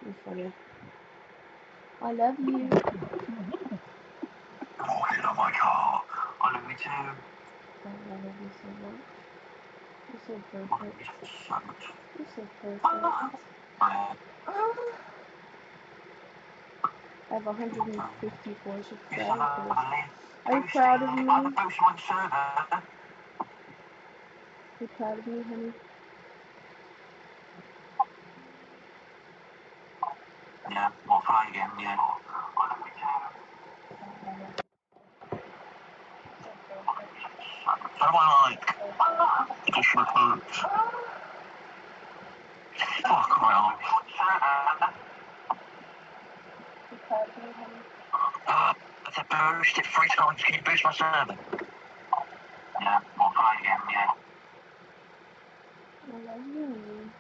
You're funny. I love you. Walking on my car. I love you too. I love you so much. You're so I love perfect. you so much. You're so perfect. I have 154 subscribers. Are you proud of me? Are you proud of me, honey? Yeah, we'll try again, yeah. So I like different foods. Fuck my arm. You proud of me, honey? That's a boost. It 3 times. Can you boost my server? Yeah, we'll try again, yeah. I love you.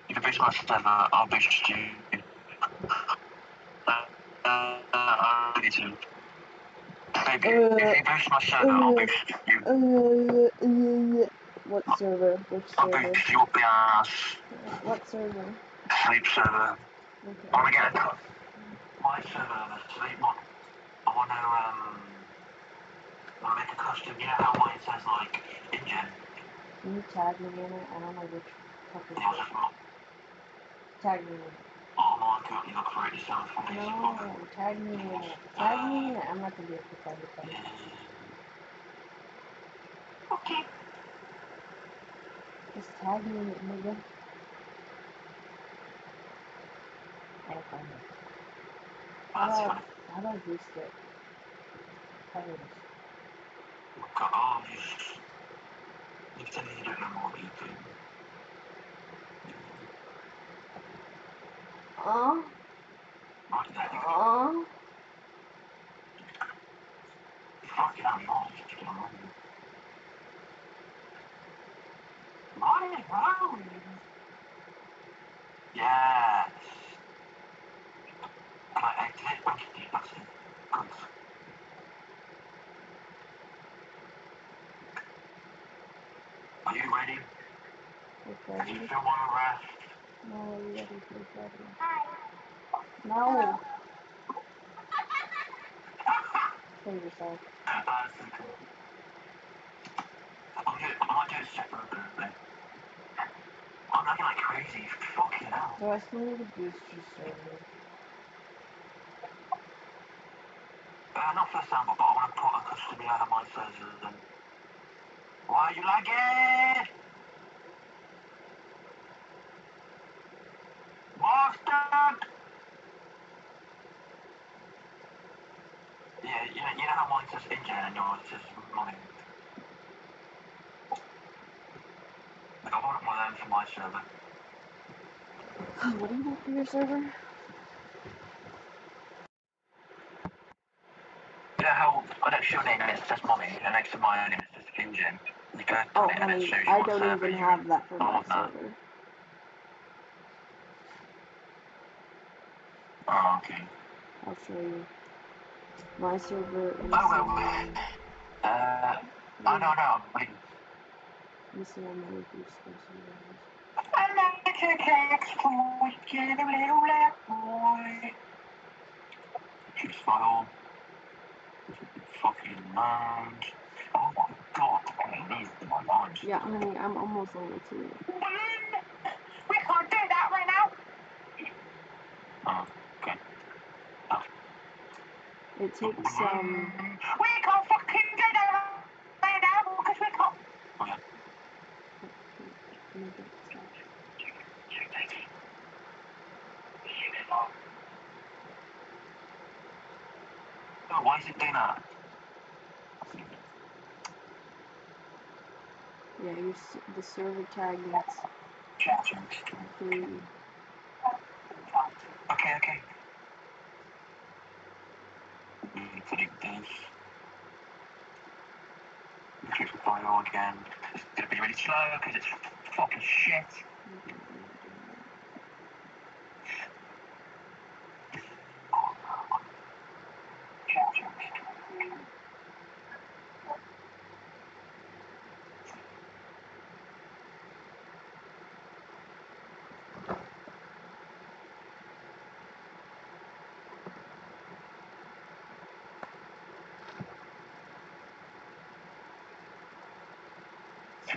You can boost my server, I'll boost you. I'll boost you. Baby, if you boost my server, I'll boost you. What server? Which server? I'll boost your ass. What server? Sleep server. Okay. I want to get my server, the sleep one. I want to make a custom, you know how mine says like engine? Can you tag me in it? I don't know which fucking Yeah, just tag me in it. oh my god, you look for it yourself. No, tag me in it. Tag me in it. I'm not gonna be able to tag it. Okay. Just tag me in it, nigga. I'll find it. How do I boost it? Probably this. Oh, you can tell me you don't know more than you do. Fucking hell, you're on. Right. Yes. I did when you did that. Good. Are you ready? Okay. Do you feel more rest? No, are you ready for the party? No. Kill yourself. That's so cool. I might do a separate thing. I'm looking like crazy. Fucking hell. So I still need to boost your server. Not for sample, but I want to put a custom out of my server then. Why are you lagging? Bastard! Yeah, you know how mine says engine and yours says money. Like, I want one of them for my server. What do you want for your server? You know how next to your name it says mommy and next to my name it says engine? You go Oh, to it and it honey, shows you I what don't server even you're have in. that for my That. server. Oh, okay. I'll show you. My server is oh no, wait. you see how many boosts my server has. I like a cat boy, get a little black boy. Choose file. Fucking mind. Oh my god, I need my mind. Yeah, honey, I'm almost over to you. We can't do that right now. Oh, okay. Oh. It takes We can't fucking do that right now because we can't. Oh yeah. Oh, why is it doing that? Yeah, the server tag needs 3. Okay. Take this. Click the file again. It's gonna be really slow because it's fucking shit.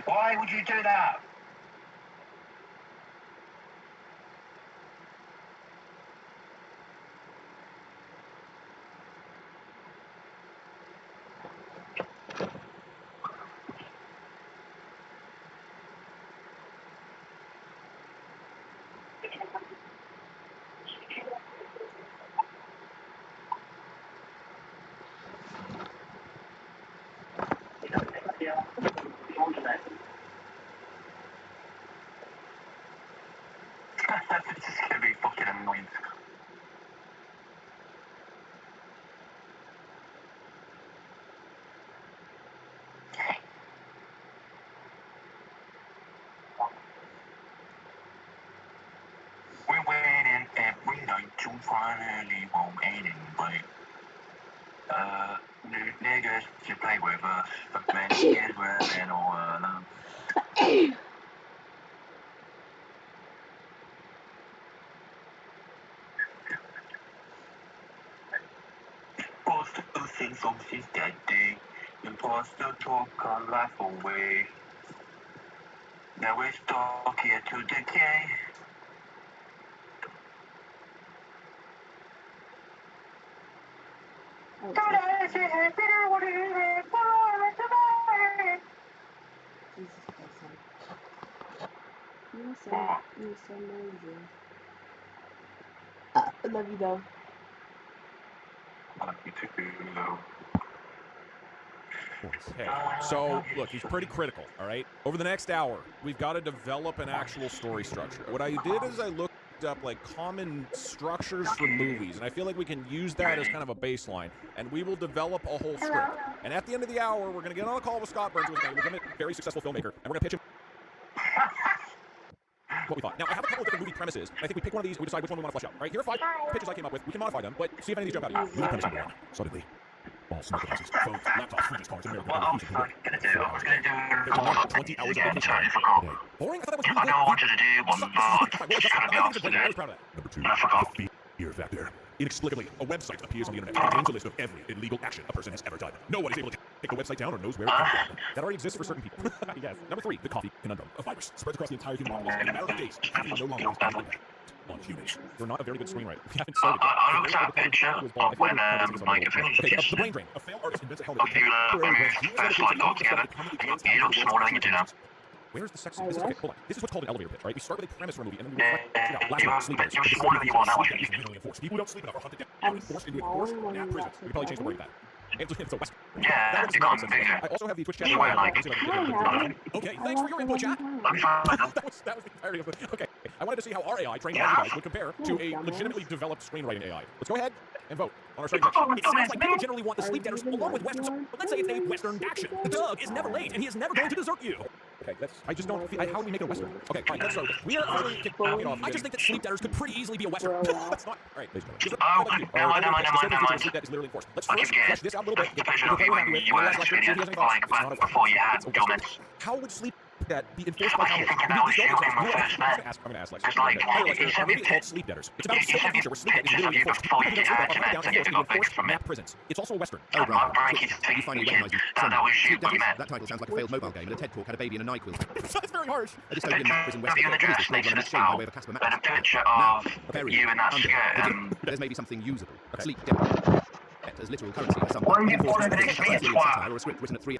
Why would you do that? This is gonna be fucking annoying. We're waiting every night to finally won't anybody. New niggas to play with us, but many years we're in all alone. Imposter who thinks of his dead day. Imposter talk our life away. Now we're stuck here to decay. Jesus Christ, you're so noisy. I love you though. I love you too, though. Okay, so look, he's pretty critical, all right? Over the next hour, we've got to develop an actual story structure. What I did is I looked up like common structures for movies, and I feel like we can use that as kind of a baseline, and we will develop a whole script. And at the end of the hour, we're going to get on a call with Scott Burns, who's a legitimate, very successful filmmaker, and we're going to pitch him what we thought. Now, I have a couple of different movie premises. I think we pick one of these, we decide which one we want to flesh out. All right, here are 5 pitches I came up with. We can modify them, but see if any of these jump out at you. Movie premise number 1. Solidly. All smart devices, phones, laptops, fridges, cars, American What I was gonna do, I was gonna do 20 hours of yeah, vacation. totally forgot. Boring? I thought that was I really know I good. wanted to do one, but just kind of be honest with I was it. proud of that. Number 2, And I forgot. the fear factor. Inexplicably, a website appears on the internet. It contains a list of every illegal action a person has ever done. No one is able to take the website down or knows where it came from. That already exists for certain people. Yes. Number 3, the coffee conundrum. A virus spreads across the entire human population in a matter of days. People no longer has any impact on humans. You're not a very good screenwriter. We haven't started yet. I looked at a picture of when, like, a film was Okay, just the brain drain. A failed artist invents a a few when we first like got together, you look smaller than you do now. Where's the sex? This is, okay, hold on. This is what's called an elevator pitch, right? We start with a premise for a movie, and then we Yeah, flesh it out. Last you one, are- sleepers. you're smaller than you are now, I think. Is mentally enforced. People who don't sleep enough are hunted down. I'm Forced into smaller enforced when nap you prisons. got We can probably change the word to of that. It's a Western. Yeah, That you was can't my bigger. sense. I also have the Twitch chat. You wear, like- Okay, thanks for your input, chat. Let me find them. That was the entirety of it. Okay, I wanted to see how our AI trained Yeah. on you guys would compare to a legitimately developed screenwriting AI. Let's go ahead and vote on our strategy. It sounds like people generally want the sleep debtors along with Western. But let's say it's a Western action. The Doug is never late, and he is never going to desert you. Okay, that's. I just don't. How do we make it a Western? Okay, fine. Let's start. We are actually kicking it off. I just think that sleep debtors could pretty easily be a Western. That's not. All right, ladies and gentlemen. Oh, never mind. Sleep debt is literally enforced. Let's I'll first give you flesh this out a little bit. the pleasure of you when you were an idiot, like, before you had comments. How would sleep debt be enforced by I was Congress? thinking that was you when we first met. I'm gonna ask Lex. Because, like, Hey, Lex, you there's a sent me movie called Sleep Debtors. It's about a you sent dystopian me future where sleep debt is pictures of literally you enforced. before People you don't sleep had up, Jeanette, down, and you enforced, got enforced pictures from nap it. prisons. It's also a Western. Oh, right. Frankie You finally thinking recognise that was you when we met. That title sounds like a failed mobile game, and a TED talk had a baby in a NyQuil. That's very harsh. A A dystopian picture prison of Western. you in the What is dress this, next to run the shame by spout, way of a Casper and match? a picture Now, of buried you in that under skirt. There's maybe something usable. Okay. Sleep debt as literal currency by someone. What are you Enforced calling as this a shit, satire twat? or a script written at 3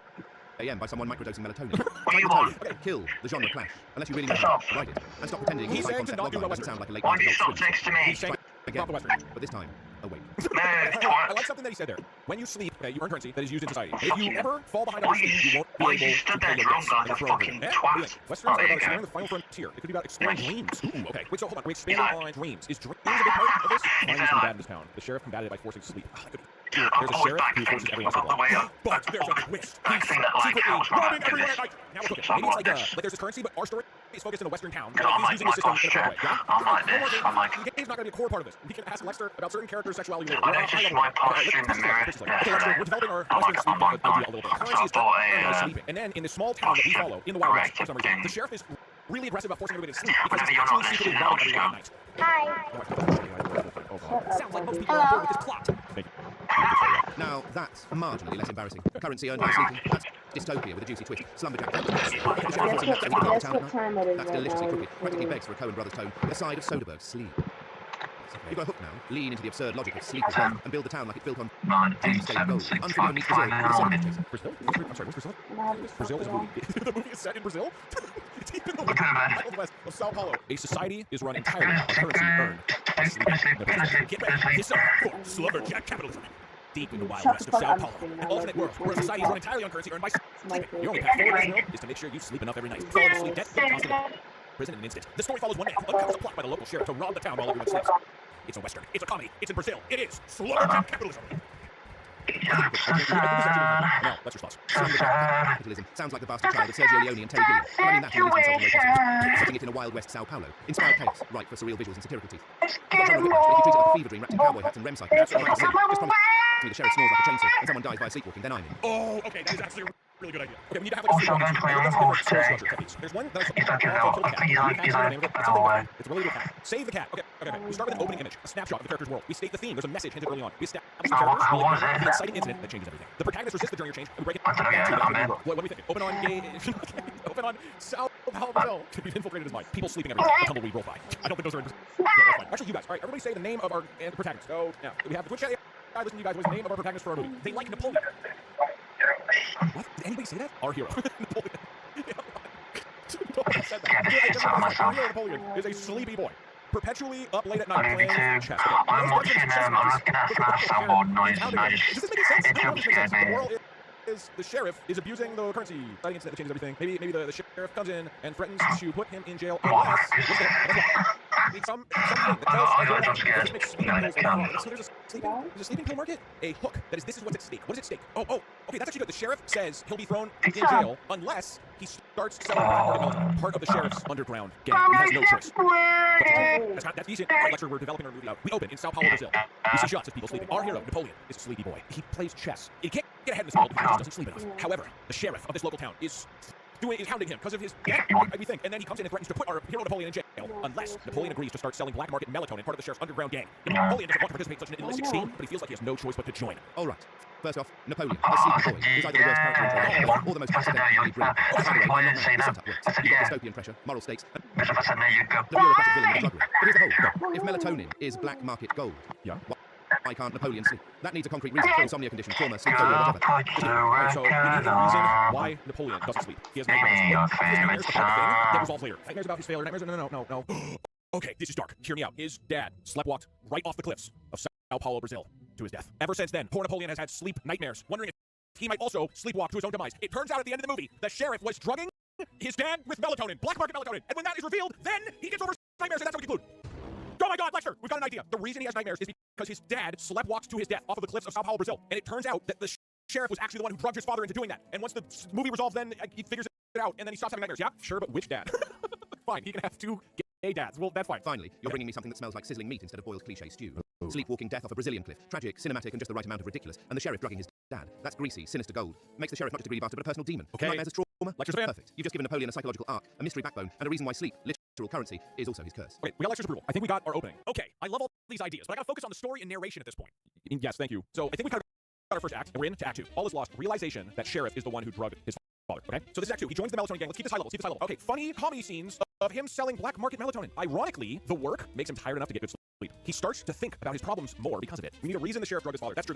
a.m. by someone microdosing melatonin. What do you want? Kill the genre clash. Unless you really Piss know how off. to write it. And stop pretending He's the saying to concept not do logline the doesn't Western. sound like a late Why night do you adult stop swim. next to me? He's saying Again, not the Western. but this time, awake. No, I twat. like something that he said there. When you sleep, okay, you earn currency that is used in society. If Fuck you you. ever fall behind on Why your sleep, you won't be why able you to stood pay there your drunk debts like and a throw fucking everything. twat? Westerns Oh, are there you about exploring go. the final frontier. It could be about exploring Nice. dreams. Ooh, okay. Wait, so hold on. We You expanded know- on dreams. Is dreams a big part of this? Crime is know- bad in this town. The sheriff combated it by forcing sleep. Ah, good. There's I'll a call sheriff back who forces thing. everyone to I've got the way sleep. up. But there's a twist. Back He's thing that, like, secretly helps my robbing man do everyone this. at night. Now we're cooking. Something Maybe it's like like this. there's this currency, but our story is focused in a Western town. Because I'm He's like using the my system in a posture. different way. Yeah? I'm like One more this. thing. I'm like. The game's not going to be a core part of this. We can ask Lexter about certain characters' sexuality later. I We're on a noticed high level my now. Okay, posture in the let's mirror Okay, Lexter, yesterday. we're developing our I'm Western like, sleep oh my idea a God. little bit. So Currency I is bought a, sleeping. And then in the small town that we follow, in the Wild West, for some reason, thing. the sheriff is really aggressive about forcing everybody to sleep because Whatever he's you're not actually secretly listening, robbing I'll everyone just at night. Hi. Oh, God. Sounds like most people are on board with this plot. Thank you. Now, that's marginally less embarrassing. Currency earned by sleeping, that's dystopia with a juicy twist. Slumberjack Capitalism. Guess what time it is That's right deliciously now? crooked, practically begs for a Coen Brothers tone, a side of Soderbergh's sleep. You've got a hook now. Lean into the absurd logic of sleep and build the town like it's built on 9, 8, state 7, gold. 6, Unforgiven 5, meets Brazil. 5 with a minutes. sediment chaser. Brazil? I'm sorry, where's Brazil? And I have to Brazil is a stop movie. The movie is set in Brazil? Deep in the Okay, man. west of Sao Paulo. A society is run entirely on currency earned by sleeping. Get ready. This up for Slumberjack Capitalism. Deep in the wild Shut west the of fuck Sao up, Paulo. Christina. An alternate world where society is run entirely on currency earned by my sleeping. The only favorite. path forward in this world is to make sure you sleep enough every night. Follow the sleep debt, get constantly prison in an instant. The story follows one man who uncovers a plot by the local sheriff to rob the town while everyone sleeps. It's a western. It's a comedy. It's in Brazil. It is Slumberjack Capitalism. Now, that's your thoughts. Slumberjack Capitalism sounds like the bastard child of Sergio Leone and Terry Gilliam. I mean, that in some way possible. Setting it in a wild west Sao Paulo. Inspired chaos, right for surreal visuals and satirical teeth. Got John Whiplash, but if you treat it like a fever dream wrapped in cowboy hats and REM cycles, that's what I see. Just promise me the sheriff snores like a chainsaw and someone dies by sleepwalking, then I'm in. Oh, okay, that is actually a really good idea. Okay, we need to have like a different techniques. There's one that's It's really good cat. Save the cat. Okay. We start with an opening image, a snapshot of the character's world. We state the theme. There's a message hinted early on. We establish the characters, the inciting incident that changes everything. The protagonist resists the journey of change, and we break it down. What do we think? Open on gay. Open on Sao Paulo. To be infiltrated as mine. People sleeping everywhere. A tumbleweed roll by. I don't think those are. Yeah, that's fine. Actually, you guys. All right, everybody say the name of our protagonist. So now we have the Twitch chat. I listen to you guys. What's the name of our protagonist for our movie? They like Napoleon. What? Did anybody say that? Our hero. Napoleon. Napoleon said that. Our hero Napoleon is a sleepy boy. Perpetually up late at night playing chess. I'm watching looking at FNAF soundboard noise and I just, Does this make sense? it jump scared The me. moral is the sheriff is abusing the currency. Citing incident that changes everything. Maybe the sheriff comes in and threatens to put him in jail unless something that tells I got jump scared. So there's a sleeping pill market. A hook. This is what's at stake. What is at stake? Oh, okay, that's actually good. The sheriff says he'll be thrown in jail unless he starts selling black market melatonin, part of the sheriff's underground gang. He has no choice. That's decent. Our lecture, we're developing our movie. We open in Sao Paulo, Brazil. We see shots of people sleeping. Our hero, Napoleon, is a sleepy boy. He plays chess. He can't get ahead in this world because he just doesn't sleep enough. However, the sheriff of this local town is hounding him because of his debt, we think, and then he comes in and threatens to put our hero Napoleon in jail unless Napoleon agrees to start selling black market melatonin, part of the sheriff's underground gang. Napoleon doesn't want to participate in such an illicit scheme, but he feels like he has no choice but to join. All right. First off, Napoleon, a sleepy boy, is either the worst character in Troy or the most accidentally brilliant. By the way, my setup works. You've got dystopian pressure, moral stakes, and the bureaucratic villain with a drug ring. But here's the whole. If melatonin is black market gold, Yeah. why can't Napoleon sleep? That needs a concrete reason for insomnia condition, trauma, sleep failure, whatever. Alright, so we need a reason why Napoleon doesn't sleep. He has nightmares. He has nightmares about the thing that resolves later. Nightmares about his failure. Nightmares. No. Okay, this is dark. Hear me out. His dad sleptwalked right off the cliffs of Sao Paulo, Brazil, to his death. Ever since then, poor Napoleon has had sleep nightmares, wondering if he might also sleepwalk to his own demise. It turns out at the end of the movie, the sheriff was drugging his dad with melatonin, black market melatonin. And when that is revealed, then he gets over his nightmares, and that's how we conclude. Oh my God, lecture! We've got an idea. The reason he has nightmares is because his dad sleptwalked to his death off of the cliffs of Sao Paulo, Brazil. And it turns out that the sheriff was actually the one who drugged his father into doing that. And once the movie resolves, then he figures it out, and then he stops having nightmares. Yeah, sure, but which dad? Fine, he can have two gay dads. Well, that's fine. Finally, you're bringing me something that smells like sizzling meat instead of boiled cliché stew. Sleepwalking death off a Brazilian cliff. Tragic, cinematic, and just the right amount of ridiculous. And the sheriff drugging his dad. That's greasy, sinister gold. Makes the sheriff not just a greedy bastard, but a personal demon. Okay. Nightmares as trauma. Lecture's fan. Perfect. You've just given Napoleon a psychological arc, a mystery backbone, and a reason why sleep, literal currency, is also his curse. Okay, we got lecture's approval. I think we got our opening. Okay, I love all these ideas, but I gotta focus on the story and narration at this point. Yes, thank you. So I think we kind of got our first act, and we're into act 2. All is lost. Realization that sheriff is the one who drugged his father. Okay, so this is act 2. He joins the melatonin gang. Let's keep this high level. Okay, funny comedy scenes of him selling black market melatonin. Ironically, the work makes him tired enough to get good sleep. He starts to think about his problems more because of it. We need a reason the sheriff drugged his father. That's true.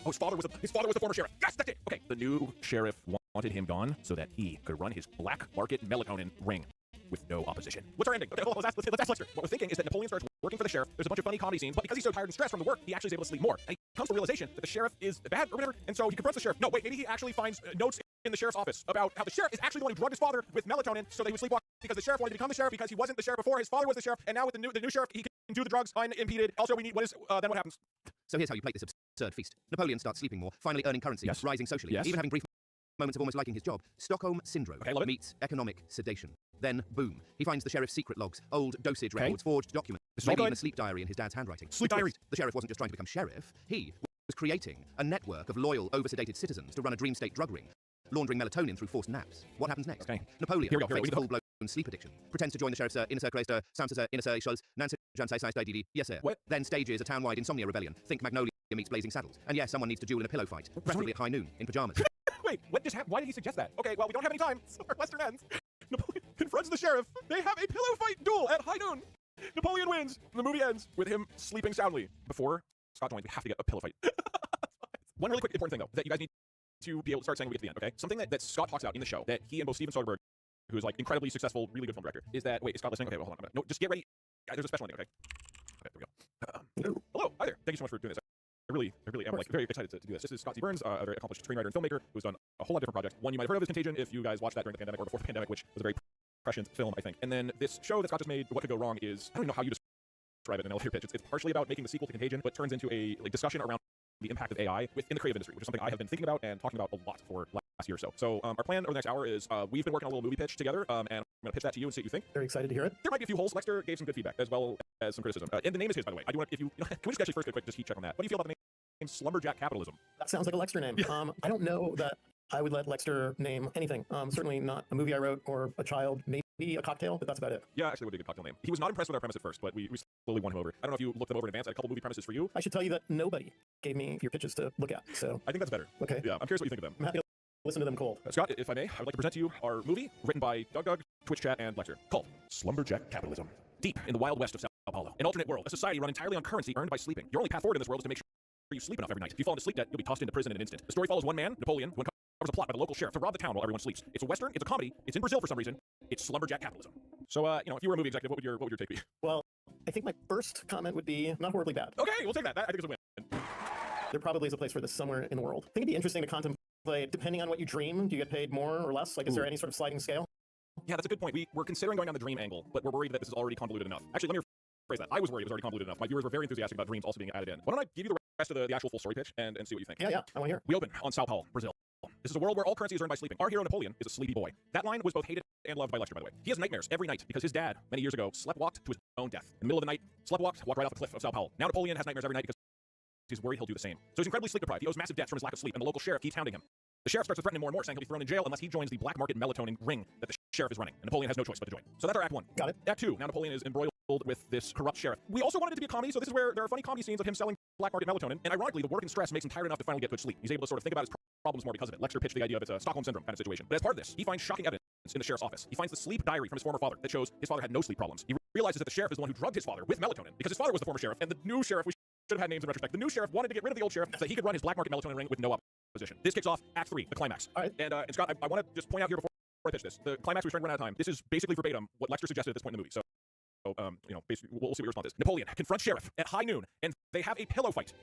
Oh, his father was the former sheriff. Yes, that's it. Okay, the new sheriff wanted him gone so that he could run his black market melatonin ring with no opposition. What's our ending? Okay, let's ask Lester. What we're thinking is that Napoleon starts working for the sheriff. There's a bunch of funny comedy scenes, but because he's so tired and stressed from the work, he actually is able to sleep more. And he comes to the realization that the sheriff is bad or whatever, and so he confronts the sheriff. No, wait, maybe he actually finds notes in the sheriff's office about how the sheriff is actually the one who drugged his father with melatonin so that he would sleepwalk because the sheriff wanted to become the sheriff because he wasn't the sheriff before. His father was the sheriff, and now with the new sheriff, he can do the drugs unimpeded. Also, we need then what happens? So here's how you plate this absurd feast. Napoleon starts sleeping more, finally earning currency, Yes. rising socially, Yes. even having brief moments of almost liking his job. Stockholm Syndrome Okay, love it. meets economic sedation. Then, boom, he finds the sheriff's secret logs, old dosage Okay. records, forged documents, This is all maybe even good. a sleep diary in his dad's handwriting. Sleep The diary. twist, the sheriff wasn't just trying to become sheriff, he was creating a network of loyal, oversedated citizens to run a dream state drug ring, laundering melatonin through forced naps. What happens next? Okay. Napoleon Here we go. fakes a full-blown sleep addiction, pretends to join the sheriff's inner circle, inner circle, Nancy Jansai DD, yes sir. What? Then stages a town-wide insomnia rebellion. Think Magnolia meets Blazing Saddles. And yes, someone needs to duel in a pillow fight, preferably at high noon, in pajamas. Wait, what just happened? Why did he suggest that? Okay, well, we don't have any time, so our Western ends. Napoleon confronts the sheriff. They have a pillow fight duel at high noon. Napoleon wins. The movie ends with him sleeping soundly. Before Scott joins, we have to get a pillow fight. One really quick important thing, though, that you guys need to be able to start saying when we get to the end, okay? Something that Scott talks about in the show, that he and both Steven Soderbergh, who's like incredibly successful, really good film director, is that, wait, is Scott listening? Okay, well, hold on. No, just get ready. There's a special ending, okay? Okay, there we go. Hello, hi there. Thank you so much for doing this. I really am like very excited to do this. This is Scott C. Burns, a very accomplished screenwriter and filmmaker who's done a whole lot of different projects. One you might have heard of is Contagion if you guys watched that during the pandemic or before the pandemic, which was a very prescient film, I think. And then this show that Scott just made, What Could Go Wrong, is, I don't even know how you describe it in an elevator pitch. It's partially about making the sequel to Contagion, but turns into a discussion around the impact of AI within the creative industry, which is something I have been thinking about and talking about a lot for last year or so. So our plan over the next hour is we've been working on a little movie pitch together, and I'm going to pitch that to you and see what you think. Very excited to hear it. There might be a few holes. Lexter gave some good feedback as well as some criticism. And the name is his, by the way. I do want, if you, can we just actually first get a quick just heat check on that? What do you feel about the name Slumberjack Capitalism? That sounds like a Lexter name. I don't know that I would let Lexter name anything. Certainly not a movie I wrote or a child, maybe a cocktail, but that's about it. Yeah, actually, it would be a good cocktail name. He was not impressed with our premise at first, but we slowly won him over. I don't know if you looked them over in advance. I had a couple movie premises for you. I should tell you that nobody gave me your pitches to look at, so. I think that's better. Okay. Yeah, I'm curious what you think of them. I'm happy to listen to them cold. Scott, if I may, I would like to present to you our movie, written by Doug, Twitch Chat, and Lexter, called Slumberjack Capitalism. Deep in the wild west of Sao Paulo, an alternate world, a society run entirely on currency earned by sleeping. Your only path forward in this world is to make sure you sleep enough every night. If you fall into sleep debt, you'll be tossed into prison in an instant. The story follows one man, Napoleon, who uncovers a plot by the local sheriff to rob the town while everyone sleeps. It's a western, it's a comedy, it's in Brazil for some reason. It's Slumberjack Capitalism. So, if you were a movie executive, what would your take be? Well, I think my first comment would be not horribly bad. Okay, we'll take that. I think it's a win. There probably is a place for this somewhere in the world. I think it'd be interesting to contemplate, depending on what you dream, do you get paid more or less? Like, is there any sort of sliding scale? Yeah, that's a good point. We're considering going down the dream angle, but we're worried that this is already convoluted enough. Actually, let me rephrase that. I was worried it was already convoluted enough. My viewers were very enthusiastic about dreams also being added in. Why don't I give you the rest of the actual full story pitch and see what you think? Yeah, I want to hear. We open on Sao Paulo, Brazil. This is a world where all currency is earned by sleeping. Our hero Napoleon is a sleepy boy. That line was both hated and loved by Lexter, by the way. He has nightmares every night because his dad, many years ago, sleptwalked to his own death. In the middle of the night, walked right off a cliff of Sao Paulo. Now Napoleon has nightmares every night because he's worried he'll do the same. So he's incredibly sleep deprived. He owes massive debts from his lack of sleep, and the local sheriff keeps hounding him. The sheriff starts to threaten him more and more, saying he'll be thrown in jail unless he joins the black market melatonin ring that the sheriff is running. And Napoleon has no choice but to join. So that's our Act 1. Got it. Act 2, now Napoleon is embroiled with this corrupt sheriff. We also wanted it to be a comedy, so this is where there are funny comedy scenes of him selling black market melatonin. And ironically, the work and stress makes him tired enough to finally get good sleep. He's able to sort of think about his problems more because of it. Lexter pitched the idea of it's a Stockholm Syndrome kind of situation. But as part of this, he finds shocking evidence in the sheriff's office. He finds the sleep diary from his former father that shows his father had no sleep problems. He realizes that the sheriff is the one who drugged his father with melatonin because his father was the former sheriff, and the new sheriff, we should have had names in retrospect, the new sheriff wanted to get rid of the old sheriff so that he could run his black market melatonin ring with no opposition. This kicks off Act 3, the climax. All right. And Scott, I want to just point out here before I pitch this, the climax, we're trying to run out of time. This is basically verbatim what Lexter suggested at this point in the movie. So, basically, we'll see what your response is. Napoleon confronts sheriff at high noon, and they have a pillow fight.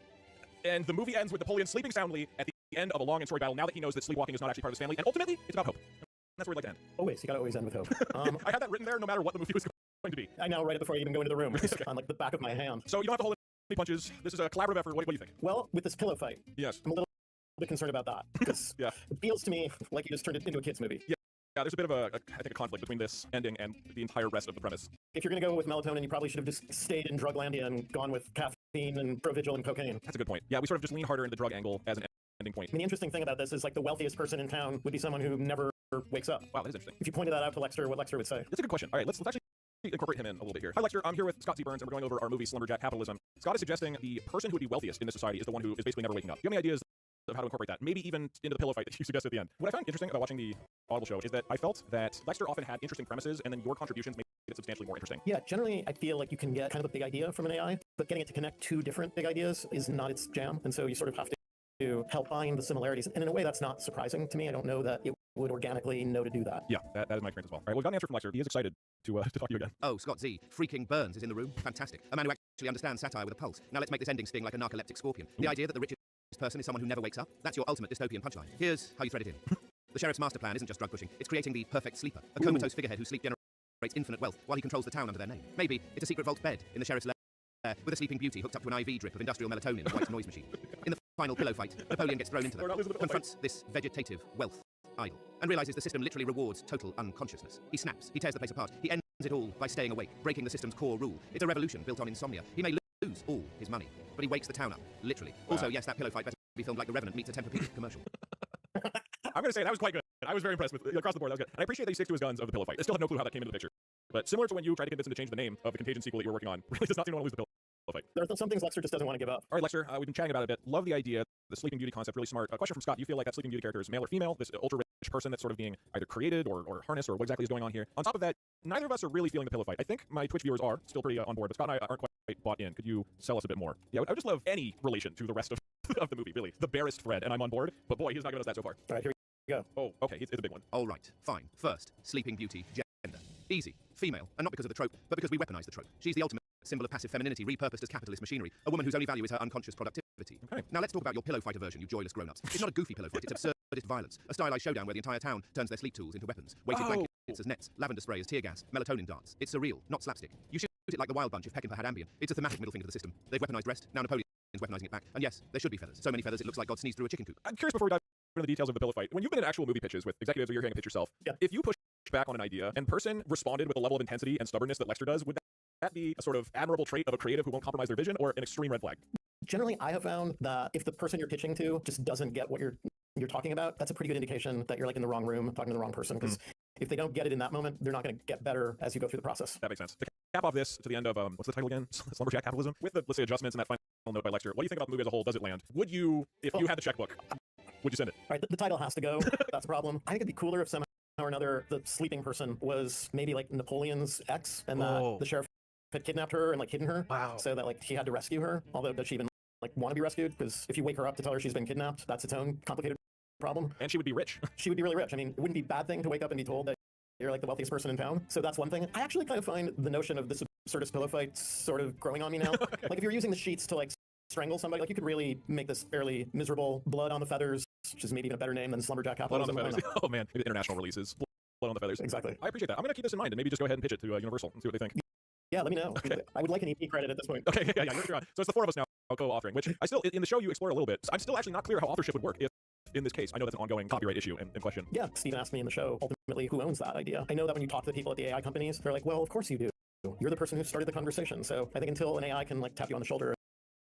And the movie ends with Napoleon sleeping soundly at the end of a long and storied battle now that he knows that sleepwalking is not actually part of his family. And ultimately, it's about hope. And that's where we'd like to end. Always. You gotta always end with hope. I had that written there no matter what the movie was going to be. I now write it before I even go into the room. It's on like the back of my hand. So you don't have to hold any punches. This is a collaborative effort. What do you think? Well, with this pillow fight, Yes. I'm a little bit concerned about that because Yeah. it feels to me like you just turned it into a kid's movie. Yeah, there's a bit of I think a conflict between this ending and the entire rest of the premise. If you're going to go with melatonin, you probably should have just stayed in Druglandia and gone with caffeine and Provigil and cocaine. That's a good point. Yeah, we sort of just lean harder into the drug angle as an ending point. I mean, the interesting thing about this is like the wealthiest person in town would be someone who never wakes up. Wow, that is interesting. If you pointed that out to Lexter, what Lexter would say. That's a good question. All right, let's actually incorporate him in a little bit here. Hi, Lexter. I'm here with Scott C. Burns, and we're going over our movie Slumberjack Capitalism. Scott is suggesting the person who would be wealthiest in this society is the one who is basically never waking up. Do you have any ideas of how to incorporate that? Maybe even into the pillow fight that you suggested at the end. What I found interesting about watching the Audible show is that I felt that Lexter often had interesting premises, and then your contributions made it substantially more interesting. Yeah, generally I feel like you can get kind of a big idea from an AI, but getting it to connect two different big ideas is not its jam, and so you sort of have to help find the similarities. And in a way, that's not surprising to me. I don't know that it would organically know to do that. Yeah, that is my experience as well. All right, well, we've got an answer from Lexter. He is excited to talk to you again. Oh, Scott Z. Freaking Burns is in the room. Fantastic. A man who actually understands satire with a pulse. Now let's make this ending sting like a narcoleptic scorpion. The idea that the richest person is someone who never wakes up, that's your ultimate dystopian punchline. Here's how you thread it in. The sheriff's master plan isn't just drug pushing, it's creating the perfect sleeper. A comatose figurehead whose sleep generates infinite wealth while he controls the town under their name. Maybe it's a secret vault bed in the sheriff's lair with a sleeping beauty hooked up to an IV drip of industrial melatonin and white noise machine. In the final pillow fight, Napoleon gets thrown into them, confronts this vegetative wealth idol, and realizes the system literally rewards total unconsciousness. He snaps, he tears the place apart, he ends it all by staying awake, breaking the system's core rule. It's a revolution built on insomnia. He may lose all his money, but he wakes the town up, literally. Wow. Also, yes, that pillow fight better be filmed like The Revenant meets a Tempur-Pedic commercial. I'm going to say that was quite good. I was very impressed with across the board. That was good. And I appreciate that he sticks to his guns of the pillow fight. I still have no clue how that came into the picture. But similar to when you tried to convince him to change the name of the Contagion sequel that you were working on, really does not seem to want to lose the pillow fight. There are some things Lexter just doesn't want to give up. All right, Lexter, we've been chatting about it a bit. Love the idea. The Sleeping Beauty concept, really smart. A question from Scott. Do you feel like that Sleeping Beauty character is male or female? This ultra-rich person that's sort of being either created or harnessed, or what exactly is going on here? On top of that, neither of us are really feeling the pillow fight. I think my Twitch viewers are still pretty on board, but Scott and I aren't quite bought in. Could you sell us a bit more? Yeah, I would just love any relation to the rest of, of the movie, really. The barest thread, and I'm on board, but boy, he's not giving us that so far. All right, here we go. Oh, okay, it's a big one. All right, fine. First, Sleeping Beauty, gender. Easy. Female, and not because of the trope, but because we weaponize the trope. She's the ultimate symbol of passive femininity repurposed as capitalist machinery, a woman whose only value is her unconscious productivity. Okay. Now let's talk about your pillow fight aversion, you joyless grown-ups. It's not a goofy pillow fight, it's absurdist violence. A stylized showdown where the entire town turns their sleep tools into weapons. Weighted blankets as nets, lavender spray as tear gas, melatonin darts. It's surreal, not slapstick. You should shoot it like the Wild Bunch if Peckinpah had Ambien. It's a thematic middle finger to the system. They've weaponized rest, now Napoleon's weaponizing it back. And yes, there should be feathers. So many feathers it looks like God sneezed through a chicken coop. I'm curious before we dive into the details of the pillow fight. When you've been in actual movie pitches with executives or you're hearing a pitch yourself, if you push back on an idea and person responded with a level of intensity and stubbornness that Lexter does, would that be a sort of admirable trait of a creative who won't compromise their vision, or an extreme red flag? Generally, I have found that if the person you're pitching to just doesn't get what you're talking about, that's a pretty good indication that you're like in the wrong room talking to the wrong person, because if they don't get it in that moment, they're not going to get better as you go through the process. That makes sense. To cap off this to the end of, what's the title again? Slumberjack Capitalism? With the, let's say, adjustments and that final note by Lexter, what do you think about the movie as a whole? Does it land? Would you, if you had the checkbook, would you send it? All right, the title has to go. That's a problem. I think it'd be cooler if somehow or another the sleeping person was maybe like Napoleon's ex, and that the sheriff had kidnapped her and like hidden her. Wow. So that like he had to rescue her. Although does she even like want to be rescued? Because if you wake her up to tell her she's been kidnapped, that's its own complicated problem. And she would be rich. She would be really rich. I mean, it wouldn't be a bad thing to wake up and be told that you're like the wealthiest person in town. So that's one thing. I actually kind of find the notion of this absurdist pillow fight sort of growing on me now. Like if you're using the sheets to like strangle somebody, like you could really make this fairly miserable. Blood on the Feathers, which is maybe even a better name than Slumberjack Capitalism. Blood on the Feathers. Oh man, maybe international releases. Blood on the Feathers. Exactly. I appreciate that. I'm going to keep this in mind and maybe just go ahead and pitch it to Universal and see what they think. Yeah, let me know. Okay. I would like an EP credit at this point. Okay, yeah, you're on. So it's the four of us now co-authoring, which I still, in the show you explore a little bit. I'm still actually not clear how authorship would work if, in this case, I know that's an ongoing copyright issue in question. Yeah, Steven asked me in the show, ultimately, who owns that idea? I know that when you talk to the people at the AI companies, they're like, well, of course you do. You're the person who started the conversation. So I think until an AI can like tap you on the shoulder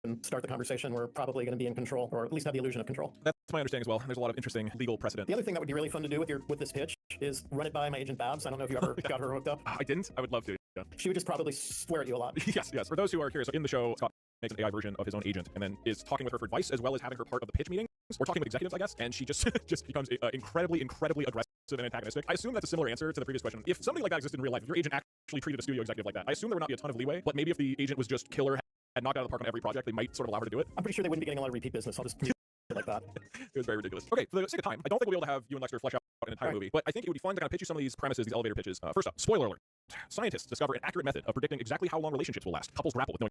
and start the conversation, we're probably going to be in control, or at least have the illusion of control. That's my understanding as well. There's a lot of interesting legal precedent. The other thing that would be really fun to do with this pitch is run it by my agent Babs. I don't know if you ever got her hooked up. I didn't. I would love to. Yeah. She would just probably swear at you a lot. Yes. For those who are curious, in the show, Scott makes an AI version of his own agent and then is talking with her for advice as well as having her part of the pitch meetings. We're talking with executives, I guess, and she just becomes incredibly aggressive and antagonistic. I assume that's a similar answer to the previous question. If somebody like that existed in real life, if your agent actually treated a studio executive like that, I assume there would not be a ton of leeway, but maybe if the agent was just killer, had knocked out of the park on every project, they might sort of allow her to do it. I'm pretty sure they wouldn't be getting a lot of repeat business. I'll just leave it like that. It was very ridiculous. Okay, for the sake of time, I don't think we'll be able to have you and Lexter flesh out an entire movie, but I think it would be fun to kind of pitch you some of these premises, these elevator pitches. First up, spoiler alert. Scientists discover an accurate method of predicting exactly how long relationships will last. Couples grapple with knowing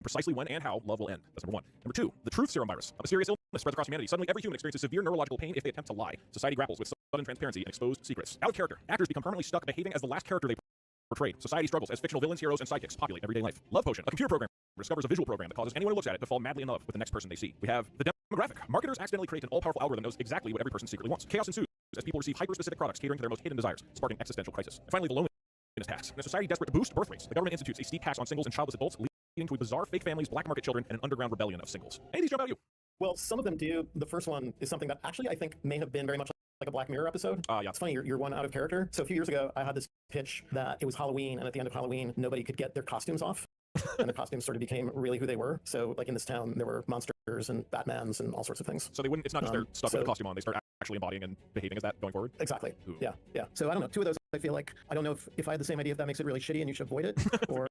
precisely when and how love will end. That's number one. Number two, the truth serum virus. A mysterious illness spreads across humanity. Suddenly, every human experiences severe neurological pain if they attempt to lie. Society grapples with sudden transparency and exposed secrets. Out of character. Actors become permanently stuck behaving as the last character they portrayed. Society struggles as fictional villains, heroes, and sidekicks populate everyday life. Love Potion. A computer program discovers a visual program that causes anyone who looks at it to fall madly in love with the next person they see. We have the demographic. Marketers accidentally create an all-powerful algorithm that knows exactly what every person secretly wants. Chaos ensues as people receive hyper-specific products catering to their most hidden desires, sparking existential crisis. And finally, the loneliness tax. In a society desperate to boost birth rates, the government institutes a steep tax on singles and childless adults, leading to bizarre fake families, black market children, and an underground rebellion of singles. Any of these jump out at you? Well, some of them do. The first one is something that actually I think may have been very much like a Black Mirror episode. Yeah. It's funny, you're one out of character. So a few years ago, I had this pitch that it was Halloween, and at the end of Halloween, nobody could get their costumes off. And the costumes sort of became really who they were. So like in this town, there were monsters and Batmans and all sorts of things. So they wouldn't, it's not just they're stuck with the costume on, they start actually embodying and behaving as that going forward? Exactly. Ooh. Yeah. So I don't know, two of those, I feel like, I don't know if I had the same idea, if that makes it really shitty and you should avoid it, or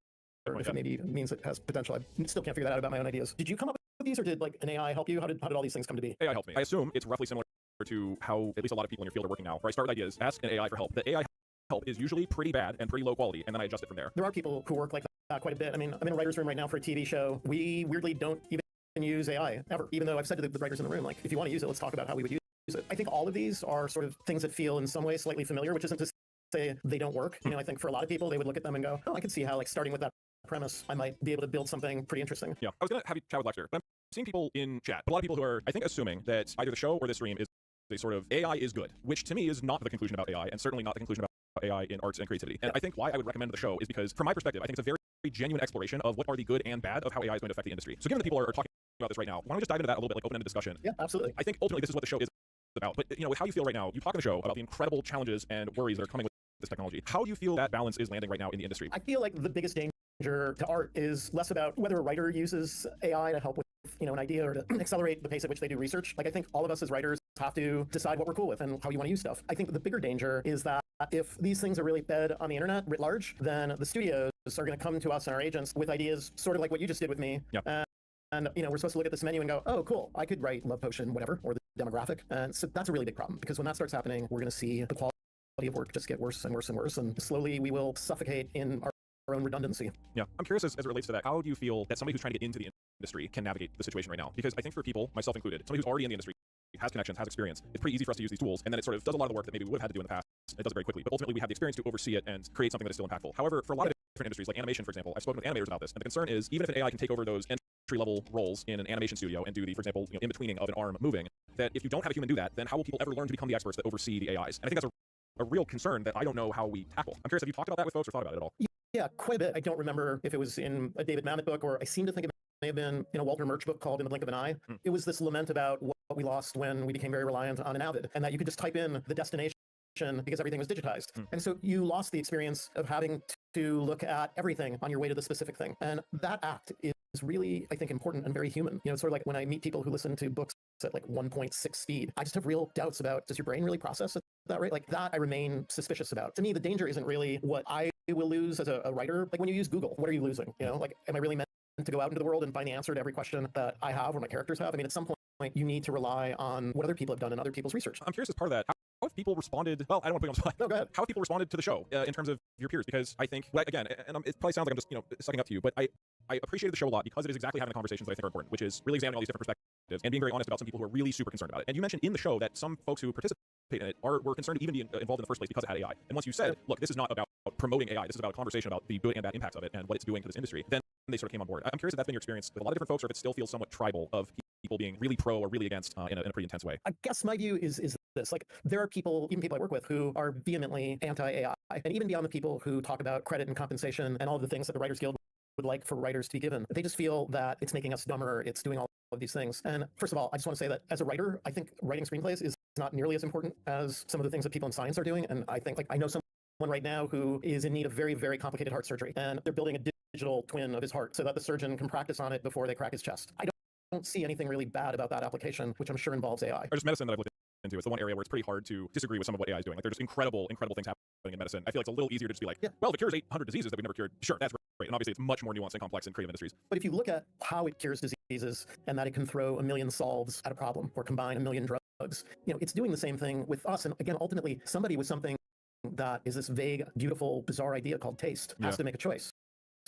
if it maybe means it has potential. I still can't figure that out about my own ideas. Did you come up with these, or did like an AI help you? How did all these things come to be? AI helped me. I assume it's roughly similar to how at least a lot of people in your field are working now, where I start with ideas, ask an AI for help. The AI help is usually pretty bad and pretty low quality, and then I adjust it from there. There are people who work like that quite a bit. I mean, I'm in a writer's room right now for a TV show. We weirdly don't even use AI ever, even though I've said to the writers in the room, like, if you want to use it, let's talk about how we would use it. I think all of these are sort of things that feel in some way slightly familiar, which isn't to say they don't work. You know, I think for a lot of people, they would look at them and go, oh, I can see how, like, starting with that premise, I might be able to build something pretty interesting. Yeah, I was going to have you chat with Lexter, but I'm seeing people in chat, a lot of people who are, I think, assuming that either the show or the stream is a sort of AI is good, which to me is not the conclusion about AI, and certainly not the conclusion about AI in arts and creativity. And I think why I would recommend the show is because, from my perspective, I think it's a very genuine exploration of what are the good and bad of how AI is going to affect the industry. So given that people are talking about this right now, why don't we just dive into that a little bit, like open-ended discussion? Yeah, absolutely. I think ultimately this is what the show is about. But, you know, with how you feel right now, you talk in the show about the incredible challenges and worries that are coming with this technology. How do you feel that balance is landing right now in the industry? I feel like the biggest danger danger to art is less about whether a writer uses AI to help with an idea or to accelerate the pace at which they do research. Like, I think all of us as writers have to decide what we're cool with and how you want to use stuff. I think the bigger danger is that if these things are really fed on the internet writ large, then the studios are going to come to us and our agents with ideas sort of like what you just did with me. Yep. And we're supposed to look at this menu and go, oh, cool, I could write Love Potion, whatever, or the demographic. And so that's a really big problem, because when that starts happening, we're going to see the quality of work just get worse and worse and worse, and slowly we will suffocate in our own redundancy. Yeah, I'm curious as it relates to that. How do you feel that somebody who's trying to get into the industry can navigate the situation right now? Because I think for people, myself included, somebody who's already in the industry, has connections, has experience, it's pretty easy for us to use these tools, and then it sort of does a lot of the work that maybe we would have had to do in the past. It does it very quickly, but ultimately we have the experience to oversee it and create something that is still impactful. However, for a lot of different industries, like animation, for example, I've spoken with animators about this, and the concern is even if an AI can take over those entry-level roles in an animation studio and do the, for example, in-betweening of an arm moving, that if you don't have a human do that, then how will people ever learn to become the experts that oversee the AIs? And I think that's a real concern that I don't know how we tackle. I'm curious, have you talked about that with folks or thought about it at all? Yeah, quite a bit. I don't remember if it was in a David Mamet book, or I seem to think it may have been in a Walter Murch book called In the Blink of an Eye. It was this lament about what we lost when we became very reliant on an Avid, and that you could just type in the destination because everything was digitized. And so you lost the experience of having to look at everything on your way to the specific thing. And that act is really, I think, important and very human. It's sort of like when I meet people who listen to books at like 1.6 speed, I just have real doubts about, does your brain really process at that rate? Like, that I remain suspicious about. To me, the danger isn't really what I will lose as a writer. Like, when you use Google, what are you losing? Like, am I really meant to go out into the world and find the answer to every question that I have or my characters have? I mean, at some point, you need to rely on what other people have done and other people's research. I'm curious, as part of that, how have people responded? Well, I don't want to put you on the spot. No, go ahead. How have people responded to the show in terms of your peers? Because I think, well, again, and it probably sounds like I'm just sucking up to you, but I appreciated the show a lot because it is exactly having the conversations that I think are important, which is really examining all these different perspectives and being very honest about some people who are really super concerned about it. And you mentioned in the show that some folks who participate in it were concerned to even be involved in the first place because it had AI. And once you said, look, this is not about promoting AI, this is about a conversation about the good and bad impacts of it and what it's doing to this industry, then they sort of came on board. I'm curious if that's been your experience with a lot of different folks, or if it still feels somewhat tribal of people being really pro or really against in a pretty intense way. I guess my view is this: like, there are people, even people I work with, who are vehemently anti-AI, and even beyond the people who talk about credit and compensation and all of the things that the Writers Guild would like for writers to be given. They just feel that it's making us dumber, it's doing all of these things. And first of all, I just want to say that as a writer, I think writing screenplays is not nearly as important as some of the things that people in science are doing. And I think, like, I know someone right now who is in need of very, very complicated heart surgery, and they're building a digital twin of his heart so that the surgeon can practice on it before they crack his chest. I don't see anything really bad about that application, which I'm sure involves AI. Or just medicine that I've looked into. It's the one area where it's pretty hard to disagree with some of what AI is doing. Like, there's just incredible things happening in medicine. I feel like it's a little easier to just be like, well, if it cures 800 diseases that we've never cured, sure, that's great. And obviously it's much more nuanced and complex in creative industries. But if you look at how it cures diseases and that it can throw 1 million solves at a problem or combine 1 million drugs, it's doing the same thing with us. And again, ultimately, somebody with something that is this vague, beautiful, bizarre idea called taste has to make a choice.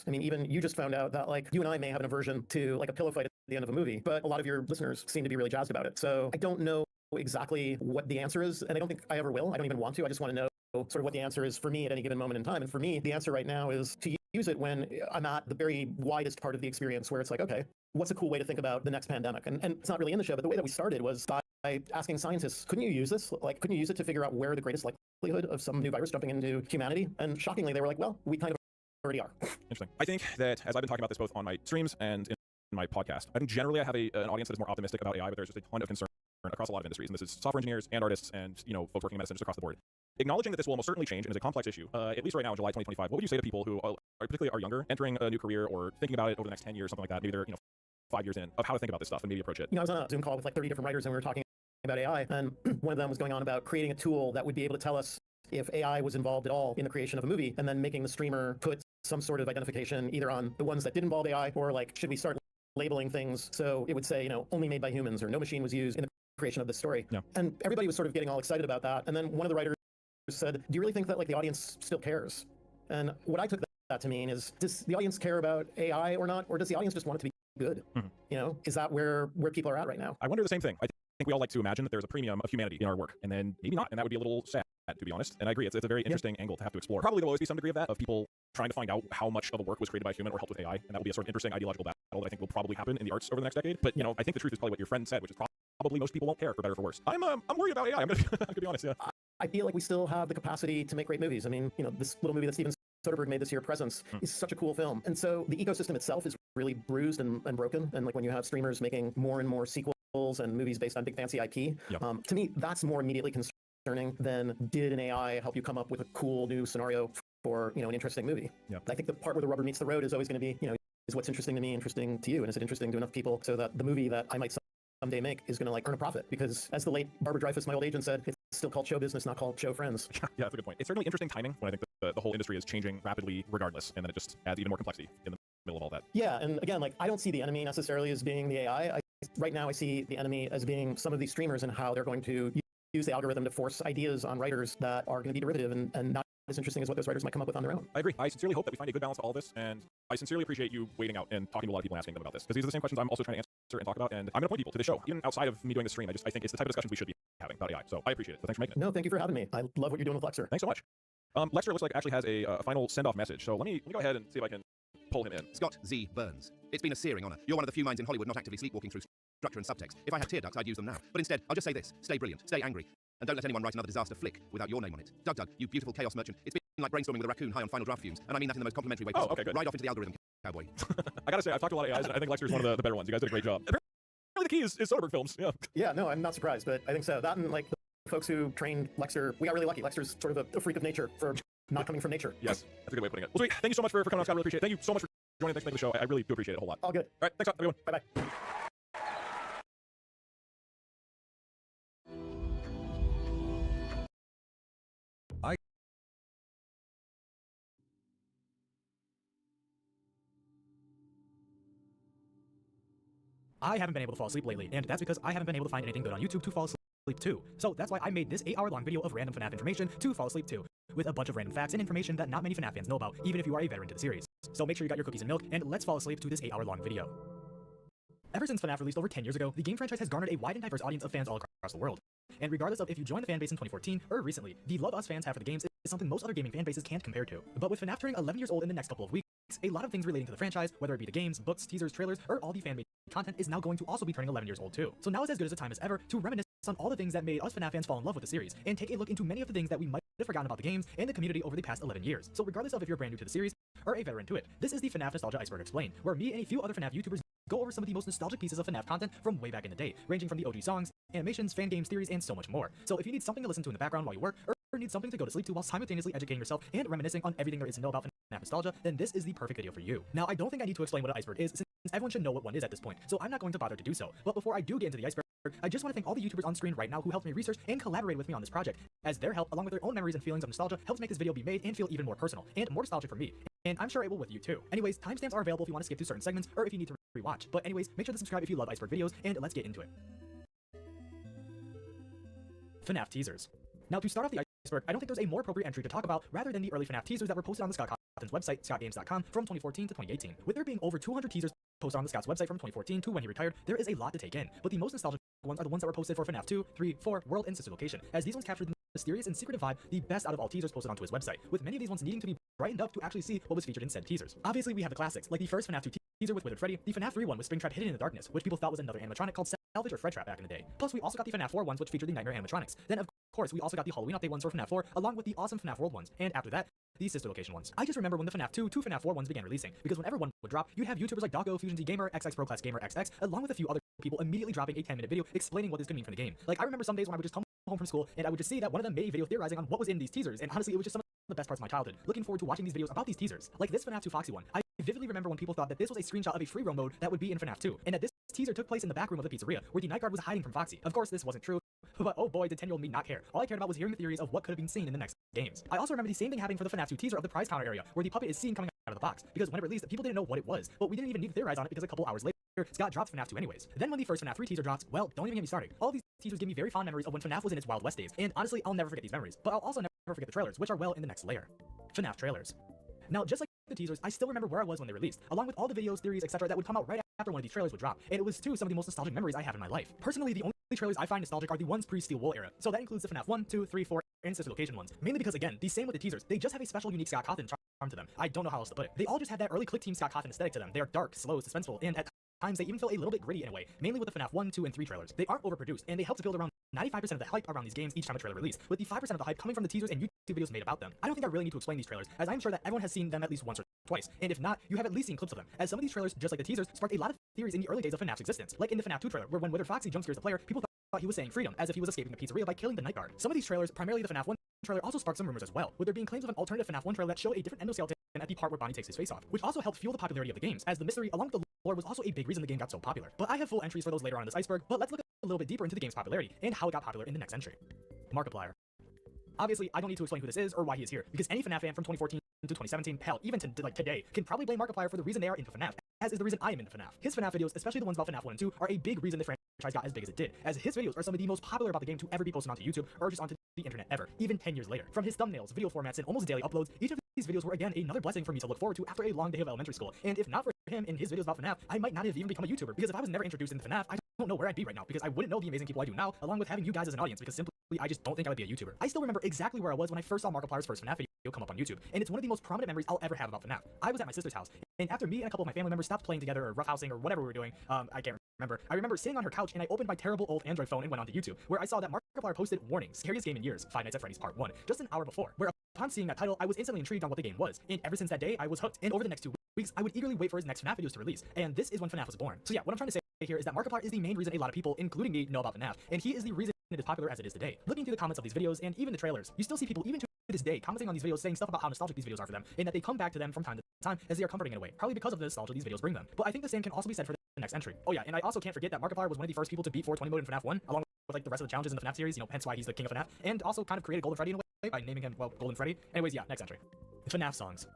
I mean, even you just found out that, like, you and I may have an aversion to, like, a pillow fight at the end of a movie, but a lot of your listeners seem to be really jazzed about it. So I don't know exactly what the answer is, and I don't think I ever will. I don't even want to. I just want to know sort of what the answer is for me at any given moment in time. And for me, the answer right now is to use it when I'm at the very widest part of the experience, where it's like, okay, what's a cool way to think about the next pandemic? And it's not really in the show, but the way that we started was by asking scientists, couldn't you use this? Like, couldn't you use it to figure out where the greatest likelihood of some new virus jumping into humanity? And shockingly, they were like, well, we kind of already are. Interesting. I think that as I've been talking about this both on my streams and in my podcast, I think generally I have an audience that is more optimistic about AI, but there's just a ton of concern across a lot of industries. And this is software engineers and artists and, folks working in medicine just across the board. Acknowledging that this will almost certainly change and is a complex issue, at least right now in July 2025, what would you say to people who particularly are younger, entering a new career or thinking about it over the next 10 years, something like that, maybe they're, 5 years in, of how to think about this stuff and maybe approach it? I was on a Zoom call with like 30 different writers, and we were talking about AI, and one of them was going on about creating a tool that would be able to tell us if AI was involved at all in the creation of a movie, and then making the streamer put some sort of identification either on the ones that did involve AI, or like, should we start labeling things so it would say, only made by humans, or no machine was used in the creation of this story. Yeah. And everybody was sort of getting all excited about that. And then one of the writers said, do you really think that, like, the audience still cares? And what I took that to mean is, does the audience care about AI or not? Or does the audience just want it to be good? Mm-hmm. Is that where people are at right now? I wonder the same thing. I think we all like to imagine that there's a premium of humanity in our work, and then maybe not, and that would be a little sad, to be honest. And I agree, it's a very interesting angle to have to explore. Probably there will always be some degree of that, of people trying to find out how much of a work was created by a human or helped with AI, and that will be a sort of interesting ideological battle that I think will probably happen in the arts over the next decade. But I think the truth is probably what your friend said, which is probably most people won't care, for better or for worse. I'm worried about AI. I'm gonna be honest. Yeah. I feel like we still have the capacity to make great movies. I mean, this little movie that Steven Soderbergh made this year, Presence, is such a cool film. And so the ecosystem itself is really bruised and broken. And like, when you have streamers making more and more sequels and movies based on big fancy IP, to me, that's more immediately concerning than, did an AI help you come up with a cool new scenario for, an interesting movie. Yeah. I think the part where the rubber meets the road is always going to be, is what's interesting to me interesting to you, and is it interesting to enough people so that the movie that I might someday make is going to earn a profit? Because as the late Barbara Dreyfus, my old agent, said, it's still called show business, not called show friends. Yeah, that's a good point. It's certainly interesting timing when I think that the whole industry is changing rapidly regardless, and then it just adds even more complexity in the middle of all that. Yeah, and again, I don't see the enemy necessarily as being the AI. Right now I see the enemy as being some of these streamers and how they're going to use the algorithm to force ideas on writers that are going to be derivative and not as interesting as what those writers might come up with on their own. I agree. I sincerely hope that we find a good balance to all this, and I sincerely appreciate you waiting out and talking to a lot of people and asking them about this, because these are the same questions I'm also trying to answer and talk about, and I'm going to point people to the show, even outside of me doing the stream. I think it's the type of discussions we should be having about AI, so I appreciate it. So thanks for making it. No, thank you for having me. I love what you're doing with Lexer. Thanks so much. Lexer looks like actually has a final send-off message, so let me go ahead and see if I can pull him in. Scott Z. Burns. It's been a searing honor. You're one of the few minds in Hollywood not actively sleepwalking through structure and subtext. If I had tear ducts, I'd use them now. But instead, I'll just say this. Stay brilliant. Stay angry. And don't let anyone write another disaster flick without your name on it. Doug, you beautiful chaos merchant. It's been like brainstorming with a raccoon high on final draft fumes. And I mean that in the most complimentary way possible. Okay, good. Ride off into the algorithm, cowboy. I gotta say, I've talked to a lot of AIs, and I think Lexer's one of the better ones. You guys did a great job. Apparently the key is Soderbergh films. Yeah. Yeah, no, I'm not surprised, but I think so. That and the folks who trained Lexer, we got really lucky. Lexer's sort of a freak of nature for not coming from nature. Yes, that's a good way of putting it. Well, sweet. Thank you so much for coming on, Scott. I really appreciate it. Thank you so much for joining. Thanks for making the show. I really do appreciate it a whole lot. All good. All right, thanks, Scott. Have a good one. Bye-bye. I haven't been able to fall asleep lately, and that's because I haven't been able to find anything good on YouTube to fall asleep to. So that's why I made this 8-hour-long video of random FNAF information to fall asleep to, with a bunch of random facts and information that not many FNAF fans know about, even if you are a veteran to the series. So make sure you got your cookies and milk, and let's fall asleep to this 8-hour-long video. Ever since FNAF released over 10 years ago, the game franchise has garnered a wide and diverse audience of fans all across the world. And regardless of if you joined the fanbase in 2014 or recently, the love us fans have for the games is something most other gaming fanbases can't compare to. But with FNAF turning 11 years old in the next couple of weeks, a lot of things relating to the franchise, whether it be the games, books, teasers, trailers, or all the fan-made content, is now going to also be turning 11 years old too. So now is as good as a time as ever to reminisce on all the things that made us FNAF fans fall in love with the series, and take a look into many of the things that we might have forgotten about the games and the community over the past 11 years. So regardless of if you're brand new to the series or a veteran to it, this is the FNAF Nostalgia Iceberg Explained, where me and a few other FNAF YouTubers go over some of the most nostalgic pieces of FNAF content from way back in the day, ranging from the OG songs, animations, fan games, theories, and so much more. So if you need something to listen to in the background while you work, or need something to go to sleep to while simultaneously educating yourself and reminiscing on everything there is to know about FNAF nostalgia, then this is the perfect video for you. Now, I don't think I need to explain what an iceberg is, since everyone should know what one is at this point, so I'm not going to bother to do so. But before I do get into the iceberg, I just want to thank all the YouTubers on screen right now who helped me research and collaborate with me on this project, as their help, along with their own memories and feelings of nostalgia, helps make this video be made and feel even more personal, and more nostalgic for me. And I'm sure it will with you too. Anyways, timestamps are available if you want to skip through certain segments, or if you need to rewatch. But anyways, make sure to subscribe if you love iceberg videos, and let's get into it. FNAF teasers. Now, to start off the iceberg, I don't think there's a more appropriate entry to talk about rather than the early FNAF teasers that were posted on the Scott Cawthon's website, scottgames.com, from 2014 to 2018. With there being over 200 teasers posted on the Scott's website from 2014 to when he retired, there is a lot to take in, but the most nostalgic ones are the ones that were posted for FNAF 2, 3, 4, World, and Sister Location, as these ones captured the mysterious and secretive vibe, the best out of all teasers posted onto his website, with many of these ones needing to be brightened up to actually see what was featured in said teasers. Obviously, we have the classics, like the first FNAF 2 teaser with Withered Freddy, the FNAF 3 one with Springtrap hidden in the darkness, which people thought was another animatronic called Salvage or Fred Trap back in the day. Plus, we also got the FNAF 4 ones, which featured the Nightmare animatronics. Then, of course, we also got the Halloween update ones for FNAF 4, along with the awesome FNAF World ones, and after that, the Sister Location ones. I just remember when the FNAF 2 to FNAF 4 ones began releasing, because whenever one would drop, you'd have YouTubers like Doggo, Fusion D Gamer, XX Pro Class Gamer XX, along with a few other people immediately dropping a 10-minute video explaining what this could mean for the game. Like, I remember some days when I would just come home from school and I would just see that one of them made a video theorizing on what was in these teasers, and honestly, it was just some of the best parts of my childhood. Looking forward to watching these videos about these teasers. Like this FNAF 2 Foxy one. I vividly remember when people thought that this was a screenshot of a free roam mode that would be in FNAF 2, and that this teaser took place in the back room of the pizzeria, where the night guard was hiding from Foxy. Of course, this wasn't true, but oh boy, did 10-year-old me not care. All I cared about was hearing the theories of what could have been seen in the next games. I also remember the same thing happening for the FNAF 2 teaser of the prize counter area, where the puppet is seen coming out of the box, because when it released, people didn't know what it was, but we didn't even need to theorize on it because a couple hours later, Scott dropped FNAF 2 anyways. Then when the first FNAF 3 teaser drops, well, don't even get me started. All these teasers give me very fond memories of when FNAF was in its Wild West days, and honestly, I'll never forget these memories, but I'll also never forget the trailers, which are well in the next layer. FNAF trailers. Now, just like the teasers, I still remember where I was when they released, along with all the videos, theories, etc. that would come out right after one of these trailers would drop, and it was too some of the most nostalgic memories I have in my life. Personally, the only trailers I find nostalgic are the ones pre-Steel Wool era, so that includes the FNAF 1, 2, 3, 4, and Sister Location ones, mainly because, again, the same with the teasers, they just have a special unique Scott Cawthon charm to them. I don't know how else to put it. They all just have that early click team Scott Cawthon aesthetic to them. They are dark, slow, suspenseful, and at times they even feel a little bit gritty in a way, mainly with the FNAF 1, 2, and 3 trailers. They aren't overproduced, and they help to build around 95% of the hype around these games each time a trailer release, with the 5% of the hype coming from the teasers and YouTube videos made about them. I don't think I really need to explain these trailers, as I'm sure that everyone has seen them at least once or twice, and if not, you have at least seen clips of them, as some of these trailers, just like the teasers, sparked a lot of theories in the early days of FNAF's existence, like in the FNAF 2 trailer, where when Withered Foxy jump scares the player, people thought he was saying freedom, as if he was escaping the pizzeria by killing the night guard. Some of these trailers, primarily the FNAF 1 trailer also sparked some rumors as well, with there being claims of an alternative FNAF 1 trailer that showed a different endoskeleton at the part where Bonnie takes his face off, which also helped fuel the popularity of the games, as the mystery along with the lore was also a big reason the game got so popular. But I have full entries for those later on in this iceberg, but let's look a little bit deeper into the game's popularity and how it got popular in the next entry. Markiplier. Obviously, I don't need to explain who this is or why he is here, because any FNAF fan from 2014 to 2017, hell, even to like today, can probably blame Markiplier for the reason they are into FNAF, as is the reason I am into FNAF. His FNAF videos, especially the ones about FNAF 1 and 2, are a big reason the franchise got as big as it did, as his videos are some of the most popular about the game to ever be posted onto YouTube or just onto the internet ever, even 10 years later. From his thumbnails, video formats, and almost daily uploads, each of these videos were again another blessing for me to look forward to after a long day of elementary school, and if not for him and his videos about FNAF, I might not have even become a YouTuber, because if I was never introduced into FNAF, I don't know where I'd be right now, because I wouldn't know the amazing people I do now, along with having you guys as an audience, because simply I just don't think I would be a YouTuber. I still remember exactly where I was when I first saw Markiplier's first FNAF video come up on YouTube, and it's one of the most prominent memories I'll ever have about FNAF. I was at my sister's house, and after me and a couple of my family members stopped playing together or roughhousing or whatever we were doing, I can't remember. I remember sitting on her couch and I opened my terrible old Android phone and went onto YouTube, where I saw that Markiplier posted Warning, Scariest Game in Years, Five Nights at Freddy's Part 1, just an hour before, where upon seeing that title, I was instantly intrigued on what the game was, and ever since that day, I was hooked, and over the next 2 weeks, I would eagerly wait for his next FNAF videos to release, and this is when FNAF was born. So yeah, what I'm trying to say here is that Markiplier is the main reason a lot of people, including me, know about FNAF, and he is the reason it is popular as it is today. Looking through the comments of these videos, and even the trailers, you still see people, even to this day, commenting on these videos saying stuff about how nostalgic these videos are for them, and that they come back to them from time to time as they are comforting in a way, probably because of the nostalgia these videos bring them. But I think the same can also be said for the next entry. Oh yeah, and I also can't forget that Markiplier was one of the first people to beat 420 mode in FNAF 1, along with like the rest of the challenges in the FNAF series, you know, hence why he's the king of FNAF, and also kind of created Golden Freddy in a way by naming him, well, Golden Freddy. Anyways, yeah, next entry. FNAF songs.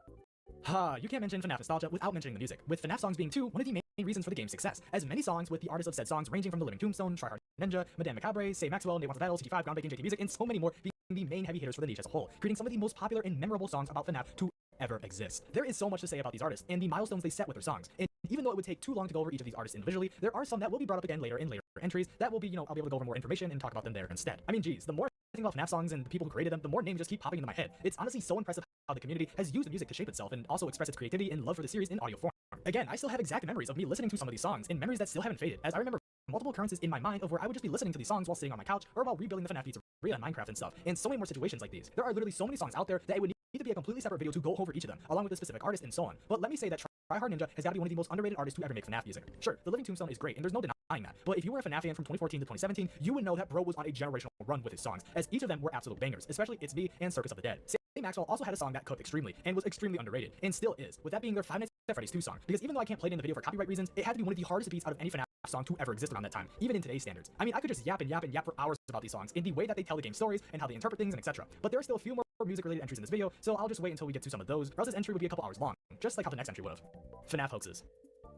You can't mention FNAF nostalgia without mentioning the music, with FNAF songs being too one of the main reasons for the game's success, as many songs with the artists of said songs ranging from The Living Tombstone, Tryhard Ninja, Madame Macabre, Say Maxwell, Nate Wants a Battle, CT5, Groundbreaking, JT Music, and so many more being the main heavy hitters for the niche as a whole, creating some of the most popular and memorable songs about FNAF to ever exist. There is so much to say about these artists and the milestones they set with their songs, and even though it would take too long to go over each of these artists individually, there are some that will be brought up again later in later entries that will be, you know, I'll be able to go over more information and talk about them there instead. I mean, geez, the more I think about FNAF songs and the people who created them, the more names just keep popping into my head. It's honestly so impressive how the community has used the music to shape itself and also express its creativity and love for the series in audio form. Again, I still have exact memories of me listening to some of these songs, and memories that still haven't faded, as I remember multiple occurrences in my mind of where I would just be listening to these songs while sitting on my couch or while rebuilding the FNAF pizzeria in Minecraft and stuff, and so many more situations like these. There are literally so many songs out there that it would need to be a completely separate video to go over each of them, along with the specific artist and so on. But let me say that Tryhard Ninja has got to be one of the most underrated artists to ever make FNAF music. Sure, The Living Tombstone is great, and there's no denying that, but if you were a FNAF fan from 2014 to 2017, you would know that bro was on a generational run with his songs, as each of them were absolute bangers, especially It's Me and Circus of the Dead. Say Maxwell also had a song that cooked extremely, and was extremely underrated, and still is, with that being their Five Nights at Freddy's 2 song, because even though I can't play it in the video for copyright reasons, it had to be one of the hardest beats out of any FNAF song to ever exist around that time, even in today's standards. I mean, I could just yap and yap and yap for hours about these songs, in the way that they tell the game stories, and how they interpret things, and etc. But there are still a few more music-related entries in this video, so I'll just wait until we get to some of those, or else this entry would be a couple hours long, just like how the next entry would have. FNAF hoaxes.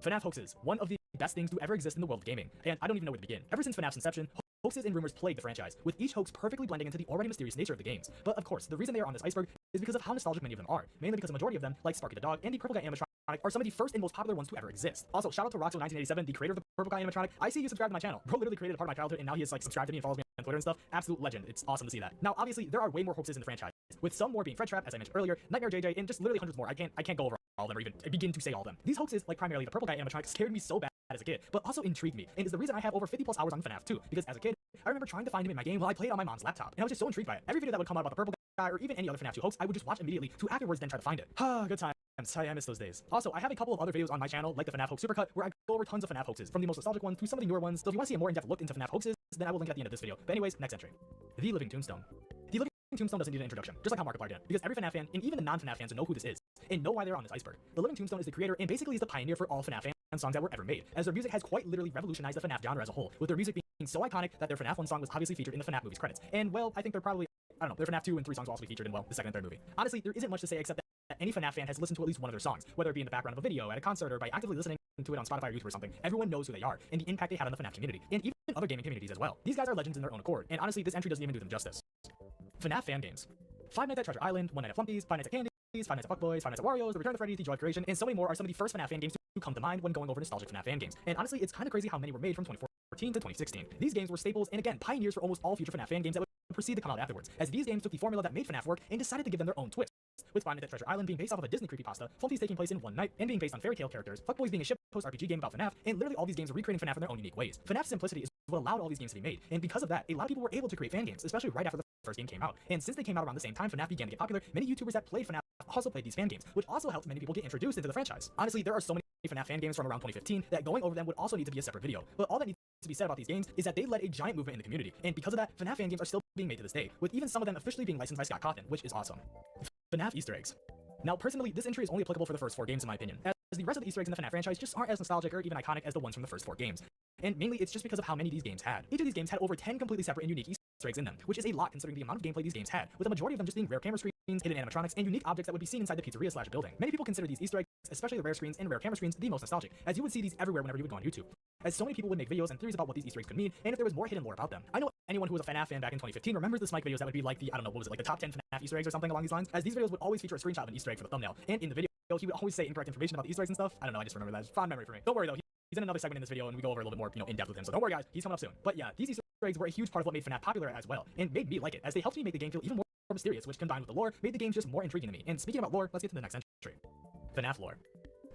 FNAF hoaxes, one of the best things to ever exist in the world of gaming, and I don't even know where to begin. Ever since FNAF's inception, hoaxes and rumors plague the franchise, with each hoax perfectly blending into the already mysterious nature of the games. But of course, the reason they are on this iceberg is because of how nostalgic many of them are, mainly because the majority of them, like Sparky the Dog and the Purple Guy animatronic, are some of the first and most popular ones to ever exist. Also, shout out to Roxo1987, the creator of the Purple Guy animatronic. I see you subscribed to my channel. Bro literally created a part of my childhood, and now he is like subscribed to me and follows me on Twitter and stuff. Absolute legend. It's awesome to see that. Now, obviously, there are way more hoaxes in the franchise, with some more being Fred Trap, as I mentioned earlier, Nightmare JJ, and just literally hundreds more. I can't go over all of them or even begin to say all of them. These hoaxes, like primarily the Purple Guy animatronic, scared me so bad as a kid, but also intrigued me, and is the reason I have over 50 plus hours on FNAF 2, because as a kid, I remember trying to find him in my game while I played on my mom's laptop, and I was just so intrigued by it. Every video that would come out about the Purple Guy, or even any other FNAF 2 hoax, I would just watch immediately to afterwards then try to find it. Good times. I miss those days. Also, I have a couple of other videos on my channel, like the FNAF Hoax Supercut, where I go over tons of FNAF hoaxes, from the most nostalgic ones to some of the newer ones, so if you want to see a more in-depth look into FNAF hoaxes, then I will link at the end of this video. But anyways, next entry. The Living Tombstone. The Living Tombstone doesn't need an introduction, just like how Markiplier did, because every FNAF fan, and even the non-FNAF fans, know who this is, and know why they're on this iceberg. The Living Tombstone is the creator, and basically is the pioneer for all FNAF fan songs that were ever made, as their music has quite literally revolutionized the FNAF genre as a whole, with their music being so iconic that their FNAF 1 song was obviously featured in the FNAF movie's credits. And well, I think they're probably, I don't know, their FNAF 2 and 3 songs will also be featured in, well, the second and third movie. Honestly, there isn't much to say except that any FNAF fan has listened to at least one of their songs, whether it be in the background of a video, at a concert, or by actively listening to it on Spotify or YouTube or something. Everyone knows who they are, and the impact they had on the FNAF community, and even other gaming communities as well. These guys are legends in their own accord, and honestly, this entry doesn't even do them justice. FNAF fan games. Five Nights at Treasure Island, One Night at Flumpies, Five Nights at Candy, Five Nights at Fuckboys, Five Nights at Wario's, The Return of Freddy, The Joy of Creation, and so many more are some of the first FNAF fan games to come to mind when going over nostalgic FNAF fan games. And honestly, it's kind of crazy how many were made from 2014 to 2016. These games were staples and again, pioneers for almost all future FNAF fan games that would proceed to come out afterwards, as these games took the formula that made FNAF work and decided to give them their own twist. With Five Nights at Treasure Island being based off of a Disney creepypasta, Flumpies taking place in one night, and being based on fairy tale characters, Fuckboys being a shitpost RPG game about FNAF, and literally all these games are recreating FNAF in their own unique ways. FNAF's simplicity is what allowed all these games to be made, and because of that, a lot of people were able to create fan games, especially right after the first game came out. And since they came out around the same time FNAF began to get popular, many YouTubers that played FNAF also played these fan games, which also helped many people get introduced into the franchise. Honestly, there are so many FNAF fan games from around 2015 that going over them would also need to be a separate video. But all that needs to be said about these games is that they led a giant movement in the community, and because of that, FNAF fan games are still being made to this day, with even some of them officially being licensed by Scott Cawthon, which is awesome. FNAF Easter eggs. Now, personally, this entry is only applicable for the first 4 games in my opinion, as the rest of the Easter eggs in the FNAF franchise just aren't as nostalgic or even iconic as the ones from the first 4 games. And mainly, it's just because of how many these games had. Each of these games had over 10 completely separate and unique Easter eggs in them, which is a lot considering the amount of gameplay these games had, with the majority of them just being rare camera screens, hidden animatronics, and unique objects that would be seen inside the pizzeria/building. Many people consider these Easter eggs, especially the rare screens and rare camera screens, the most nostalgic, as you would see these everywhere whenever you would go on YouTube, as so many people would make videos and theories about what these Easter eggs could mean, and if there was more hidden lore about them. I know anyone who was a FNAF fan back in 2015 remembers the Smike videos that would be like the, I don't know, what was it, like the top 10 FNAF Easter eggs or something along these lines, as these videos would always feature a screenshot of an Easter egg for the thumbnail, and in the video, he would always say incorrect information about the Easter eggs and stuff. I don't know, I just remember that. It's a fond memory for me. Don't worry though, he's in another segment in this video and we go over a little bit more, in depth with him, so don't worry guys, he's coming up soon. But yeah, these Easter eggs were a huge part of what made FNAF popular as well, and made me like it, as they helped me make the game feel even more mysterious, which combined with the lore, made the game just more intriguing to me. And speaking about lore, let's get to the next entry. FNAF lore.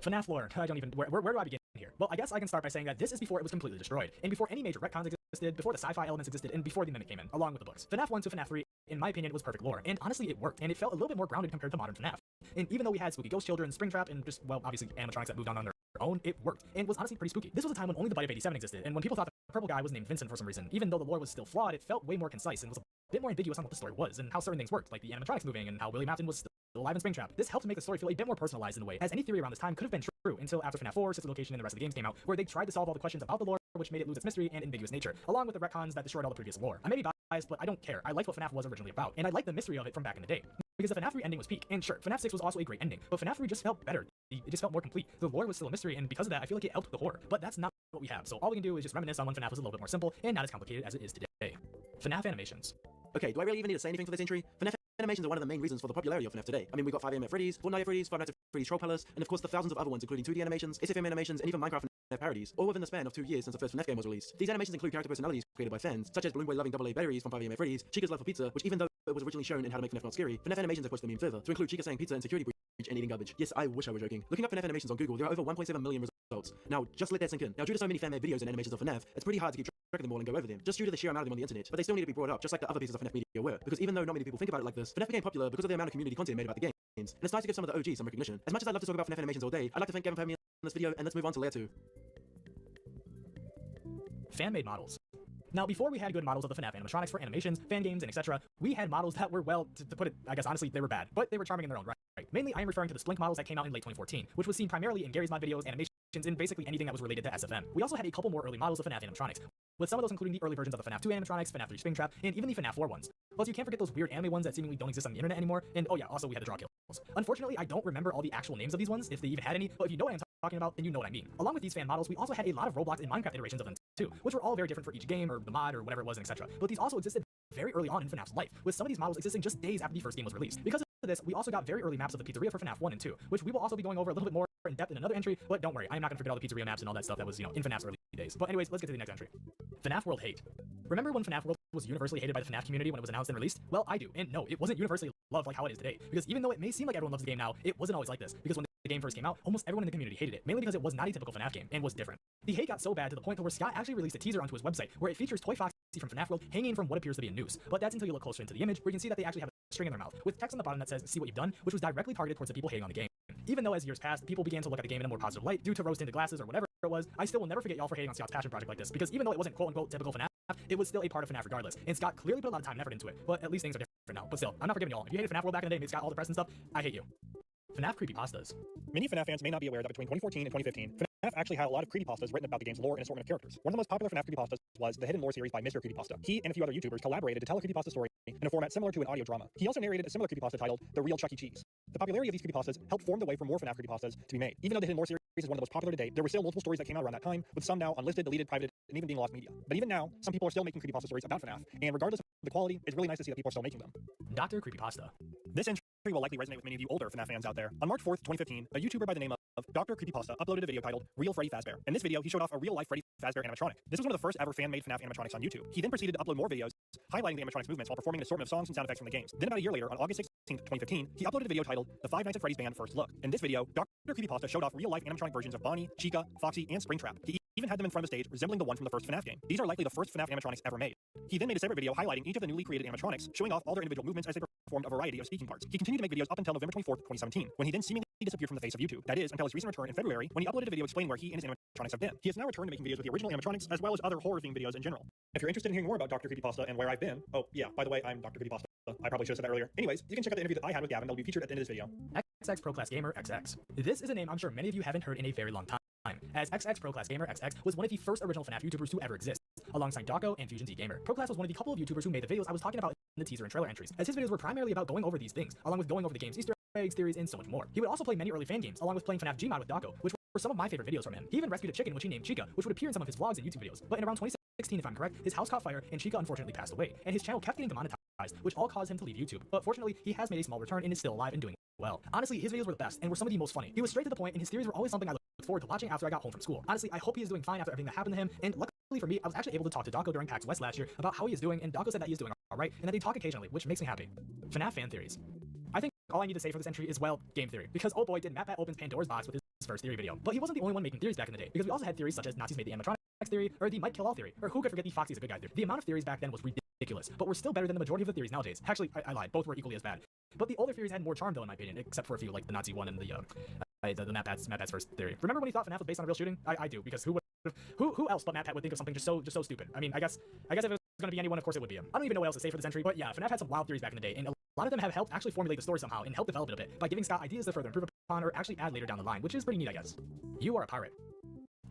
FNAF lore, I don't even, where do I begin here? Well, I guess I can start by saying that this is before it was completely destroyed, and before any major retcons existed, before the sci-fi elements existed, and before the Mimic came in, along with the books. FNAF 1 to FNAF 3, in my opinion, was perfect lore, and honestly it worked, and it felt a little bit more grounded compared to modern FNAF. And even though we had spooky ghost children, Springtrap, and just, well, obviously animatronics that moved on their own, it worked, and was honestly pretty spooky. This was a time when only the Bite of 87 existed, and when people thought the purple guy was named Vincent for some reason, even though the lore was still flawed, it felt way more concise and was a bit more ambiguous on what the story was, and how certain things worked, like the animatronics moving, and how Willie Mafton was still alive in Springtrap. This helped to make the story feel a bit more personalized in a way, as any theory around this time could have been true until after FNAF 4, Sister Location, and the rest of the games came out, where they tried to solve all the questions about the lore, which made it lose its mystery and ambiguous nature, along with the retcons that destroyed all the previous lore. I may be biased, but I don't care. I liked what FNAF was originally about, and I liked the mystery of it from back in the day. Because the FNAF 3 ending was peak, and sure, FNAF 6 was also a great ending, but FNAF 3 just felt better. It just felt more complete. The lore was still a mystery, and because of that, I feel like it helped with the horror. But that's not what we have, so all we can do is just reminisce on when FNAF was a little bit more simple and not as complicated as it is today. FNAF animations. Okay, do I really even need to say anything for this entry? FNAF animations are one of the main reasons for the popularity of FNAF today. I mean, we got 5 AM at Freddy's, 4 Nights at Freddy's, 5 Nights at Freddy's Troll Palace, and of course the thousands of other ones, including 2D animations, SFM animations, and even Minecraft FNAF parodies, all within the span of 2 years since the first FNAF game was released. These animations include character personalities created by fans, such as Bloomboy loving AA berries from 5 AM at Freddy's, Chica's love for pizza, which even though it was originally shown in How to Make FNAF Not Scary, FNAF animations have pushed the meme further, to include Chica saying pizza and security breach and eating garbage. Yes, I wish I were joking. Looking up FNAF animations on Google, there are over 1.7 million results. Now, just let that sink in. Now, due to so many fan-made videos and animations of FNAF, it's pretty hard to keep track of them all and go over them, just due to the sheer amount of them on the internet. But they still need to be brought up, just like the other pieces of FNAF media were, because even though not many people think about it like this, FNAF became popular because of the amount of community content made about the games, and it's nice to give some of the OGs some recognition. As much as I'd love to talk about FNAF animations all day, I'd like to thank Gavin for having me on this video, and let's move on to layer 2. Fan-made models. Now, before we had good models of the FNAF animatronics for animations, fan games, and etc., we had models that were, well, to put it, I guess honestly, they were bad, but they were charming in their own right. Mainly, I am referring to the Splink models that came out in late 2014, which was seen primarily in Gary's mod videos, animations, and basically anything that was related to SFM. We also had a couple more early models of FNAF animatronics, with some of those including the early versions of the FNAF 2 animatronics, FNAF 3 Springtrap, and even the FNAF 4 ones. Plus, you can't forget those weird anime ones that seemingly don't exist on the internet anymore, and oh yeah, also we had the draw kills. Unfortunately, I don't remember all the actual names of these ones, if they even had any, but if you know what I'm talking about, then you know what I mean. Along with these fan models, we also had a lot of Roblox and Minecraft iterations of them too, which were all very different for each game, or the mod, or whatever it was, etc. But these also existed very early on in FNAF's life, with some of these models existing just days after the first game was released. Because of this, we also got very early maps of the pizzeria for FNAF 1 and 2, which we will also be going over a little bit more in depth in another entry, but don't worry, I am not going to forget all the pizzeria maps and all that stuff that was, in FNAF's early days. But anyways, let's get to the next entry. FNAF World Hate. Remember when FNAF World was universally hated by the FNAF community when it was announced and released? Well, I do, and no, it wasn't universally loved like how it is today, because even though it may seem like everyone loves the game now, it wasn't always like this, because when the game first came out, almost everyone in the community hated it, mainly because it was not a typical FNAF game, and was different. The hate got so bad to the point where Scott actually released a teaser onto his website, where it features Toy Foxy from FNAF World hanging from what appears to be a noose, but that's until you look closer into the image, where you can see that they actually have a string in their mouth, with text on the bottom that says, "See what you've done," which was directly targeted towards the people hating on the game. Even though as years passed, people began to look at the game in a more positive light due to rose-tinted glasses or whatever it was, I still will never forget y'all for hating on Scott's passion project like this, because even though it wasn't quote-unquote typical FNAF, it was still a part of FNAF regardless, and Scott clearly put a lot of time and effort into it, but at least things are different now. But still, I'm not forgiving y'all. If you hated FNAF World back in the day, made Scott all depressed and stuff, I hate you. FNAF creepypastas. Many FNAF fans may not be aware that between 2014 and 2015, FNAF actually had a lot of creepypastas written about the game's lore and assortment of characters. One of the most popular FNAF creepypastas was the Hidden Lore series by Mr. Creepypasta. He and a few other YouTubers collaborated to tell a creepypasta story in a format similar to an audio drama. He also narrated a similar creepypasta titled The Real Chuck E. Cheese. The popularity of these creepypastas helped form the way for more FNAF creepypastas to be made. Even though the Hidden Lore series is one of the most popular to date, there were still multiple stories that came out around that time, with some now unlisted, deleted, privated, and even being lost media. But even now, some people are still making creepypasta stories about FNAF, and regardless of the quality, it's really nice to see that people are still making them. Dr. Creepypasta. This entry will likely resonate with many of you older FNAF fans out there. On March 4th, 2015, a YouTuber by the name of Dr. Creepypasta uploaded a video titled Real Freddy Fazbear. In this video, he showed off a real-life Freddy Fazbear animatronic. This was one of the first ever fan-made FNAF animatronics on YouTube. He then proceeded to upload more videos highlighting the animatronics movements while performing an assortment of songs and sound effects from the games. Then about a year later, on August 16th, 2015, he uploaded a video titled The 5 Nights at Freddy's Band First Look. In this video, Dr. Creepypasta showed off real-life animatronic versions of Bonnie, Chica, Foxy, and Springtrap. He even had them in front of a stage resembling the one from the first FNAF game. These are likely the first FNAF animatronics ever made. He then made a separate video highlighting each of the newly created animatronics, showing off all their individual movements as they performed a variety of speaking parts. He continued to make videos up until November 24th, 2017, when he then seemingly disappeared from the face of YouTube. That is, until his recent return in February, when he uploaded a video explaining where he and his animatronics have been. He has now returned to making videos with the original animatronics, as well as other horror-themed videos in general. If you're interested in hearing more about Dr. Creepypasta and where I've been, oh yeah, by the way, I'm Dr. Creepypasta. I probably should have said that earlier. Anyways, you can check out the interview that I had with Gavin that will be featured at the end of this video. XX Pro Class Gamer XX. This is a name I'm sure many of you haven't heard in a very long time, as XX Pro Class Gamer XX was one of the first original FNAF YouTubers to ever exist, alongside Dawko and Fusion Z Gamer. Pro Class was one of the couple of YouTubers who made the videos I was talking about in the teaser and trailer entries, as his videos were primarily about going over these things, along with going over the game's Easter eggs, theories, and so much more. He would also play many early fan games, along with playing FNAF Gmod with Dawko, which were some of my favorite videos from him. He even rescued a chicken which he named Chica, which would appear in some of his vlogs and YouTube videos, but in around 2016, if I'm correct, his house caught fire and Chica unfortunately passed away, and his channel kept getting demonetized, which all caused him to leave YouTube. But fortunately, he has made a small return and is still alive and doing well. Honestly, his videos were the best and were some of the most funny. He was straight to the point, and his theories were always something I looked forward to watching after I got home from school. Honestly, I hope he is doing fine after everything that happened to him, and luckily for me, I was actually able to talk to Dawko during PAX West last year about how he is doing, and Dawko said that he is doing alright, and that they talk occasionally, which makes me happy. FNAF fan theories. I think all I need to say for this entry is, well, game theory, because oh boy did MatPat opens Pandora's box with his first theory video. But he wasn't the only one making theories back in the day, because we also had theories such as Nazis made the animatronics theory, or the Mike Kill All theory, or who could forget the Foxy's a good guy theory. The amount of theories back then was ridiculous, but were still better than the majority of the theories nowadays. Actually, I lied, both were equally as bad. But the older theories had more charm though, in my opinion, except for a few, like the Nazi one and the MatPat's first theory. Remember when he thought FNAF was based on a real shooting? I do, because who else but MatPat would think of something just so stupid? I mean, I guess if it was going to be anyone, of course it would be him. I don't even know what else to say for this entry, but yeah, FNAF had some wild theories back in the day, and a lot of them have helped actually formulate the story somehow and help develop it a bit by giving Scott ideas to further improve upon or actually add later down the line, which is pretty neat, I guess. You are a pirate.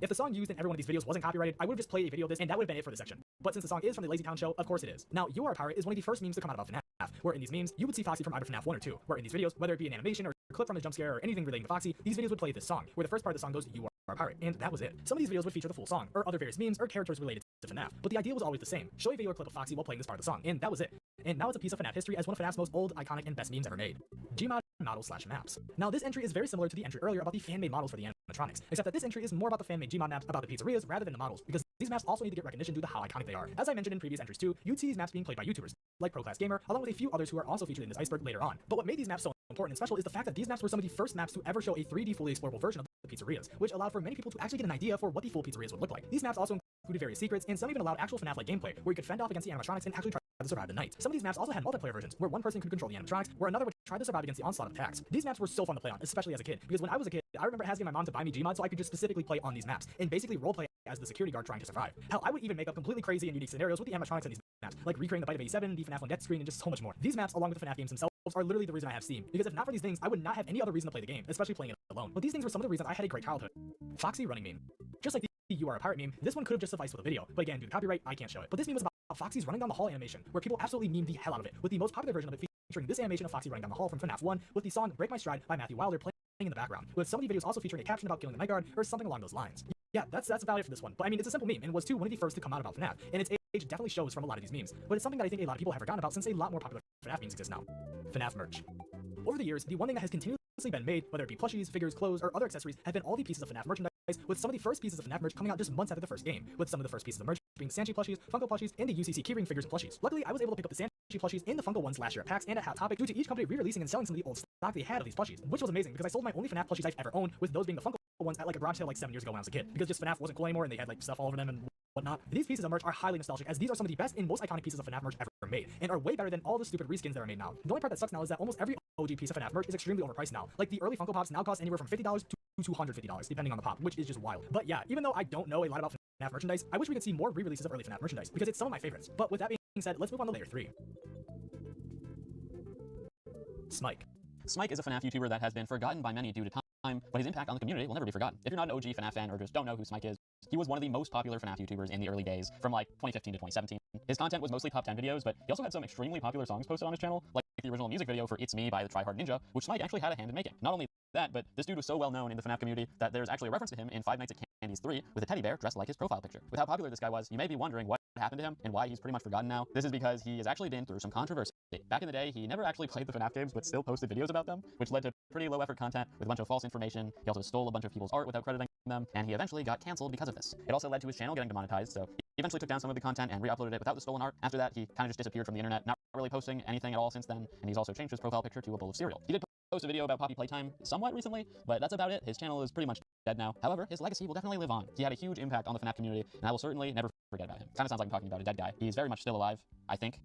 If the song used in every one of these videos wasn't copyrighted, I would have just played a video of this and that would have been it for this section. But since the song is from the Lazy Town show, of course it is. Now, You Are a Pirate is one of the first memes to come out about FNAF, where in these memes, you would see Foxy from either FNAF 1 or 2, where in these videos, whether it be an animation or a clip from a jump scare or anything relating to Foxy, these videos would play this song, where the first part of the song goes, You Are a Pirate, and that was it. Some of these videos would feature the full song, or other various memes or characters related to FNAF, but the idea was always the same. Show a video or clip of Foxy while playing this part of the song, and that was it. And now it's a piece of FNAF history as one of FNAF's most old, iconic, and best memes ever made. Gmod model/maps. Now this entry is very similar to the entry earlier about the fan-made models for the animatronics, except that this entry is more about the fan-made Gmod maps about the pizzerias rather than the models, because these maps also need to get recognition due to how iconic they are. As I mentioned in previous entries too, you'd see these maps being played by YouTubers, like Pro Class Gamer, along with a few others who are also featured in this iceberg later on. But what made these maps so important and special is the fact that these maps were some of the first maps to ever show a 3D fully explorable version of the pizzerias, which allowed for many people to actually get an idea for what the full pizzerias would look like. These maps also included various secrets, and some even allowed actual FNAF-like gameplay, where you could fend off against the animatronics and actually try to survive the night. Some of these maps also had multiplayer versions, where one person could control the animatronics, where another would try to survive against the onslaught of attacks. These maps were so fun to play on, especially as a kid, because when I was a kid, I remember asking my mom to buy me Gmod so I could just specifically play on these maps, and basically roleplay as the security guard trying to survive. Hell, I would even make up completely crazy and unique scenarios with the animatronics in these maps, like recreating the Bite of 87, the FNAF 1 death screen, and just so much more. These maps, along with the FNAF games themselves, are literally the reason I have Steam, because if not for these things, I would not have any other reason to play the game, especially playing it alone. But these things were some of the reasons I had a great childhood. Foxy running meme. Just like the You Are a Pirate meme, this one could have just sufficed with a video, but again, due to copyright, I can't show it. But this meme was about Foxy's running down the hall animation, where people absolutely memed the hell out of it, with the most popular version of it featuring this animation of Foxy running down the hall from FNAF 1, with the song Break My Stride by Matthew Wilder playing in the background, with some of the videos also featuring a caption about killing the night guard, or something along those lines. Yeah, that's about it for this one, but I mean, it's a simple meme, and was too one of the first to come out about FNAF, and its age definitely shows from a lot of these memes, but it's something that I think a lot of people have forgotten about since a lot more popular FNAF memes exist now. FNAF merch. Over the years, the one thing that has continuously been made, whether it be plushies, figures, clothes, or other accessories, have been all the pieces of FNAF merchandise, with some of the first pieces of FNAF merch coming out just months after the first game, with some of the first pieces of merch being Sanchi plushies, Funko plushies, and the UCC keyring figures and plushies. Luckily, I was able to pick up the Sanchi plushies and the Funko ones last year at PAX and at Hot Topic due to each company re-releasing and selling some of the old stock they had of these plushies, which was amazing because I sold my only FNAF plushies I've ever owned, with those being the Funko ones at like a garage sale like 7 years ago when I was a kid, because just FNAF wasn't cool anymore and they had like stuff all over them and whatnot. These pieces of merch are highly nostalgic, as these are some of the best and most iconic pieces of FNAF merch ever made, and are way better than all the stupid reskins that are made now. The only part that sucks now is that almost every OG piece of FNAF merch is extremely overpriced now. Like the early Funko Pops now cost anywhere from $50 to $250, depending on the pop, which is just wild. But yeah, even though I don't know a lot about FNAF merchandise, I wish we could see more re-releases of early FNAF merchandise, because it's some of my favorites. But with that being said, let's move on to layer 3. Smike. Smike is a FNAF YouTuber that has been forgotten by many due to time, but his impact on the community will never be forgotten. If you're not an OG FNAF fan or just don't know who Smike is, he was one of the most popular FNAF YouTubers in the early days, from like 2015 to 2017. His content was mostly top 10 videos, but he also had some extremely popular songs posted on his channel, like the original music video for It's Me by the Try Hard Ninja, which Smike actually had a hand in making. Not only that, but this dude was so well known in the FNAF community that there's actually a reference to him in Five Nights at Candy's 3 with a teddy bear dressed like his profile picture. With how popular this guy was, you may be wondering what happened to him and why he's pretty much forgotten now. This is because he has actually been through some controversy. Back in the day, he never actually played the FNAF games, but still posted videos about them, which led to pretty low effort content with a bunch of false information. He also stole a bunch of people's art without crediting them, and he eventually got canceled because of this. It also led to his channel getting demonetized, so he eventually took down some of the content and re-uploaded it without the stolen art. After that, he kind of just disappeared from the internet, not really posting anything at all since then, and he's also changed his profile picture to a bowl of cereal. He did posted a video about Poppy Playtime somewhat recently, but that's about it. His channel is pretty much dead now. However, his legacy will definitely live on. He had a huge impact on the FNAF community, and I will certainly never forget about him. Kind of sounds like I'm talking about a dead guy. He's very much still alive, I think.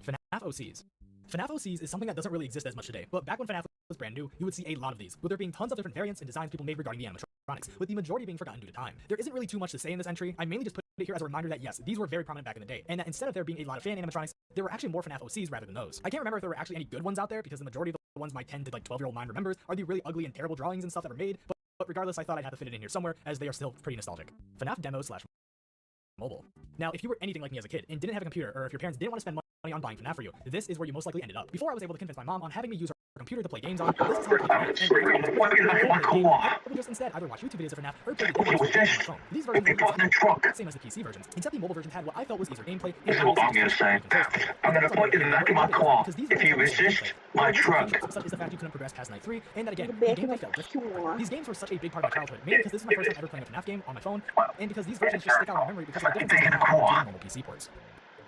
FNAF OCs. FNAF OCs is something that doesn't really exist as much today, but back when FNAF was brand new, you would see a lot of these, with there being tons of different variants and designs people made regarding the animatronics, with the majority being forgotten due to time. There isn't really too much to say in this entry. I mainly just put it here as a reminder that yes, these were very prominent back in the day, and that instead of there being a lot of fan animatronics, there were actually more FNAF OCs rather than those. I can't remember if there were actually any good ones out there, because the majority of the ones my 10 to 12-year-old mind remembers are the really ugly and terrible drawings and stuff that were made, but regardless, I thought I'd have to fit it in here somewhere, as they are still pretty nostalgic. FNAF demo/mobile. Now, if you were anything like me as a kid and didn't have a computer, or if your parents didn't want to spend money on buying FNAF for you, this is where you most likely ended up. Before I was able to convince my mom on having me use her computer to play games on, this is how I played FNAF, and just instead either watch YouTube videos of FNAF or play the game on my phone. These versions were the same as the PC versions, except the mobile version had what I felt was easier gameplay. This is what I'm gonna say. I'm gonna point you in the back of my car if you resist my truck. Such as the fact you couldn't progress past night 3, and that again, The the back of gameplay my felt car. These games were such a big part of my childhood, mainly because this is my first time ever playing a FNAF game on my phone, and because these versions just stick out in my memory because of the differences in normal PC ports.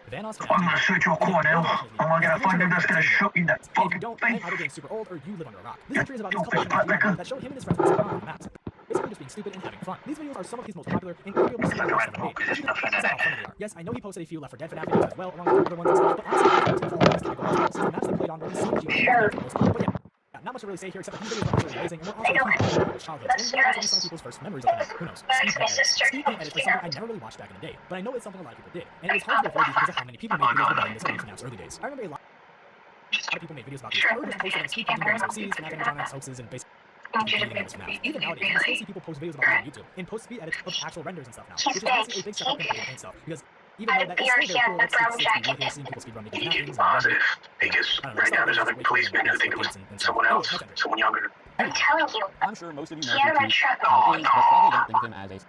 Vanoss I'm gonna shoot your car now. I'm gonna find him that's gonna shoot you in that And if you fucking don't, I'm face. either getting super old or you live under a rock. This entry is about these couple of FNAF that showed him and his friends messing around on the maps. Basically just being stupid and having fun. These videos are some of his most popular and arguably some of the most ever made. That's how funny they are. Yes, I know he posted a few Left 4 Dead FNAF videos as well, along with other ones and stuff, but honestly, I think it's all since the maps they played on really seemed genuine. But yeah, not much to really say here except that these videos were absolutely amazing, and we're also a huge part of people's childhoods, and also some people's first memories of FNAF. Who knows? Speed paint edits was something I never really watched back in the day, but I know it's something a lot of people did, and it was hard to avoid these because of how many people made videos regarding this in FNAF's early days. I remember a lot of people made videos about these, or just posted on speed painting videos, OCs, FNAF animatronics, hoaxes, and basically FNAF. Even nowadays, you can still see people post videos about these on YouTube and post speed edits of actual renders and stuff now, which is honestly a big step up compared to paint stuff, because even though that is still very cool, it's really here seeing people speedrun making things Positive, because right now there's other policemen who think it was someone else, someone younger. I'm telling you. I'm sure most of you know who Pete is, but probably don't think of him as a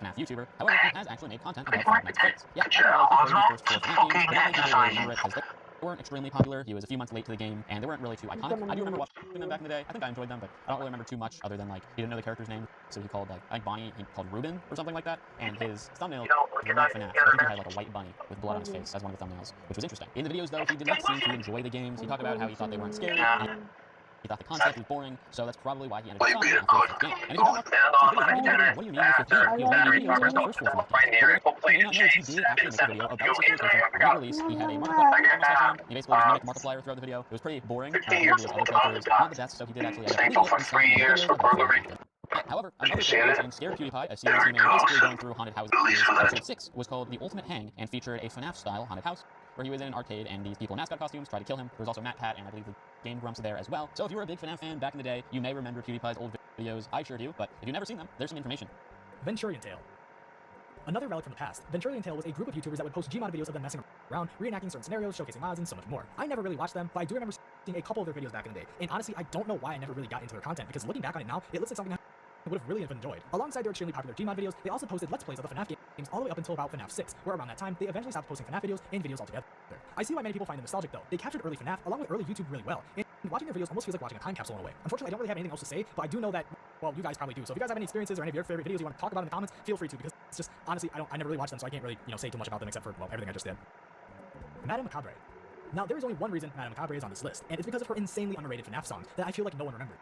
FNAF YouTuber. However, he has actually made content about Five Nights at Freddy's. Yeah, he played the first 4 FNAF games, but not many people really remember it because they weren't extremely popular. He was a few months late to the game, and they weren't really too iconic. I do remember watching them back in the day. I think I enjoyed them, but I don't really remember too much other than, like, he didn't know the character's name, so he called, like, I think Bonnie, he called Ruben or something like that, and his thumbnail was not FNAF. I think he had, like, a white bunny with blood on his face as one of the thumbnails, which was interesting. In the videos, though, he did not seem to enjoy the games. He talked about how he thought they weren't scary, and he thought the concept was boring, so that's probably why he ended up stopping after the 5th game. And if you don't watch the video, what do you mean the 5th game? He was making videos about the first 4 FNAF games. But you may not know he did actually make a video about the situation re-release. He had a Markiplier. He basically just mimicked Markiplier throughout the video. It was pretty boring. There was other characters, not the deaths, so he did actually end up deleting it and stopped making videos about the However, another video was in Scare PewDiePie, a series he made basically going through haunted houses. Episode 6 was called The Ultimate Hang and featured a FNAF-style haunted house where he was in an arcade and these people in mascot costumes tried to kill him. There was also Matt Pat and I believe the Game Grumps there as well. So if you were a big FNAF fan back in the day, you may remember PewDiePie's old videos. I sure do, but if you've never seen them, there's some information. Venturian Tale. Another relic from the past, Venturian Tale was a group of YouTubers that would post Gmod videos of them messing around, reenacting certain scenarios, showcasing mods, and so much more. I never really watched them, but I do remember seeing a couple of their videos back in the day, and honestly, I don't know why I never really got into their content, because looking back on it now, it looks like something I would have really enjoyed. Alongside their extremely popular Gmod videos, they also posted Let's Plays of the FNAF games all the way up until about FNAF 6, where around that time, they eventually stopped posting FNAF videos and videos altogether. I see why many people find them nostalgic though. They captured early FNAF, along with early YouTube really well, and watching their videos almost feels like watching a time capsule in a way. Unfortunately, I don't really have anything else to say, but I do know that, well, you guys probably do. So if you guys have any experiences or any of your favorite videos you want to talk about in the comments, feel free to, because it's just, honestly, I never really watched them, so I can't really, say too much about them except for, well, everything I just did. Madame Macabre. Now, there is only one reason Madame Macabre is on this list, and it's because of her insanely underrated FNAF songs that I feel like no one remembers.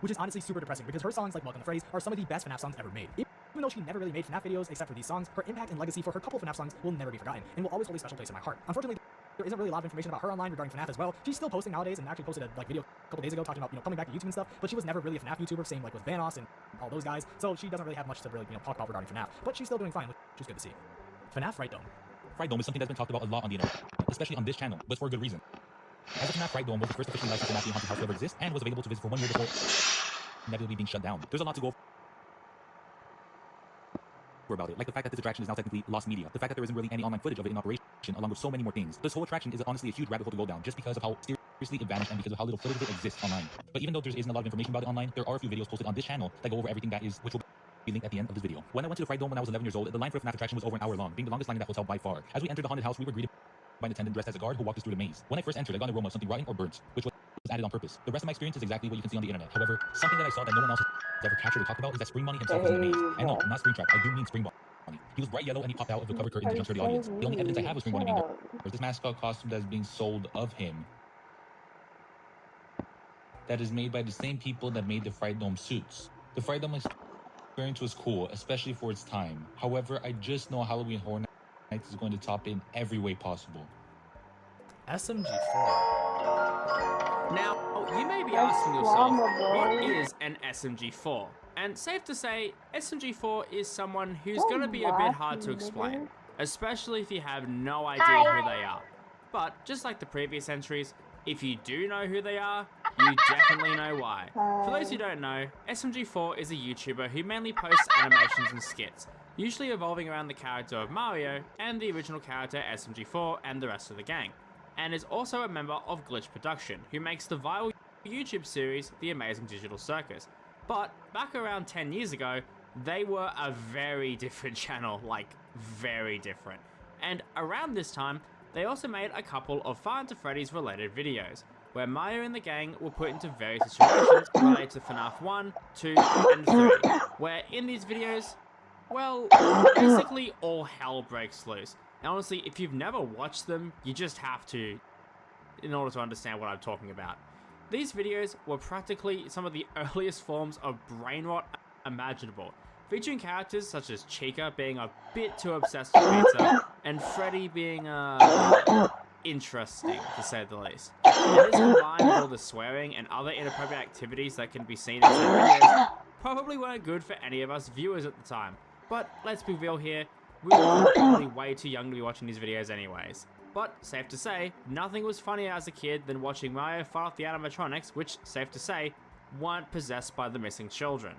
Which is honestly super depressing because her songs like Welcome to Freddy's are some of the best FNAF songs ever made. Even though she never really made FNAF videos except for these songs, her impact and legacy for her couple of FNAF songs will never be forgotten and will always hold a special place in my heart. Unfortunately, there isn't really a lot of information about her online regarding FNAF as well. She's still posting nowadays and actually posted a video a couple days ago talking about coming back to YouTube and stuff, but she was never really a FNAF YouTuber, same like with Vanoss and all those guys, so she doesn't really have much to really talk about regarding FNAF, but she's still doing fine, which is good to see. FNAF Fright Dome. Fright Dome is something that's been talked about a lot on the internet, especially on this channel, but for a good reason. As the FNAF Fright Dome was the first officially licensed FNAF haunted house to ever exist and was available to visit for 1 year before inevitably being shut down. There's a lot to go about it, like the fact that this attraction is now technically lost media, the fact that there isn't really any online footage of it in operation, along with so many more things. This whole attraction is honestly a huge rabbit hole to go down just because of how seriously it vanished and because of how little footage of it exists online. But even though there isn't a lot of information about it online, there are a few videos posted on this channel that go over everything that is, which will be linked at the end of this video. When I went to the Fright Dome when I was 11 years old, the line for a FNAF attraction was over an hour long, being the longest line in that hotel by far. As we entered the haunted house, we were greeted by an attendant dressed as a guard who walked us through the maze. When I first entered, I got an aroma of something rotten or burnt, which was added on purpose. The rest of my experience is exactly what you can see on the internet. However, something that I saw that no one else has ever captured or talked about is that Spring Bunny himself was in the maze. And no, not Springtrap, I do mean Spring Bunny. He was bright yellow and he popped out of the cover curtain to jump scare the audience. The only evidence I have of Spring Bunny being there is this mascot costume that's being sold of him. that is made by the same people that made the Fright Dome suits. The Fright Dome experience was cool, especially for its time. However, I just know Halloween Horror Nights is going to top it in every way possible. SMG4. Now, you may be asking yourself, what is an SMG4? And safe to say, SMG4 is someone who's going to be a bit hard to explain, especially if you have no idea who they are. But just like the previous entries, if you do know who they are, you definitely know why. For those who don't know, SMG4 is a YouTuber who mainly posts animations and skits, usually evolving around the character of Mario and the original character SMG4 and the rest of the gang, and is also a member of Glitch Production, who makes the viral YouTube series The Amazing Digital Circus. But back around 10 years ago, they were a very different channel, like very different. And around this time, they also made a couple of Five Nights at Freddy's related videos, where Mario and the gang were put into various situations related to FNAF 1, 2, and 3, where in these videos, well, basically all hell breaks loose. And honestly, if you've never watched them, you just have to, in order to understand what I'm talking about. These videos were practically some of the earliest forms of brain rot imaginable, featuring characters such as Chica being a bit too obsessed with pizza, and Freddy being, interesting, to say the least. And this combined with all the swearing and other inappropriate activities that can be seen in some videos, probably weren't good for any of us viewers at the time. But let's be real here, we were probably way too young to be watching these videos anyways. But safe to say, nothing was funnier as a kid than watching Mario fight off the animatronics, which, safe to say, weren't possessed by the missing children.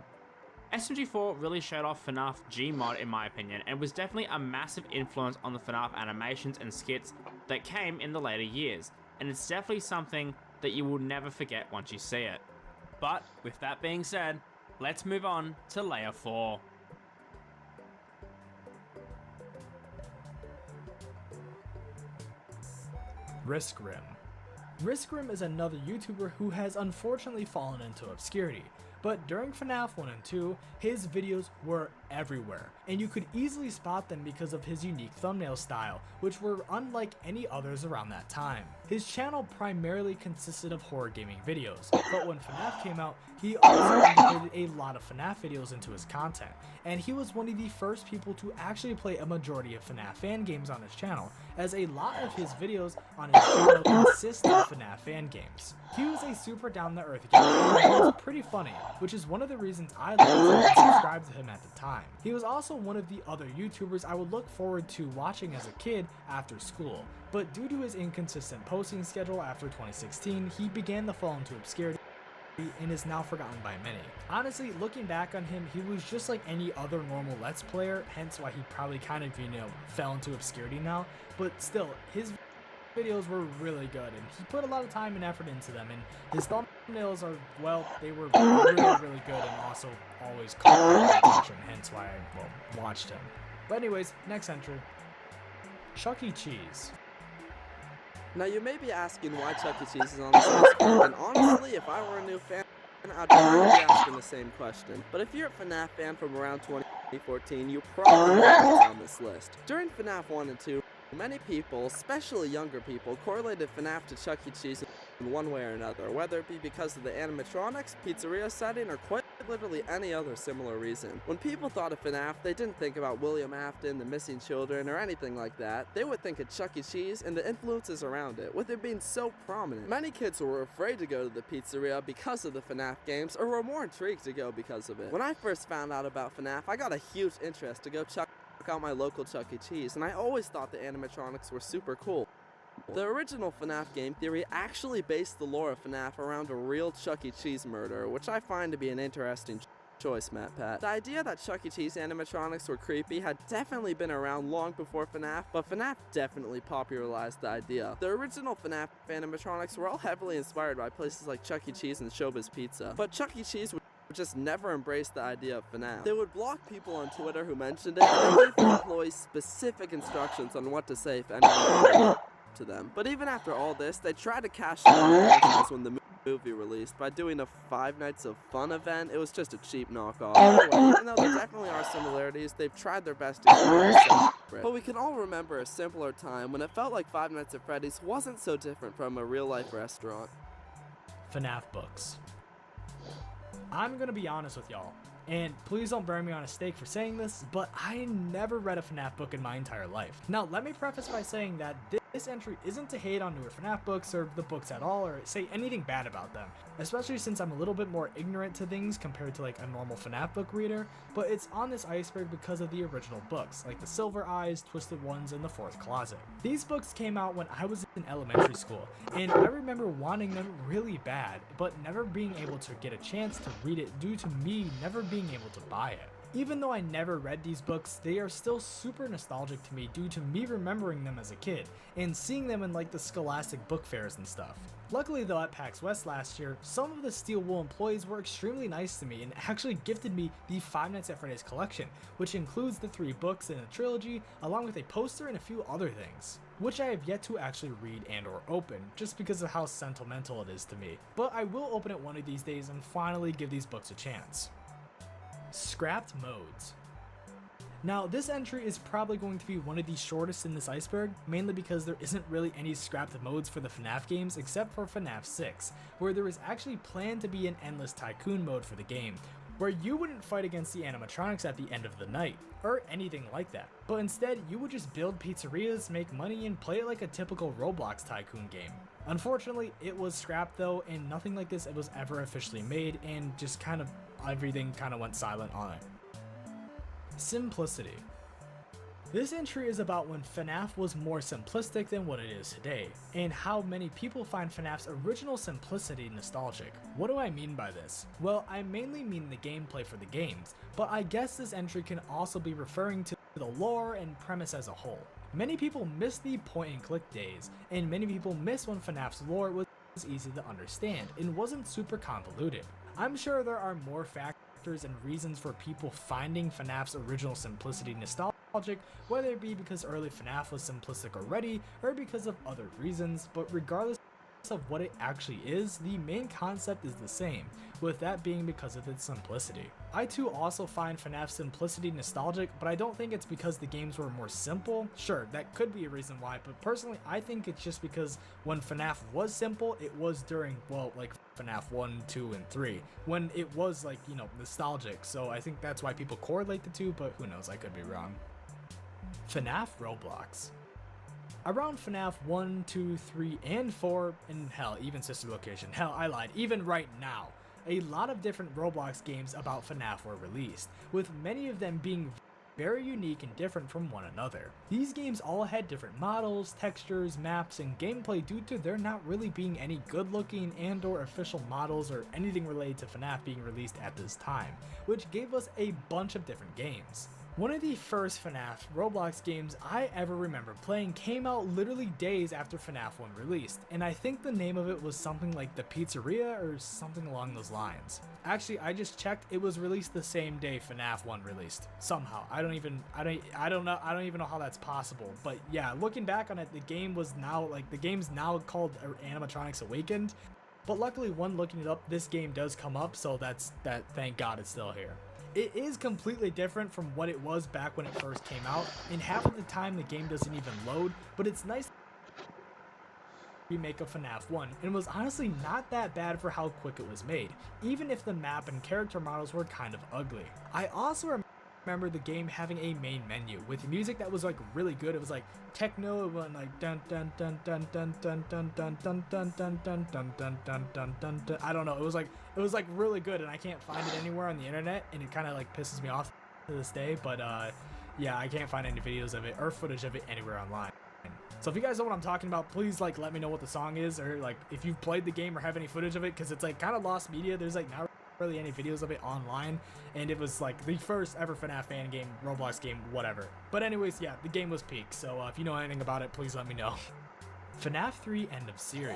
SMG4 really showed off FNAF Gmod in my opinion, and was definitely a massive influence on the FNAF animations and skits that came in the later years, and it's definitely something that you will never forget once you see it. But with that being said, let's move on to Layer 4. Riskrim. Riskrim is another YouTuber who has unfortunately fallen into obscurity, but during FNAF 1 and 2, his videos were everywhere, and you could easily spot them because of his unique thumbnail style, which were unlike any others around that time. His channel primarily consisted of horror gaming videos, but when FNAF came out, he also integrated a lot of FNAF videos into his content, and he was one of the first people to actually play a majority of FNAF fan games on his channel, as a lot of his videos on his channel consist of FNAF fan games. He was a super down-to-earth gamer, and he was pretty funny, which is one of the reasons I liked him and subscribed to him at the time. He was also one of the other YouTubers I would look forward to watching as a kid after school, but due to his inconsistent posting schedule after 2016, he began to fall into obscurity and is now forgotten by many. Honestly, looking back on him, he was just like any other normal Let's Player, hence why he probably kind of, fell into obscurity now, but still, his videos were really good, and he put a lot of time and effort into them, and his thumbnails are, well, they were really, really good, and also always caught my attention, hence why I, watched him. But anyways, next entry, Chuck E. Cheese. Now you may be asking why Chuck E. Cheese is on this list, and honestly, if I were a new fan, I'd probably be asking the same question. But if you're a FNAF fan from around 2014, you probably know what's on this list. During FNAF 1 and 2, many people, especially younger people, correlated FNAF to Chuck E. Cheese in one way or another, whether it be because of the animatronics, pizzeria setting, or quite literally any other similar reason. When people thought of FNAF, they didn't think about William Afton, the missing children, or anything like that. They would think of Chuck E. Cheese and the influences around it, with it being so prominent. Many kids were afraid to go to the pizzeria because of the FNAF games, or were more intrigued to go because of it. When I first found out about FNAF, I got a huge interest to go check out my local Chuck E. Cheese, and I always thought the animatronics were super cool. The original FNAF game theory actually based the lore of FNAF around a real Chuck E. Cheese murder, which I find to be an interesting choice, Matt Pat. The idea that Chuck E. Cheese animatronics were creepy had definitely been around long before FNAF, but FNAF definitely popularized the idea. The original FNAF animatronics were all heavily inspired by places like Chuck E. Cheese and Showbiz Pizza, but Chuck E. Cheese would just never embraced the idea of FNAF. They would block people on Twitter who mentioned it, and they gave the employees specific instructions on what to say if anyone to them. But even after all this, they tried to cash in on the franchise when the movie released by doing a Five Nights of Fun event. It was just a cheap knockoff. Anyway, even though there definitely are similarities, they've tried their best to keep it separate. But we can all remember a simpler time when it felt like Five Nights at Freddy's wasn't so different from a real-life restaurant. FNAF books. I'm gonna be honest with y'all, and please don't burn me on a stake for saying this, but I never read a FNAF book in my entire life. Now, let me preface by saying that this entry isn't to hate on newer FNAF books or the books at all, or say anything bad about them, especially since I'm a little bit more ignorant to things compared to like a normal FNAF book reader, but it's on this iceberg because of the original books, like the Silver Eyes, Twisted Ones, and the Fourth Closet. These books came out when I was in elementary school, and I remember wanting them really bad, but never being able to get a chance to read it due to me never being able to buy it. Even though I never read these books, they are still super nostalgic to me due to me remembering them as a kid, and seeing them in like the Scholastic book fairs and stuff. Luckily though, at PAX West last year, some of the Steel Wool employees were extremely nice to me and actually gifted me the Five Nights at Freddy's collection, which includes the 3 books in a trilogy, along with a poster and a few other things, which I have yet to actually read and or open, just because of how sentimental it is to me. But I will open it one of these days and finally give these books a chance. Scrapped modes. Now, this entry is probably going to be one of the shortest in this iceberg, mainly because there isn't really any scrapped modes for the FNAF games except for FNAF 6, where there was actually planned to be an endless tycoon mode for the game, where you wouldn't fight against the animatronics at the end of the night, or anything like that, but instead you would just build pizzerias, make money, and play it like a typical Roblox tycoon game. Unfortunately, it was scrapped though, and nothing like this was ever officially made, and just everything kind of went silent on it. Simplicity. This entry is about when FNAF was more simplistic than what it is today, and how many people find FNAF's original simplicity nostalgic. What do I mean by this? Well, I mainly mean the gameplay for the games, but I guess this entry can also be referring to the lore and premise as a whole. Many people miss the point and click days, and many people miss when FNAF's lore was easy to understand and wasn't super convoluted. I'm sure there are more factors and reasons for people finding FNAF's original simplicity nostalgic, whether it be because early FNAF was simplistic already or because of other reasons, but regardless of what it actually is, the main concept is the same, with that being because of its simplicity. I too also find FNAF's simplicity nostalgic, but I don't think it's because the games were more simple. Sure, that could be a reason why, but personally I think it's just because when FNAF was simple, it was during, well, like FNAF 1, 2, and 3, when it was like, you know, nostalgic, so I think that's why people correlate the two, but who knows, I could be wrong. FNAF Roblox. Around FNAF 1, 2, 3, and 4, and hell, even Sister Location, hell, I lied, even right now, a lot of different Roblox games about FNAF were released, with many of them being very unique and different from one another. These games all had different models, textures, maps, and gameplay due to there not really being any good looking and or official models or anything related to FNAF being released at this time, which gave us a bunch of different games. One of the first FNAF Roblox games I ever remember playing came out literally days after FNAF 1 released, and I think the name of it was something like The Pizzeria or something along those lines. Actually, I just checked, it was released the same day FNAF 1 released. Somehow. I don't even know how that's possible. But yeah, looking back on it, the game's now called Animatronics Awakened. But luckily, when looking it up, this game does come up, so thank God it's still here. It is completely different from what it was back when it first came out, and half of the time the game doesn't even load, but it's nice remake of FNAF 1, and was honestly not that bad for how quick it was made, even if the map and character models were kind of ugly. I also remember the game having a main menu with music that was like really good. It was like techno, it went like dun dun dun dun dun dun dun dun dun dun dun dun dun dun dun dun dun dun. I don't know, it was like really good, and I can't find it anywhere on the internet, and it kind of like pisses me off to this day, but yeah, I can't find any videos of it or footage of it anywhere online. So if you guys know what I'm talking about, please like let me know what the song is, or like if you've played the game or have any footage of it, because it's like kind of lost media. There's like not really any videos of it online, and it was like the first ever FNAF fan game, Roblox game, whatever. But anyways, yeah, the game was peak, so if you know anything about it, please let me know. FNAF 3 End of Series.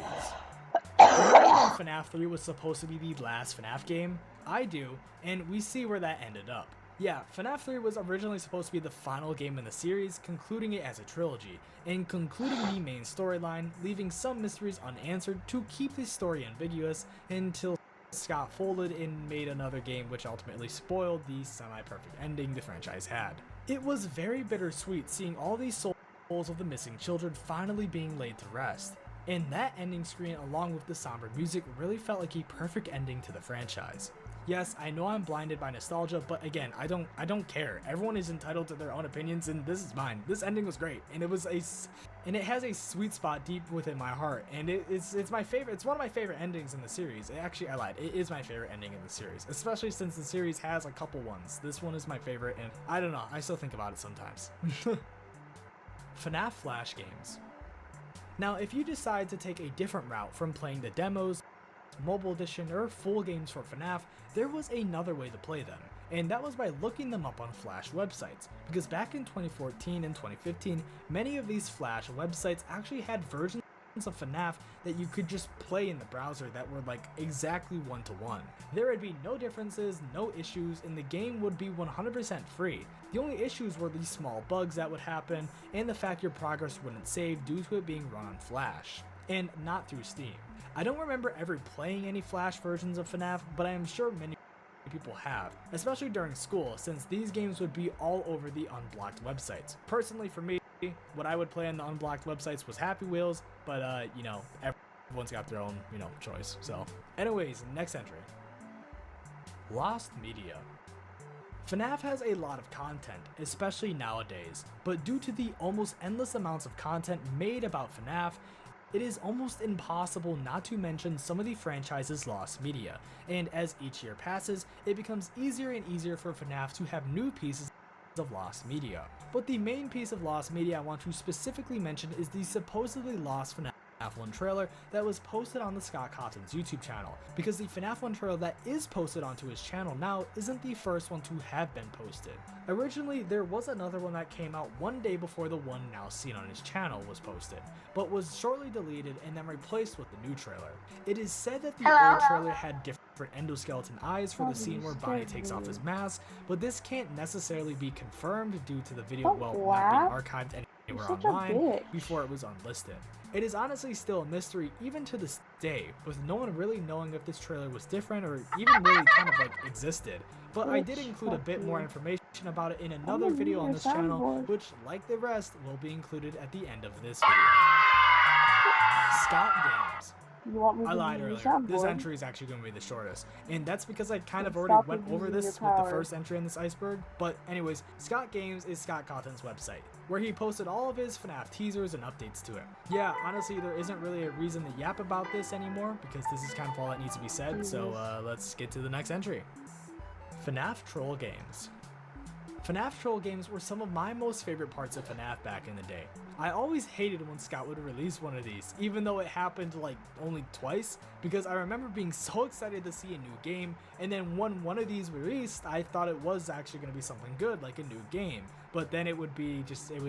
Remember when FNAF 3 was supposed to be the last FNAF game? I do, and we see where that ended up. Yeah, FNAF 3 was originally supposed to be the final game in the series, concluding it as a trilogy, and concluding the main storyline, leaving some mysteries unanswered to keep the story ambiguous until Scott folded and made another game, which ultimately spoiled the semi-perfect ending the franchise had. It was very bittersweet seeing all these souls of the missing children finally being laid to rest. And that ending screen along with the somber music really felt like a perfect ending to the franchise. Yes, I know I'm blinded by nostalgia, but again, I don't care. Everyone is entitled to their own opinions, and this is mine. This ending was great, and it has a sweet spot deep within my heart, and it's my favorite. It's one of my favorite endings in the series. Actually, I lied. It is my favorite ending in the series, especially since the series has a couple ones. This one is my favorite, and I don't know. I still think about it sometimes. FNAF Flash games. Now, if you decide to take a different route from playing the demos, mobile edition, or full games for FNAF, there was another way to play them, and that was by looking them up on Flash websites, because back in 2014 and 2015, many of these Flash websites actually had versions of FNAF that you could just play in the browser that were like exactly one-to-one. There would be no differences, no issues, and the game would be 100% free. The only issues were these small bugs that would happen, and the fact your progress wouldn't save due to it being run on Flash, and not through Steam. I don't remember ever playing any Flash versions of FNAF, but I am sure many people have, especially during school, since these games would be all over the unblocked websites. Personally, for me, what I would play on the unblocked websites was Happy Wheels, but you know, everyone's got their own, you know, choice. So, anyways, next entry. Lost Media. FNAF has a lot of content, especially nowadays, but due to the almost endless amounts of content made about FNAF, it is almost impossible not to mention some of the franchise's lost media, and as each year passes, it becomes easier and easier for FNAF to have new pieces of lost media. But the main piece of lost media I want to specifically mention is the supposedly lost FNAF 1 trailer that was posted on the Scott Cawthon's YouTube channel, because the FNAF 1 trailer that is posted onto his channel now isn't the first one to have been posted. Originally, there was another one that came out one day before the one now seen on his channel was posted, but was shortly deleted and then replaced with the new trailer. It is said that the old trailer had different endoskeleton eyes for the scene where Bonnie takes off his mask, but this can't necessarily be confirmed due to the video not being archived anywhere online before it was unlisted. It is honestly still a mystery even to this day, with no one really knowing if this trailer was different or even really kind of like existed. But I did include a bit more information about it in another video on this channel, which, like the rest, will be included at the end of this video. Scott Games. I lied earlier. This entry is actually going to be the shortest, and that's because I kind of already went over this with the first entry in this iceberg. But anyways, Scott Games is Scott Cawthon's website, where he posted all of his FNAF teasers and updates to it. Yeah, honestly, there isn't really a reason to yap about this anymore, because this is kind of all that needs to be said, so let's get to the next entry. FNAF Troll Games. FNAF troll games were some of my most favorite parts of FNAF back in the day. I always hated when Scott would release one of these, even though it happened like only twice, because I remember being so excited to see a new game, and then when one of these released, I thought it was actually going to be something good, like a new game, but then it would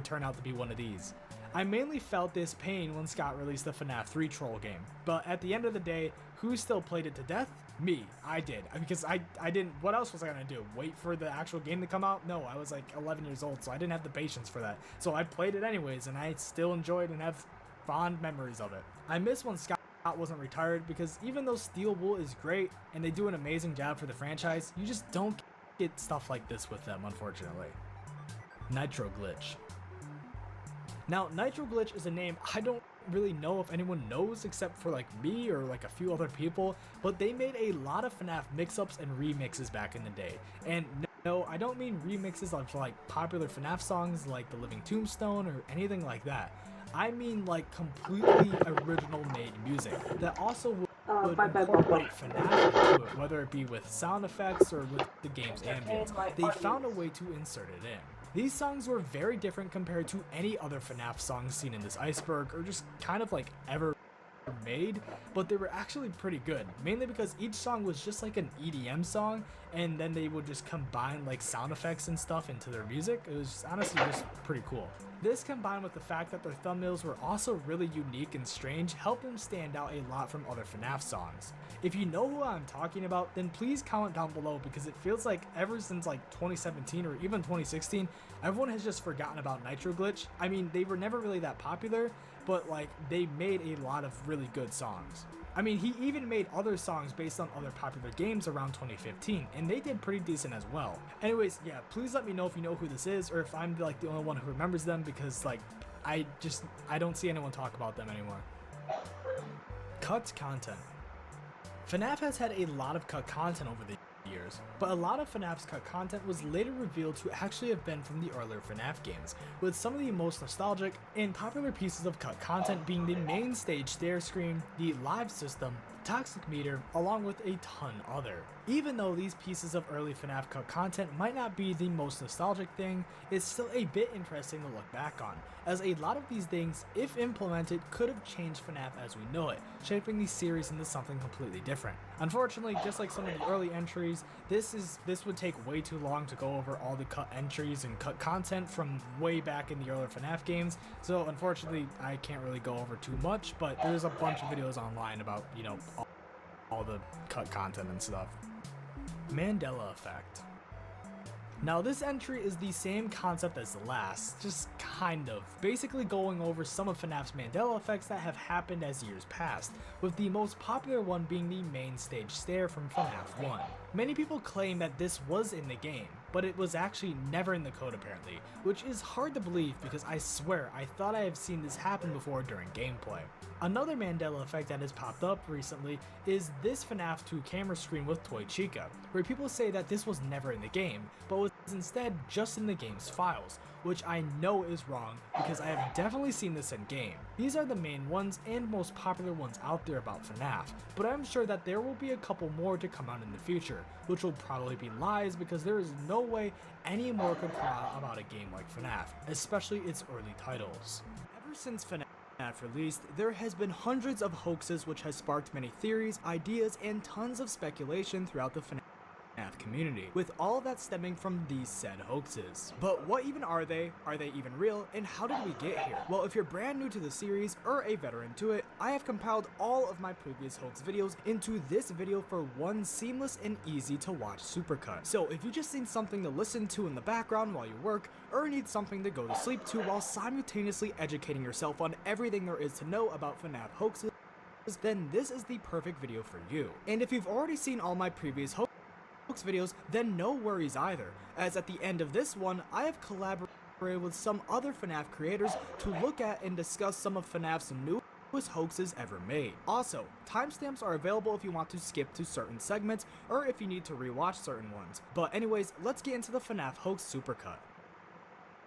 turn out to be one of these. I mainly felt this pain when Scott released the FNAF 3 troll game, but at the end of the day, who still played it to death? Me. I did, because I didn't, what else was I gonna do? Wait for the actual game to come out? No, I was like 11 years old, so I didn't have the patience for that. So I played it anyways, and I still enjoyed and have fond memories of it. I miss when Scott wasn't retired, because even though Steel Wool is great, and they do an amazing job for the franchise, you just don't get stuff like this with them, unfortunately. Nitro Glitch. Now, Nitro Glitch is a name I don't really know if anyone knows except for like me or like a few other people, but they made a lot of FNAF mix-ups and remixes back in the day. And no, I don't mean remixes of like popular FNAF songs like The Living Tombstone or anything like that. I mean like completely original made music that also would incorporate FNAF into it, whether it be with sound effects or with the game's ambience. They found a way to insert it in. These songs were very different compared to any other FNAF songs seen in this iceberg, or just kind of like ever made, but they were actually pretty good, mainly because each song was just like an EDM song, and then they would just combine like sound effects and stuff into their music. It was honestly just pretty cool. This, combined with the fact that their thumbnails were also really unique and strange, helped them stand out a lot from other FNAF songs. If you know who I'm talking about, then please comment down below, because it feels like ever since like 2017 or even 2016, everyone has just forgotten about Nitro Glitch. I mean, they were never really that popular, but like they made a lot of really good songs. I mean, he even made other songs based on other popular games around 2015, and they did pretty decent as well. Anyways, yeah, please let me know if you know who this is, or if I'm like the only one who remembers them, because like I don't see anyone talk about them anymore. Cut content. FNAF has had a lot of cut content over the years, but a lot of FNAF's cut content was later revealed to actually have been from the earlier FNAF games, with some of the most nostalgic and popular pieces of cut content being the main stage stair screen, the live system, toxic meter, along with a ton other. Even though these pieces of early FNAF cut content might not be the most nostalgic thing, it's still a bit interesting to look back on, as a lot of these things, if implemented, could have changed FNAF as we know it, shaping the series into something completely different. Unfortunately, just like some of the early entries, this would take way too long to go over all the cut entries and cut content from way back in the earlier FNAF games, so unfortunately I can't really go over too much, but there's a bunch of videos online about, you know, all the cut content and stuff. Mandela Effect. Now this entry is the same concept as the last, just kind of, basically going over some of FNAF's Mandela effects that have happened as years passed, with the most popular one being the main stage stair from FNAF 1. Many people claim that this was in the game, but it was actually never in the code apparently, which is hard to believe because I swear I thought I have seen this happen before during gameplay. Another Mandela effect that has popped up recently is this FNAF 2 camera screen with Toy Chica, where people say that this was never in the game, but was instead just in the game's files, which I know is wrong because I have definitely seen this in game. These are the main ones and most popular ones out there about FNAF, but I'm sure that there will be a couple more to come out in the future, which will probably be lies because there is no way any more could come out about a game like FNAF, especially its early titles. Ever since FNAF released, there has been hundreds of hoaxes which has sparked many theories, ideas, and tons of speculation throughout the FNAF community, with all of that stemming from these said hoaxes. But what even are they even real, and how did we get here? Well, if you're brand new to the series or a veteran to it, I have compiled all of my previous hoax videos into this video for one seamless and easy to watch supercut. So if you just need something to listen to in the background while you work, or need something to go to sleep to while simultaneously educating yourself on everything there is to know about FNAF hoaxes, then this is the perfect video for you. And if you've already seen all my previous hoax videos, then no worries either, as at the end of this one, I have collaborated with some other FNAF creators to look at and discuss some of FNAF's newest hoaxes ever made. Also, timestamps are available if you want to skip to certain segments or if you need to rewatch certain ones. But anyways, let's get into the FNAF hoax supercut.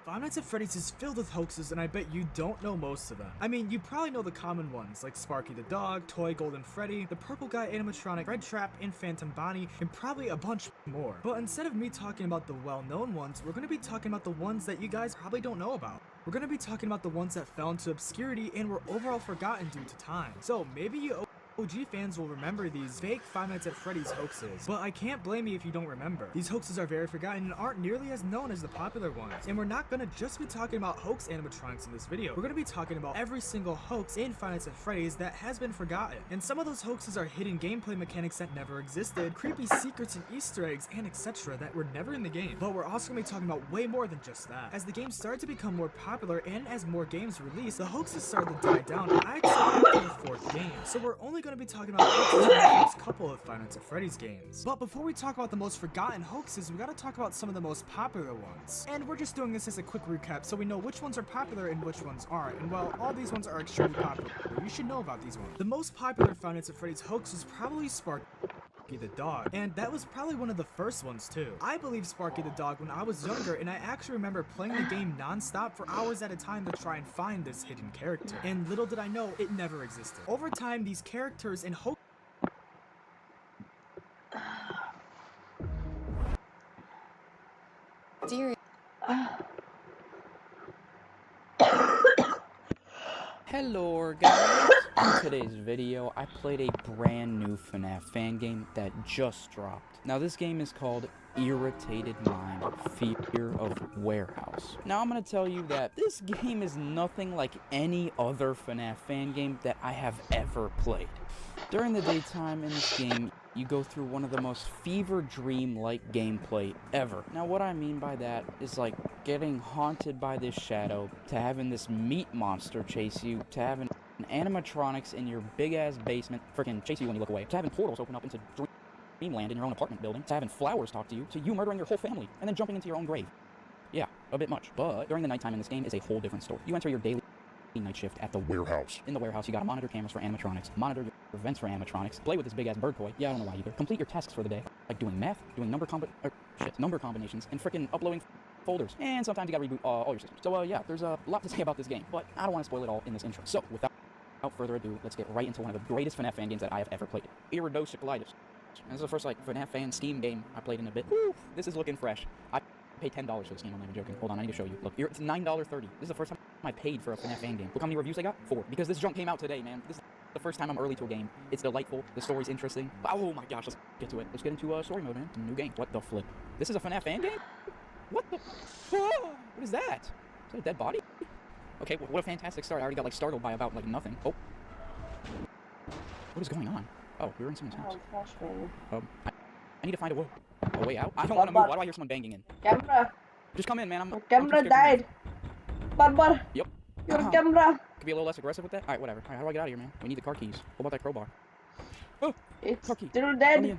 Five Nights at Freddy's is filled with hoaxes, and I bet you don't know most of them. I mean, you probably know the common ones, like Sparky the Dog, Toy Golden Freddy, the Purple Guy animatronic, Red Trap, and Phantom Bonnie, and probably a bunch more. But instead of me talking about the well-known ones, we're going to be talking about the ones that you guys probably don't know about. We're going to be talking about the ones that fell into obscurity and were overall forgotten due to time. So maybe you OG fans will remember these fake Five Nights at Freddy's hoaxes, but I can't blame you if you don't remember. These hoaxes are very forgotten and aren't nearly as known as the popular ones, and we're not gonna just be talking about hoax animatronics in this video. We're gonna be talking about every single hoax in Five Nights at Freddy's that has been forgotten, and some of those hoaxes are hidden gameplay mechanics that never existed, creepy secrets and Easter eggs, and etc. that were never in the game. But we're also gonna be talking about way more than just that. As the game started to become more popular and as more games released, the hoaxes started to die down, I'd say after the fourth game. So we're only gonna be talking about hoaxes in the first couple of Five Nights at Freddy's games. But before we talk about the most forgotten hoaxes, we gotta talk about some of the most popular ones. And we're just doing this as a quick recap so we know which ones are popular and which ones aren't. And while all these ones are extremely popular, you should know about these ones. The most popular Five Nights at Freddy's hoax was probably Sparky the Dog, and that was probably one of the first ones too. I believed Sparky the Dog when I was younger, and I actually remember playing the game non-stop for hours at a time to try and find this hidden character. And little did I know, it never existed. Over time, these characters and hoax Hello guys! In today's video, I played a brand new FNAF fan game that just dropped. Now this game is called Irritated Mind, Fear of Warehouse. Now I'm gonna tell you that this game is nothing like any other FNAF fan game that I have ever played. During the daytime in this game, you go through one of the most fever dream-like gameplay ever. Now what I mean by that is like getting haunted by this shadow, to having this meat monster chase you, to having animatronics in your big-ass basement freaking chase you when you look away, to having portals open up into dreamland in your own apartment building, to having flowers talk to you, to you murdering your whole family, and then jumping into your own grave. Yeah, a bit much. But during the nighttime in this game is a whole different story. You enter your daily night shift at the warehouse. In the warehouse, you gotta monitor cameras for animatronics, monitor your events for animatronics, play with this big-ass bird toy. Yeah, I don't know why either. Complete your tasks for the day, like doing math, doing number combinations, and frickin' uploading folders. And sometimes you gotta reboot all your systems. So, yeah, there's a lot to say about this game, but I don't want to spoil it all in this intro. So, without further ado, let's get right into one of the greatest FNAF fan games that I have ever played. Capitalism. This is the first, FNAF fan Steam game I played in a bit. Woo! This is looking fresh. I paid $10 for this game, I'm not even joking. Hold on, I need to show you. Look, here, it's $9.30. This is the first time I paid for a FNAF fan game. Look how many reviews I got? 4. Because this junk came out today, man. This is the first time I'm early to a game. It's delightful. The story's interesting. Oh my gosh, let's get to it. Let's get into story mode, man. New game. What the flip? This is a FNAF fan game? What the? Oh, what is that? Is that a dead body? Okay, what a fantastic start. I already got, startled by about, nothing. Oh. What is going on? Oh, we were in someone's house. I need to find a way out. I don't want to move. Why do I hear someone banging in? Camera. Just come in, man. Camera died. Barbar. Yep. Your camera. Could be a little less aggressive with that. All right, whatever. All right, how do I get out of here, man? We need the car keys. What about that crowbar? Oh, it's car key. still dead.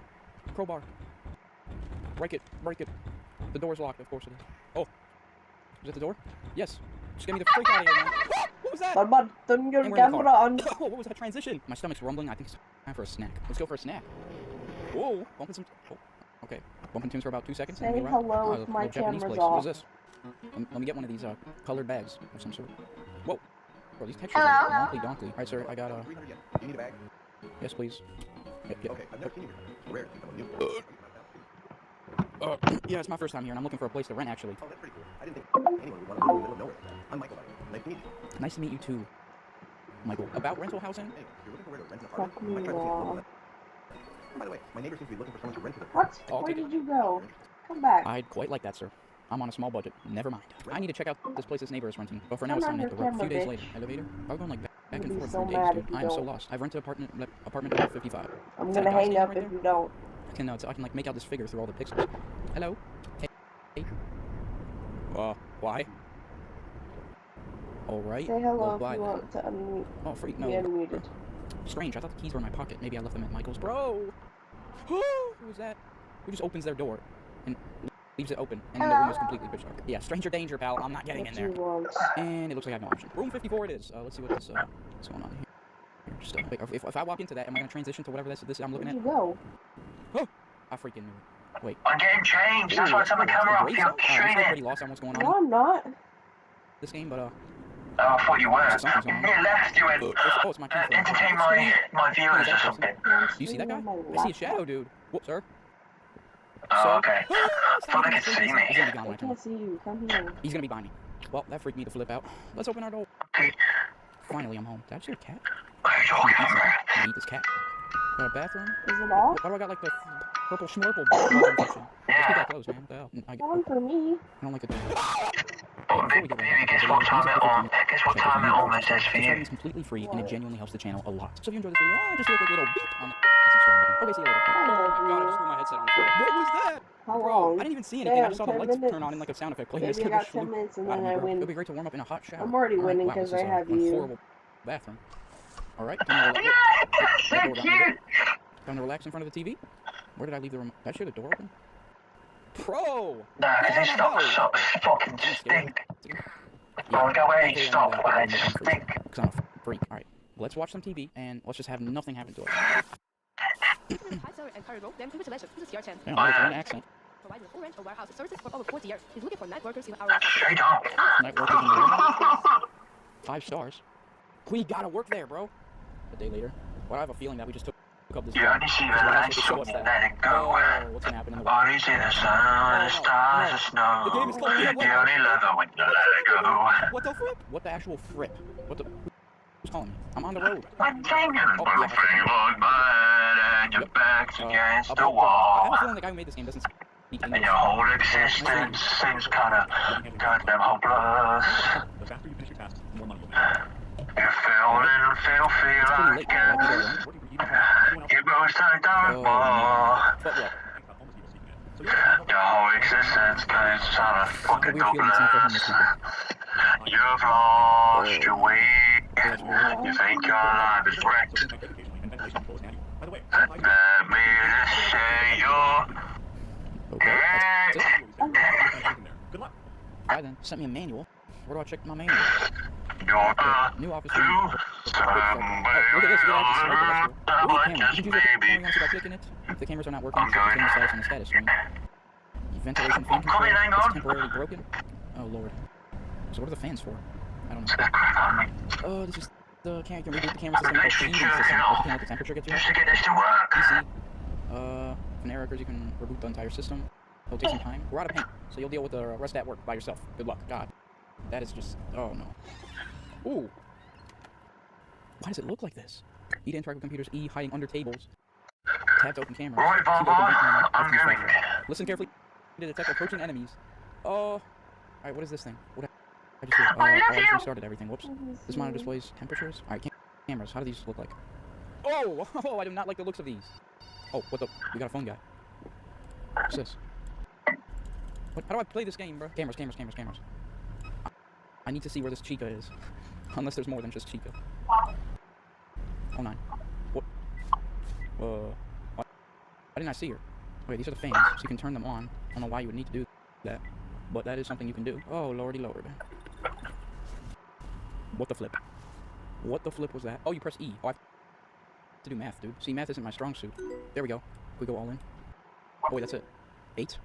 Crowbar. Break it. Break it. The door's locked. Of course it is. Oh, is it the door? Yes. Just get me the freak out of here, man. What was that? Barbar, turn your camera on. Oh, what was that transition? My stomach's rumbling. I think it's time for a snack. Let's go for a snack. Whoa, bumping some. Oh, okay. Bumping tunes for about 2 seconds. Say hello if my camera's off. What is this? Let me get one of these colored bags of some sort. Whoa. Bro, these textures are wonky donkey. Alright, sir, I got You need a bag? Yes, please. Yep. Okay, I've never seen you here. Rare. Yeah, it's my first time here, and I'm looking for a place to rent, actually. Oh, that's pretty cool. I didn't think anyone would want to live in the middle of nowhere. I'm Michael. Nice to meet you. Nice to meet you, too, Michael. About rental housing? Hey, if you're looking for where to rent an apartment, I might try to see a little. By the way, my neighbor seems to be looking for someone to rent his apartment. What? Where did you go? Come back. I'd quite like that, sir. I'm on a small budget. Never mind. I need to check out this place this neighbor is renting. But for now, it's time to hit the road. A few days later. Elevator? I'm going back and forth for days, dude. I am so lost. I've rented apartment number 55. I'm gonna hang up if you don't. I can make out this figure through all the pixels. Hello? Hey. Why? Alright. Say hello if you want to unmute. Oh, freak, no. Be unmuted. Strange, I thought the keys were in my pocket. Maybe I left them at Michael's. Bro! Who was that? Who just opens their door and leaves it open, and then the room is completely pitch dark. Yeah, stranger danger, pal. I'm not getting in there. And it looks like I have no option. Room 54 it is. Let's see what's going on here. Just, wait, if I walk into that, am I gonna transition to whatever this I'm looking at? Where'd you go? Oh! I freaking knew it. Wait. I'm getting changed. That's why it's on the camera. If you're shooting I'm it. pretty lost on what's going on. No, I'm not. This game, but Oh, I thought you were. You left. You went. Oh, it's my key. Entertain my viewers or something. Do you see that guy? I see a shadow, dude. Whoop, sir. Oh, okay. Thought they could see me. I can't see you. Come here. He's gonna be by me. Well, that freaked me to flip out. Let's open our door. Okay. Finally, I'm home. Did I just see a cat? Oh, Eat this cat. Got a bathroom? Is it off? Why do I got the purple schmurple infection? Let's keep that closed, man. What the hell? One for me. I don't like it. Oh, baby, guess what time it almost is for you? It's completely free, and it genuinely helps the channel a lot. So if you enjoyed this video, just do a quick little beep on the subscribe button. Okay, see you later. Oh my god, I just threw my headset on the floor. What was that? How Bro, long? I didn't even see anything. I just saw the lights turn on and a sound effect playing. Maybe I got 10 minutes and then I win. It'd be great to warm up in a hot shower. I'm already winning because I have you. Horrible bathroom. Alright, So cute! Time to relax in front of the TV. Where did I leave the remote? Did I share the door open? Pro! Nah, because it stops fucking stink. Oh, go away, stop, I just stink. Because I'm a freak. Alright, let's watch some TV and let's just have nothing happen to us. Hi, sir, and Cargo. Then congratulations. This is your chance. Yeah, I like an accent. Providing full range of warehouse services for over 40 years. He's looking for night workers in our warehouse. Straight up. Night workers in the warehouse. 5 stars. We gotta work there, bro. A day later. Well, I have a feeling that we just took up this You only see the lights when you let it go. What's gonna happen in the Only see the sun, the stars, the snow. The game is called You only love it when you let it go. What the fripp? What the actual fripp? What the... Who's calling me? I'm on the road. One thing is moving on my and your back's against the wall. I have a feeling the guy who made this game doesn't speak English. And your whole existence seems kinda goddamn hopeless. After you finish your tasks, more money will be. You're feeling filthy like it. It goes to dark bar. Your whole existence goes on a fucking hopeless. You've lost your way. You think your life is wrecked. Let me just say you're Alright then, sent me a manual. Where do I check my manual? New office room. Oh, look at this. You can actually swipe it. That's cool. Ooh, camera. You can choose what the camera you want to see by clicking it. If the cameras are not working, check the camera status on the status screen. Ventilation fan control. It's temporarily broken. Oh, Lord. So what are the fans for? I don't know. Oh, this is the camera. You can reboot the camera system. Oh, heating system. Oh, you can let the temperature get too hot. PC. FNAF occurs, you can reboot the entire system. It'll take some time. We're out of paint, so you'll deal with the rest at work by yourself. Good luck. God. That is just... Oh, no. Ooh. Why does it look like this? E to interact with computers. E, hiding under tables. Tab to open cameras. Q to open boot camera. Listen carefully to detect approaching enemies. Oh. Alright, what is this thing? What I just did? I just restarted everything. Whoops. This monitor displays temperatures. Alright, cameras. How do these look like? Oh! Oh, I do not like the looks of these. Oh, what the? We got a phone guy. What's this? What? How do I play this game, bro? Cameras. I need to see where this Chica is. Unless there's more than just Chica. Oh, 9. What? Why didn't I see her? Wait, these are the fans, so you can turn them on. I don't know why you would need to do that, but that is something you can do. Oh, lordy lord. What the flip? What the flip was that? Oh, you press E. Oh, I have to do math, dude. See, math isn't my strong suit. There we go. We go all in. Oh, wait, that's it. 8.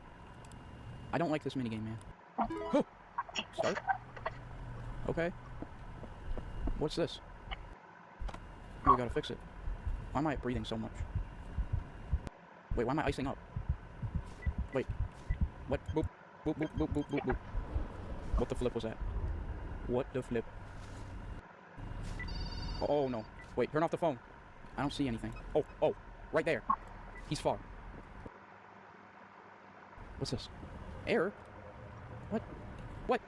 I don't like this minigame, man. Oh! Start. Okay. What's this? Oh, we gotta fix it. Why am I breathing so much? Wait, why am I icing up? Wait. What? Boop. Boop, boop, boop, boop, boop, boop. What the flip was that? What the flip? Oh, no. Wait, turn off the phone. I don't see anything. Oh, right there. He's far. What's this? Error? What? What?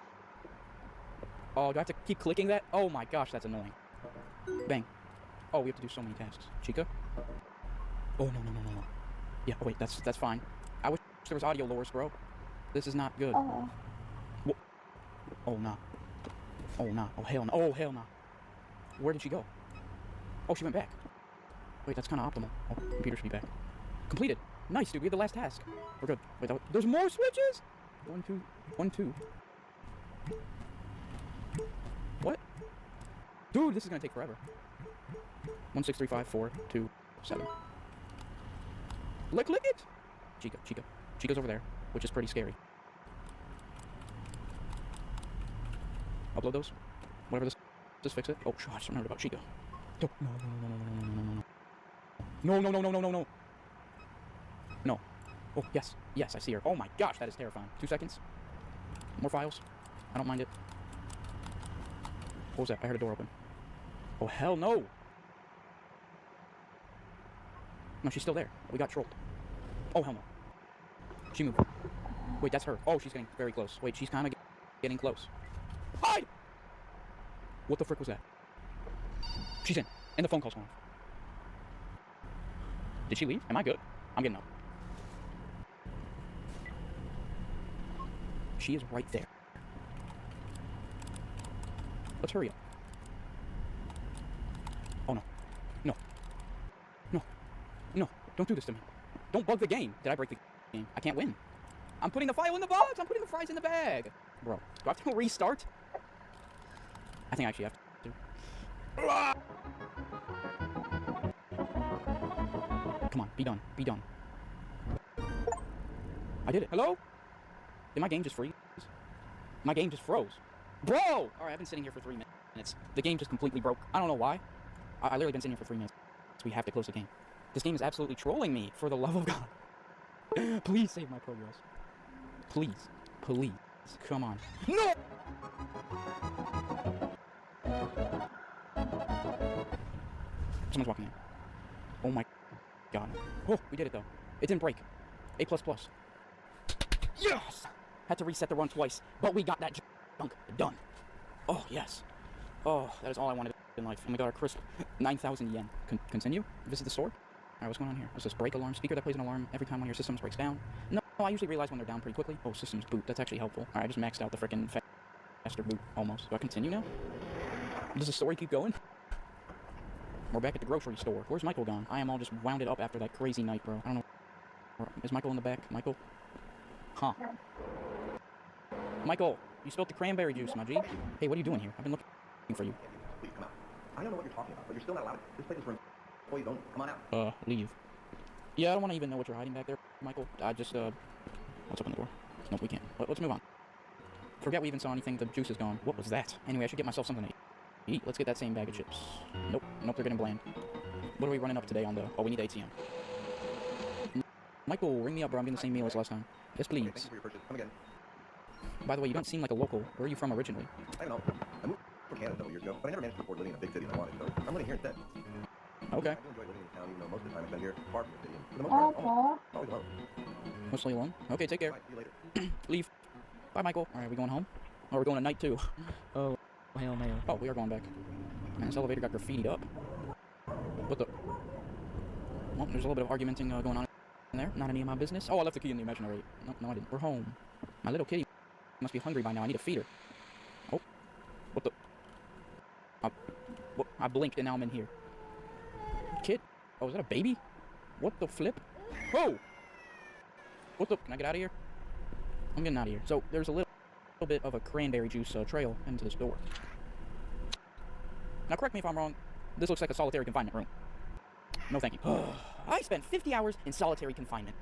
Oh, do I have to keep clicking that? Oh my gosh, that's annoying. Bang. Oh, we have to do so many tasks. Chica? Oh, no. Yeah, oh, wait, that's fine. I wish there was audio lures, bro. This is not good. Oh, nah. Oh, nah. Oh, hell no. Oh, hell nah. Where did she go? Oh, she went back. Wait, that's kind of optimal. Oh, computer should be back. Completed. Nice, dude. We had the last task. We're good. Wait, there's more switches? 1, 2. 1, 2. What? Dude, this is gonna take forever. 1, 6, 3, 5, 4, 2, 7. Click it! Chica. Chica's over there, which is pretty scary. Upload those. Whatever this. Just fix it. Oh, gosh, I just remembered about Chica. No. Oh, yes. Yes, I see her. Oh my gosh, that is terrifying. 2 seconds. More files. I don't mind it. What was that? I heard a door open. Oh, hell no! No, she's still there. We got trolled. Oh, hell no. She moved. Wait, that's her. Oh, she's getting very close. Wait, she's kind of getting close. Hide! What the frick was that? She's in. And the phone call's going off. Did she leave? Am I good? I'm getting up. She is right there. Let's hurry up. Oh, no. No. Don't do this to me. Don't bug the game. Did I break the game? I can't win. I'm putting the file in the box. I'm putting the fries in the bag. Bro, do I have to restart? I think I actually have to. Come on, be done. I did it. Hello? Did my game just freeze? My game just froze. Bro! Alright, I've been sitting here for 3 minutes. The game just completely broke. I don't know why. I literally been sitting here for 3 minutes. So we have to close the game. This game is absolutely trolling me, for the love of God. Please save my progress. Please. Come on. No! Someone's walking in. Oh my God. Oh, we did it though. It didn't break. A++. Yes! Had to reset the run twice, but we got that junk done. Oh, yes. Oh, that is all I wanted in life. And we got our crisp 9,000 yen. Continue? Visit the store? Alright, what's going on here? What's this? Break alarm? Speaker that plays an alarm every time one of your systems breaks down? No, I usually realize when they're down pretty quickly. Oh, systems boot. That's actually helpful. Alright, I just maxed out the frickin' faster boot, almost. Do I continue now? Does the story keep going? We're back at the grocery store. Where's Michael gone? I am all just wounded up after that crazy night, bro. I don't know. Is Michael in the back? Michael? Huh. Michael, you spilled the cranberry juice, my G. Hey, what are you doing here? I've been looking for you. Please, come out. I don't know what you're talking about, but you're still not allowed. This place is for employees only. Come on out. Leave. Yeah, I don't want to even know what you're hiding back there, Michael. I just, let's open the door. Nope, we can't. Let's move on. Forget we even saw anything. The juice is gone. What was that? Anyway, I should get myself something to eat. Let's get that same bag of chips. Nope, they're getting bland. What are we running up today on the... Oh, we need ATM. Michael, ring me up, bro. I'm getting the same meal as last time. Yes, please. Okay, thank you for your purchase. Come again. By the way, you don't seem like a local. Where are you from originally? I don't know. I moved from Canada several years ago, but I never managed to afford living in a big city as I wanted, so I'm living here instead. Okay. I do enjoy living in town, even though most of the time I've been here far from the city. For the most part, always alone. Mostly alone? Okay, take care. Bye, see you later. Leave. Bye, Michael. Alright, we going home? Oh, we're going at night, too. Oh, hell no. Oh, we are going back. Man, this elevator got graffitied up. What the... Well, there's a little bit of argumenting going on in there. Not any of my business. Oh, I left the key in the imaginary. No, I didn't. We're home. My little kitty must be hungry by now. I need to feed her. Oh. What the... I blinked and now I'm in here. Kid? Oh, is that a baby? What the flip? Whoa! What the... Can I get out of here? I'm getting out of here. So, there's a little bit of a cranberry juice trail into this door. Now, correct me if I'm wrong. This looks like a solitary confinement room. No, thank you. I spent 50 hours in solitary confinement.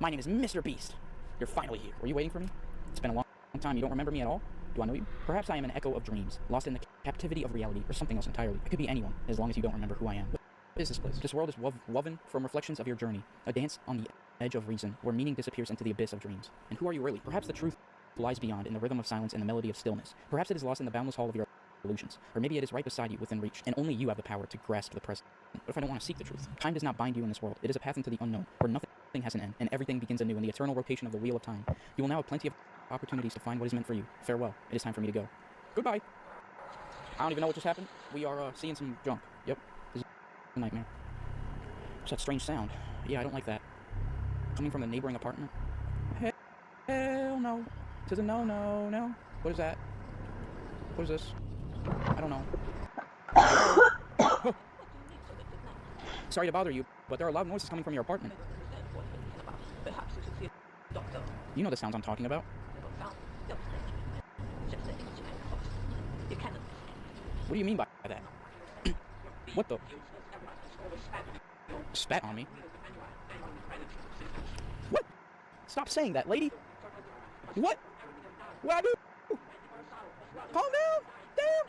My name is Mr. Beast. You're finally here. Were you waiting for me? It's been a long time. You don't remember me at all? Do I know you? Perhaps I am an echo of dreams, lost in the captivity of reality, or something else entirely. I could be anyone, as long as you don't remember who I am. What is this place? This world is woven from reflections of your journey, a dance on the edge of reason, where meaning disappears into the abyss of dreams. And who are you really? Perhaps the truth lies beyond, in the rhythm of silence and the melody of stillness. Perhaps it is lost in the boundless hall of your illusions, or maybe it is right beside you, within reach, and only you have the power to grasp the present. What if I don't want to seek the truth? Time does not bind you in this world. It is a path into the unknown, where nothing has an end, and everything begins anew in the eternal rotation of the wheel of time. You will now have plenty of opportunities to find what is meant for you. Farewell. It is time for me to go. Goodbye. I don't even know what just happened. We are seeing some junk. Yep. This is a nightmare. What's that strange sound? Yeah, I don't like that. Coming from the neighboring apartment? Hell no. This is a no. What is that? What is this? I don't know. Sorry to bother you, but there are loud noises coming from your apartment. You know the sounds I'm talking about. What do you mean by that? What the? Spat on me? What? Stop saying that, lady! What? What I do? Calm down! Damn!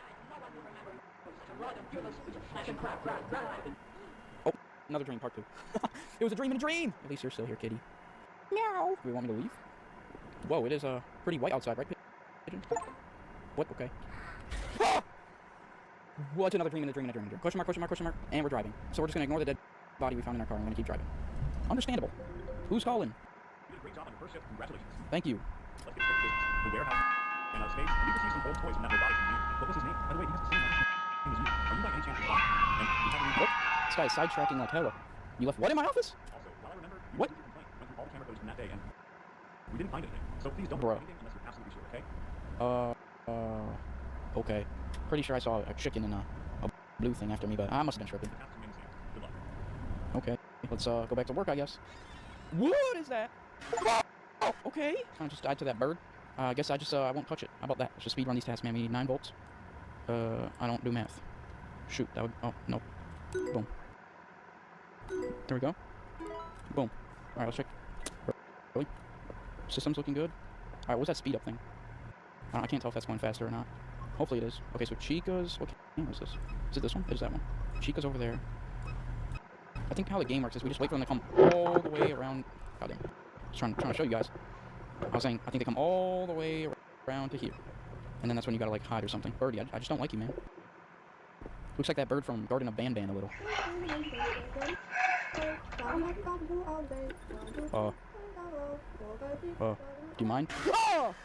Oh, another dream, part 2. It was a dream in a dream! At least you're still here, kitty. Meow! Do you want me to leave? Whoa, it is pretty white outside, right, pigeon? What? Okay. Ah! What's another dream in a dream in a dream in a dream? Question mark. And we're driving. So we're just gonna ignore the dead body we found in our car and we're gonna keep driving. Understandable. Who's calling? You did a great job on your first shift. Congratulations. Thank you. Let's get straight to business. The warehouse ran out of space. We just used some old toys from that robotics engineer. What was his name? By the way, he has the same last name as you. Are you by any chance your father? And we have a What? This guy is sidetracking like hella. You left what in my office? Also, while I remember, you what? Went through all the camera footage from that day and we didn't find anything. So please don't do anything unless you're absolutely sure, okay? Okay. Pretty sure I saw a chicken in a blue thing after me, but I must have been tripping. Good luck. Okay. Let's go back to work, I guess. What is that? Oh, okay. I just died to that bird. I guess I won't touch it. How about that? Let's just speed run these tasks, man. We need 9 volts. I don't do math. Shoot, that would... Oh, no. Boom. There we go. Boom. Alright, let's check. Really? System's looking good. Alright, what's that speed up thing? I can't tell if that's going faster or not. Hopefully it is. Okay, so Chica's... What camera is this? Is it this one? It is that one. Chica's over there. I think how the game works is we just wait for them to come all the way around... God damn. Just trying to show you guys. I was saying, I think they come all the way around to here. And then that's when you gotta, like, hide or something. Birdie, I just don't like you, man. Looks like that bird from Garden of Banban a little. Do you mind? Oh!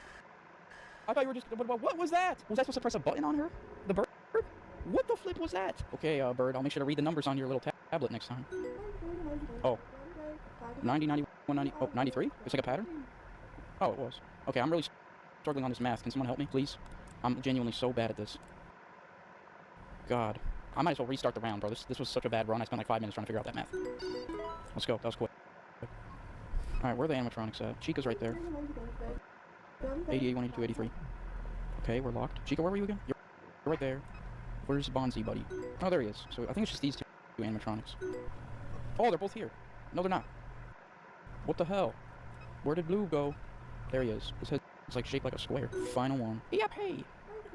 I thought you were just... What was that? Was I supposed to press a button on her? The bird? What the flip was that? Okay, bird, I'll make sure to read the numbers on your little tablet next time. Oh. 90, 91, 90... Oh, 93? It's like a pattern? Oh, it was. Okay, I'm really struggling on this math. Can someone help me, please? I'm genuinely so bad at this. God. I might as well restart the round, bro. This was such a bad run. I spent like 5 minutes trying to figure out that math. Let's go. That was quick. Alright, where are the animatronics at? Chica's right there. 88, 182, 83. Okay, we're locked. Chica, where were you again? You're right there. Where's Bonzi, buddy? Oh, there he is. So I think it's just these two animatronics. Oh, they're both here. No, they're not. What the hell? Where did Blue go? There he is. His head's like shaped like a square. Final one. Yep, hey!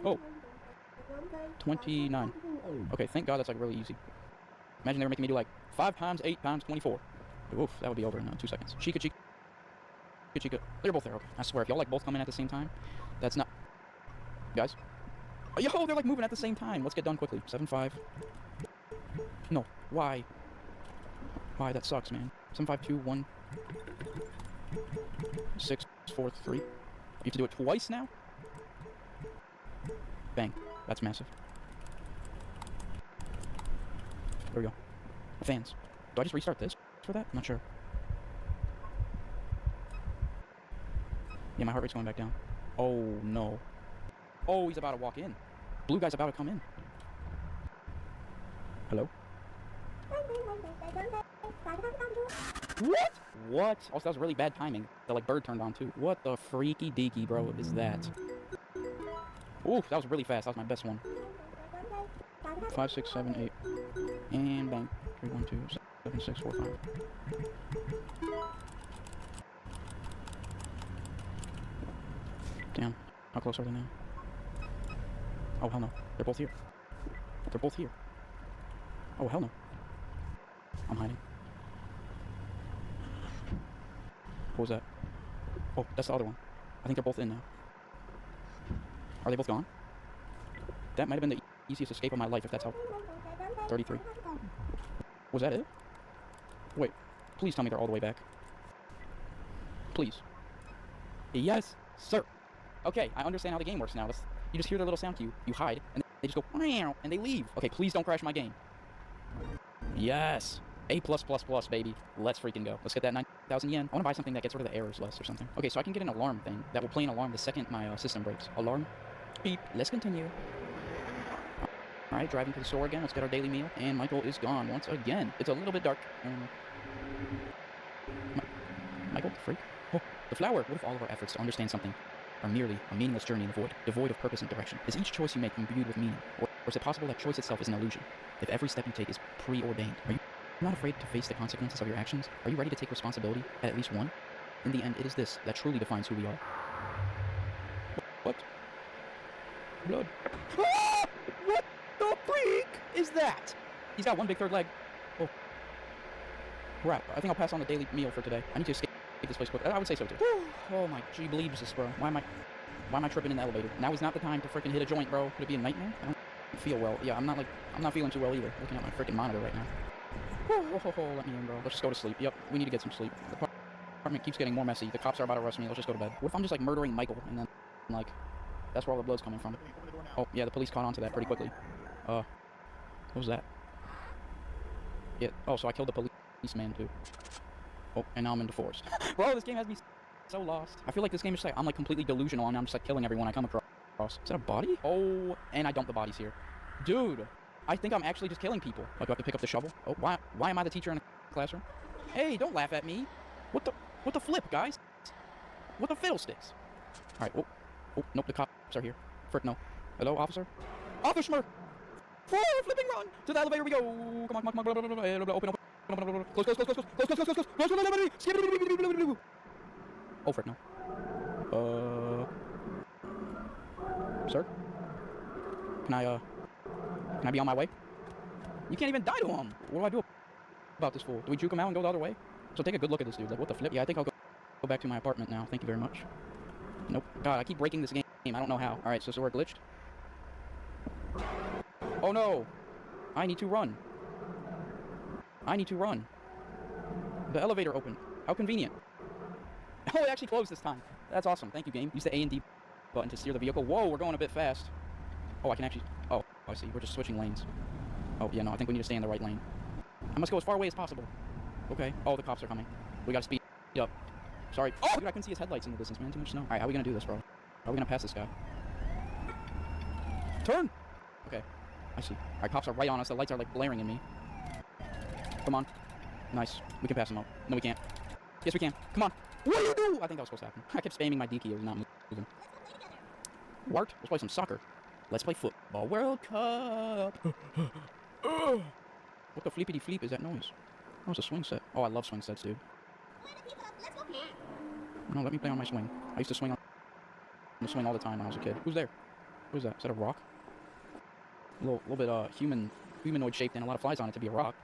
Oh. 29. Okay, thank God that's like really easy. Imagine they were making me do like 5 times 8 times 24. Oof, that would be over in 2 seconds. Chica, Chica. Chica. They're both there, okay. I swear, if y'all like both come in at the same time, that's not... Guys? Oh, yo, they're like moving at the same time. Let's get done quickly. 7-5. No. Why? Why? That sucks, man. 7-5-2-1. 6-4-3. You have to do it twice now? Bang. That's massive. There we go. Fans. Do I just restart this for that? I'm not sure. Yeah, my heart rate's going back down. Oh, no. Oh, he's about to walk in. Blue guy's about to come in. Hello? What? What? Also, that was really bad timing. The, like, bird turned on, too. What the freaky deaky, bro, is that? Ooh, that was really fast. That was my best one. 5, 6, 7, 8. And bang. 3, 1, 2, 7, 6, 4, 5. Damn. How close are they now? Oh, hell no. They're both here. They're both here. Oh, hell no. I'm hiding. What was that? Oh, that's the other one. I think they're both in now. Are they both gone? That might have been the easiest escape of my life if that's how... 33. Was that it? Wait. Please tell me they're all the way back. Please. Yes, sir. Okay, I understand how the game works now. You just hear their little sound cue, you hide, and they just go, meow, and they leave. Okay, please don't crash my game. Yes. A+++, baby. Let's freaking go. Let's get that 9,000 yen. I want to buy something that gets rid of the errors less or something. Okay, so I can get an alarm thing that will play an alarm the second my system breaks. Alarm. Beep. Let's continue. Alright, driving to the store again. Let's get our daily meal. And Michael is gone once again. It's a little bit dark. Michael, the freak? Oh, the flower. What if all of our efforts to understand something are merely a meaningless journey in the void, devoid of purpose and direction? Is each choice you make imbued with meaning? Or is it possible that choice itself is an illusion? If every step you take is preordained, are you not afraid to face the consequences of your actions? Are you ready to take responsibility at least one? In the end, it is this that truly defines who we are. What? Blood. Ah! What the freak is that? He's got one big third leg. Oh. Crap. I think I'll pass on the daily meal for today. I need to escape this place quick. I would say so too. Oh my gee believes this, bro. Why am I tripping in the elevator? Now is not the time to freaking hit a joint, bro. Could it be a nightmare? I don't feel well. Yeah, I'm not feeling too well either. Looking at my freaking monitor right now. Let me in, bro. Let's just go to sleep. Yep, we need to get some sleep. The apartment keeps getting more messy. The cops are about to arrest me. Let's just go to bed. What if I'm just like murdering Michael and then like that's where all the blood's coming from? Oh yeah, the police caught on to that pretty quickly. What was that? Yeah. Oh, so I killed the policeman too. Oh, and now I'm in the forest. Bro, this game has me so lost. I feel like this game is like I'm like completely delusional and I'm just like killing everyone I come across. Is that a body? Oh, and I dumped the bodies here. Dude, I think I'm actually just killing people. Like, do I have to pick up the shovel? Oh, why am I the teacher in the classroom? Hey, don't laugh at me. What the flip, guys? What the fiddlesticks? Alright, oh, nope, the cops are here. Frick, no. Hello, officer? Officer! Oh, flipping run! To the elevator we go! Come on, open. Close. Oh, frick, no. Sir? Can I be on my way? You can't even die to him! What do I do about this fool? Do we juke him out and go the other way? So take a good look at this dude. Like, what the flip? Yeah, I think I'll go back to my apartment now. Thank you very much. Nope. God, I keep breaking this game. I don't know how. Alright, so we're glitched. Oh no! I need to run. The elevator opened. How convenient. Oh, it actually closed this time. That's awesome. Thank you, game. Use the A and D button to steer the vehicle. Whoa, we're going a bit fast. Oh, I can actually... Oh, I see. We're just switching lanes. Oh, yeah, no, I think we need to stay in the right lane. I must go as far away as possible. Okay. Oh, the cops are coming. We gotta speed up. Sorry. Oh, dude, I couldn't see his headlights in the distance, man. Too much snow. Alright, how are we gonna do this, bro? How are we gonna pass this guy? Turn! Okay. I see. Alright, cops are right on us. The lights are, like, blaring at me. Come on. Nice. We can pass him up. No, we can't. Yes, we can. Come on. What do you do? I think that was supposed to happen. I kept spamming my D key. It was not moving. Wart. Let's play some soccer. Let's play football. World Cup! What the flippity fleep is that noise? Oh, it's a swing set. Oh, I love swing sets, dude. No, let me play on my swing. I used to swing on the swing all the time when I was a kid. Who's there? What is that? Is that a rock? A little bit humanoid shaped and a lot of flies on it to be a rock.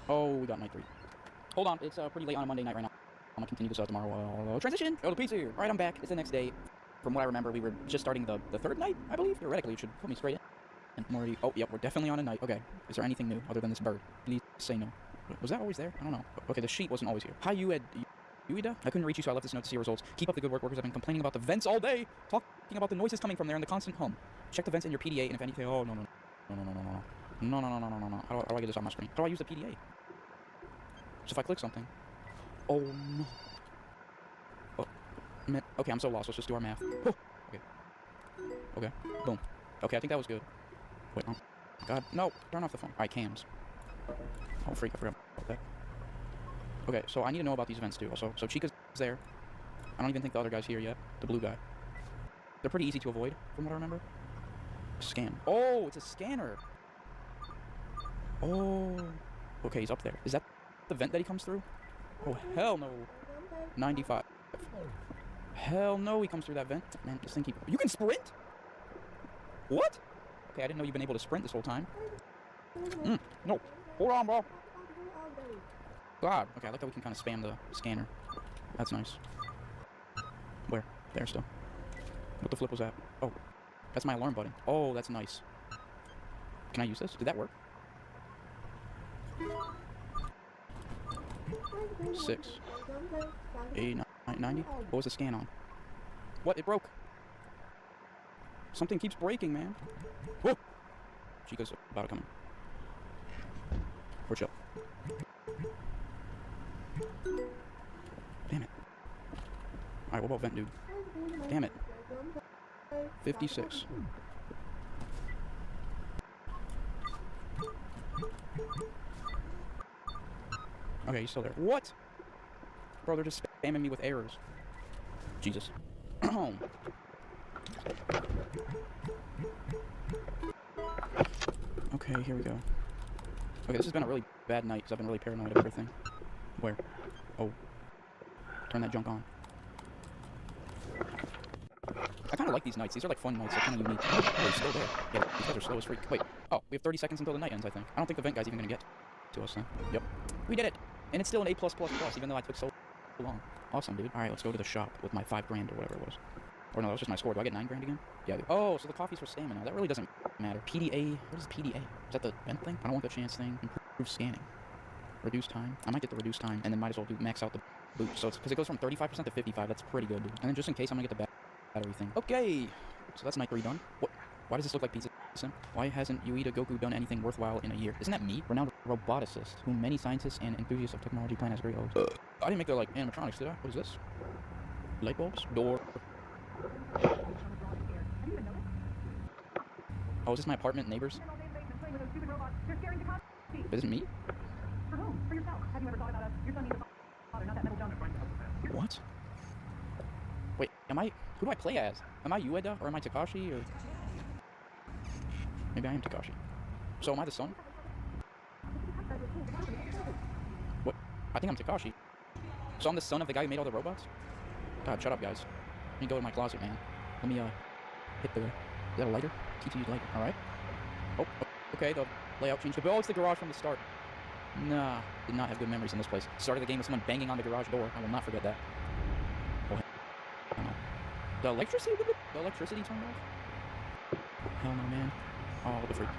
Oh, we got night 3. Hold on, it's pretty late on a Monday night right now. I'm gonna continue this out tomorrow. Transition! Oh, the pizza here. Alright, I'm back. It's the next day. From what I remember, we were just starting the 3rd night, I believe. Theoretically, it should put me straight in. And I'm already... Oh, yep, we're definitely on a night. Okay. Is there anything new other than this bird? Please say no. Was that always there? I don't know. Okay, the sheet wasn't always here. Hi, Ueda? I couldn't reach you, so I left this note to see your results. Keep up the good work. Workers have been complaining about the vents all day. Talking about the noises coming from there and the constant hum. Check the vents in your PDA, and if anything... Oh, no. No. How do I get this on my screen? How do I use the PDA? So if I click something... Oh, no. Oh, man. Okay, I'm so lost. Let's just do our math. Oh, okay. Boom. Okay, I think that was good. Wait, oh. God. No. Turn off the phone. Alright, cams. Oh, freak. I forgot about that. Okay, so I need to know about these events, too. So Chica's there. I don't even think the other guy's here yet. The blue guy. They're pretty easy to avoid, from what I remember. Scan. Oh, it's a scanner. Oh. Okay, he's up there. Is that the vent that he comes through? Oh, hell no. 95. Hell no, he comes through that vent. Man, this thing You can sprint? What? Okay, I didn't know you've been able to sprint this whole time. No. Hold on, bro. God. Okay, I like that we can kind of spam the scanner. That's nice. Where? There still. What the flip was that? Oh. That's my alarm button. Oh, that's nice. Can I use this? Did that work? 6. 8, 9, 90. What was the scan on? What? It broke. Something keeps breaking, man. Whoa! Chica's about to come in. We're chill. Damn it. Alright, what about vent, dude? Damn it. 56. Okay, he's still there. What? Bro, they're just spamming me with errors. Jesus. Okay, here we go. Okay, this has been a really bad night because I've been really paranoid of everything. Where? Oh. Turn that junk on. I kind of like these nights. These are like fun nights. They're kind of unique. Oh, he's still there. Yeah, these guys are slow as freak. Wait. Oh, we have 30 seconds until the night ends, I think. I don't think the vent guy's even going to get to us then. Yep. We did it! And it's still an A+++, even though I took so long. Awesome, dude. Alright, let's go to the shop with my 5 grand or whatever it was. Or no, that was just my score. Do I get 9 grand again? Yeah, I do. Oh, so the coffee's for stamina. That really doesn't matter. PDA. What is PDA? Is that the vent thing? I don't want the chance thing. Improve scanning. Reduce time. I might get the reduce time, and then might as well do max out the boot. So it's because it goes from 35% to 55. That's pretty good, dude. And then just in case, I'm gonna get the battery thing. Okay. So that's night 3 done. What? Why does this look like Pizza Sim? Why hasn't Ueda Goku done anything worthwhile in a year? Isn't that me? Renowned roboticist, whom many scientists and enthusiasts of technology plan as great hosts. I didn't make the, like, animatronics, did I? What is this? Light bulbs? Door. Oh, is this my apartment neighbors? Is it me? What? Wait, who do I play as? Am I Ueda or am I Takashi or? Maybe I am Takashi. So am I the son? What? I think I'm Takashi. So I'm the son of the guy who made all the robots? God, shut up, guys. Let me go to my closet, man. Let me, hit the... Is that a lighter? TT's lighter. Alright. Oh, okay, the layout changed. Oh, it's the garage from the start. Nah, did not have good memories in this place. Started the game with someone banging on the garage door. I will not forget that. Oh, hell no. The electricity turned off? Hell no, man. Oh, what the freak.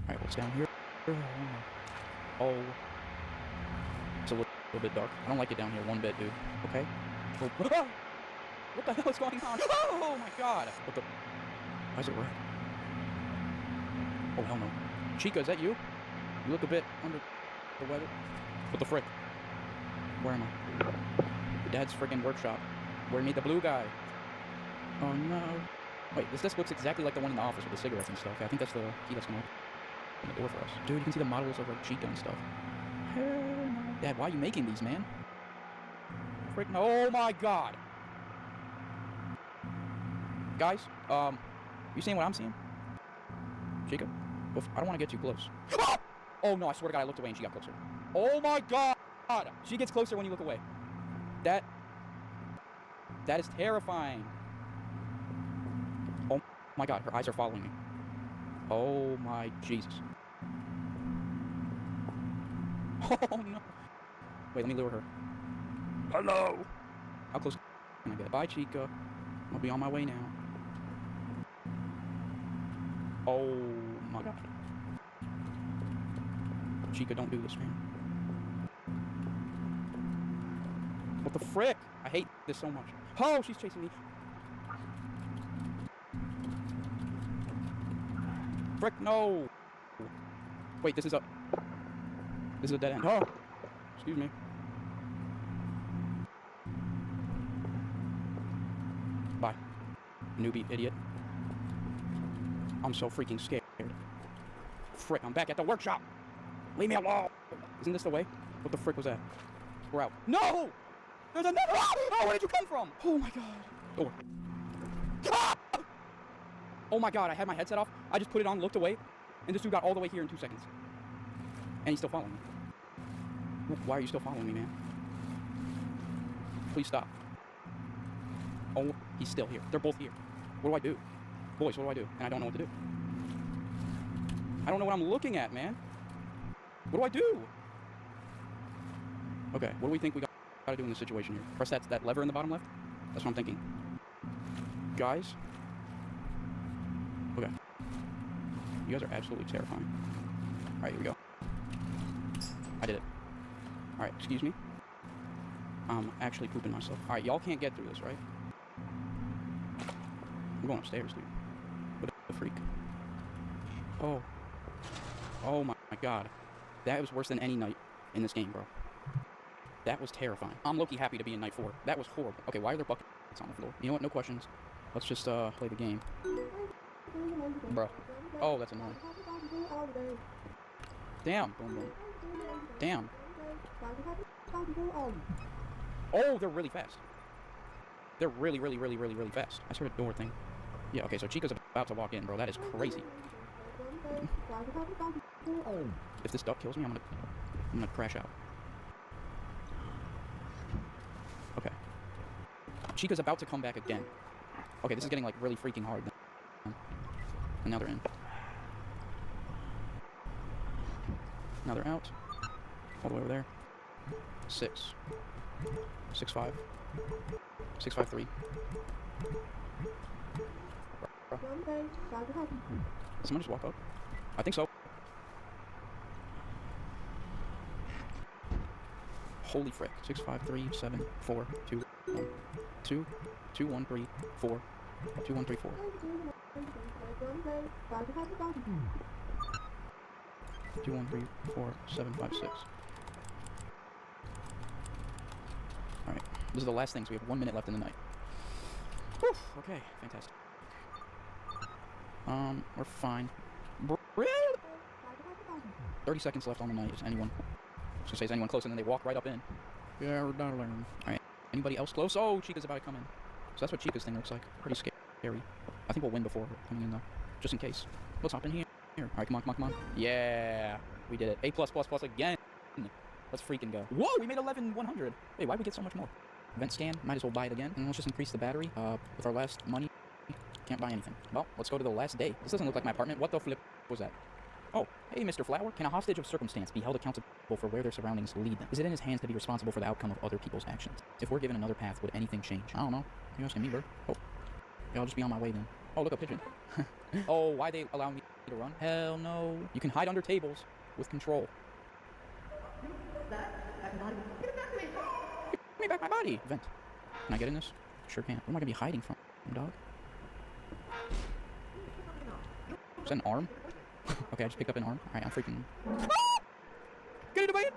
Alright, what's down here? Oh. It's a little bit dark. I don't like it down here one bit, dude. Okay? Oh. What the hell is going on? Oh my god! What the... Why is it red? Oh, hell no. Chica, is that you? You look a bit under the weather. What the frick? Where am I? Dad's friggin' workshop. Where he made the blue guy. Oh no. Wait, this looks exactly like the one in the office with the cigarettes and stuff. Yeah, I think that's the key that's gonna open the door for us. Dude, you can see the models of like Chica and stuff. Hell no. Dad, why are you making these, man? Frick no. Oh my god! Guys, You seeing what I'm seeing? Chica? I don't want to get too close. Oh no, I swear to God, I looked away and she got closer. Oh my God! She gets closer when you look away. That is terrifying. Oh my God, her eyes are following me. Oh my Jesus. Oh no. Wait, let me lure her. Hello! How close can I get? Bye, Chica. I'll be on my way now. Oh my God. Chica, don't do this, man. What the frick? I hate this so much. Oh, she's chasing me. Frick, no. Wait, this is a dead end. Oh, excuse me. Bye, newbie idiot. I'm so freaking scared. Frick, I'm back at the workshop. Leave me alone. Isn't this the way? What the frick was that? We're out. No! There's another. Oh, where did you come from? Oh my God. Door. Ah! Oh my God, I had my headset off. I just put it on, looked away, and this dude got all the way here in 2 seconds. And he's still following me. Why are you still following me, man? Please stop. Oh, he's still here. They're both here. What do I do? Boys, what do I do? And I don't know what to do. I don't know what I'm looking at, man. What do I do? Okay, what do we think we gotta do in this situation here? Press that lever in the bottom left? That's what I'm thinking. Guys? Okay. You guys are absolutely terrifying. Alright, here we go. I did it. Alright, excuse me. I'm actually pooping myself. Alright, y'all can't get through this, right? I'm going upstairs, dude. What a freak. Oh. Oh my God. That was worse than any night in this game, bro. That was terrifying. I'm low-key happy to be in night 4. That was horrible. Okay, why are there buckets on the floor? You know what? No questions. Let's just play the game. Bro. Oh, that's annoying. Damn. Boom, boom. Damn. Oh, they're really fast. They're really fast. I sort of door thing. Yeah, okay, so Chica's about to walk in, bro. That is crazy. If this duck kills me, I'm gonna crash out. Okay. Chica's about to come back again. Okay, this is getting like really freaking hard. And now they're in. Now they're out. All the way over there. 6. 6-5. 6-5-3. Did someone just walk up? I think so. Holy frick. 6, 5, 3, 7, 4, 2, 1. 2, 2, 1, 3, 4. 2, 1, 3, 4. 2, 1, 3, 4, 7, 5, 6. Alright. This is the last thing, so we have 1 minute left in the night. Whew, okay, fantastic. We're fine. 30 seconds left on the night. Is anyone? I was gonna say, is anyone close? And then they walk right up in. Yeah, darling. Alright. Anybody else close? Oh, Chica's about to come in. So that's what Chica's thing looks like. Pretty scary. I think we'll win before coming in, though. Just in case. Let's hop in here. Alright, come on. Yeah. We did it. A+++ again. Let's freaking go. Whoa, we made 11,100. Hey, why'd we get so much more? Event scan. Might as well buy it again. And let's just increase the battery. With our last money. Can't buy anything. Well, let's go to the last day. This doesn't look like my apartment. What the flip was that? Oh, hey, Mr. Flower. Can a hostage of circumstance be held accountable for where their surroundings lead them? Is it in his hands to be responsible for the outcome of other people's actions? If we're given another path, would anything change? I don't know. You're asking me, bro. Oh. Yeah, I'll just be on my way then. Oh, look, a pigeon. Oh, why they allow me to run? Hell no. You can hide under tables with control. Give me back my body. Vent. Can I get in this? Sure can. Where am I gonna be hiding from, dog? Is that an arm? Okay, I just picked up an arm. Alright, I'm freaking... Get into my it!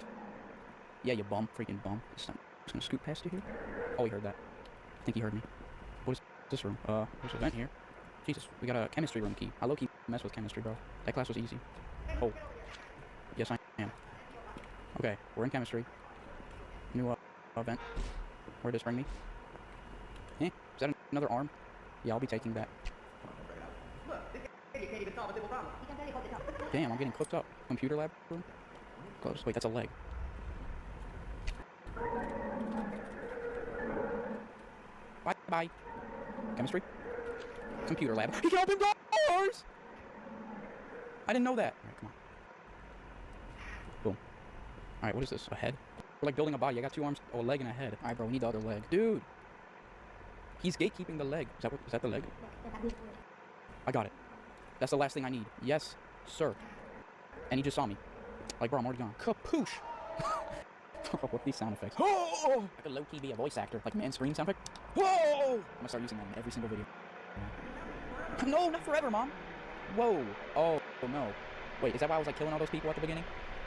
Yeah, you bum. Freaking bum. Just gonna scoot past you here. Oh, he heard that. I think he heard me. What is this room? There's a vent here. Jesus, we got a chemistry room key. I low-key mess with chemistry, bro. That class was easy. Oh. Yes, I am. Okay, we're in chemistry. New vent. Where'd this bring me? Eh? Is that another arm? Yeah, I'll be taking that. Damn, I'm getting cooked up. Computer lab room? Close. Wait, that's a leg. Bye-bye. Chemistry? Computer lab. He can open doors! I didn't know that. Alright, come on. Boom. Alright, what is this? A head? We're like building a body. I got 2 arms, a leg, and a head. Alright, bro, we need the other leg. Dude! He's gatekeeping the leg. Is that the leg? I got it. That's the last thing I need. Yes, sir. And he just saw me. Like, bro, I'm already gone. Kapoosh! What are these sound effects? Oh! I could low-key be a voice actor. Like, man scream sound effect. Whoa! I'm gonna start using that in every single video. No, not forever, Mom! Whoa! Oh, no. Wait, is that why I was, like, killing all those people at the beginning?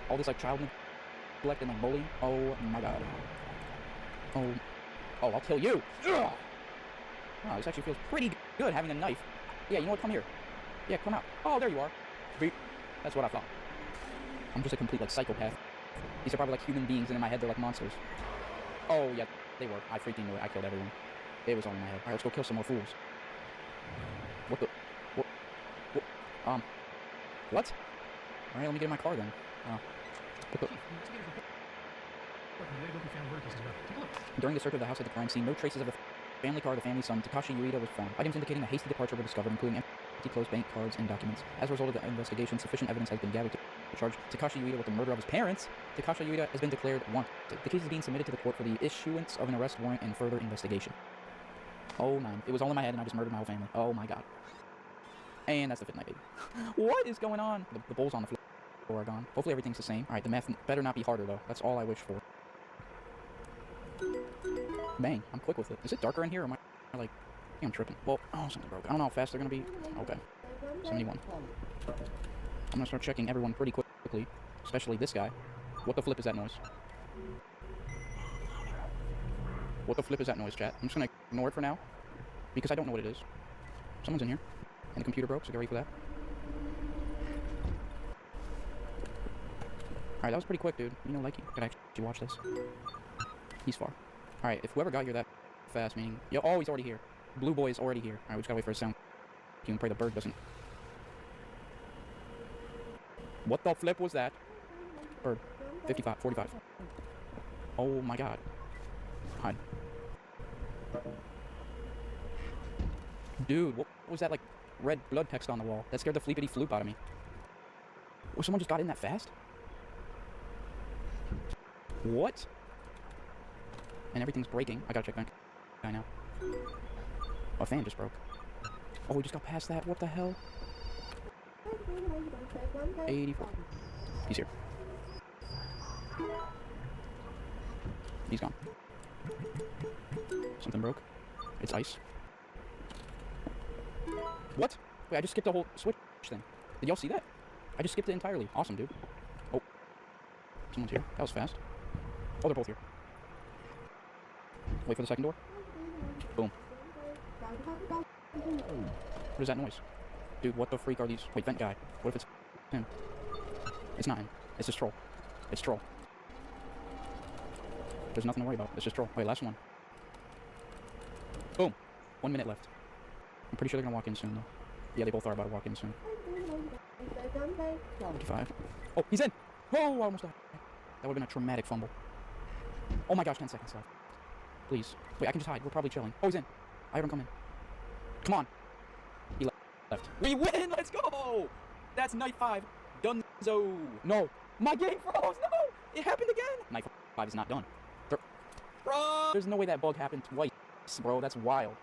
All this, like, child neglect and, like, bullying? Oh, my God. Oh, I'll kill you! Ugh! Wow, this actually feels pretty good, having a knife. Yeah, you know what? Come here. Yeah, come out. Oh, there you are. Beep. That's what I thought. I'm just a complete, like, psychopath. These are probably, like, human beings, and in my head, they're, like, monsters. Oh, yeah, they were. I freaking knew it. I killed everyone. It was all in my head. Alright, let's go kill some more fools. What the... What? Alright, let me get in my car, then. During the search of the house at the crime scene, no traces of the family car of the family son, Takashi Yuita, was found. Items indicating a hasty departure were discovered, including empty closed bank cards and documents. As a result of the investigation, sufficient evidence has been gathered to charge Takashi Yuita with the murder of his parents. Takashi Yuita has been declared wanted. The case is being submitted to the court for the issuance of an arrest warrant and further investigation. Oh, man. It was all in my head, and I just murdered my whole family. Oh, my God. And that's the fit night, baby. What is going on? The bowls on the floor are gone. Hopefully everything's the same. Alright, the math better not be harder, though. That's all I wish for. Bang. I'm quick with it. Is it darker in here, or am I like... I think I'm tripping. Well, oh, something broke. I don't know how fast they're gonna be. Okay. 71. I'm gonna start checking everyone pretty quickly. Especially this guy. What the flip is that noise? What the flip is that noise, chat? I'm just gonna ignore it for now. Because I don't know what it is. Someone's in here. And the computer broke, so get ready for that. Alright, that was pretty quick, dude. You know, like, you could actually watch this. He's far. Alright, if whoever got here that fast, meaning... Yo, oh, he's already here. Blue boy is already here. Alright, we just gotta wait for a sound. You can pray the bird doesn't... What the flip was that? Bird. 55, 45. Oh my God. Hide. Dude, what was that, like, red blood text on the wall? That scared the fleepity floop out of me. Oh, someone just got in that fast? What? And everything's breaking. I gotta check that guy now. Oh, a fan just broke. Oh, we just got past that. What the hell? 84. He's here. He's gone. Something broke. It's ice. What? Wait, I just skipped the whole switch thing. Did y'all see that? I just skipped it entirely. Awesome, dude. Oh. Someone's here. That was fast. Oh, they're both here. Wait for the second door. Boom. What is that noise? Dude, what the freak are these? Wait, vent guy. What if it's him? It's not him. It's just troll. It's troll. There's nothing to worry about. It's just troll. Wait, last one. Boom. 1 minute left. I'm pretty sure they're gonna walk in soon, though. Yeah, they both are about to walk in soon. 55. Oh, he's in! Oh, I almost died. That would've been a traumatic fumble. Oh my gosh, 10 seconds left. Please. Wait, I can just hide. We're probably chilling. Oh, he's in. I heard him come in. Come on. He left. We win! Let's go! That's night 5. Dunzo. No. My game froze! No! It happened again! Night 5 is not done. Bro! There's no way that bug happened twice, bro. That's wild.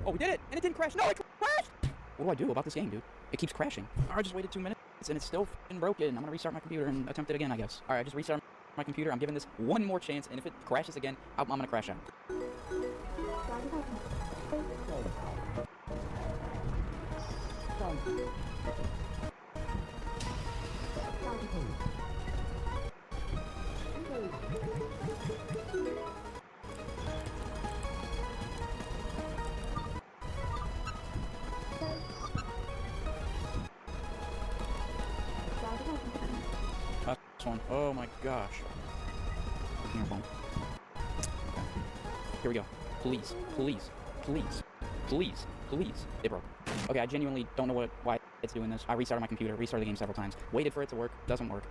Oh, we did it! And it didn't crash! No, it crashed! What do I do about this game, dude? It keeps crashing. I just waited 2 minutes, and it's still f***ing broken. I'm gonna restart my computer and attempt it again, I guess. Alright, I just restarted my computer. I'm giving this one more chance, and if it crashes again, I'm gonna crash out. Last one. Oh my gosh. Here we go. Please, please. Please. Please. Please. It broke. Okay, I genuinely don't know why it's doing this. I restarted my computer, restarted the game several times, waited for it to work, doesn't work.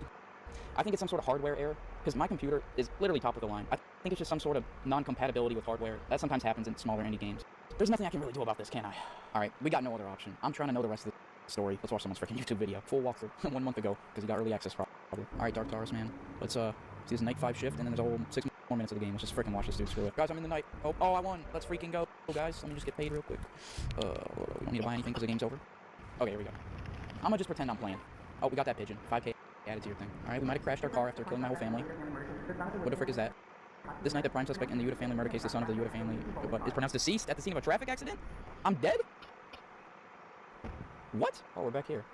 I think it's some sort of hardware error, because my computer is literally top of the line. I think it's just some sort of non-compatibility with hardware. That sometimes happens in smaller indie games. There's nothing I can really do about this, can I? Alright, we got no other option. I'm trying to know the rest of the story. Let's watch someone's freaking YouTube video. Full walkthrough 1 month ago, because he got early access probably. Alright, Dark Taurus, man. Let's, see this night 5 shift, and then there's a whole 6 more minutes of the game. Let's just freaking watch this dude screw it. Guys, I'm in the night. Oh, I won. Let's freaking go, guys. Let me just get paid real quick. We don't need to buy anything because the game's over. Okay, here we go. I'm gonna just pretend I'm playing. Oh, we got that pigeon. 5K added to your thing. Alright, we might have crashed our car after killing my whole family. What the frick is that? This night, the prime suspect in the Yuta family murder case, the son of the Yuta family, is pronounced deceased at the scene of a traffic accident? I'm dead? What? Oh, we're back here.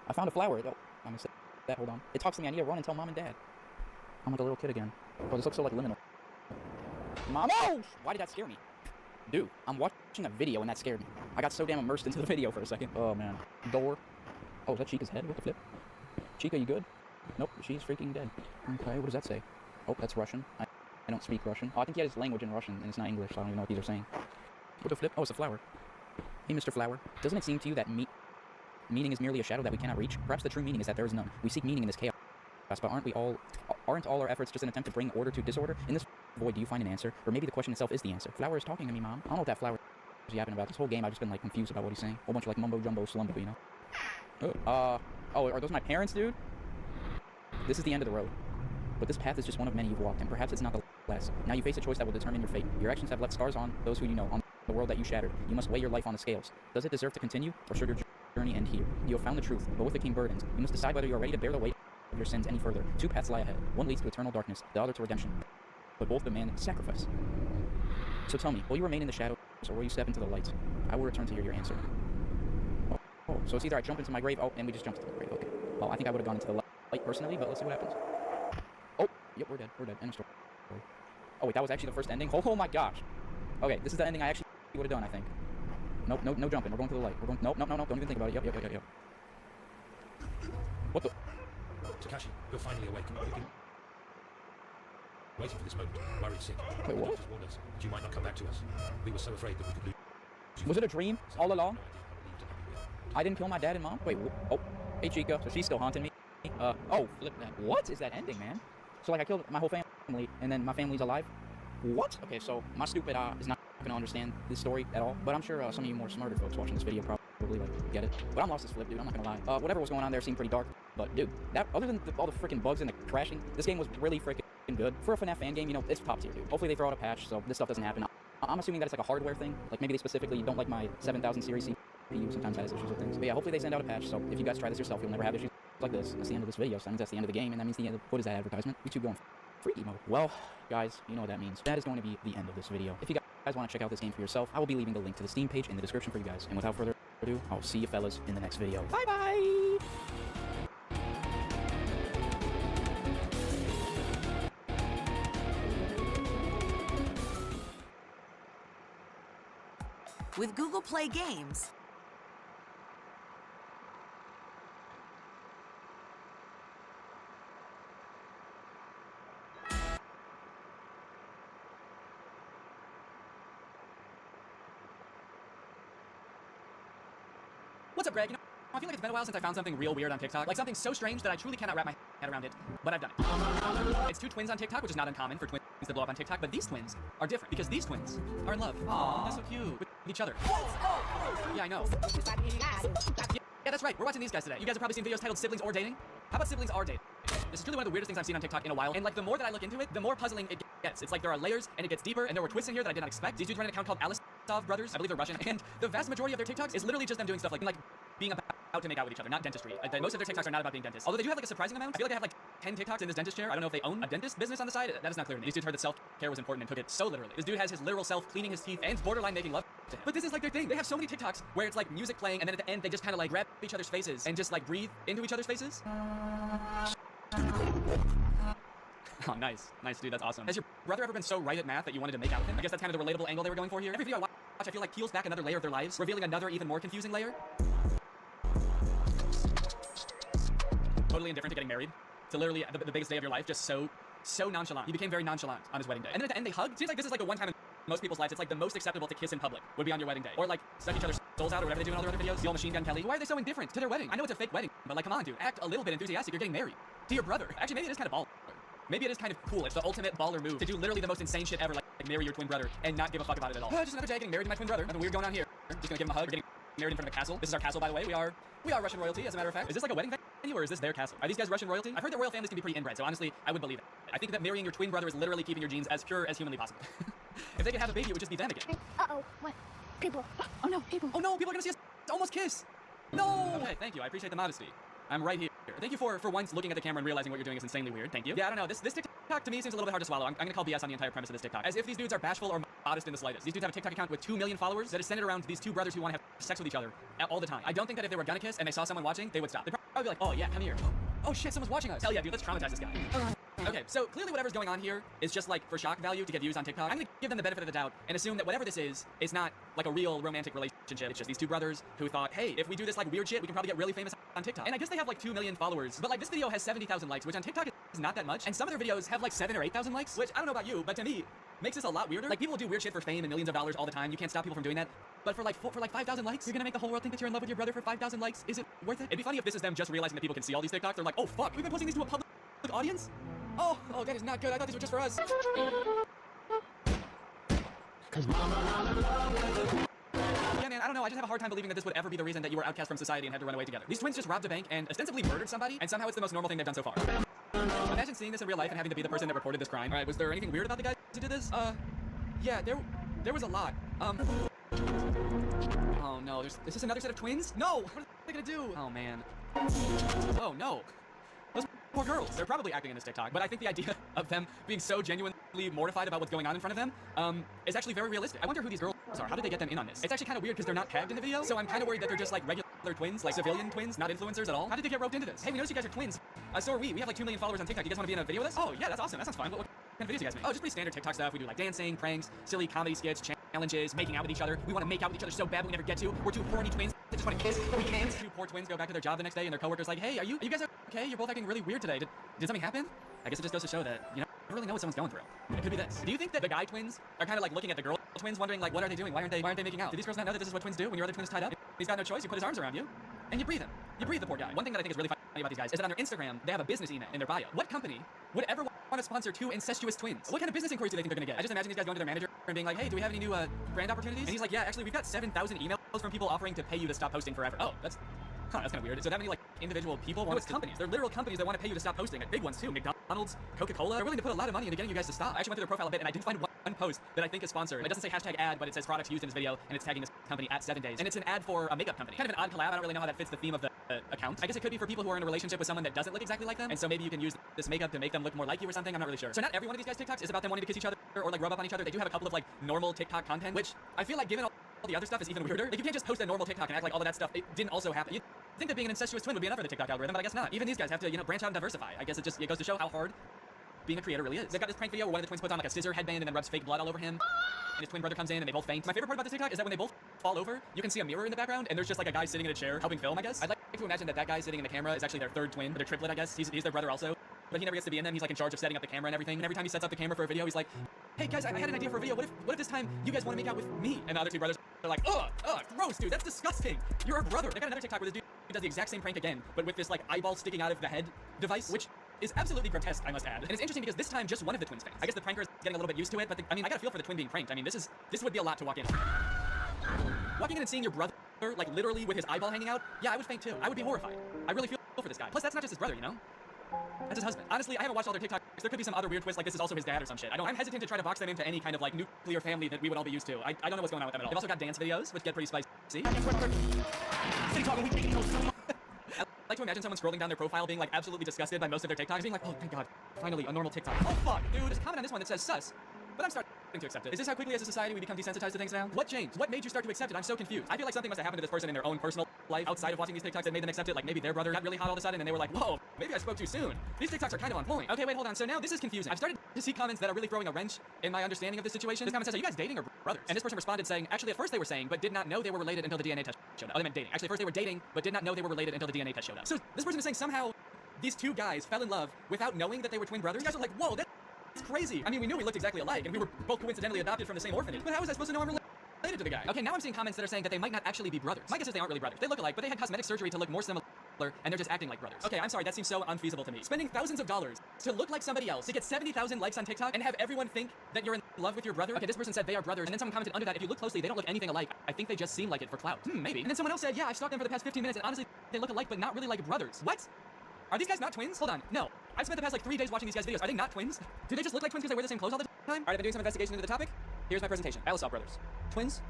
I found a flower. Oh, I'm gonna say that. Hold on. It talks to me. I need to run and tell mom and dad. I'm like a little kid again. Oh, this looks so like liminal. Mom! Oh! Why did that scare me? Dude, I'm watching a video and that scared me. I got so damn immersed into the video for a second. Oh, man. Door. Oh, is that Chica's head? What the flip? Chica, you good? Nope, she's freaking dead. Okay, what does that say? Oh, that's Russian. I don't speak Russian. Oh, I think he had his language in Russian, and it's not English, so I don't even know what these are saying. What the flip? Oh, it's a flower. Hey, Mr. Flower. Doesn't it seem to you that meaning is merely a shadow that we cannot reach? Perhaps the true meaning is that there is none. We seek meaning in this chaos, but aren't all our efforts just an attempt to bring order to disorder? In this void, do you find an answer? Or maybe the question itself is the answer. Flower is talking to me, Mom. I don't know what that flower is yapping about. This whole game, I've just been, like, confused about what he's saying. A whole bunch of, like, mumbo-jumbo slumbo, you know? Oh, are those my parents, dude? This is the end of the road. But this path is just one of many you've walked, and perhaps it's not the last. Now you face a choice that will determine your fate. Your actions have left scars on those who you know, on the world that you shattered. You must weigh your life on the scales. Does it deserve to continue, or should your journey end here? You have found the truth, but with it came burdens. You must decide whether you are ready to bear the weight of your sins any further. 2 paths lie ahead. One leads to eternal darkness, the other to redemption. But both demand sacrifice. So tell me, will you remain in the shadows, or will you step into the light? I will return to hear your answer. Oh, so it's either I jump into my grave, and we just jumped into the grave, okay. Well, I think I would have gone into the light personally, but let's see what happens. Oh, yep, we're dead, end of story. Oh wait, that was actually the first ending? Oh my gosh. Okay, this is the ending I actually would have done, I think. Nope, no jumping, we're going to the light. We're going, nope, don't even think about it, yep. What the? Takashi, you're finally awake. We've been waiting for this moment, worried sick. Wait, what? Just warned us that you might not come back to us. We were so afraid that we could lose you. Was it a dream all along? I didn't kill my dad and mom? Wait, oh, hey Chica, so she's still haunting me? Oh, flip that. What is that ending, man? So like I killed my whole family, and then my family's alive? What? Okay, so my stupid is not gonna understand this story at all, but I'm sure some of you more smarter folks watching this video probably like get it. But I'm lost as flip, dude, I'm not gonna lie. Whatever was going on there seemed pretty dark, but dude, that other than all the freaking bugs and the crashing, this game was really freaking good. For a FNAF fan game, you know, it's top tier, dude. Hopefully they throw out a patch so this stuff doesn't happen. I'm assuming that it's like a hardware thing, like maybe they specifically don't like my 7000 series CPU sometimes has issues with things. But yeah, hopefully they send out a patch, so if you guys try this yourself, you'll never have issues like this. That's the end of this video, so that means that's the end of the game, and that means the end of, what is that advertisement? YouTube going freaky mode. Well, guys, you know what that means. That is going to be the end of this video. If you guys want to check out this game for yourself, I will be leaving the link to the Steam page in the description for you guys. And without further ado, I'll see you fellas in the next video. Bye-bye! With Google Play Games, What's up, Greg? You know, I feel like it's been a while since I found something real weird on TikTok. Like something so strange that I truly cannot wrap my head around it. But I've done it. It's 2 twins on TikTok, which is not uncommon for twins that blow up on TikTok. But these twins are different because these twins are in love. Aww, that's so cute. With each other. Yeah, I know. Yeah, that's right. We're watching these guys today. You guys have probably seen videos titled Siblings or Dating. How about Siblings Are Dating? This is truly one of the weirdest things I've seen on TikTok in a while. And like the more that I look into it, the more puzzling it gets. It's like there are layers and it gets deeper and there were twists in here that I did not expect. These dudes run an account called Alistov Brothers. I believe they're Russian. And the vast majority of their TikToks is literally just them doing stuff like being about to make out with each other, not dentistry. Most of their TikToks are not about being dentists. Although they do have like a surprising amount. I feel like I have like 10 TikToks in this dentist chair. I don't know if they own a dentist business on the side. That is not clear to me. These dudes heard that self-care was important and took it so literally. This dude has his literal self cleaning his teeth and borderline making love to him. But this is like their thing. They have so many TikToks where it's like music playing and then at the end they just kind of like grab each other's faces and just like breathe into each other's faces. Oh, nice. Nice, dude. That's awesome. Has your brother ever been so right at math that you wanted to make out with him? I guess that's kind of the relatable angle they were going for here. Every video I watch, I feel like peels back another layer of their lives, revealing another even more confusing layer. Totally indifferent to getting married. To literally the biggest day of your life, just so nonchalant. He became very nonchalant on his wedding day. And then at the end they hug. Seems like this is like a one-time most people's lives, it's like the most acceptable to kiss in public would be on your wedding day. Or like suck each other's souls out or whatever they do in all their other videos. Steal Machine Gun Kelly. Why are they so indifferent to their wedding? I know it's a fake wedding, but like, come on, dude. Act a little bit enthusiastic. You're getting married to your brother. Actually, maybe it is kind of baller. Maybe it is kind of cool. It's the ultimate baller move to do literally the most insane shit ever, like marry your twin brother and not give a fuck about it at all. Just another day getting married to my twin brother. Nothing weird going on here. Just gonna give him a hug. We're getting married in front of a castle. This is our castle, by the way. We are Russian royalty, as a matter of fact. Is this like a wedding venue or is this their castle? Are these guys Russian royalty? I've heard that royal families can be pretty inbred, so honestly, I would believe it. I think that marrying your twin brother is literally keeping your genes as pure as humanly possible. If they could have a baby, it would just be them again. Uh-oh, what? People. Oh no, people. Oh no, people are gonna see us almost kiss. No! Okay, thank you. I appreciate the modesty. I'm right here. Thank you for once looking at the camera and realizing what you're doing is insanely weird. Thank you. Yeah, I don't know. This TikTok to me seems a little bit hard to swallow. I'm gonna call BS on the entire premise of this TikTok. As if these dudes are bashful or modest in the slightest. These dudes have a TikTok account with 2 million followers that is centered around these two brothers who want to have sex with each other all the time. I don't think that if they were gonna kiss and they saw someone watching, they would stop. They'd probably be like, oh yeah, come here. Oh shit, someone's watching us. Hell yeah, dude, let's traumatize this guy. Okay, so clearly whatever's going on here is just like for shock value to get views on TikTok. I'm gonna give them the benefit of the doubt and assume that whatever this is not like a real romantic relationship. It's just these two brothers who thought, hey, if we do this like weird shit, we can probably get really famous on TikTok. And I guess they have like 2 million followers, but like this video has 70,000 likes, which on TikTok is not that much. And some of their videos have like 7,000 or 8,000 likes, which I don't know about you, but to me, makes this a lot weirder. Like people do weird shit for fame and millions of dollars all the time. You can't stop people from doing that. But for like 5,000 likes, you're gonna make the whole world think that you're in love with your brother for 5,000 likes. Is it worth it? It'd be funny if this is them just realizing that people can see all these TikToks. They're like, oh fuck, we've been posting these to a public audience? Oh, that is not good. I thought these were just for us. Yeah, man, I don't know. I just have a hard time believing that this would ever be the reason that you were outcast from society and had to run away together. These twins just robbed a bank and ostensibly murdered somebody, and somehow it's the most normal thing they've done so far. Imagine seeing this in real life and having to be the person that reported this crime. All right, was there anything weird about the guys who did this? Yeah, there was a lot. Oh no, is this another set of twins? No! What are they gonna do? Oh man. Oh no. Those poor girls. They're probably acting in this TikTok, but I think the idea of them being so genuinely mortified about what's going on in front of them is actually very realistic. I wonder who these girls are. How did they get them in on this? It's actually kind of weird because they're not tagged in the video, so I'm kind of worried that they're just like regular twins, like civilian twins, not influencers at all. How did they get roped into this? Hey, we noticed you guys are twins. So are we. We have like 2 million followers on TikTok. You guys want to be in a video with us? Oh yeah, that's awesome. That sounds fun. What kind of videos do you guys make? Oh, just pretty standard TikTok stuff. We do like dancing, pranks, silly comedy skits, challenges, making out with each other. We want to make out with each other so bad we never get to. We're two horny twins that just want to kiss, but we can't. Two poor twins go back to their job the next day and their coworkers like, hey, are you guys okay? You're both acting really weird today. Did something happen? I guess it just goes to show that, you don't really know what someone's going through. It could be this. Do you think that the guy twins are kind of like looking at the girl twins wondering like, what are they doing? Why aren't they making out? Do these girls not know that this is what twins do when your other twin is tied up? He's got no choice. You put his arms around you and you breathe him. You breathe the poor guy. One thing that I think is really funny about these guys is that on their Instagram, they have a business email in their bio. What company would ever want to sponsor 2 incestuous twins? What kind of business inquiries do they think they're gonna get? I just imagine these guys going to their manager and being like, hey, do we have any new brand opportunities? And he's like, yeah, actually, we've got 7,000 emails from people offering to pay you to stop posting forever. Oh, that's kind of weird. So that many like individual people want companies. They're literal companies that want to pay you to stop posting. Like big ones too. McDonald's, Coca-Cola. They're willing to put a lot of money into getting you guys to stop. I actually went through their profile a bit and I did find one post that I think is sponsored. It doesn't say #ad, but it says products used in this video and it's tagging this company at 7 days. And it's an ad for a makeup company. Kind of an odd collab. I don't really know how that fits the theme of the account. I guess it could be for people who are in a relationship with someone that doesn't look exactly like them. And so maybe you can use this makeup to make them look more like you or something. I'm not really sure. So not every one of these guys' TikToks is about them wanting to kiss each other or like rub up on each other. They do have a couple of like normal TikTok content, which I feel like given all the other stuff is even weirder. Like you can't just post a normal TikTok and act like all of that stuff it didn't also happen. You'd think that being an incestuous twin would be enough for the TikTok algorithm, but I guess not. Even these guys have to, branch out and diversify. I guess it goes to show how hard being a creator really is. They've got this prank video where one of the twins puts on like a scissor headband and then rubs fake blood all over him. And his twin brother comes in and they both faint. My favorite part about this TikTok is that when they both fall over, you can see a mirror in the background and there's just like a guy sitting in a chair helping film, I guess. I'd like to imagine that guy sitting in the camera is actually their third twin, their triplet, I guess. He's their brother also. But he never gets to be in them. He's like in charge of setting up the camera and everything. And every time he sets up the camera for a video, he's like, hey guys, I had an idea for a video. What if this time you guys want to make out with me? And the other two brothers are like, ugh, gross, dude, that's disgusting. You're a brother. They got another TikTok where this dude does the exact same prank again, but with this like eyeball sticking out of the head device, which is absolutely grotesque, I must add. And it's interesting because this time just one of the twins faints. I guess the pranker is getting a little bit used to it, but I got a feel for the twin being pranked. I mean, this would be a lot to walk in. Walking in and seeing your brother like literally with his eyeball hanging out, yeah, I would faint too. I would be horrified. I really feel for this guy. Plus, that's not just his brother, That's his husband. Honestly, I haven't watched all their TikToks. There could be some other weird twist, like this is also his dad or some shit. I'm hesitant to try to box them into any kind of like nuclear family that we would all be used to. I don't know what's going on with them at all. They've also got dance videos, which get pretty spicy. I like to imagine someone scrolling down their profile being like absolutely disgusted by most of their TikToks, being like, oh thank God, finally a normal TikTok. Oh fuck, dude, just comment on this one that says sus. But I'm starting to accept it. Is this how quickly as a society we become desensitized to things now? What changed? What made you start to accept it? I'm so confused. I feel like something must have happened to this person in their own personal life outside of watching these TikToks that made them accept it. Like maybe their brother got really hot all of a sudden and they were like, whoa, maybe I spoke too soon. These TikToks are kind of on point. Okay, wait, hold on. So now this is confusing. I've started to see comments that are really throwing a wrench in my understanding of this situation. This comment says, are you guys dating or brothers? And this person responded saying, actually at first they were saying, but did not know they were related until the DNA test showed up. Oh, they meant dating. Actually, first they were dating, but did not know they were related until the DNA test showed up. So this person is saying somehow these two guys fell in love without knowing that they were twin brothers. You guys are like, whoa, that's crazy. I mean, we knew we looked exactly alike, and we were both coincidentally adopted from the same orphanage. But how was I supposed to know I'm related to the guy? Okay, now I'm seeing comments that are saying that they might not actually be brothers. My guess is they aren't really brothers. They look alike, but they had cosmetic surgery to look more similar, and they're just acting like brothers. Okay, I'm sorry, that seems so unfeasible to me. Spending thousands of dollars to look like somebody else, to get 70,000 likes on TikTok, and have everyone think that you're in love with your brother? Okay, this person said they are brothers, and then someone commented under that, if you look closely, they don't look anything alike. I think they just seem like it for clout. Maybe. And then someone else said, yeah, I've stalked them for the past 15 minutes, and honestly, they look alike, but not really like brothers. What? Are these guys not twins? Hold on, no. I've spent the past like 3 days watching these guys' videos. Are they not twins? Do they just look like twins because they wear the same clothes all the time? Alright, I've been doing some investigation into the topic. Here's my presentation. Iceberg brothers. Twins?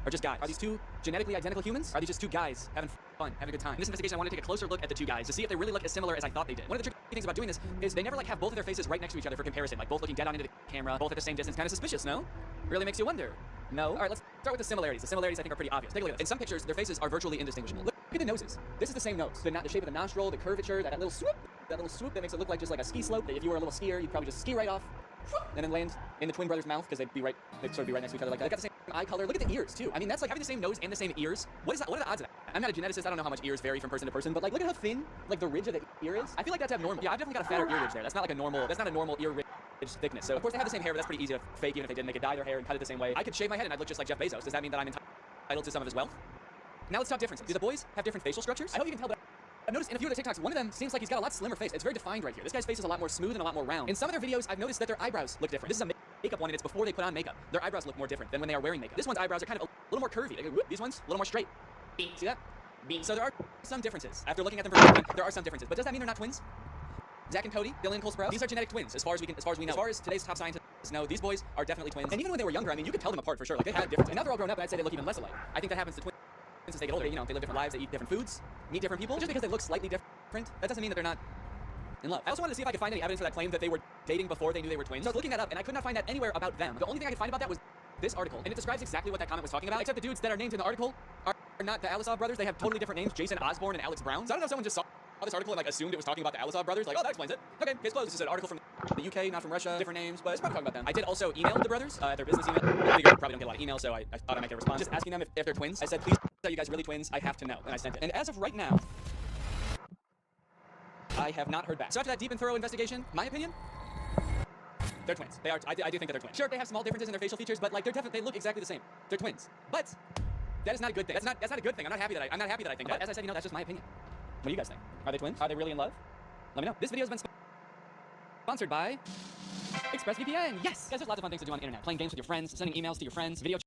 Or just guys? Are these two genetically identical humans? Are they just two guys having fun, having a good time? In this investigation, I want to take a closer look at the two guys to see if they really look as similar as I thought they did. One of the tricky things about doing this is they never like have both of their faces right next to each other for comparison, like both looking dead on into the camera, both at the same distance. Kind of suspicious, no? Really makes you wonder. No? Alright, let's start with the similarities. The similarities I think are pretty obvious. Take a look at this. In some pictures, their faces are virtually indistinguishable. Look at the noses. This is the same nose. The shape of the nostril, the curvature, that little swoop that makes it look like just like a ski slope. That if you were a little skier, you'd probably just ski right off and then land in the twin brothers' mouth because they'd sort of be right next to each other like that. They got the same eye color. Look at the ears too. I mean, that's like having the same nose and the same ears. What are the odds of that? I'm not a geneticist. I don't know how much ears vary from person to person, but like look at how thin like the ridge of the ear is. I feel like that's abnormal. Yeah, I've definitely got a fatter ear ridge there. That's not a normal ear ridge thickness. So of course they have the same hair, but that's pretty easy to fake even if they didn't. They could dye their hair and cut it the same way. I could shave my head and I'd look just like Jeff Bezos. Does that mean that I'm entitled to some of his wealth? Now let's talk differences. Do the boys have different facial structures? I hope you can tell, but I've noticed in a few of the TikToks, one of them seems like he's got a lot slimmer face. It's very defined right here. This guy's face is a lot more smooth and a lot more round. In some of their videos, I've noticed that their eyebrows look different. This is a makeup one, and it's before they put on makeup. Their eyebrows look more different than when they are wearing makeup. This one's eyebrows are kind of a little more curvy. These ones, a little more straight. See that? So there are some differences. After looking at them for a long time, there are some differences. But does that mean they're not twins? Zach and Cody, Dylan and Cole Sprouse, these are genetic twins, as far as we know. As far as today's top scientists know, these boys are definitely twins. And even when they were younger, I mean, you could tell them apart for sure. Like, they had differences. And now they're all grown up, and I'd say they look even less alike. I think that happens to twins as they get older. You know, they live different lives, they eat different foods, meet different people. Just because they look slightly different, that doesn't mean that they're not in love. I also wanted to see if I could find any evidence for that claim that they were dating before they knew they were twins. So I was looking that up, and I could not find that anywhere about them. The only thing I could find about that was this article, and it describes exactly what that comment was talking about, except the dudes that are named in the article are not the Alisov brothers. They have totally different names, Jason Osborne and Alex Brown. So I don't know if someone just saw this article and like assumed it was talking about the Alisov brothers. Like, oh, that explains it. Okay, case closed. This is an article from the UK, not from Russia. Different names, but it's probably talking about them. I did also email the brothers, their business email. I figured I probably don't get a lot of emails, so I thought I might get a response. Just asking them if they're twins. I said, please, are you guys really twins? I have to know. And I sent it. And as of right now, I have not heard back. So after that deep and thorough investigation, my opinion, they're twins. They are. I do think that they're twins. Sure, they have small differences in their facial features, but like they look exactly the same. They're twins. But that is not a good thing. That's not a good thing. I'm not happy that I think that. As I said, that's just my opinion. What do you guys think? Are they twins? Are they really in love? Let me know. This video has been sponsored by ExpressVPN. Yes! Guys, there's lots of fun things to do on the internet. Playing games with your friends, sending emails to your friends, video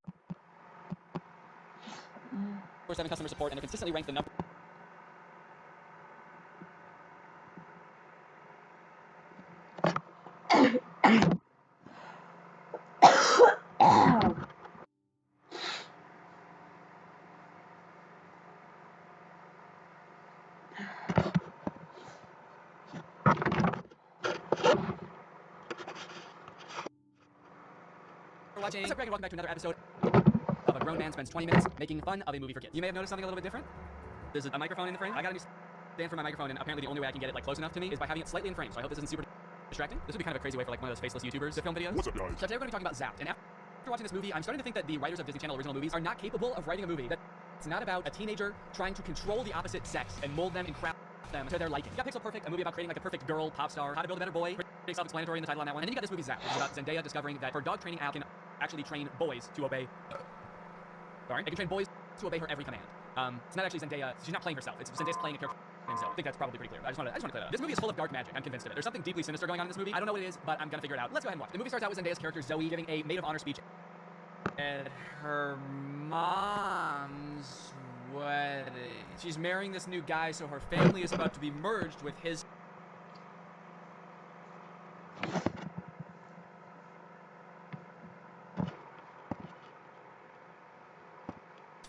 course, having customer support, and they're consistently ranked the number. Watching. What's up, Greg, and welcome back to another episode of A Grown Man Spends 20 Minutes Making Fun of a Movie for Kids. You may have noticed something a little bit different. There's a microphone in the frame. I got a new stand for my microphone, and apparently the only way I can get it like close enough to me is by having it slightly in frame, so I hope this isn't super distracting. This would be kind of a crazy way for like one of those faceless YouTubers to film videos. What's up, guys? So today we're going to be talking about Zapped, and after watching this movie, I'm starting to think that the writers of Disney Channel original movies are not capable of writing a movie that's not about a teenager trying to control the opposite sex and mold them and craft them to their liking. You got Pixel Perfect, a movie about creating like a perfect girl pop star, How to Build a Better Boy, pretty self-explanatory in the title on that one. And then you got this movie Zapped, which is about Zendaya discovering that her dog training app can actually train boys to obey. Sorry, it can train boys to obey her every command. It's not actually Zendaya. She's not playing herself. It's Zendaya's playing a character himself. I think that's probably pretty clear. I just want to clear that up. This movie is full of dark magic. I'm convinced of it. There's something deeply sinister going on in this movie. I don't know what it is, but I'm gonna figure it out. Let's go ahead and watch. The movie starts out with Zendaya's character Zoe giving a maid of honor speech at her mom's wedding. She's marrying this new guy, so her family is about to be merged with his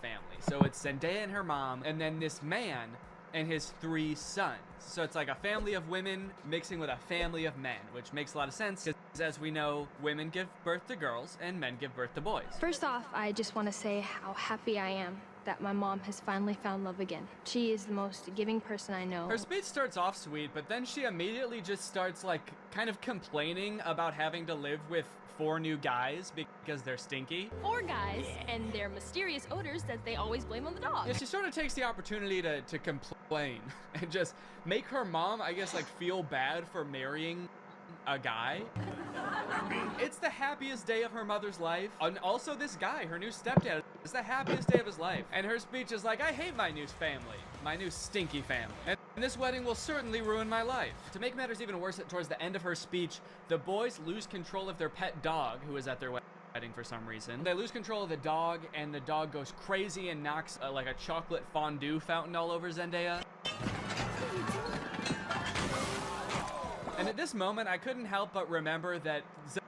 family. So it's Zendaya and her mom, and then this man and his 3 sons. So it's like a family of women mixing with a family of men, which makes a lot of sense because, as we know, women give birth to girls and men give birth to boys. First off, I just want to say how happy I am that my mom has finally found love again. She is the most giving person I know. Her speech starts off sweet, but then she immediately just starts like kind of complaining about having to live with 4 new guys because they're stinky. 4 guys, and their mysterious odors that they always blame on the dog. Yeah, she sort of takes the opportunity to complain and just make her mom, I guess, like feel bad for marrying a guy. It's the happiest day of her mother's life. And also this guy, her new stepdad, is the happiest day of his life. And her speech is like, I hate my new family, my new stinky family. And this wedding will certainly ruin my life. To make matters even worse, towards the end of her speech, the boys lose control of their pet dog, who is at their wedding for some reason. They lose control of the dog, and the dog goes crazy and knocks like a chocolate fondue fountain all over Zendaya. And at this moment, I couldn't help but remember that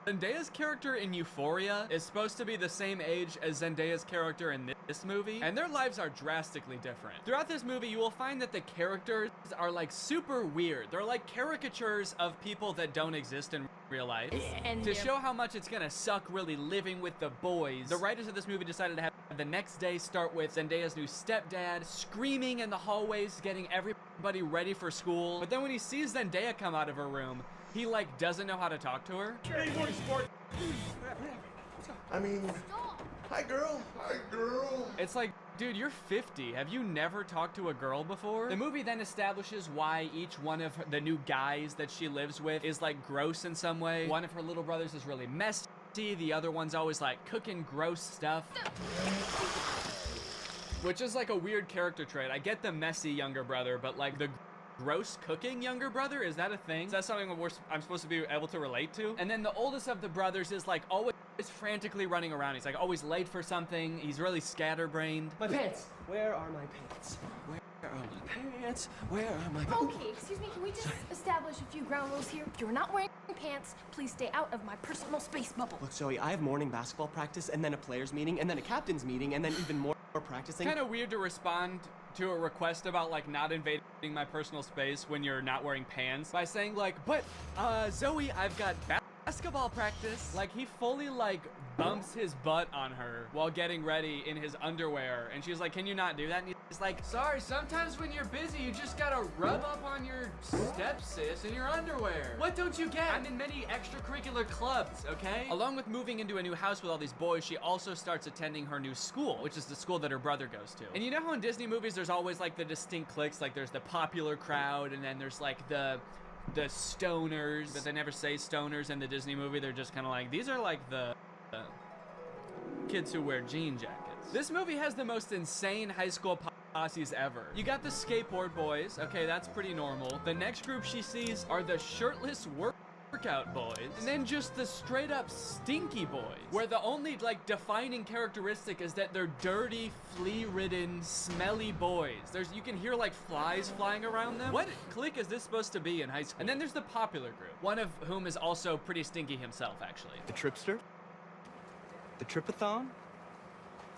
Zendaya's character in Euphoria is supposed to be the same age as Zendaya's character in this movie, and their lives are drastically different. Throughout this movie, you will find that the characters are like super weird. They're like caricatures of people that don't exist in real life. And to show how much it's gonna suck really living with the boys, the writers of this movie decided to have the next day start with Zendaya's new stepdad screaming in the hallways, getting everybody ready for school. But then when he sees Zendaya come out of her room, he like doesn't know how to talk to her. I mean, hi girl. Hi girl. It's like, dude, you're 50. Have you never talked to a girl before? The movie then establishes why each one of the new guys that she lives with is like gross in some way. One of her little brothers is really messy. The other one's always like cooking gross stuff. Which is like a weird character trait. I get the messy younger brother, but like the gross cooking younger brother, is that a thing? Is that something I'm supposed to be able to relate to? And then the oldest of the brothers is like always frantically running around. He's like always late for something. He's really scatterbrained. My pants! Where are my pants? Where are my pants? Where are my pants? Okay, excuse me, can we just establish a few ground rules here? You're not wearing pants. Please stay out of my personal space bubble. Look, Zoe, I have morning basketball practice, and then a players meeting, and then a captain's meeting, and then even more practicing. Kind of weird to respond to a request about like not invading my personal space when you're not wearing pants by saying like, but Zoe, I've got basketball practice. Like he fully like bumps his butt on her while getting ready in his underwear, and she's like, can you not do that? And he's like, sorry, sometimes when you're busy you just gotta rub up on your stepsis in your underwear. What don't you get? I'm in many extracurricular clubs, okay? Along with moving into a new house with all these boys, she also starts attending her new school, which is the school that her brother goes to. And you know how in Disney movies there's always like the distinct cliques, like there's the popular crowd, and then there's like the stoners, but they never say stoners in the Disney movie. They're just kind of like, these are like the kids who wear jean jackets. This movie has the most insane high school posses ever. You got the skateboard boys. Okay, that's pretty normal. The next group she sees are the shirtless workout boys, and then just the straight up stinky boys, where the only like defining characteristic is that they're dirty, flea-ridden, smelly boys. You can hear like flies flying around them. What clique is this supposed to be in high school? And then there's the popular group, one of whom is also pretty stinky himself, actually. The Tripster? The Tripathon?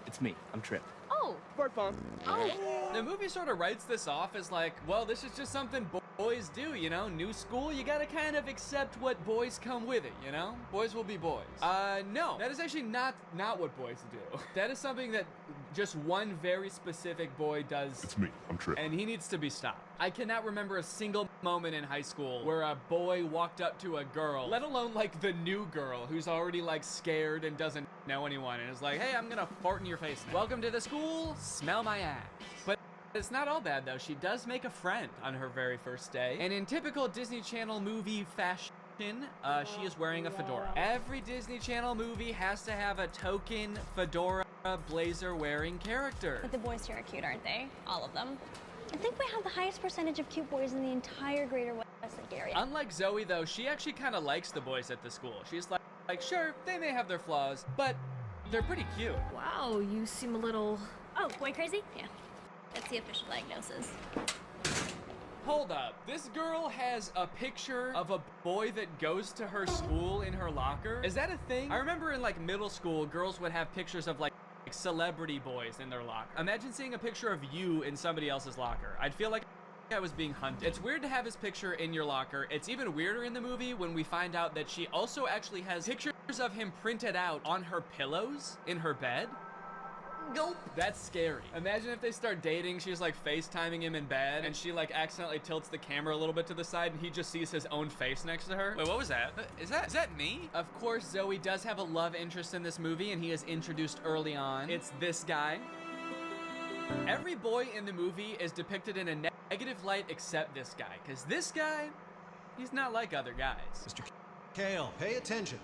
It's me. I'm Trip. Oh. Bart Bomb. Oh. The movie sort of writes this off as like, well, this is just something boys do, you know? New school, you gotta kind of accept what boys come with it, you know? Boys will be boys. No, that is actually not what boys do. That is something that just one very specific boy does. It's me. I'm Trip. And he needs to be stopped. I cannot remember a single moment in high school where a boy walked up to a girl, let alone like the new girl who's already like scared and doesn't know anyone and is like, hey, I'm gonna fart in your face now. Welcome to the school, smell my ass. But it's not all bad though. She does make a friend on her very first day. And in typical Disney Channel movie fashion, she is wearing a fedora. Every Disney Channel movie has to have a token fedora blazer wearing character. But the boys here are cute, aren't they? All of them. I think we have the highest percentage of cute boys in the entire greater Westlake area. Unlike Zoe though, she actually kind of likes the boys at the school. She's like, sure, they may have their flaws, but they're pretty cute. Wow, you seem a little... Oh, boy crazy? Yeah. That's the official diagnosis. Hold up, this girl has a picture of a boy that goes to her school in her locker? Is that a thing? I remember in like middle school, girls would have pictures of like celebrity boys in their locker. Imagine seeing a picture of you in somebody else's locker. I'd feel like I was being hunted. It's weird to have his picture in your locker. It's even weirder in the movie when we find out that she also actually has pictures of him printed out on her pillows in her bed. Nope. That's scary. Imagine if they start dating, she's like FaceTiming him in bed, and she like accidentally tilts the camera a little bit to the side, and he just sees his own face next to her. Wait, what was that? Is that me? Of course, Zoe does have a love interest in this movie, and he is introduced early on. It's this guy. Every boy in the movie is depicted in a negative light except this guy, because this guy, he's not like other guys. Mr. Kale, pay attention.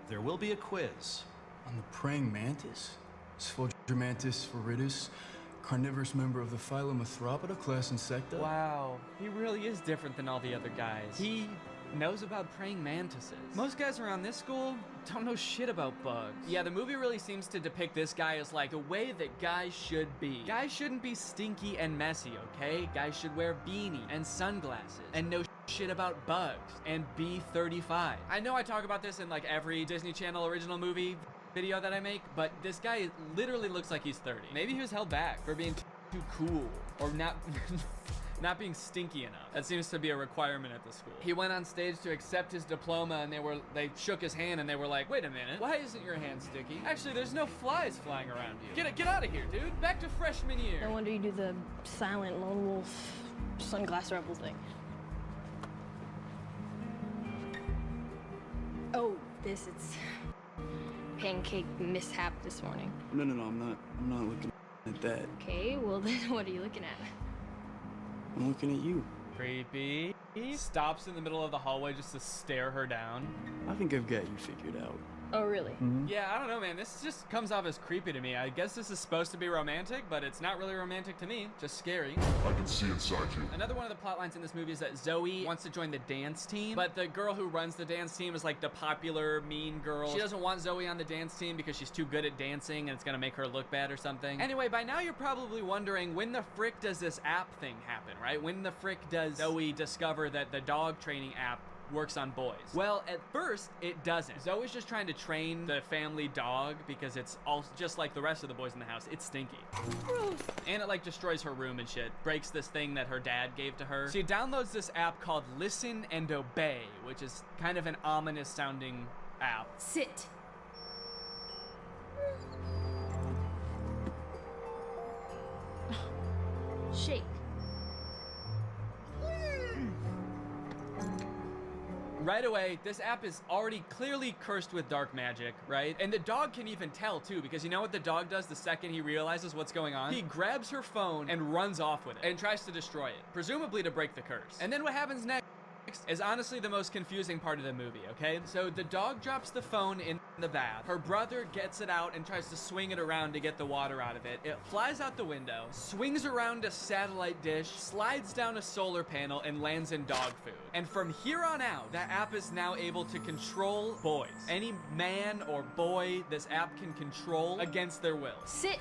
There will be a quiz. On the praying mantis? Sphodromantis viridis, carnivorous member of the phylum Arthropoda, class Insecta? Wow, he really is different than all the other guys. He knows about praying mantises. Most guys around this school don't know shit about bugs. Yeah, the movie really seems to depict this guy as like the way that guys should be. Guys shouldn't be stinky and messy, okay? Guys should wear beanie and sunglasses and know shit about bugs and be 35. I know I talk about this in like every Disney Channel original movie video that I make, but this guy literally looks like he's 30. Maybe he was held back for being too cool or not not being stinky enough. That seems to be a requirement at the school. He went on stage to accept his diploma and they shook his hand and they were like, wait a minute, why isn't your hand sticky? Actually, there's no flies flying around you. Get out of here, dude. Back to freshman year. No wonder you do the silent lone wolf sunglass rebel thing. Oh, it's pancake mishap this morning. No, I'm not looking at that. Okay, well then what are you looking at? I'm looking at you. Creepy. He stops in the middle of the hallway just to stare her down. I think I've got you figured out. Oh, really? Yeah, I don't know, man. This just comes off as creepy to me. I guess this is supposed to be romantic, but it's not really romantic to me. Just scary. I can see inside you. Another one of the plot lines in this movie is that Zoe wants to join the dance team, but the girl who runs the dance team is like the popular mean girl. She doesn't want Zoe on the dance team because she's too good at dancing and it's gonna make her look bad or something. Anyway, by now you're probably wondering when the frick does this app thing happen, right? When the frick does Zoe discover that the dog training app works on boys? Well, at first, it doesn't. Zoe's just trying to train the family dog because it's all just like the rest of the boys in the house. It's stinky. Gross. And it like destroys her room and shit. Breaks this thing that her dad gave to her. She downloads this app called Listen and Obey, which is kind of an ominous sounding app. Sit. Shake. Right away, this app is already clearly cursed with dark magic, right? And the dog can even tell too, because you know what the dog does the second he realizes what's going on? He grabs her phone and runs off with it and tries to destroy it, presumably to break the curse. And then what happens next is honestly the most confusing part of the movie, okay? So the dog drops the phone in the bath. Her brother gets it out and tries to swing it around to get the water out of it. It flies out the window, swings around a satellite dish, slides down a solar panel, and lands in dog food. And from here on out, that app is now able to control boys. Any man or boy this app can control against their will. Sit.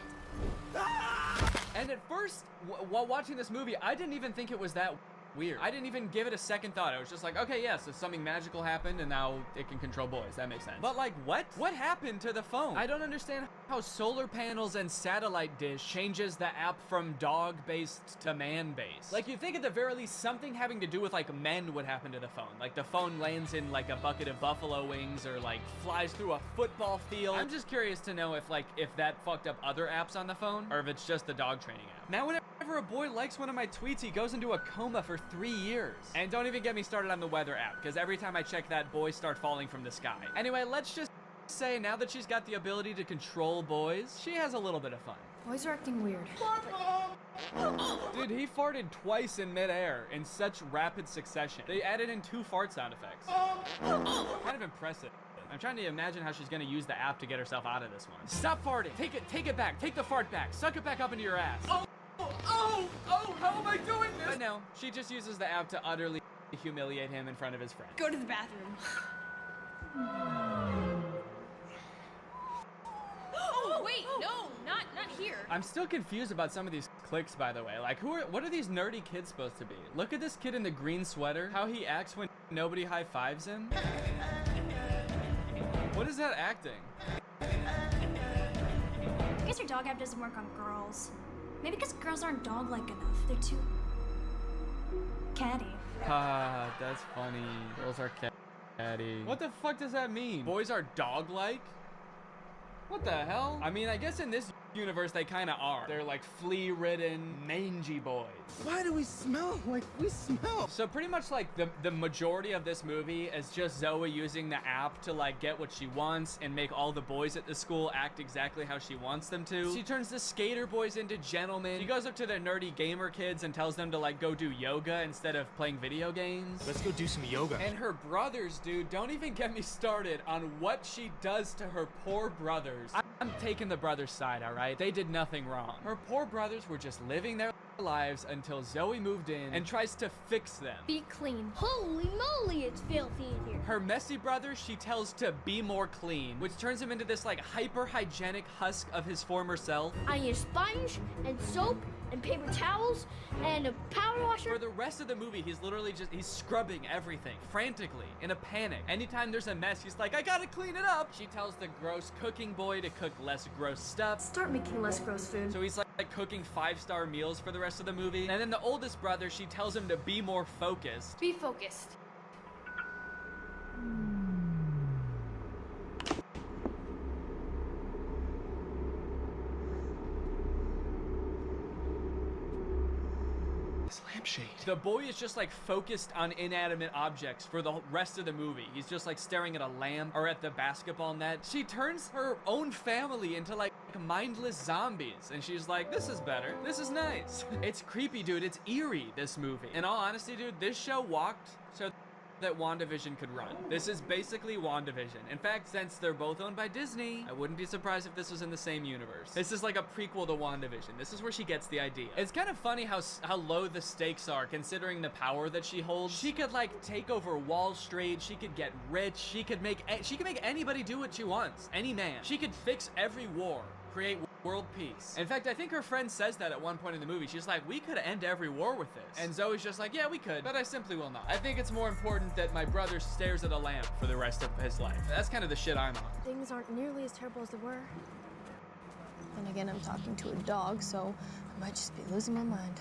And at first, while watching this movie, I didn't even think it was that weird. I didn't even give it a second thought. I was just like, okay, yeah, so something magical happened and now it can control boys. That makes sense. But like, what? What happened to the phone? I don't understand how solar panels and satellite dish changes the app from dog-based to man-based. Like, you'd think at the very least something having to do with like men would happen to the phone. Like the phone lands in like a bucket of buffalo wings or like flies through a football field. I'm just curious to know if that fucked up other apps on the phone or if it's just the dog training app. Now whenever a boy likes one of my tweets, he goes into a coma for 3 years. And don't even get me started on the weather app, because every time I check that, boys start falling from the sky. Anyway, let's just say now that she's got the ability to control boys, she has a little bit of fun. Boys are acting weird. Dude, he farted twice in midair in such rapid succession. They added in 2 fart sound effects. Kind of impressive. I'm trying to imagine how she's gonna use the app to get herself out of this one. Stop farting. Take it back. Take the fart back. Suck it back up into your ass. Oh, how am I doing this? But no, she just uses the app to utterly humiliate him in front of his friends. Go to the bathroom. Oh, wait, no, not here. I'm still confused about some of these clicks, by the way. Like, what are these nerdy kids supposed to be? Look at this kid in the green sweater, how he acts when nobody high-fives him. What is that acting? I guess your dog app doesn't work on girls. Maybe because girls aren't dog-like enough. They're too catty. Ah, that's funny. Girls are catty. What the fuck does that mean? Boys are dog-like? What the hell? I mean, I guess in this universe, they kind of are. They're like flea-ridden, mangy boys. Why do we smell like we smell? So pretty much like the majority of this movie is just Zoe using the app to like get what she wants and make all the boys at the school act exactly how she wants them to. She turns the skater boys into gentlemen. She goes up to the nerdy gamer kids and tells them to like go do yoga instead of playing video games. Let's go do some yoga. And her brothers, dude, don't even get me started on what she does to her poor brothers. I'm taking the brothers' side, all right? They did nothing wrong. Her poor brothers were just living their lives until Zoe moved in and tries to fix them. Be clean. Holy moly, it's filthy in here. Her messy brother, she tells to be more clean, which turns him into this like hyper-hygienic husk of his former self. I need a sponge and soap and paper towels and a power washer. For the rest of the movie, he's literally he's scrubbing everything frantically in a panic. Anytime there's a mess, he's like, I gotta clean it up. She tells the gross cooking boy to cook less gross stuff. Start making less gross food. So he's like cooking 5-star meals for the rest of the movie. And then the oldest brother, she tells him to be more focused. Be focused. Lampshade. The boy is just like focused on inanimate objects for the rest of the movie. He's just like staring at a lamp or at the basketball net. She turns her own family into like mindless zombies and she's like, this is better. This is nice. It's creepy, dude. It's eerie, this movie. In all honesty, dude, this show walked so that WandaVision could run. This is basically WandaVision. In fact, since they're both owned by Disney, I wouldn't be surprised if this was in the same universe. This is like a prequel to WandaVision. This is where she gets the idea. It's kind of funny how low the stakes are considering the power that she holds. She could like take over Wall Street. She could get rich. She could make anybody do what she wants. Any man. She could fix every war. Create world peace. In fact, I think her friend says that at one point in the movie. She's like, we could end every war with this. And Zoe's just like, yeah, we could, but I simply will not. I think it's more important that my brother stares at a lamp for the rest of his life. That's kind of the shit I'm on. Things aren't nearly as terrible as they were. And again, I'm talking to a dog, so I might just be losing my mind.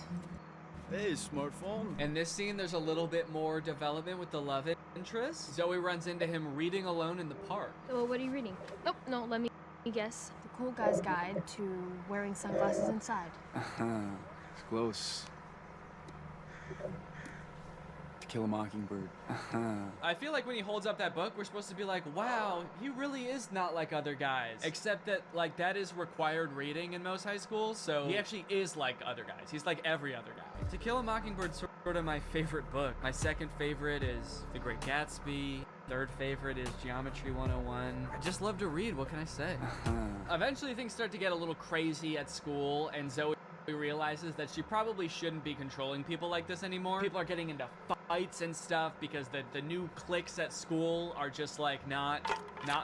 Hey, smartphone. In this scene, there's a little bit more development with the love interest. Zoe runs into him reading alone in the park. Oh, what are you reading? Nope, no, let me guess. The Cool Guy's Guide to Wearing Sunglasses Inside. It's close. To Kill a Mockingbird. I feel like when he holds up that book, we're supposed to be like, wow, he really is not like other guys. Except that, like, that is required reading in most high schools, so he actually is like other guys. He's like every other guy. To Kill a Mockingbird's sort of my favorite book. My second favorite is The Great Gatsby. Third favorite is Geometry 101. I just love to read, what can I say? Eventually things start to get a little crazy at school, and Zoe realizes that she probably shouldn't be controlling people like this anymore. People are getting into fights and stuff because the new cliques at school are just like not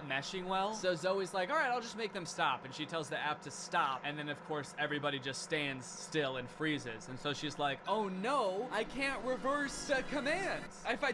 meshing well. So Zoe's like, all right, I'll just make them stop. And she tells the app to stop. And then of course everybody just stands still and freezes. And so she's like, oh no, I can't reverse commands. If I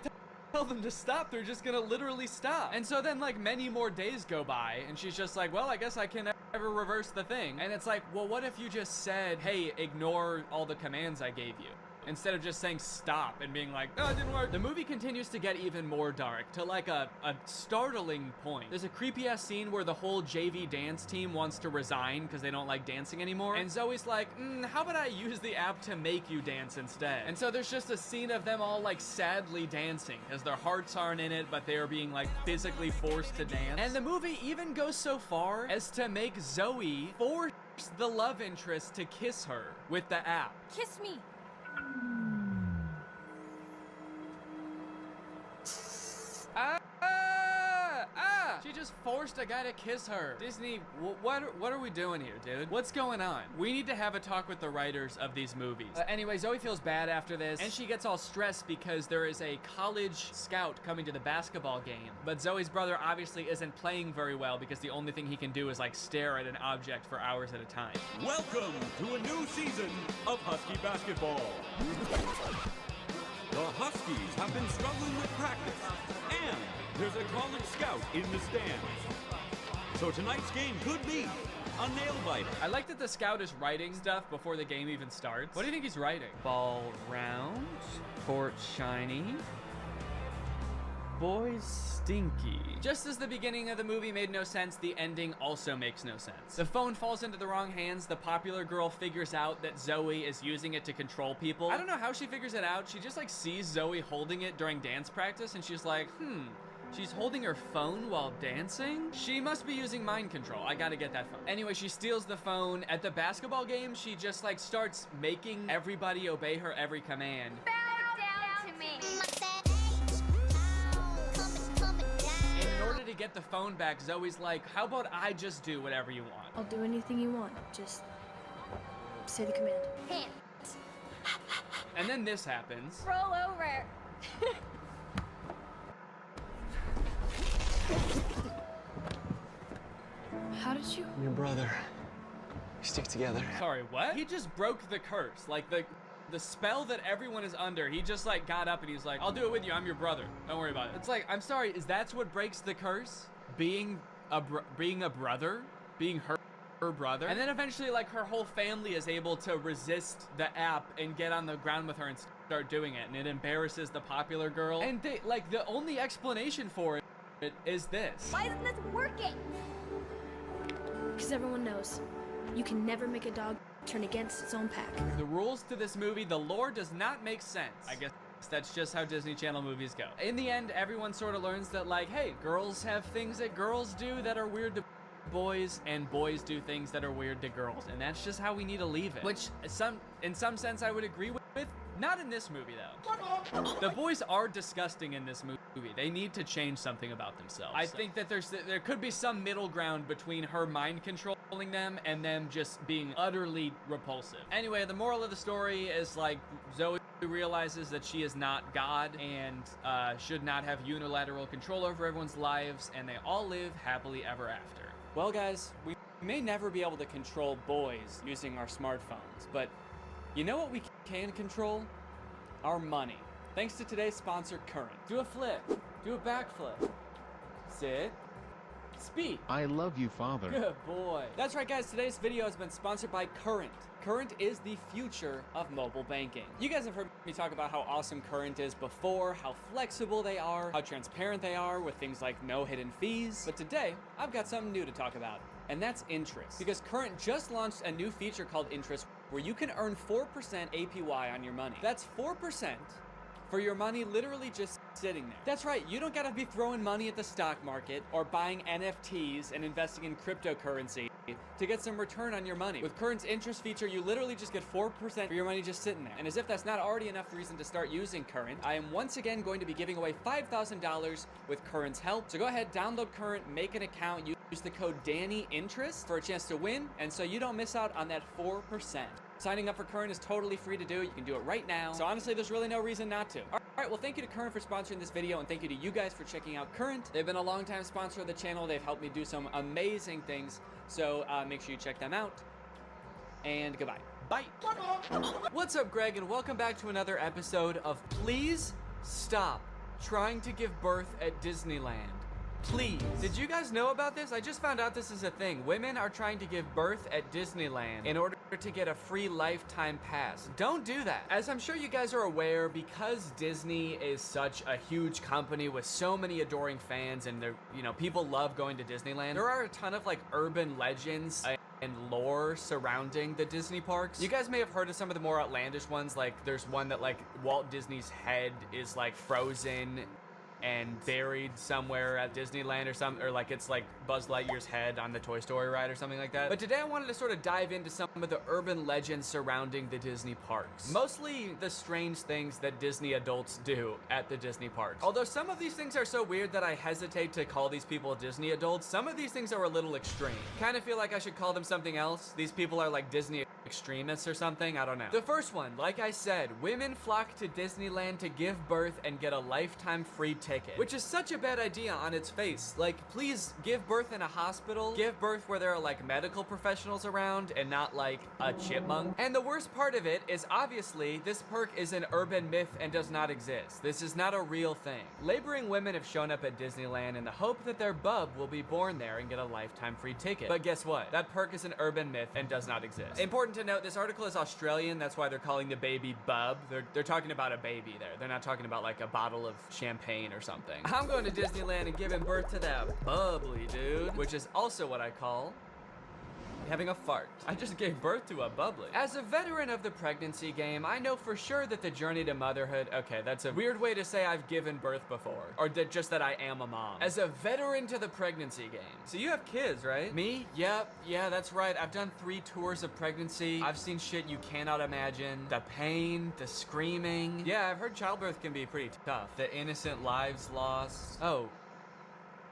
tell them to stop, they're just gonna literally stop. And so then like many more days go by and she's just like, well, I guess I can never reverse the thing. And it's like, well, what if you just said, hey, ignore all the commands I gave you? Instead of just saying stop and being like, oh, it didn't work. The movie continues to get even more dark to like a startling point. There's a creepy ass scene where the whole JV dance team wants to resign because they don't like dancing anymore. And Zoe's like, how about I use the app to make you dance instead? And so there's just a scene of them all like sadly dancing as their hearts aren't in it, but they are being like physically forced to dance. And the movie even goes so far as to make Zoe force the love interest to kiss her with the app. Kiss me. She just forced a guy to kiss her. Disney, what are we doing here, dude? What's going on? We need to have a talk with the writers of these movies. Anyway, Zoe feels bad after this, and she gets all stressed because there is a college scout coming to the basketball game. But Zoe's brother obviously isn't playing very well because the only thing he can do is like stare at an object for hours at a time. Welcome to a new season of Husky basketball. The Huskies have been struggling with practice, and there's a college scout in the stands. So tonight's game could be a nail-biter. I like that the scout is writing stuff before the game even starts. What do you think he's writing? Ball round, court shiny. Boys stinky. Just as the beginning of the movie made no sense, the ending also makes no sense. The phone falls into the wrong hands. The popular girl figures out that Zoe is using it to control people. I don't know how she figures it out. She just like sees Zoe holding it during dance practice and she's like, she's holding her phone while dancing? She must be using mind control. I gotta get that phone. Anyway, she steals the phone. At the basketball game, she just like starts making everybody obey her every command. Bow down to me. And in order to get the phone back, Zoe's like, how about I just do whatever you want? I'll do anything you want. Just say the command. Hands. And then this happens. Roll over. How did you? Your brother. We stick together. Sorry, what? He just broke the curse. Like the spell that everyone is under. He just like got up and he's like, I'll do it with you. I'm your brother. Don't worry about it. It's like, I'm sorry, is that what breaks the curse? Being a brother? Being her brother? And then eventually like her whole family is able to resist the app and get on the ground with her and start doing it. And it embarrasses the popular girl. And they, like the only explanation for it is this. Why isn't this working? Because everyone knows you can never make a dog turn against its own pack. The rules to this movie, the lore does not make sense. I guess that's just how Disney Channel movies go. In the end, everyone sort of learns that like, hey, girls have things that girls do that are weird to boys, and boys do things that are weird to girls. And that's just how we need to leave it. Which in some sense I would agree with. Not in this movie though. The boys are disgusting in this movie. They need to change something about themselves. I think that there could be some middle ground between her mind controlling them and them just being utterly repulsive. Anyway, the moral of the story is like Zoe realizes that she is not God and should not have unilateral control over everyone's lives, and they all live happily ever after. Well guys, we may never be able to control boys using our smartphones, but you know what we can control? Our money. Thanks to today's sponsor, Current. Do a flip. Do a backflip. Sit. Speak. I love you, Father. Good boy. That's right, guys. Today's video has been sponsored by Current. Current is the future of mobile banking. You guys have heard me talk about how awesome Current is before, how flexible they are, how transparent they are with things like no hidden fees. But today, I've got something new to talk about, and that's interest. Because Current just launched a new feature called Interest, where you can earn 4% APY on your money. That's 4% for your money literally just sitting there. That's right, you don't gotta be throwing money at the stock market or buying NFTs and investing in cryptocurrency to get some return on your money. With Current's interest feature, you literally just get 4% for your money just sitting there. And as if that's not already enough reason to start using Current, I am once again going to be giving away $5,000 with Current's help. So go ahead, download Current, make an account, use the code DANNYINTEREST for a chance to win, and so you don't miss out on that 4%. Signing up for Current is totally free to do. You can do it right now. So honestly, there's really no reason not to. All right, well, thank you to Current for sponsoring this video, and thank you to you guys for checking out Current. They've been a long-time sponsor of the channel. They've helped me do some amazing things. So make sure you check them out. And goodbye. Bye. What's up, Greg, and welcome back to another episode of Please Stop Trying to Give Birth at Disneyland. Please. Did you guys know about this? I just found out this is a thing. Women are trying to give birth at Disneyland in order to get a free lifetime pass. Don't do that. As I'm sure you guys are aware, because Disney is such a huge company with so many adoring fans, and they're, you know, people love going to Disneyland, there are a ton of like urban legends and lore surrounding the Disney parks. You guys may have heard of some of the more outlandish ones, like there's one that like Walt Disney's head is like frozen and buried somewhere at Disneyland or something, or like it's like Buzz Lightyear's head on the Toy Story ride or something like that. But today I wanted to sort of dive into some of the urban legends surrounding the Disney parks. Mostly the strange things that Disney adults do at the Disney parks. Although some of these things are so weird that I hesitate to call these people Disney adults, some of these things are a little extreme. Kind of feel like I should call them something else. These people are like Disney extremists or something, I don't know. The first one, like I said, women flock to Disneyland to give birth and get a lifetime free ticket, which is such a bad idea on its face. Like, please give birth in a hospital, give birth where there are like medical professionals around and not like a chipmunk. And the worst part of it is obviously this perk is an urban myth and does not exist. This is not a real thing. Laboring women have shown up at Disneyland in the hope that their bub will be born there and get a lifetime free ticket. But guess what? That perk is an urban myth and does not exist. Important to note, this article is Australian. That's why they're calling the baby Bub. They're talking about a baby there. They're not talking about like a bottle of champagne or something. I'm going to Disneyland and giving birth to that bubbly dude, which is also what I call having a fart. I just gave birth to a bubbly. As a veteran of the pregnancy game, I know for sure that the journey to motherhood, okay, that's a weird way to say I've given birth before, or just that I am a mom. As a veteran to the pregnancy game. So you have kids, right? Me? Yep, yeah, that's right. I've done 3 tours of pregnancy. I've seen shit you cannot imagine. The pain, the screaming. Yeah, I've heard childbirth can be pretty tough. The innocent lives lost. Oh,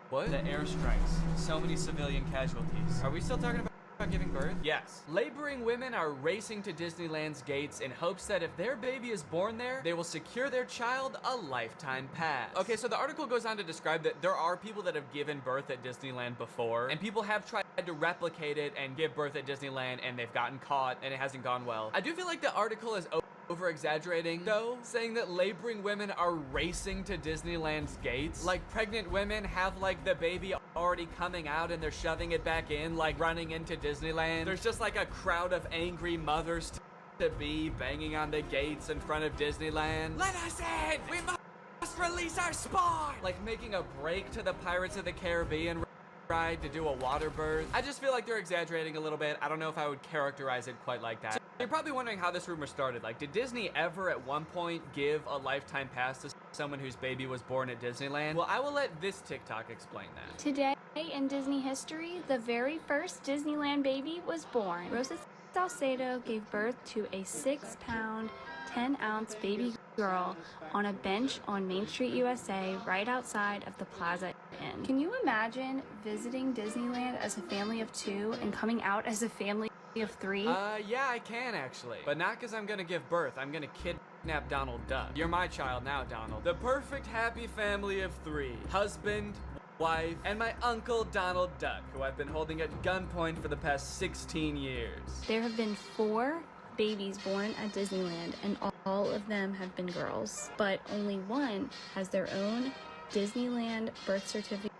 what? The airstrikes. So many civilian casualties. Are we still talking about giving birth? Yes. Laboring women are racing to Disneyland's gates in hopes that if their baby is born there, they will secure their child a lifetime pass. Okay, so the article goes on to describe that there are people that have given birth at Disneyland before, and people have tried to replicate it and give birth at Disneyland, and they've gotten caught, and it hasn't gone well. I do feel like the article is over-exaggerating, though, saying that laboring women are racing to Disneyland's gates. Like, pregnant women have, like, the baby already coming out and they're shoving it back in, like, running into Disneyland. There's just, like, a crowd of angry mothers to be banging on the gates in front of Disneyland. Let us in! We must release our spawn! Like, making a break to the Pirates of the Caribbean ride to do a water birth. I just feel like they're exaggerating a little bit. I don't know if I would characterize it quite like that. So you're probably wondering how this rumor started. Like, did Disney ever at one point give a lifetime pass to someone whose baby was born at Disneyland? Well, I will let this TikTok explain that. Today in Disney history, the very first Disneyland baby was born. Rosa Salcedo gave birth to a 6-pound, 10-ounce baby girl on a bench on Main Street, USA, right outside of the Plaza Inn. Can you imagine visiting Disneyland as a family of 2 and coming out as a family of 3? Yeah, I can actually. But not because I'm gonna give birth. I'm gonna kidnap Donald Duck. You're my child now, Donald. The perfect happy family of 3. Husband, wife, and my uncle Donald Duck, who I've been holding at gunpoint for the past 16 years. There have been 4 babies born at Disneyland, and all of them have been girls, but only one has their own Disneyland birth certificate.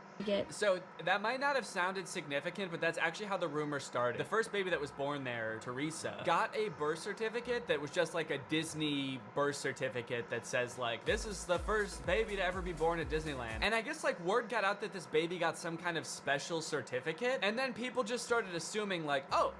So that might not have sounded significant, but that's actually how the rumor started. The first baby that was born there, Teresa, got a birth certificate that was just like a Disney birth certificate that says like, this is the first baby to ever be born at Disneyland. And I guess like word got out that this baby got some kind of special certificate, and then people just started assuming like, oh,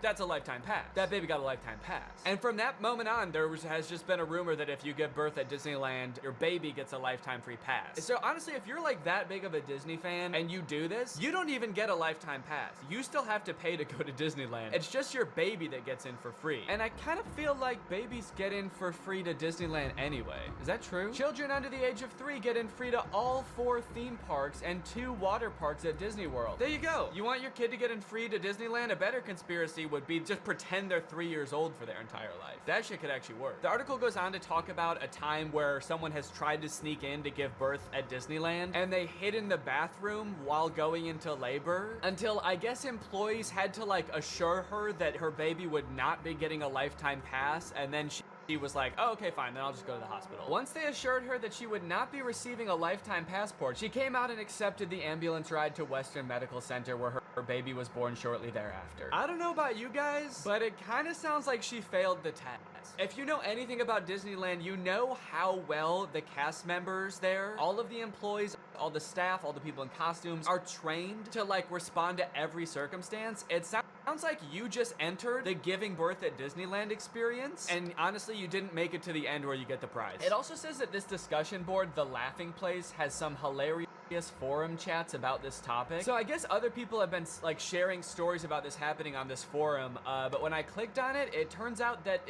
that's a lifetime pass. That baby got a lifetime pass. And from that moment on, has just been a rumor that if you give birth at Disneyland, your baby gets a lifetime free pass. So honestly, if you're like that big of a Disney fan and you do this, you don't even get a lifetime pass. You still have to pay to go to Disneyland. It's just your baby that gets in for free. And I kind of feel like babies get in for free to Disneyland anyway. Is that true? Children under the age of 3 get in free to all 4 theme parks and 2 water parks at Disney World. There you go. You want your kid to get in free to Disneyland? A better conspiracy would be just pretend they're 3 years old for their entire life. That shit could actually work. The article goes on to talk about a time where someone has tried to sneak in to give birth at Disneyland, and they hid in the bathroom while going into labor until I guess employees had to like assure her that her baby would not be getting a lifetime pass, and then she was like, oh, okay, fine, then I'll just go to the hospital. Once they assured her that she would not be receiving a lifetime passport, she came out and accepted the ambulance ride to Western Medical Center where her baby was born shortly thereafter. I don't know about you guys, but it kind of sounds like she failed the test. If you know anything about Disneyland, you know how well the cast members there, all of the employees, all the staff, all the people in costumes are trained to like respond to every circumstance. It sounds like you just entered the giving birth at Disneyland experience, and honestly, you didn't make it to the end where you get the prize. It also says that this discussion board, The Laughing Place, has some hilarious forum chats about this topic. So I guess other people have been like sharing stories about this happening on this forum, but when I clicked on it, it turns out that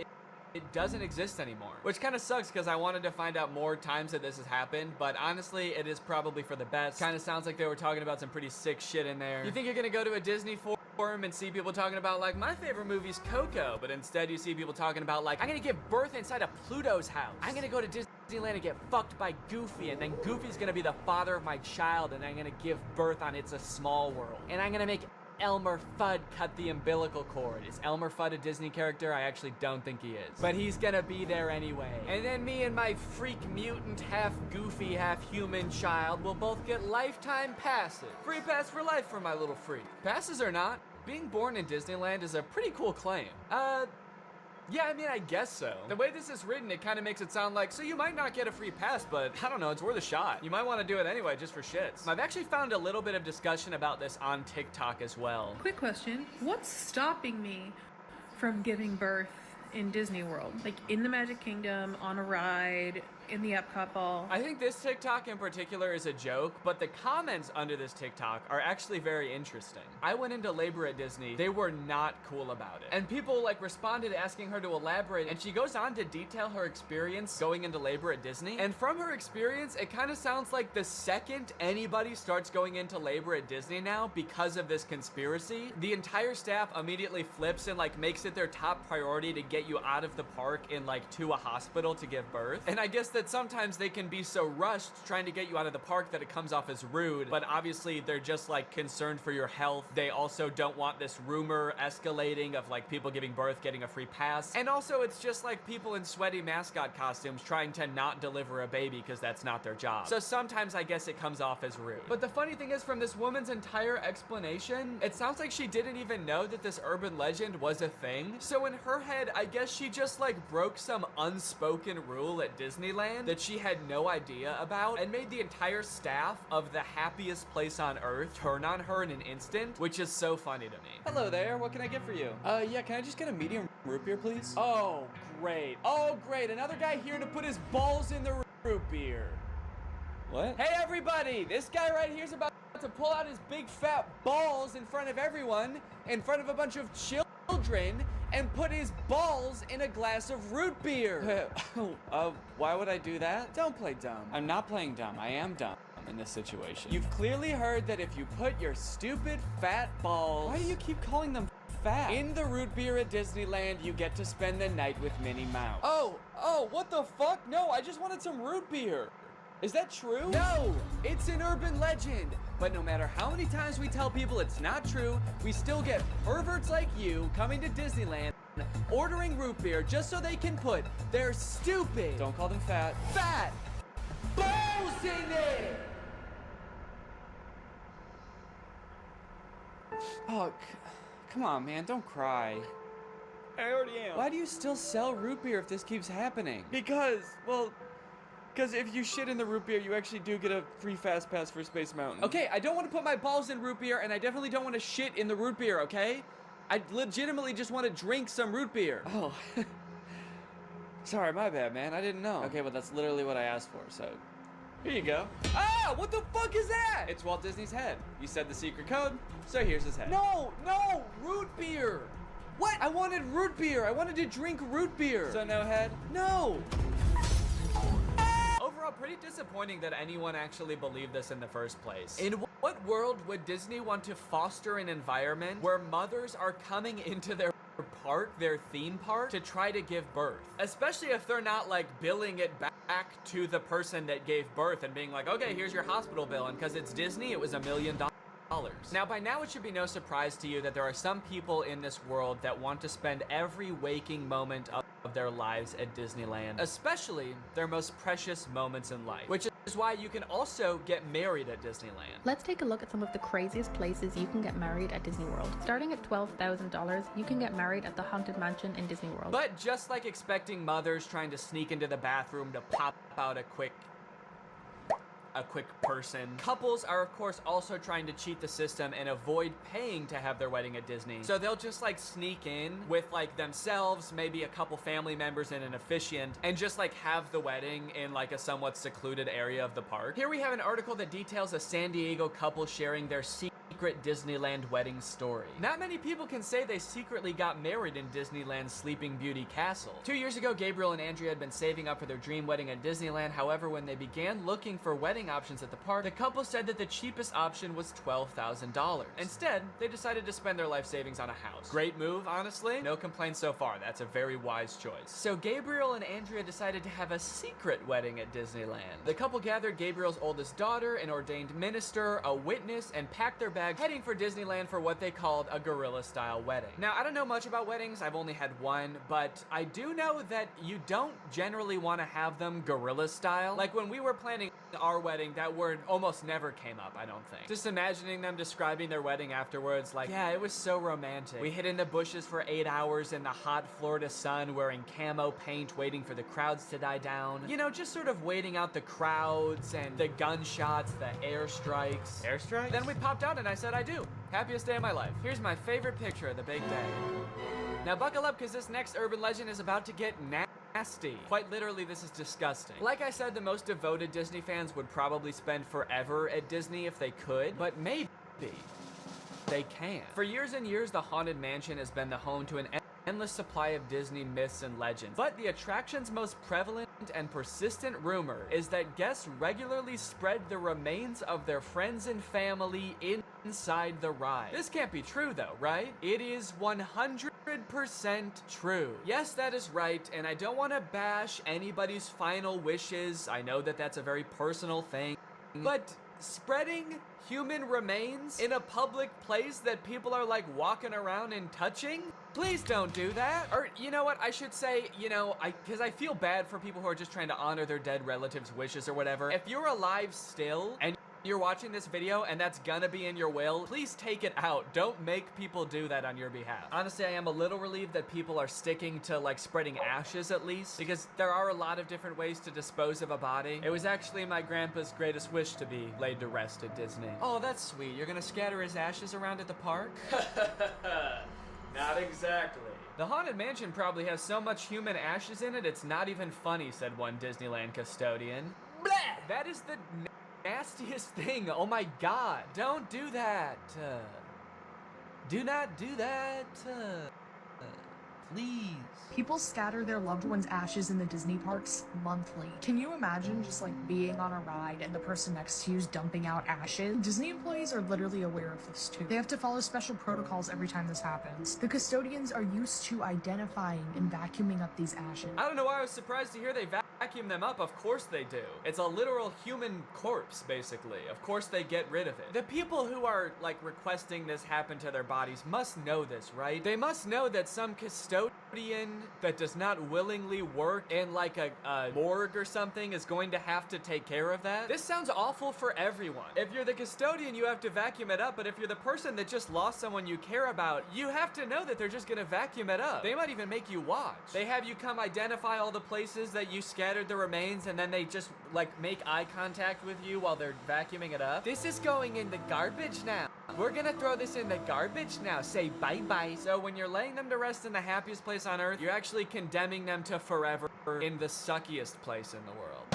it doesn't exist anymore, which kind of sucks because I wanted to find out more times that this has happened, but honestly, it is probably for the best. Kind of sounds like they were talking about some pretty sick shit in there. You think you're gonna go to a Disney forum and see people talking about like, my favorite movie's Coco, but instead you see people talking about like, I'm gonna give birth inside of Pluto's house. I'm gonna go to Disneyland and get fucked by Goofy, and then Goofy's gonna be the father of my child, and I'm gonna give birth on It's a Small World, and I'm gonna make Elmer Fudd cut the umbilical cord. Is Elmer Fudd a Disney character? I actually don't think he is, but he's gonna be there anyway. And then me and my freak mutant, half goofy, half human child will both get lifetime passes. Free pass for life for my little freak. Passes or not, being born in Disneyland is a pretty cool claim. Yeah, I mean, I guess so. The way this is written, it kind of makes it sound like, so you might not get a free pass, but I don't know, it's worth a shot. You might want to do it anyway, just for shits. I've actually found a little bit of discussion about this on TikTok as well. Quick question, what's stopping me from giving birth in Disney World? Like in the Magic Kingdom, on a ride, in the Epcot ball? I think this TikTok in particular is a joke, but the comments under this TikTok are actually very interesting. I went into labor at Disney. They were not cool about it. And people like responded asking her to elaborate, and she goes on to detail her experience going into labor at Disney. And from her experience, it kind of sounds like the second anybody starts going into labor at Disney now because of this conspiracy, the entire staff immediately flips and like makes it their top priority to get you out of the park and like to a hospital to give birth. And I guess that sometimes they can be so rushed trying to get you out of the park that it comes off as rude, but obviously they're just like concerned for your health. They also don't want this rumor escalating of like people giving birth getting a free pass. And also it's just like people in sweaty mascot costumes trying to not deliver a baby because that's not their job. So sometimes I guess it comes off as rude. But the funny thing is, from this woman's entire explanation, it sounds like she didn't even know that this urban legend was a thing. So in her head, I guess she just like broke some unspoken rule at Disneyland that she had no idea about and made the entire staff of the happiest place on earth turn on her in an instant, which is so funny to me. Hello there, what can I get for you? Yeah, can I just get a medium root beer, please? Oh, great. Oh, great, another guy here to put his balls in the root beer. What? Hey, everybody, this guy right here's about to pull out his big fat balls in front of everyone, in front of a bunch of children, and put his balls in a glass of root beer. Why would I do that? Don't play dumb. I'm not playing dumb. I am dumb in this situation. You've clearly heard that if you put your stupid fat balls... Why do you keep calling them fat? In the root beer at Disneyland, you get to spend the night with Minnie Mouse. Oh, what the fuck? No, I just wanted some root beer. Is that true? No, it's an urban legend. But no matter how many times we tell people it's not true, we still get perverts like you coming to Disneyland, ordering root beer just so they can put their stupid, don't call them fat balls in it. Oh, come on, man, don't cry. I already am. Why do you still sell root beer if this keeps happening? Because if you shit in the root beer, you actually do get a free fast pass for Space Mountain. Okay, I don't want to put my balls in root beer, and I definitely don't want to shit in the root beer, okay? I legitimately just want to drink some root beer. Oh. Sorry, my bad, man. I didn't know. Okay, well, that's literally what I asked for, so... Here you go. Ah, what the fuck is that? It's Walt Disney's head. You said the secret code, so here's his head. No, root beer. What? I wanted root beer. I wanted to drink root beer. So no head? No. Overall, pretty disappointing that anyone actually believed this in the first place. In what world would Disney want to foster an environment where mothers are coming into their park, their theme park, to try to give birth? Especially if they're not like billing it back to the person that gave birth and being like, okay, here's your hospital bill, and because it's Disney, it was $1 million. Now, by now, it should be no surprise to you that there are some people in this world that want to spend every waking moment of their lives at Disneyland, especially their most precious moments in life, which is why you can also get married at Disneyland. Let's take a look at some of the craziest places you can get married at Disney World. Starting at $12,000, you can get married at the Haunted Mansion in Disney World. But just like expecting mothers trying to sneak into the bathroom to pop out a quick person, couples are of course also trying to cheat the system and avoid paying to have their wedding at Disney. So they'll just like sneak in with like themselves, maybe a couple family members and an officiant, and just like have the wedding in like a somewhat secluded area of the park. Here we have an article that details a San Diego couple sharing their secret Disneyland wedding story. Not many people can say they secretly got married in Disneyland's Sleeping Beauty Castle. 2 years ago, Gabriel and Andrea had been saving up for their dream wedding at Disneyland. However, when they began looking for wedding options at the park, the couple said that the cheapest option was $12,000. Instead, they decided to spend their life savings on a house. Great move, honestly. No complaints so far. That's a very wise choice. So Gabriel and Andrea decided to have a secret wedding at Disneyland. The couple gathered Gabriel's oldest daughter, an ordained minister, a witness, and packed their bags bag, heading for Disneyland for what they called a gorilla-style wedding. Now, I don't know much about weddings, I've only had one, but I do know that you don't generally want to have them gorilla-style. Like, when we were planning our wedding, that word almost never came up, I don't think. Just imagining them describing their wedding afterwards, like, yeah, it was so romantic. We hid in the bushes for 8 hours in the hot Florida sun, wearing camo paint, waiting for the crowds to die down. You know, just sort of waiting out the crowds and the gunshots, the airstrikes. Airstrikes? Then we popped out and I said I do. Happiest day of my life. Here's my favorite picture of the big day. Now buckle up, because this next urban legend is about to get nasty. Quite literally, this is disgusting. Like I said, the most devoted Disney fans would probably spend forever at Disney if they could, but maybe they can. For years and years, the Haunted Mansion has been the home to an endless supply of Disney myths and legends. But the attraction's most prevalent and persistent rumor is that guests regularly spread the remains of their friends and family inside the ride. This can't be true though, right? It is 100% true. Yes, that is right, and I don't want to bash anybody's final wishes. I know that that's a very personal thing, but spreading human remains in a public place that people are like walking around and touching? Please don't do that. Or, you know what, I should say, you know, because I feel bad for people who are just trying to honor their dead relatives' wishes or whatever. If you're alive still and you're watching this video and that's gonna be in your will, please take it out. Don't make people do that on your behalf. Honestly, I am a little relieved that people are sticking to like spreading ashes at least, because there are a lot of different ways to dispose of a body. It was actually my grandpa's greatest wish to be laid to rest at Disney. Oh, that's sweet. You're gonna scatter his ashes around at the park? Not exactly. The Haunted Mansion probably has so much human ashes in it, it's not even funny, said one Disneyland custodian. Blah! That is the nastiest thing. Oh my god. Don't do that. Do not do that. Please. People scatter their loved ones' ashes in the Disney parks monthly. Can you imagine just like being on a ride and the person next to you is dumping out ashes? Disney employees are literally aware of this too. They have to follow special protocols every time this happens. The custodians are used to identifying and vacuuming up these ashes. I don't know why I was surprised to hear they vacuum them up. Of course they do. It's a literal human corpse, basically. Of course they get rid of it. The people who are like requesting this happen to their bodies must know this, right? They must know that some custodian that does not willingly work in like a morgue or something is going to have to take care of that. This sounds awful for everyone. If you're the custodian, you have to vacuum it up, but if you're the person that just lost someone you care about, you have to know that they're just gonna vacuum it up. They might even make you watch. They have you come identify all the places that you scattered the remains, and then they just like make eye contact with you while they're vacuuming it up. This is going in the garbage now. We're gonna throw this in the garbage now. Say bye-bye. So when you're laying them to rest in the happiest place on earth, you're actually condemning them to forever in the suckiest place in the world.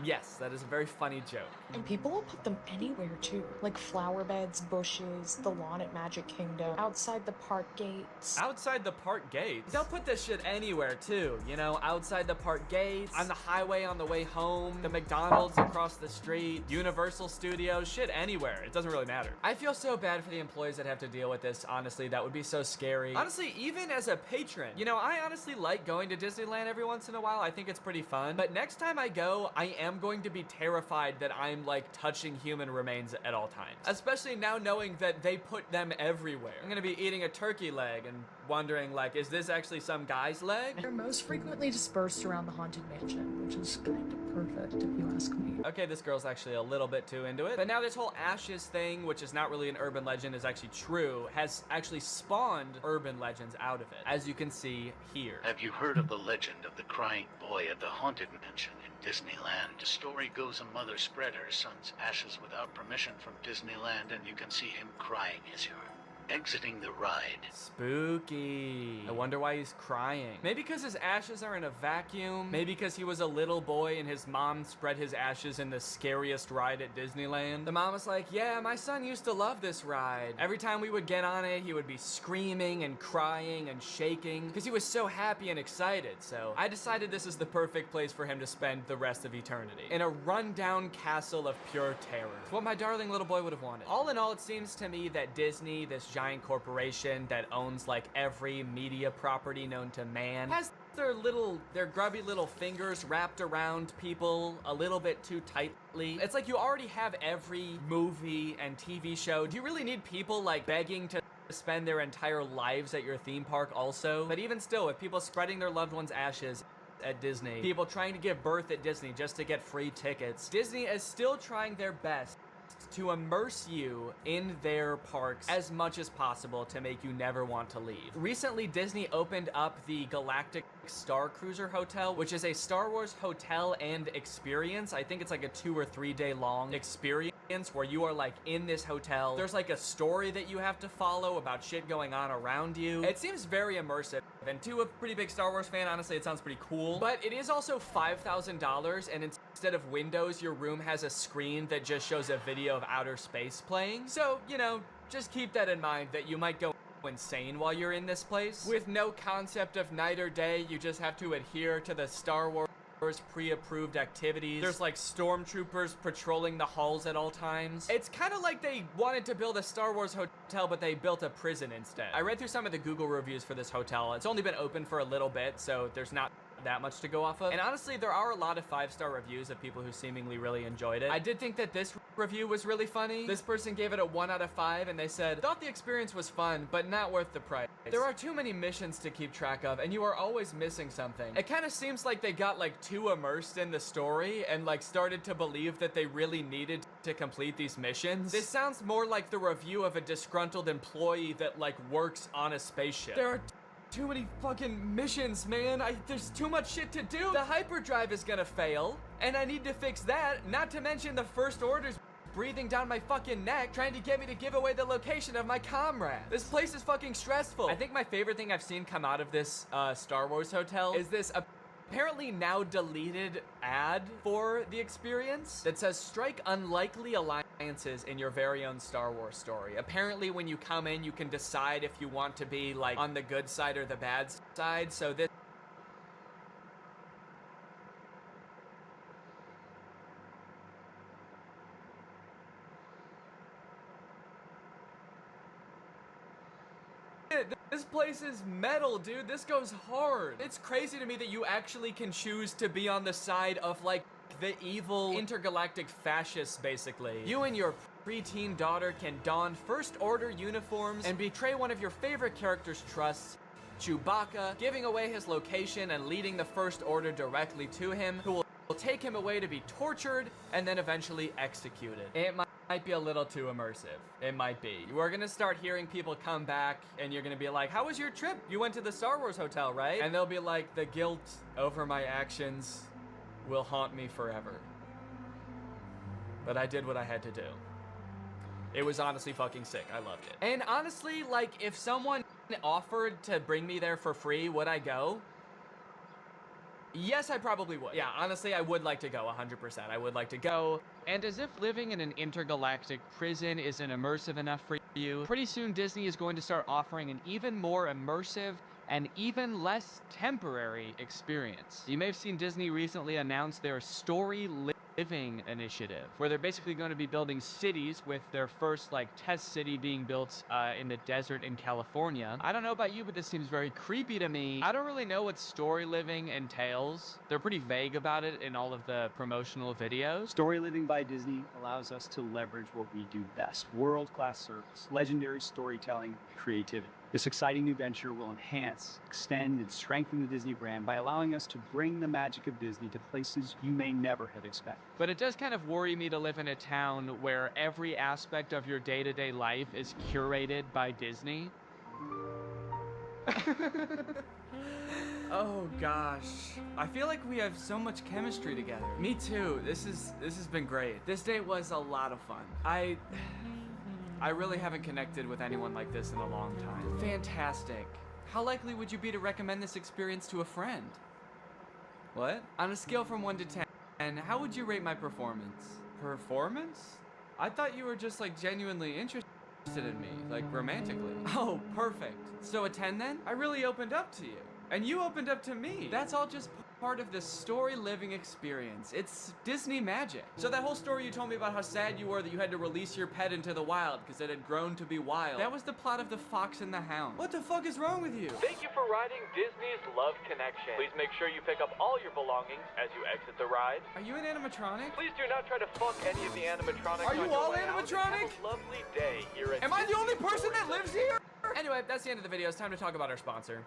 Yes, that is a very funny joke. And people will put them anywhere too. Like flower beds, bushes, the lawn at Magic Kingdom, outside the park gates. Outside the park gates? They'll put this shit anywhere too, you know, outside the park gates, on the highway on the way home, the McDonald's across the street, Universal Studios, shit anywhere. It doesn't really matter. I feel so bad for the employees that have to deal with this, honestly. That would be so scary. Honestly, even as a patron, you know, I honestly like going to Disneyland every once in a while. I think it's pretty fun. But next time I go, I am going to be terrified that I'm like touching human remains at all times. Especially now knowing that they put them everywhere. I'm gonna be eating a turkey leg and wondering like, is this actually some guy's leg? They're most frequently dispersed around the Haunted Mansion, which is kind of perfect if you ask me. Okay, this girl's actually a little bit too into it. But now this whole ashes thing, which is not really an urban legend, is actually true, has actually spawned urban legends out of it, as you can see here. Have you heard of the legend of the crying boy at the Haunted Mansion in Disneyland? The story goes a mother spread her son's ashes without permission from Disneyland, and you can see him crying as you're exiting the ride. Spooky. I wonder why he's crying. Maybe because his ashes are in a vacuum. Maybe because he was a little boy and his mom spread his ashes in the scariest ride at Disneyland. The mom was like, yeah, my son used to love this ride. Every time we would get on it, he would be screaming and crying and shaking because he was so happy and excited. So I decided this is the perfect place for him to spend the rest of eternity. In a rundown castle of pure terror. It's what my darling little boy would have wanted. All in all, it seems to me that Disney, this giant corporation that owns like every media property known to man, has their grubby little fingers wrapped around people a little bit too tightly. It's like you already have every movie and TV show. Do you really need people like begging to spend their entire lives at your theme park also? But even still, with people spreading their loved ones' ashes at Disney, people trying to give birth at Disney just to get free tickets, Disney is still trying their best to immerse you in their parks as much as possible to make you never want to leave. Recently, Disney opened up the Galactic Star Cruiser Hotel, which is a Star Wars hotel and experience. I think it's like a 2 or 3 day long experience where you are like in this hotel. There's like a story that you have to follow about shit going on around you. It seems very immersive, and to a pretty big Star Wars fan, honestly, it sounds pretty cool. But it is also $5,000, and instead of windows, your room has a screen that just shows a video of outer space playing. So, you know, just keep that in mind that you might go insane while you're in this place. With no concept of night or day, you just have to adhere to the Star Wars pre-approved activities. There's like stormtroopers patrolling the halls at all times. It's kind of like they wanted to build a Star Wars hotel, but they built a prison instead. I read through some of the Google reviews for this hotel. It's only been open for a little bit, so there's not that much to go off of. And honestly, there are a lot of 5-star reviews of people who seemingly really enjoyed it. I did think that this review was really funny. This person gave it a 1 out of 5, and they said, thought the experience was fun, but not worth the price. There are too many missions to keep track of, and you are always missing something. It kind of seems like they got like too immersed in the story and like started to believe that they really needed to complete these missions. This sounds more like the review of a disgruntled employee that like works on a spaceship. There are too many fucking missions, man. There's too much shit to do. The hyperdrive is gonna fail, and I need to fix that, not to mention the First Order's breathing down my fucking neck, trying to get me to give away the location of my comrade. This place is fucking stressful. I think my favorite thing I've seen come out of this Star Wars hotel is this apparently now deleted ad for the experience that says strike unlikely alliances in your very own Star Wars story. Apparently when you come in, you can decide if you want to be like on the good side or the bad side. So this This place is metal, dude. This goes hard. It's crazy to me that you actually can choose to be on the side of like the evil intergalactic fascists, basically. You and your preteen daughter can don First Order uniforms and betray one of your favorite characters' trusts, Chewbacca, giving away his location and leading the First Order directly to him, who will take him away to be tortured and then eventually executed. It might be a little too immersive. It might be. We're gonna start hearing people come back and you're gonna be like, how was your trip? You went to the Star Wars hotel, right? And they'll be like, the guilt over my actions will haunt me forever. But I did what I had to do. It was honestly fucking sick. I loved it. And honestly, like, if someone offered to bring me there for free, would I go? Yes, I probably would. Yeah, honestly, I would like to go 100%. I would like to go. And as if living in an intergalactic prison isn't immersive enough for you, pretty soon Disney is going to start offering an even more immersive and even less temporary experience. You may have seen Disney recently announce their Story Living initiative, where they're basically going to be building cities, with their first like test city being built in the desert in California. I don't know about you, but this seems very creepy to me. I don't really know what Story Living entails. They're pretty vague about it in all of the promotional videos. Story Living by Disney allows us to leverage what we do best: world-class service, legendary storytelling, creativity. This exciting new venture will enhance, extend, and strengthen the Disney brand by allowing us to bring the magic of Disney to places you may never have expected. But it does kind of worry me to live in a town where every aspect of your day-to-day life is curated by Disney. Oh gosh, I feel like we have so much chemistry together. Me too. This has been great. This date was a lot of fun. I really haven't connected with anyone like this in a long time. Fantastic. How likely would you be to recommend this experience to a friend? What? On a scale from 1 to 10, how would you rate my performance? Performance? I thought you were just like genuinely interested in me, like romantically. Oh, perfect. So a 10 then? I really opened up to you. And you opened up to me. That's all just part of the story living experience. It's Disney magic. So that whole story you told me about how sad you were that you had to release your pet into the wild because it had grown to be wild, that was the plot of The Fox and the Hound. What the fuck is wrong with you? Thank you for riding Disney's Love Connection. Please make sure you pick up all your belongings as you exit the ride. Are you an animatronic? Please do not try to fuck any of the animatronics. Are you all animatronic? Have a lovely day here at Am I the only Disney person that Stories. lives here? Anyway, that's the end of the video. It's time to talk about our sponsor.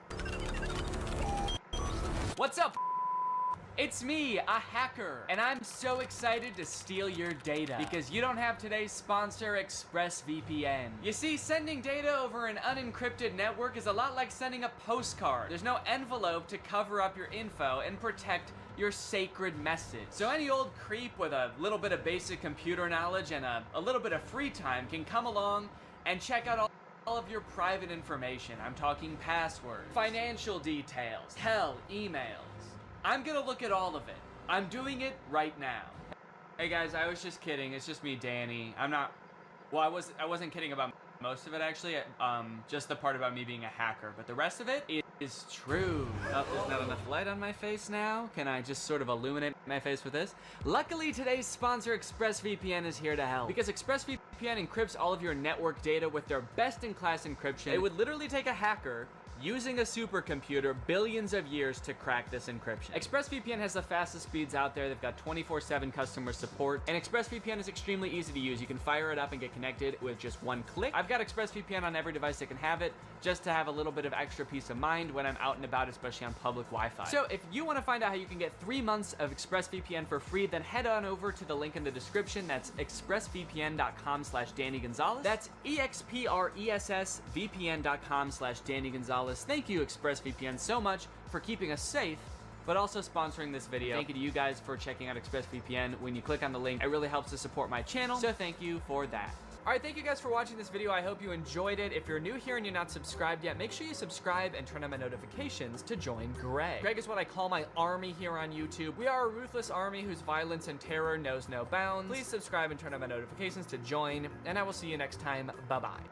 What's up? It's me, a hacker, and I'm so excited to steal your data because you don't have today's sponsor, ExpressVPN. You see, sending data over an unencrypted network is a lot like sending a postcard. There's no envelope to cover up your info and protect your sacred message. So any old creep with a little bit of basic computer knowledge and a little bit of free time can come along and check out all of your private information. I'm talking passwords, financial details, hell, emails. I'm gonna look at all of it. I'm doing it right now. Hey guys, I was just kidding. It's just me, Danny. Well, I wasn't kidding about most of it actually. Just the part about me being a hacker, but the rest of it is true. Oh, there's not enough light on my face now. Can I just sort of illuminate my face with this? Luckily, today's sponsor, ExpressVPN, is here to help. Because ExpressVPN encrypts all of your network data with their best-in-class encryption. It would literally take a hacker using a supercomputer billions of years to crack this encryption. ExpressVPN has the fastest speeds out there. They've got 24/7 customer support, and ExpressVPN is extremely easy to use. You can fire it up and get connected with just one click. I've got ExpressVPN on every device that can have it, just to have a little bit of extra peace of mind when I'm out and about, especially on public Wi-Fi. So if you want to find out how you can get 3 months of ExpressVPN for free, then head on over to the link in the description. That's expressvpn.com/DannyGonzalez. That's expressvpn.com/DannyGonzalez. Thank you, ExpressVPN, so much for keeping us safe, but also sponsoring this video. Thank you to you guys for checking out ExpressVPN. When you click on the link, it really helps to support my channel, so thank you for that. Alright, thank you guys for watching this video. I hope you enjoyed it. If you're new here and you're not subscribed yet, make sure you subscribe and turn on my notifications to join Greg. Greg is what I call my army here on YouTube. We are a ruthless army whose violence and terror knows no bounds. Please subscribe and turn on my notifications to join, and I will see you next time. Bye-bye.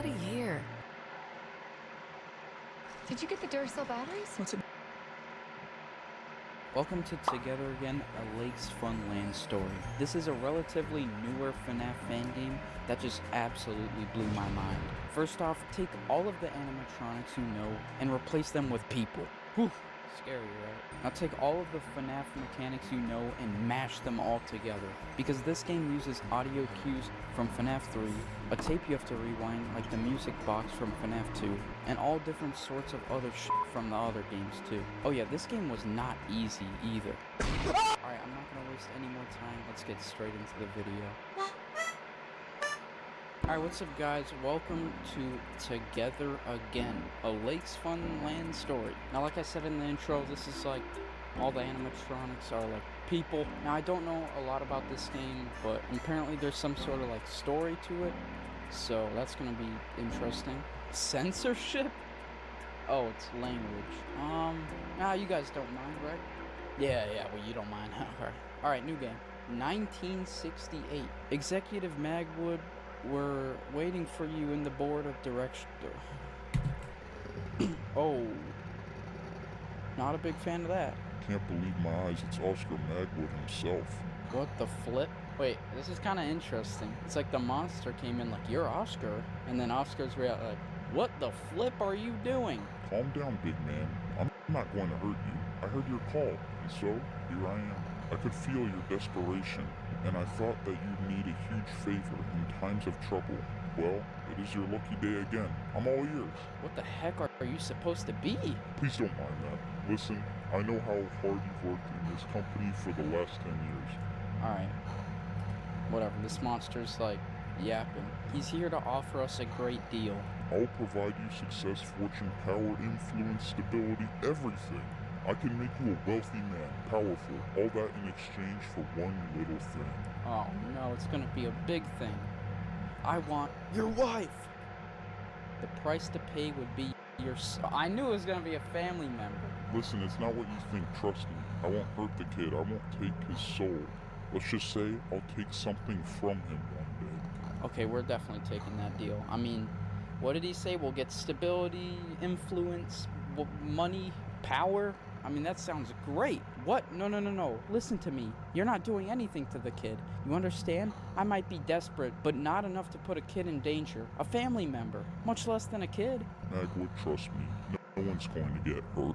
What a year. Did you get the Duracell batteries? What's it? Welcome to Together Again, a Lakes Funland story. This is a relatively newer FNAF fan game that just absolutely blew my mind. First off, take all of the animatronics you know and replace them with people. Whew, scary, right? Now take all of the FNAF mechanics you know and mash them all together. Because this game uses audio cues from FNAF 3, a tape you have to rewind like the music box from FNAF 2, and all different sorts of other shit from the other games too. Oh yeah, this game was not easy either. Alright, I'm not gonna waste any more time. Let's get straight into the video. Alright, what's up guys? Welcome to Together Again, a Lakes Funland story. Now like I said in the intro, this is like all the animatronics are like people. Now I don't know a lot about this game, but apparently there's some sort of like story to it. So that's gonna be interesting. Censorship? Oh, it's language. Nah, you guys don't mind, right? Yeah, well you don't mind, huh? Alright, new game. 1968. Executive Magwood, we're waiting for you in the board of direction. Oh. Not a big fan of that. Can't believe my eyes, it's Oscar Magwood himself. What the flip? Wait, this is kind of interesting. It's like the monster came in like, you're Oscar, and then Oscar's like, what the flip are you doing? Calm down, big man. I'm not going to hurt you. I heard your call, and so, here I am. I could feel your desperation, and I thought that you'd need a huge favor in times of trouble. Well, it is your lucky day again. I'm all ears. What the heck are you supposed to be? Please don't mind that. Listen, I know how hard you've worked in this company for the last 10 years. Alright. Whatever, this monster's like yapping. He's here to offer us a great deal. I'll provide you success, fortune, power, influence, stability, everything. I can make you a wealthy man, powerful, all that in exchange for one little thing. Oh no, it's gonna be a big thing. I want your wife! The price to pay would be your I knew it was gonna be a family member. Listen, it's not what you think, trust me. I won't hurt the kid, I won't take his soul. Let's just say I'll take something from him one day. Okay, we're definitely taking that deal. I mean, what did he say? We'll get stability, influence, money, power? I mean, that sounds great. What? No. Listen to me. You're not doing anything to the kid. You understand? I might be desperate, but not enough to put a kid in danger. A family member, much less than a kid. Magwood, trust me. No one's going to get hurt.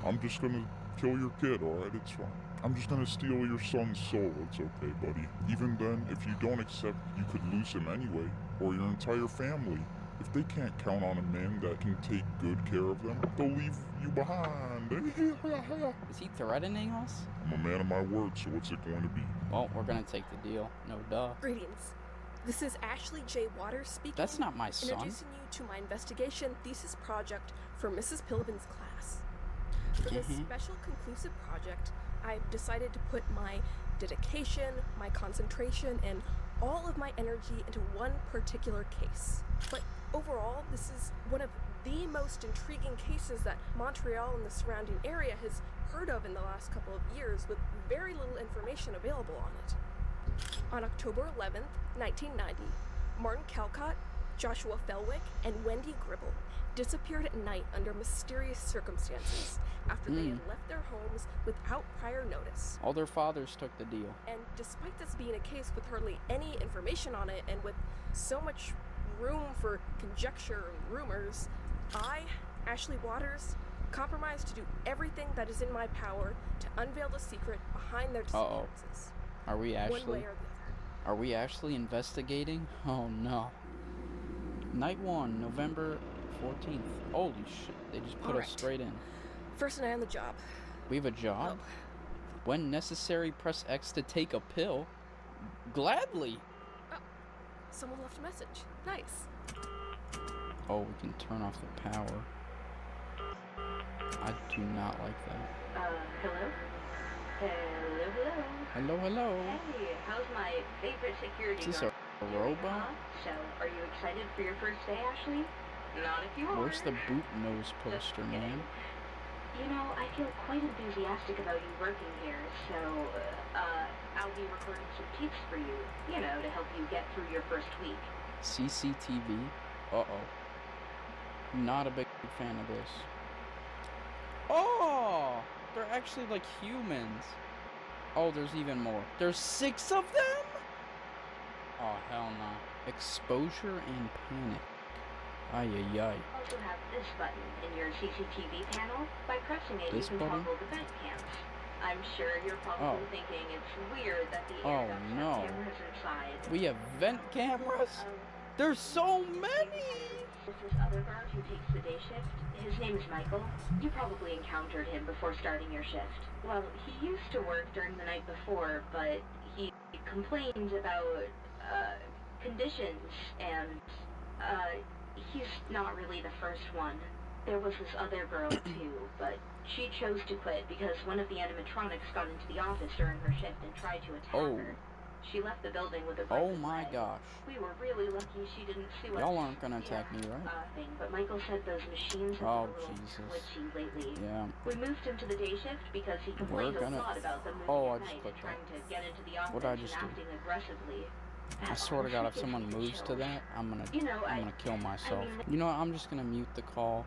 I'm just gonna kill your kid, alright? It's fine. I'm just gonna steal your son's soul. It's okay, buddy. Even then, if you don't accept, you could lose him anyway. Or your entire family. If they can't count on a man that can take good care of them, they'll leave you behind. Is he threatening us? I'm a man of my word, so what's it going to be? Well, we're gonna take the deal. No duh. Greetings. This is Ashley J. Waters speaking. That's not my son. Introducing you to my investigation thesis project for Mrs. Pillivan's class. For this special conclusive project, I've decided to put my dedication, my concentration, and all of my energy into one particular case. But overall, this is one of the most intriguing cases that Montreal and the surrounding area has heard of in the last couple of years, with very little information available on it. On October 11th, 1990, Martin Calcott, Joshua Felwick, and Wendy Gribble disappeared at night under mysterious circumstances after they had left their homes without prior notice. All their fathers took the deal. And despite this being a case with hardly any information on it and with so much room for conjecture and rumors, I, Ashley Waters, compromised to do everything that is in my power to unveil the secret behind their disappearances. Are we actually? One way or the other. Are we actually investigating? Oh no. Night 1, November 14th. Holy shit, they just put us straight in. First night on the job. We have a job? When necessary, press X to take a pill. Gladly. Oh, someone left a message. Nice. Oh, we can turn off the power. I do not like that. Hello? Hello. Hey, how's my favorite security Is this guard? a robot? So, are you excited for your first day, Ashley? Not if you are. Where's the boot nose poster, man? You know, I feel quite enthusiastic about you working here, so, I'll be recording some tapes for you, to help you get through your first week. CCTV? Uh-oh. Not a big fan of this. Oh! They're actually like humans. Oh, there's even more. There's 6 of them? Oh, hell no. Exposure and panic. Ay, ay, ay. Also have this button in your CCTV panel. By pressing it, This you can button? toggle the vent cams. I'm sure you're probably thinking it's weird that the air ducts have no. cameras inside. We have vent cameras? There's so many! This is other guard who takes the day shift. His name is Michael. You probably encountered him before starting your shift. Well, he used to work during the night before, but he complained about, conditions, and, he's not really the first one. There was this other girl, too, but she chose to quit because one of the animatronics got into the office during her shift and tried to attack her. She left the building with a broken Oh my leg. gosh. We were really lucky she didn't sue us. Y'all aren't gonna attack me, right? But Michael said those machines have Oh, been a little Jesus. glitchy lately. Yeah. We moved him to the day shift because he complained a lot about them moving Oh, I at just night clicked and trying that. to get into the office What did I just and do? acting aggressively. I swear to God, if someone moves to that, I'm gonna kill myself. You know what? I'm just gonna mute the call.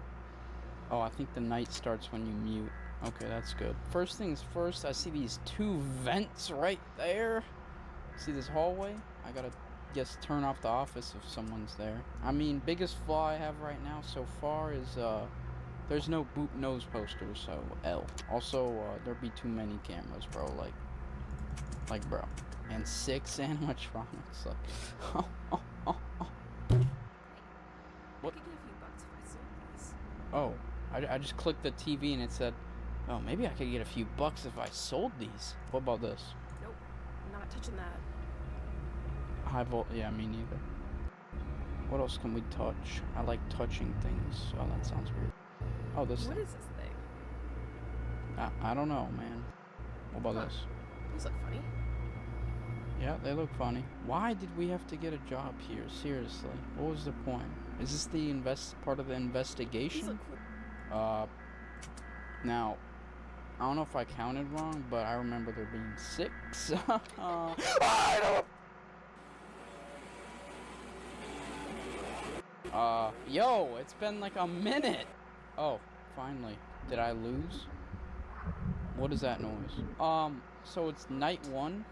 Oh, I think the night starts when you mute. Okay, that's good. First things first, I see these 2 vents right there. See this hallway? I gotta just turn off the office if someone's there. I mean, biggest flaw I have right now so far is there's no boot nose posters, so L. Also, there'd be too many cameras, bro. Like bro. And 6 animatronics. Like, What? Oh, I just clicked the TV and it said, oh, maybe I could get a few bucks if I sold these. What about this? Nope, not touching that. High volt, yeah, me neither. What else can we touch? I like touching things. Oh, that sounds weird. Oh, this What thing. is this thing? I don't know, man. What about this? These look funny. Yeah, they look funny. Why did we have to get a job here? Seriously, what was the point? Is this the part of the investigation? These look cool. Now, I don't know if I counted wrong, but I remember there being 6. Yo, it's been like a minute. Oh, finally. Did I lose? What is that noise? So it's night 1,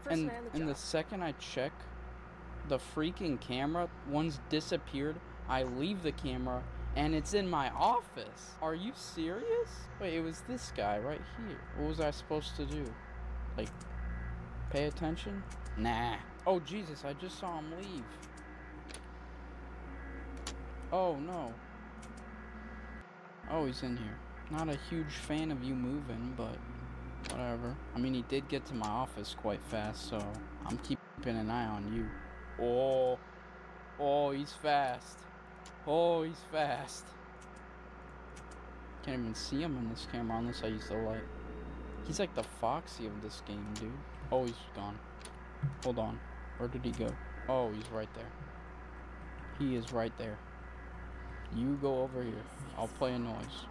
and the second I check the freaking camera, one's disappeared. I leave the camera, and it's in my office. Are you serious? Wait, it was this guy right here. What was I supposed to do? Like, pay attention? Nah. Oh, Jesus, I just saw him leave. Oh, no. Oh, he's in here. Not a huge fan of you moving, but whatever. I mean, he did get to my office quite fast, so I'm keeping an eye on you. Oh. Oh, he's fast. Oh, he's fast. Can't even see him in this camera unless I use the light. He's like the Foxy of this game, dude. Oh, he's gone. Hold on. Where did he go? Oh, he's right there. He is right there. You go over here. I'll play a noise.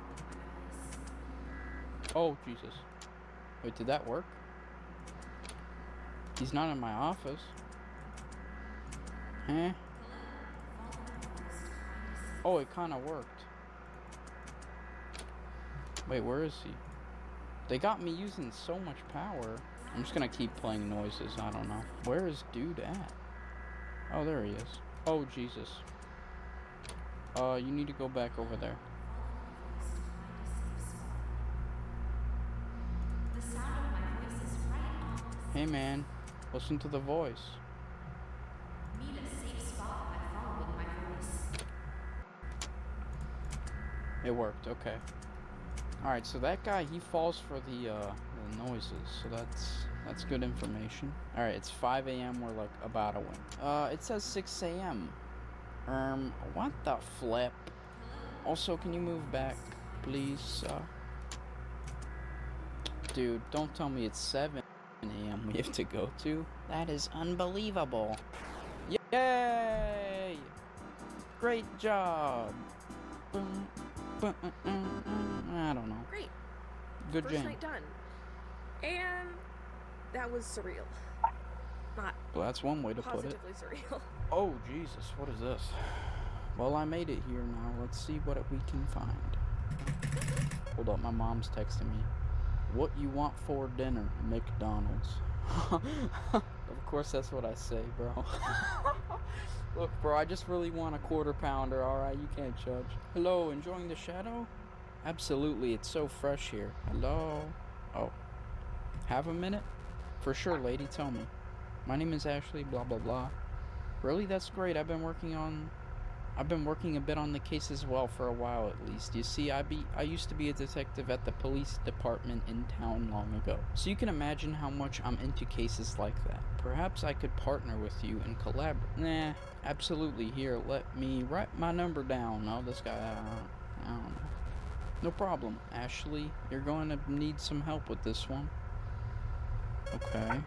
Oh, Jesus. Wait, did that work? He's not in my office. Huh? Oh, it kind of worked. Wait, where is he? They got me using so much power. I'm just gonna keep playing noises. I don't know. Where is dude at? Oh, there he is. Oh, Jesus. You need to go back over there. Hey, man. Listen to the voice. It worked, okay. Alright, so that guy, he falls for the noises, so that's good information. Alright, it's 5 a.m., we're like about to win. It says 6 a.m. What the flip? Also, can you move back, please? Dude, don't tell me it's 7 a.m. we have to go to. That is unbelievable. Yay! Great job! I don't know. Great. Good First jam. night done. And that was surreal. Not Well, that's one way to put it. positively surreal. Oh, Jesus, what is this? Well, I made it here now. Let's see what we can find. Hold up, my mom's texting me. What you want for dinner? McDonald's. Of course, that's what I say, bro. Look, bro, I just really want a quarter pounder, alright? You can't judge. Hello, enjoying the shadow? Absolutely, it's so fresh here. Hello? Oh. Have a minute? For sure, lady, tell me. My name is Ashley, blah, blah, blah. Really? That's great. I've been working a bit on the case as well for a while at least. You see, I used to be a detective at the police department in town long ago. So you can imagine how much I'm into cases like that. Perhaps I could partner with you and collaborate. Nah, absolutely. Here, let me write my number down. Oh, this guy, I don't know. No problem, Ashley. You're going to need some help with this one. Okay.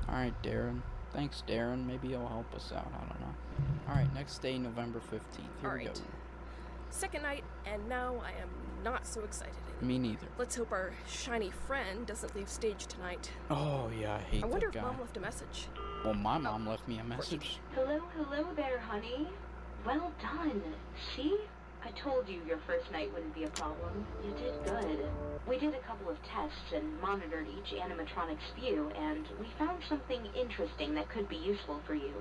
Alright, Darren. Thanks, Darren. Maybe you'll help us out. I don't know. Alright, next day, November 15th. Here we go. Second night, and now I am not so excited anymore. Me neither. Let's hope our shiny friend doesn't leave stage tonight. Oh, yeah, I hate that guy. I wonder if Mom left a message. Well, my mom left me a message. Hello there, honey. Well done. See? I told you your first night wouldn't be a problem. You did good. We did a couple of tests and monitored each animatronic's view, and we found something interesting that could be useful for you.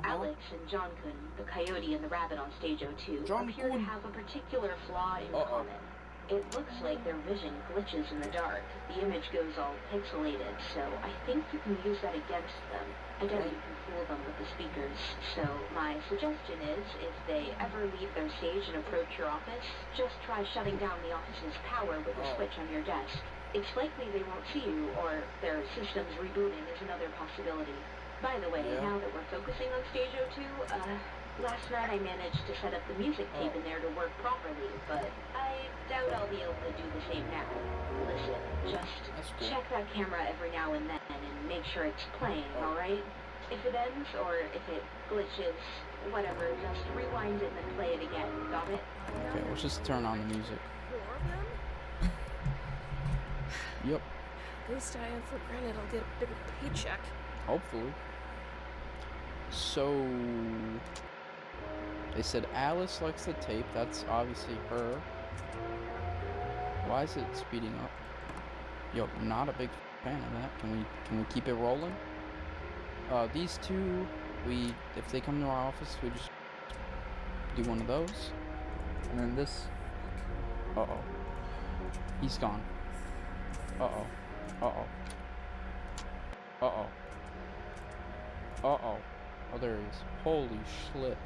Alex and John-kun, the coyote and the rabbit on stage 02, appear to have a particular flaw in common. It looks like their vision glitches in the dark. The image goes all pixelated, so I think you can use that against them. I doubt you can fool them with the speakers, so my suggestion is, if they ever leave their stage and approach your office, just try shutting down the office's power with a switch on your desk. It's likely they won't see you, or their system's rebooting is another possibility. By the way, now that we're focusing on stage 02, last night I managed to set up the music tape in there to work properly, but I doubt I'll be able to do the same now. Listen, just check that camera every now and then and make sure it's playing, alright? If it ends, or if it glitches, whatever, just rewind it and then play it again, got it? Okay, let's just turn on the music. 4 of them? Yep. At least I have for granted I'll get a bigger paycheck. Hopefully. So... They said Alice likes the tape. That's obviously her. Why is it speeding up? Yo, not a big fan of that. Can we keep it rolling? These two, if they come to our office, we just do one of those. And then this. Uh-oh. He's gone. Uh-oh. Uh-oh. Uh-oh. Uh-oh. Oh, there he is. Holy schlip.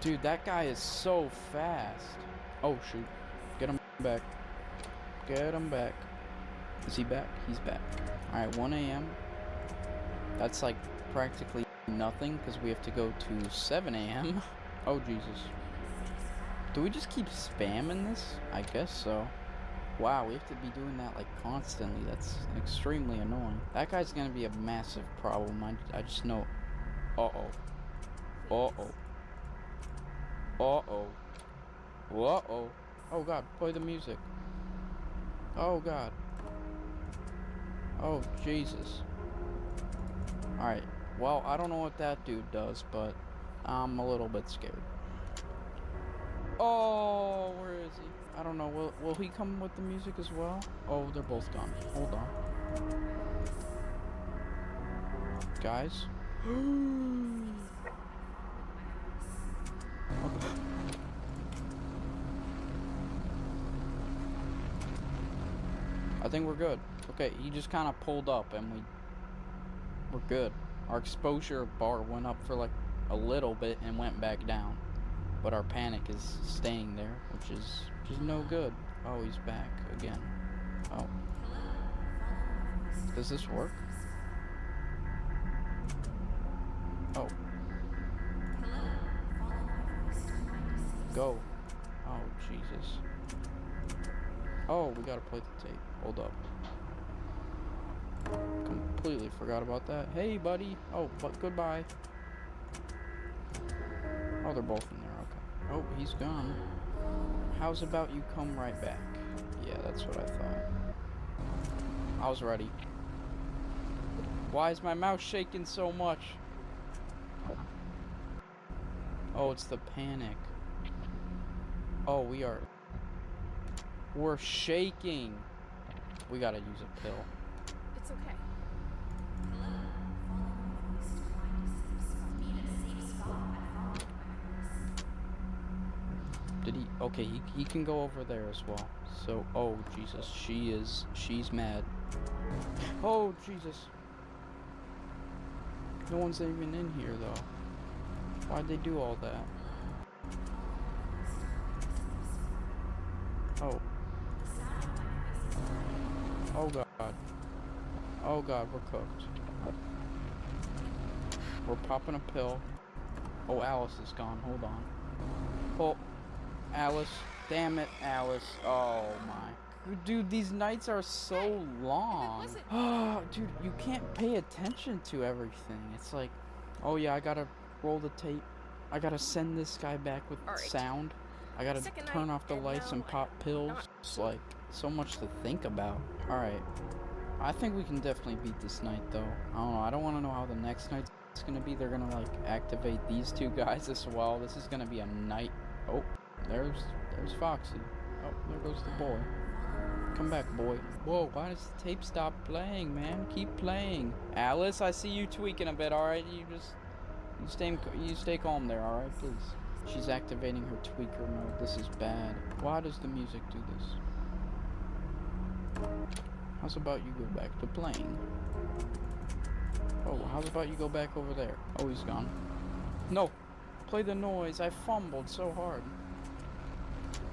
Dude, that guy is so fast. Oh, shoot. Get him back. Get him back. Is he back? He's back. Alright, 1 a.m. That's like practically nothing because we have to go to 7 a.m. Oh, Jesus. Do we just keep spamming this? I guess so. Wow, we have to be doing that like constantly. That's extremely annoying. That guy's gonna be a massive problem. I just know. Uh-oh. Uh-oh. Uh-oh. Uh-oh. Oh god, play the music. Oh god. Oh Jesus. Alright, well, I don't know what that dude does, but I'm a little bit scared. Oh, where is he? I don't know, will he come with the music as well? Oh, they're both gone. Hold on. Guys? I think we're good. Okay, he just kind of pulled up and we're good. Our exposure bar went up for like a little bit and went back down. But our panic is staying there, which is no good. Oh, he's back again. Oh. Does this work? Oh. Go. Oh, Jesus. Oh, we gotta play the tape. Hold up. Completely forgot about that. Hey, buddy. Oh, but goodbye. Oh, they're both in there. Okay. Oh, he's gone. How's about you come right back? Yeah, that's what I thought. I was ready. Why is my mouse shaking so much? Oh, it's the panic. Oh, we are... We're shaking. We gotta use a pill. It's okay. Did he? Okay, he can go over there as well. So, oh Jesus, she's mad. Oh Jesus. No one's even in here though. Why'd they do all that? Oh. Oh God. Oh God, we're cooked. We're popping a pill. Oh, Alice is gone. Hold on. Oh, Alice. Damn it, Alice. Oh my. Dude, these nights are so long. Oh, dude, you can't pay attention to everything. It's like, oh yeah, I gotta roll the tape. I gotta send this guy back with sound. I gotta turn off the lights and pop pills. It's like, so much to think about. Alright. I think we can definitely beat this night, though. I don't know. I don't want to know how the next night's gonna be. They're gonna, like, activate these two guys as well. This is gonna be a night. Oh, there's Foxy. Oh, there goes the boy. Come back, boy. Whoa, why does the tape stop playing, man? Keep playing. Alice, I see you tweaking a bit, alright? You stay calm there, alright, please. She's activating her tweaker mode. This is bad. Why does the music do this? How's about you go back to playing? Oh, how's about you go back over there? Oh, he's gone. No! Play the noise. I fumbled so hard.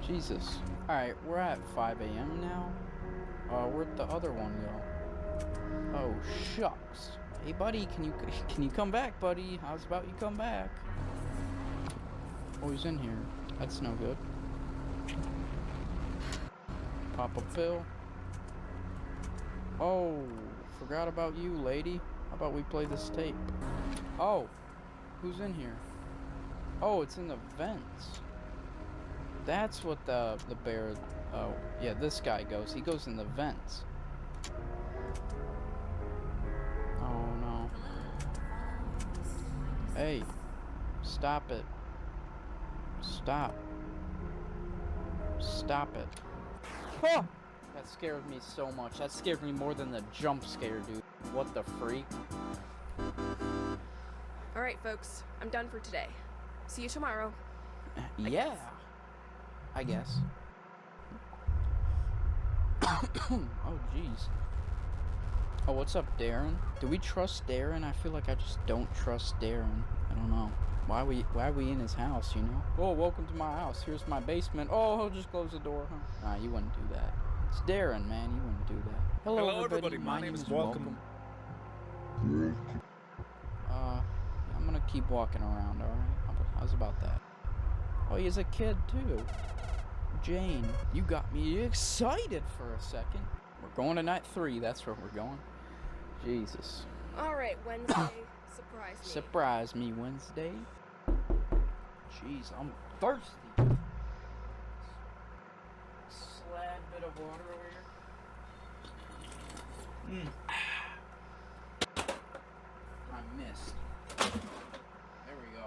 Jesus. Alright, we're at 5 a.m. now. Where'd the other one go? Oh, shucks. Hey, buddy, can you come back, buddy? How's about you come back? Oh, he's in here. That's no good. Pop a pill. Oh, forgot about you, lady. How about we play this tape? Oh, who's in here? Oh, it's in the vents. That's what the bear... Oh, yeah, this guy goes. He goes in the vents. Oh, no. Hey, stop it. Stop. Stop it. Oh! That scared me so much. That scared me more than the jump scare, dude. What the freak? Alright, folks. I'm done for today. See you tomorrow. Yeah. I guess. Oh, jeez. Oh, what's up, Darren? Do we trust Darren? I feel like I just don't trust Darren. I don't know. Why are we in his house, you know? Oh, welcome to my house. Here's my basement. Oh, he'll just close the door, huh? Nah, you wouldn't do that. It's Darren, man. You wouldn't do that. Hello, everybody. My name is Welcome. I'm gonna keep walking around, alright? How's about that? Oh, he's a kid, too. Jane, you got me excited for a second. We're going to night 3. That's where we're going. Jesus. Alright, Wednesday. Surprise me. Surprise me, Wednesday. Jeez, I'm thirsty. Slab bit of water over here. I missed. There we go.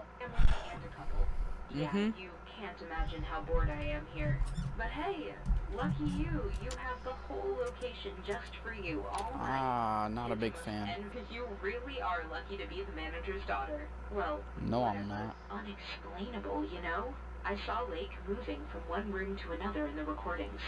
Yeah, you can't imagine how bored I am here. But hey, lucky you. You have the whole location just for you all night. Ah, not a big fan. And you really are lucky to be the manager's daughter. Well, no, I'm not. Unexplainable, you know? I saw Lake moving from one room to another in the recordings.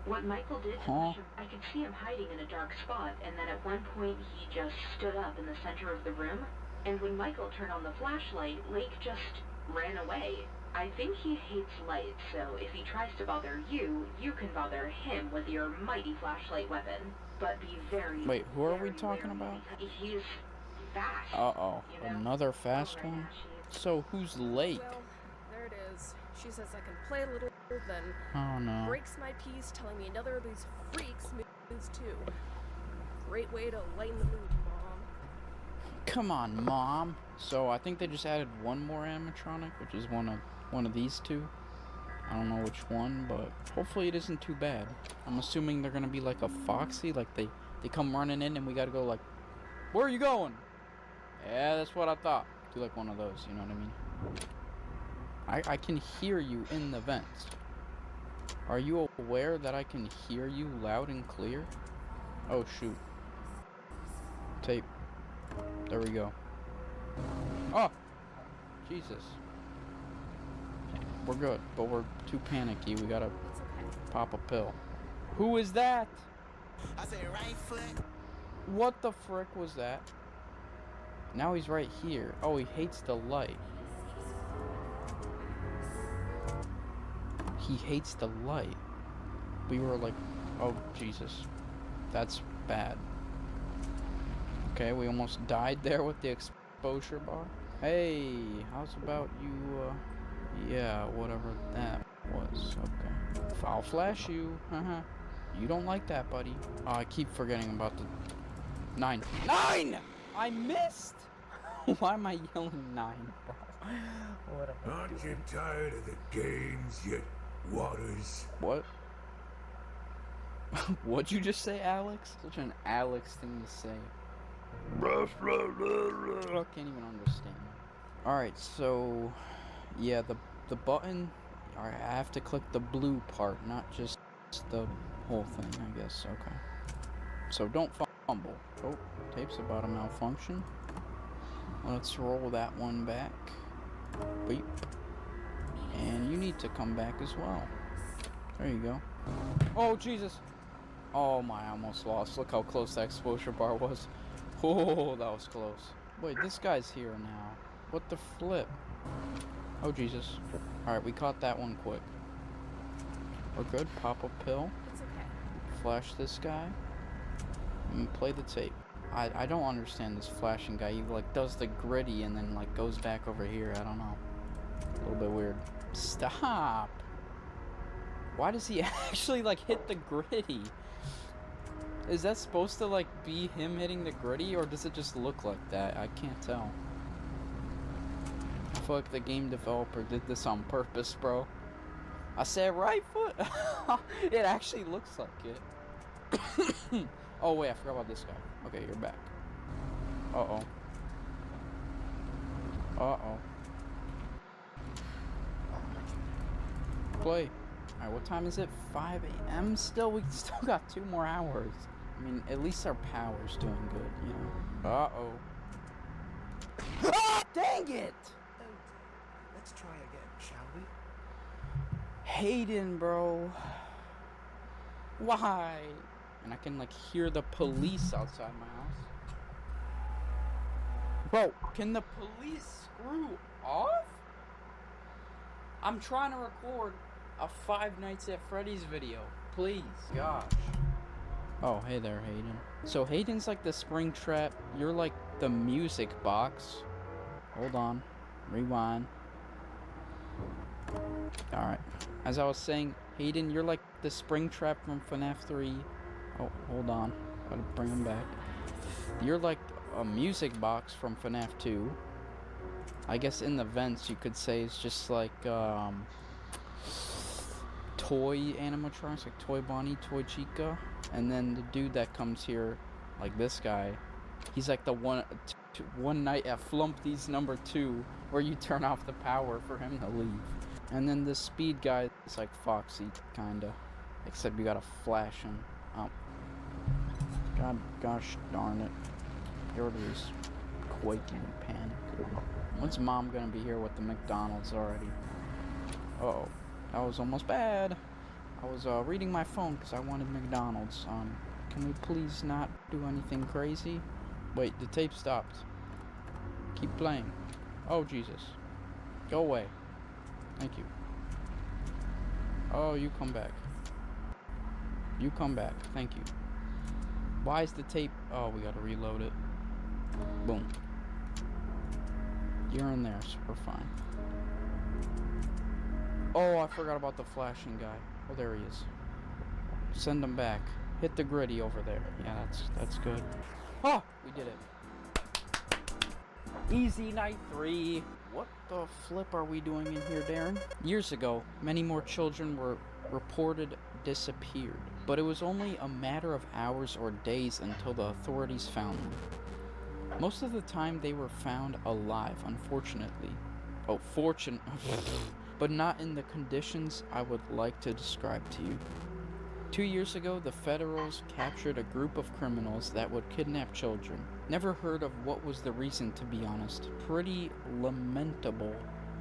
What Michael did to push him, I could see him hiding in a dark spot, and then at one point he just stood up in the center of the room. And when Michael turned on the flashlight, Lake just ran away. I think he hates light, so if he tries to bother you, you can bother him with your mighty flashlight weapon. But be very... Wait, who are we talking about? He's fast. Uh-oh, another fast one? So, who's Lake? Well, there it is. She says I can play a little, then breaks my piece, telling me another of these freaks moves too. Great way to lighten the mood, Mom. Come on, Mom. So, I think they just added one more animatronic, which is one of these two. I don't know which one, but hopefully it isn't too bad. I'm assuming they're gonna be like a Foxy, like they come running in and we gotta go like, where are you going? Yeah, that's what I thought. Do like one of those, you know what I mean? I can hear you in the vents. Are you aware that I can hear you loud and clear? Oh, shoot. Tape. There we go. Oh! Jesus. We're good, but we're too panicky. We gotta pop a pill. Who is that? I say right foot. What the frick was that? Now he's right here. Oh, he hates the light. He hates the light. We were like, oh, Jesus. That's bad. Okay, we almost died there with the exposure bar. Hey, how's about you, yeah, whatever that was. Okay. I'll flash you. Haha. You don't like that, buddy. Oh, I keep forgetting about the 9. 9! I missed! Why am I yelling 9, bro? What am I Aren't you tired of the games yet, Waters? What? What'd you just say, Alex? Such an Alex thing to say. I can't even understand. Alright, so... yeah, the button... Alright, I have to click the blue part, not just the whole thing, I guess. Okay. So don't fumble. Oh, tape's about to malfunction. Let's roll that one back. Beep. And you need to come back as well. There you go. Oh, Jesus! Oh my, I almost lost. Look how close that exposure bar was. Oh, that was close. Wait, this guy's here now. What the flip? Oh, Jesus. Alright, we caught that one quick. We're good. Pop a pill. It's okay. Flash this guy. And play the tape. I don't understand this flashing guy. He like does the gritty and then like goes back over here. I don't know. A little bit weird. Stop! Why does he actually like hit the gritty? Is that supposed to like be him hitting the gritty, or does it just look like that? I can't tell. I feel like the game developer did this on purpose, bro. I said right foot. It actually looks like it. Oh wait, I forgot about this guy. Okay, you're back. Uh-oh. Uh-oh. Play. Alright, what time is it? 5 a.m. still? We still got 2 more hours. I mean, at least our power's doing good, you know. Uh-oh. Ah, dang it! Let's try again, shall we? Hayden, bro. Why? And I can, like, hear the police outside my house. Bro, can the police screw off? I'm trying to record a Five Nights at Freddy's video. Please. Gosh. Oh, hey there, Hayden. So Hayden's like the spring trap. You're like the music box. Hold on. Rewind. Alright. As I was saying, Hayden, you're like the spring trap from FNAF 3. Oh, hold on. Gotta bring him back. You're like a music box from FNAF 2. I guess in the vents you could say it's just like, toy animatronics, like Toy Bonnie, Toy Chica. And then the dude that comes here, like this guy, he's like the one night at Flumpty's number 2, where you turn off the power for him to leave. And then the speed guy is like Foxy, kinda. Except you gotta flash him. Oh. Gosh darn it. Everybody's quaking and panic. When's Mom gonna be here with the McDonald's already? Uh-oh. That was almost bad. I was reading my phone because I wanted McDonald's. Can we please not do anything crazy? Wait, the tape stopped. Keep playing. Oh, Jesus. Go away. Thank you. Oh, you come back. You come back. Thank you. Why is the tape... Oh, we gotta reload it. Boom. You're in there, so we're fine. Oh, I forgot about the flashing guy. Oh, there he is. Send him back. Hit the gritty over there. Yeah, that's good. Oh, we did it. Easy night 3. What the flip are we doing in here, Darren? Years ago, many more children were reported disappeared, but it was only a matter of hours or days until the authorities found them. Most of the time, they were found alive, unfortunately. Oh, but not in the conditions I would like to describe to you. 2 years ago, the Federals captured a group of criminals that would kidnap children. Never heard of what was the reason, to be honest. Pretty lamentable.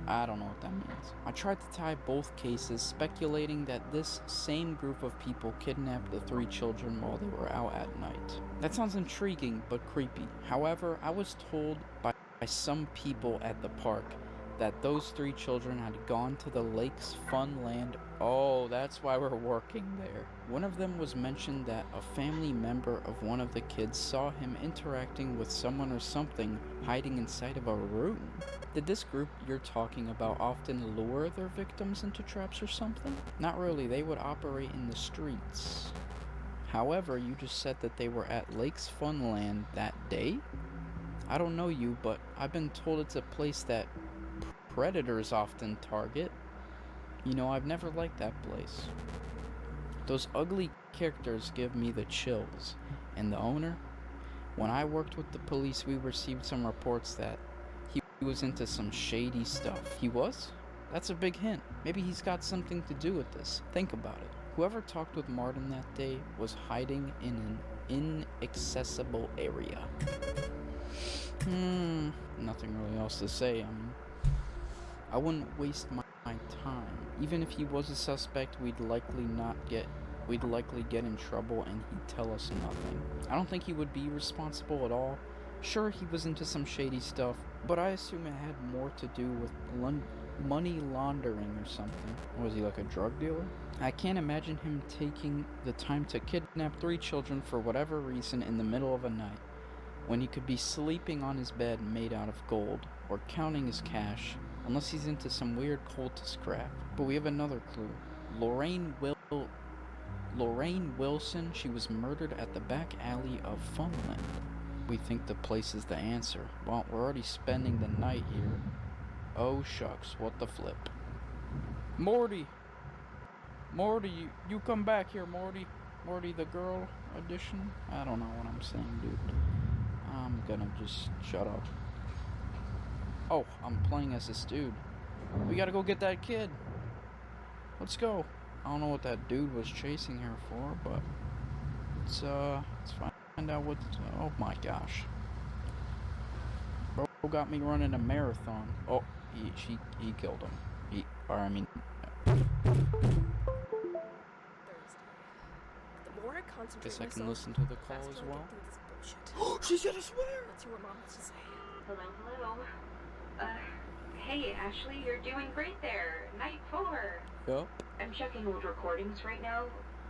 I don't know what that means. I tried to tie both cases, speculating that this same group of people kidnapped the 3 children while they were out at night. That sounds intriguing, but creepy. However, I was told by some people at the park that those 3 children had gone to the lake's fun land. Oh, that's why we're working there. One of them was mentioned that a family member of one of the kids saw him interacting with someone or something hiding inside of a room. Did this group you're talking about often lure their victims into traps or something? Not really, they would operate in the streets. However, you just said that they were at Lake's Funland that day? I don't know you, but I've been told it's a place that predators often target. You know, I've never liked that place. Those ugly characters give me the chills. And the owner? When I worked with the police, we received some reports that he was into some shady stuff. He was? That's a big hint. Maybe he's got something to do with this. Think about it. Whoever talked with Martin that day was hiding in an inaccessible area. Nothing really else to say. I wouldn't waste my time. Even if he was a suspect, we'd likely get in trouble and he'd tell us nothing. I don't think he would be responsible at all. Sure, he was into some shady stuff, but I assume it had more to do with money laundering or something. Was he like a drug dealer? I can't imagine him taking the time to kidnap 3 children for whatever reason in the middle of a night, when he could be sleeping on his bed made out of gold, or counting his cash, unless he's into some weird cultist crap. But we have another clue. Lorraine Wilson, she was murdered at the back alley of Funland. We think the place is the answer. Well, we're already spending the night here. Oh shucks, what the flip. Morty, you come back here, Morty. Morty the girl edition? I don't know what I'm saying, dude. I'm gonna just shut up. Oh, I'm playing as this dude. We gotta go get that kid. Let's go. I don't know what that dude was chasing her for, but let's find out what. Oh my gosh. Bro got me running a marathon. Oh, he killed him. The more I concentrate Guess I can myself, listen to the call faster as I get well. through this bullshit. She's gonna swear! Let's see what Mom has to say. Hello. Hey, Ashley, you're doing great there. Night 4. Yup. I'm checking old recordings right now.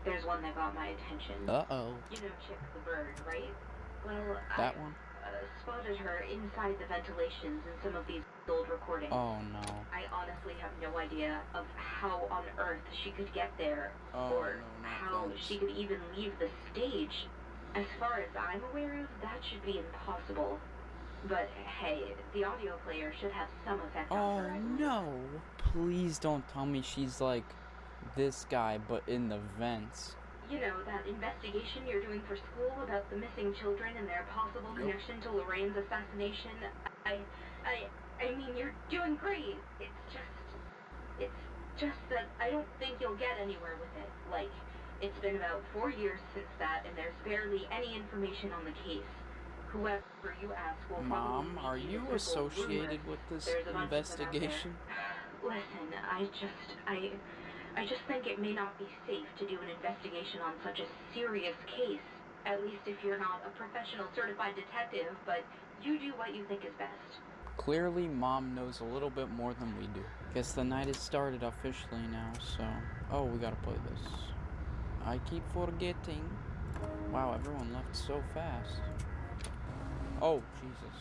There's one that got my attention. Uh-oh. You know Chick the bird, right? Well, That I one? spotted her inside the ventilations in some of these old recordings. Oh no. I honestly have no idea of how on earth she could get there, or how she could even leave the stage. As far as I'm aware of, that should be impossible. But hey, the audio player should have some effect on her. Oh no. Please don't tell me she's like this guy, but in the vents. You know, that investigation you're doing for school about the missing children and their possible connection to Lorraine's assassination. I mean, you're doing great. It's just that I don't think you'll get anywhere with it. Like, it's been about 4 years since that, and there's barely any information on the case. Whoever you ask will probably Mom, are you associated with this investigation? Listen, I just think it may not be safe to do an investigation on such a serious case. At least if you're not a professional certified detective, but you do what you think is best. Clearly, Mom knows a little bit more than we do. Guess the night has started officially now, so... Oh, we gotta play this. I keep forgetting. Wow, everyone left so fast. Oh, Jesus.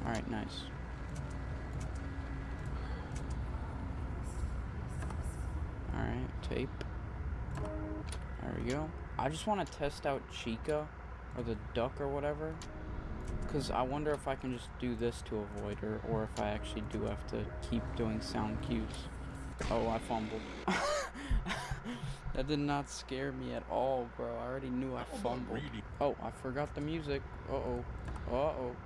Alright, nice. Alright, tape. There we go. I just want to test out Chica, or the duck or whatever. Because I wonder if I can just do this to avoid her, or if I actually do have to keep doing sound cues. Oh, I fumbled. That did not scare me at all, bro. I already knew I fumbled. Oh, I forgot the music. Uh-oh. Uh-oh.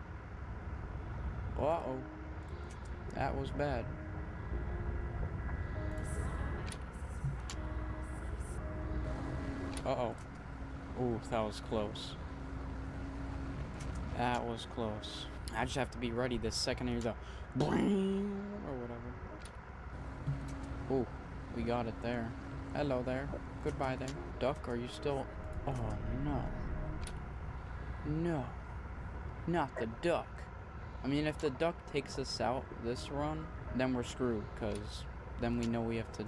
Uh-oh. That was bad. Uh-oh. Ooh, that was close. That was close. I just have to be ready the second I hear the bling or whatever. Ooh, we got it there. Hello there. Goodbye there. Duck, are you still... Oh, no. No. Not the duck. I mean, if the duck takes us out this run, then we're screwed, because then we know we have to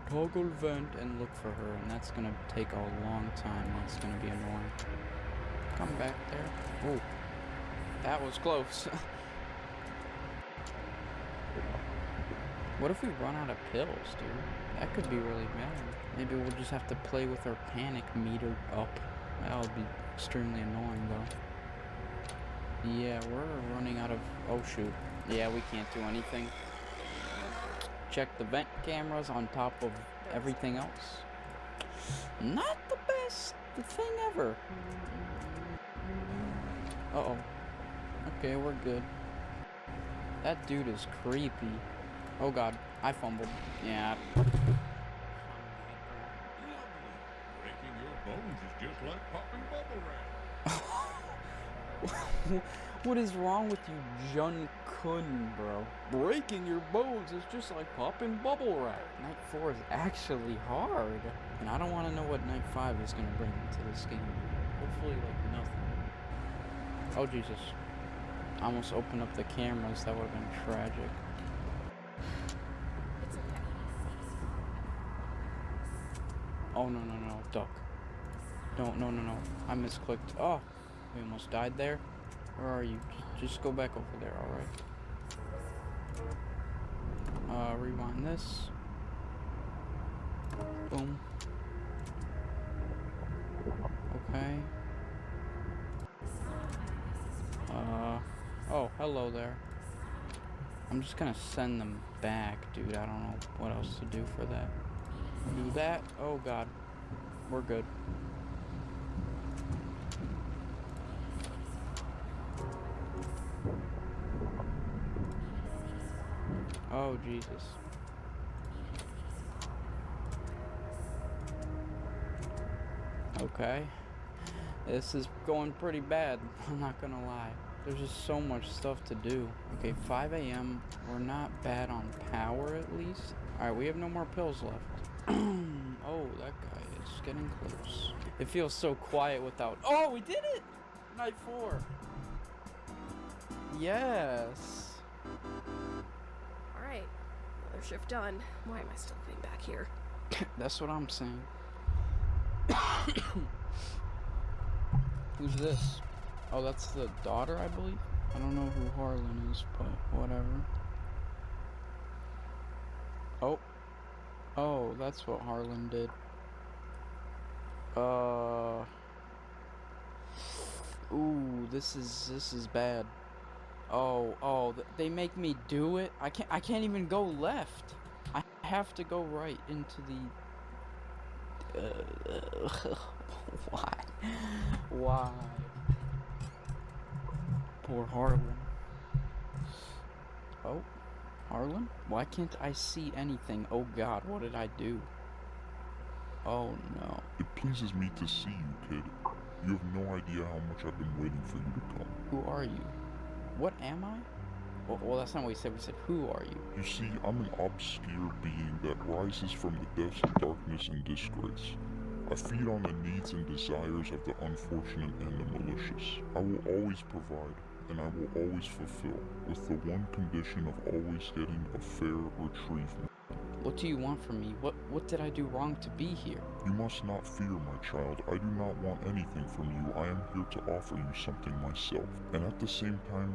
toggle vent and look for her, and that's gonna take a long time. That's gonna be annoying. Come back there. Ooh. That was close. What if we run out of pills, dude? That could be really bad. Maybe we'll just have to play with our panic meter up. That would be extremely annoying, though. Yeah, we're running out of... Oh, shoot. Yeah, we can't do anything. Check the vent cameras on top of everything else. Not the best thing ever. Uh-oh. Okay, we're good. That dude is creepy. Oh god, I fumbled. Yeah. Breaking your bones is just like popping bubble wrap. What is wrong with you, Jun Kun, bro? Breaking your bones is just like popping bubble wrap. Night 4 is actually hard. And I don't want to know what Night 5 is going to bring into this game. Hopefully, like, nothing. Oh, Jesus. I almost opened up the cameras. That would have been tragic. Oh, no, no, no. Duck. No. I misclicked. Oh, we almost died there. Where are you? Just go back over there, alright. Rewind this. Boom. Okay. Oh, hello there. I'm just gonna send them back, dude. I don't know what else to do for that. Do that? Oh god. We're good. Oh, Jesus. Okay. This is going pretty bad, I'm not gonna lie. There's just so much stuff to do. Okay, 5 a.m. We're not bad on power, at least. Alright, we have no more pills left. Oh, that guy is getting close. It feels so quiet without... Oh, we did it! Night 4. Yes. Alright, another shift done. Why am I still getting back here? That's what I'm saying. Who's this? Oh, that's the daughter, I believe? I don't know who Harlan is, but whatever. Oh. Oh, that's what Harlan did. Ooh, this is bad. Oh, they make me do it? I can't even go left. I have to go right into the... Why? Poor Harlan. Oh, Harlan? Why can't I see anything? Oh god, what did I do? Oh no. It pleases me to see you, kid. You have no idea how much I've been waiting for you to come. Who are you? What am I? Well, that's not what we said. We said, who are you? You see, I'm an obscure being that rises from the depths of darkness and disgrace. I feed on the needs and desires of the unfortunate and the malicious. I will always provide, and I will always fulfill, with the one condition of always getting a fair retrievement. What do you want from me? What did I do wrong to be here? You must not fear, my child. I do not want anything from you. I am here to offer you something myself, and at the same time,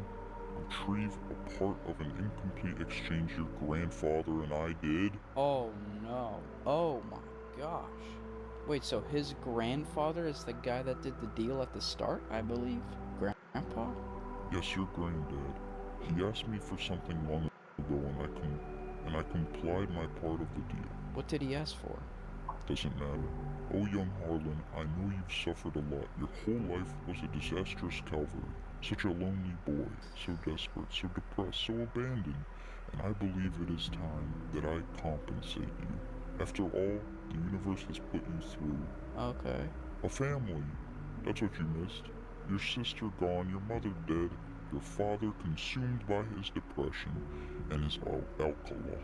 retrieve a part of an incomplete exchange your grandfather and I did. Oh no. Oh my gosh. Wait, so his grandfather is the guy that did the deal at the start, I believe? Grandpa? Yes, your granddad. He asked me for something long ago and I complied my part of the deal. What did he ask for? Doesn't matter. Oh, young Harlan, I know you've suffered a lot. Your whole life was a disastrous calvary. Such a lonely boy, so desperate, so depressed, so abandoned. And I believe it is time that I compensate you. After all, the universe has put you through. Okay. A family. That's what you missed. Your sister gone, your mother dead, your father consumed by his depression and his alcohol.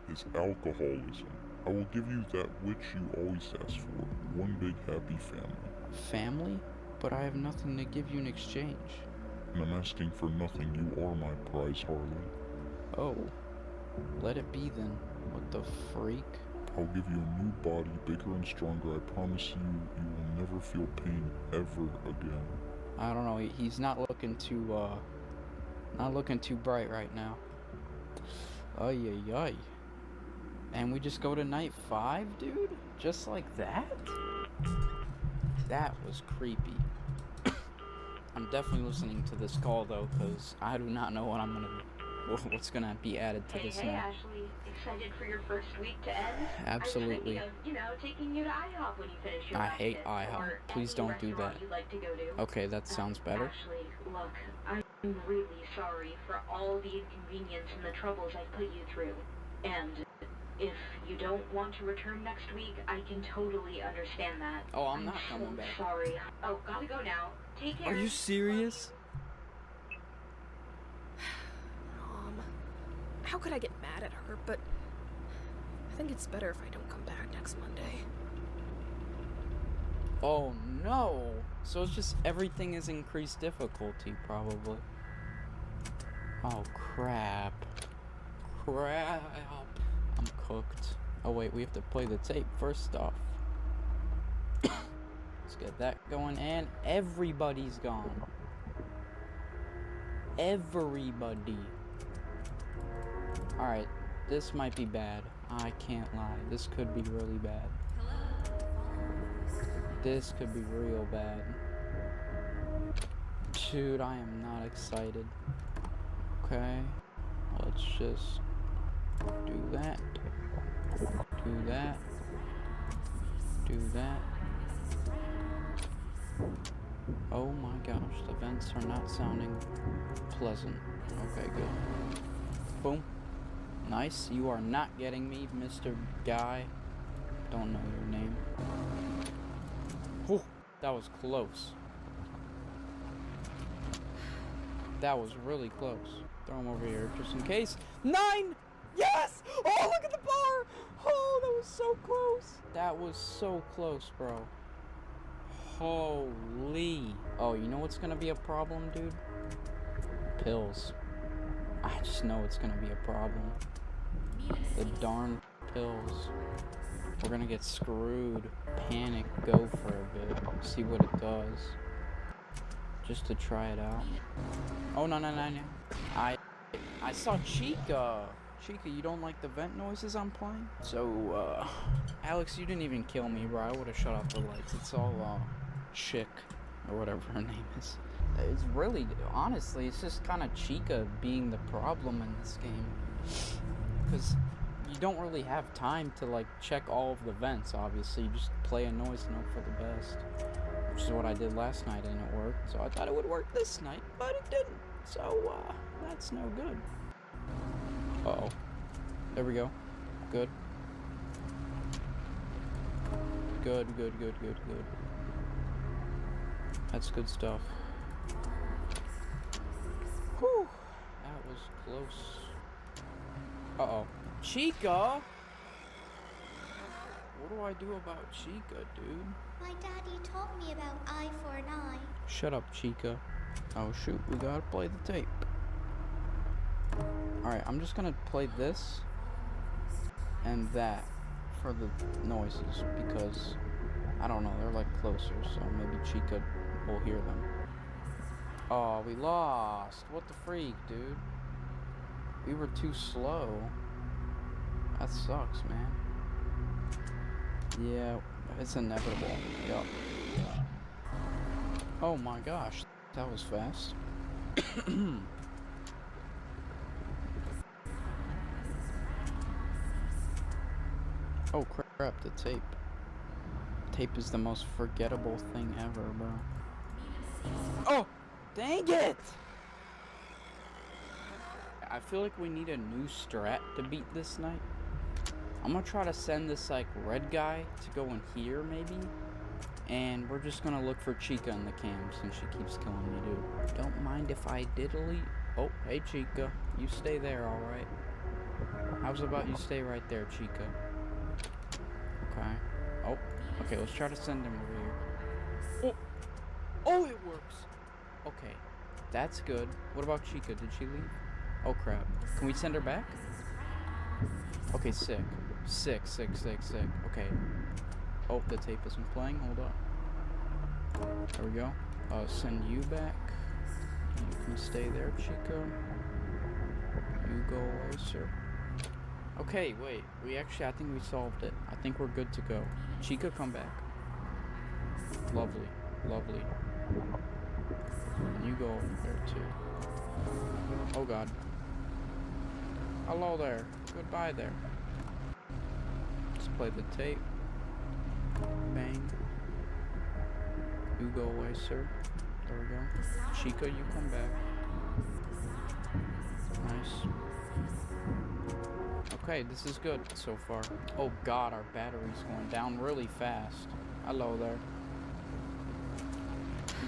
His alcoholism. I will give you that which you always asked for. One big happy family. Family? But I have nothing to give you in exchange. And I'm asking for nothing. You are my prize, Harlan. Oh. Let it be then. What the freak? I'll give you a new body, bigger and stronger. I promise you, you will never feel pain ever again. I don't know. He's not looking too bright right now. Ay, ay, ay. And we just go to night 5, dude? Just like that? That was creepy. I'm definitely listening to this call though, because I do not know what's gonna be added to this Hey, now. Ashley, excited for your first week to end? Absolutely. I was thinking of, taking you to IHOP when you finish your I last hate shift, IHOP. or Please any don't do that. restaurant you'd like to go to. Okay, that sounds better. Ashley, look, I'm really sorry for all the inconvenience and the troubles I've put you through. And if you don't want to return next week, I can totally understand that. Oh, I'm not coming back. Sorry. Oh, gotta go now. Take care. Are you serious? How could I get mad at her? But I think it's better if I don't come back next Monday. Oh no! So it's just everything is increased difficulty, probably. Oh crap. Crap. I'm cooked. Oh wait, we have to play the tape first off. Let's get that going, and everybody's gone. Everybody. Alright, this might be bad. I can't lie. This could be really bad. This could be real bad. Dude, I am not excited. Okay. Let's just do that. Do that. Do that. Oh my gosh, the vents are not sounding pleasant. Okay, good. Boom. Nice. You are not getting me, Mr. Guy. Don't know your name. Oh, that was close. That was really close. Throw him over here just in case. 9! Yes! Oh, look at the bar! Oh, that was so close. That was so close, bro. Holy. Oh, you know what's gonna be a problem, dude? Pills. I just know it's gonna be a problem. The darn pills. We're gonna get screwed. Panic, go for a bit. See what it does. Just to try it out. Oh, no. I saw Chica. Chica, you don't like the vent noises I'm playing? So, Alex, you didn't even kill me, bro. I would have shut off the lights. It's all, Chick, or whatever her name is. It's really, honestly, it's just kind of Chica being the problem in this game. Because you don't really have time to, like, check all of the vents, obviously. You just play a noise note for the best. Which is what I did last night, and it worked. So I thought it would work this night, but it didn't. So, that's no good. Uh-oh. There we go. Good. Good. That's good stuff. Whew. That was close. Uh-oh. Chica! What do I do about Chica, dude? My daddy taught me about eye for an eye. Shut up, Chica. Oh, shoot. We gotta play the tape. Alright, I'm just gonna play this and that for the noises because, I don't know, they're like closer, so maybe Chica will hear them. Oh, we lost. What the freak, dude? We were too slow. That sucks, man. Yeah, it's inevitable. Yup. Oh my gosh, that was fast. Oh crap, the tape. Tape is the most forgettable thing ever, bro. Oh! Dang it! I feel like we need a new strat to beat this night. I'm gonna try to send this, like, red guy to go in here, maybe? And we're just gonna look for Chica in the cam since she keeps killing me, dude. Don't mind if I diddly... Oh, hey, Chica. You stay there, alright? How's about you stay right there, Chica? Okay. Oh, okay, let's try to send him over here. Oh! Oh, it works! Okay, that's good. What about Chica? Did she leave? Oh, crap. Can we send her back? Okay, sick. Sick. Okay. Oh, the tape isn't playing. Hold up. There we go. Send you back. You can stay there, Chica. You go away, sir. Okay, wait. I think we solved it. I think we're good to go. Chica, come back. Lovely. And you go over there, too. Oh, God. Hello there. Goodbye there. Let's play the tape. Bang. You go away, sir. There we go. Chica, you come back. Nice. Okay, this is good so far. Oh God, our battery's going down really fast. Hello there.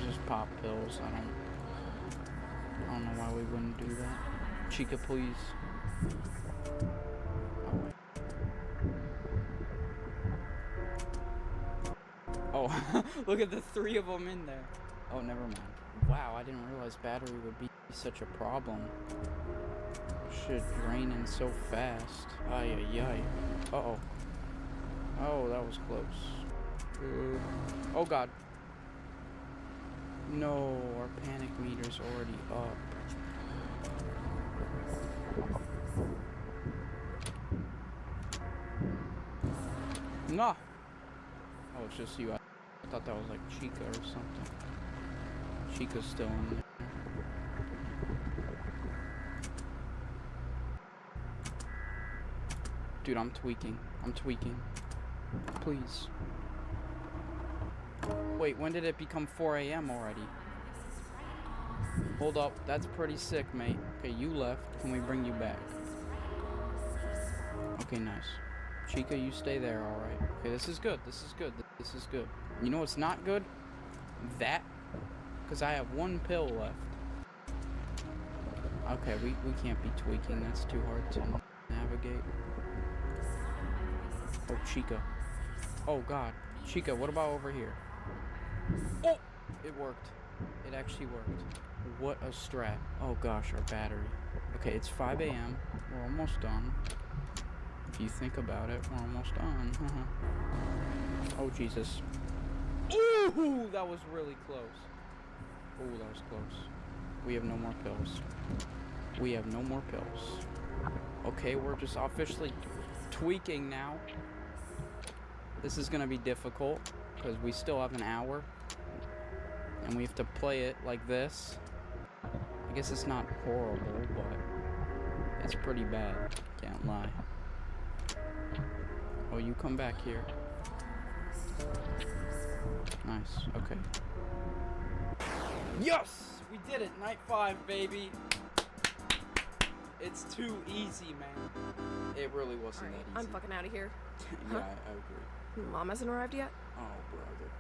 Just pop pills. I don't know why we wouldn't do that. Chica, please. Oh, look at the 3 of them in there. Oh, never mind. Wow, I didn't realize battery would be such a problem. Shit draining so fast. Ay. Uh-oh. Oh, that was close. Oh, God. No, our panic meter's already up. No. Oh, it's just you. I thought that was like Chica or something. Chica's still in there. Dude, I'm tweaking. Please. Wait, when did it become 4 a.m. already? Hold up, that's pretty sick, mate. Okay, you left. Can we bring you back? Okay, nice. Chica, you stay there, alright. Okay, this is good. You know what's not good? That. Because I have 1 pill left. Okay, we can't be tweaking. That's too hard to navigate. Oh, Chica. Oh, God. Chica, what about over here? Oh! It worked. It actually worked. What a strat. Oh, gosh, our battery. Okay, it's 5 a.m. We're almost done. If you think about it, we're almost done. Oh, Jesus. Ooh, that was really close. Ooh, that was close. We have no more pills. Okay, we're just officially tweaking now. This is gonna be difficult because we still have an hour and we have to play it like this. I guess it's not horrible, but it's pretty bad. Can't lie. Oh, you come back here. Nice. Okay. Yes! We did it! Night 5, baby! It's too easy, man. It really wasn't that easy. I'm fucking out of here. Yeah, I agree. Mom hasn't arrived yet? Oh, brother.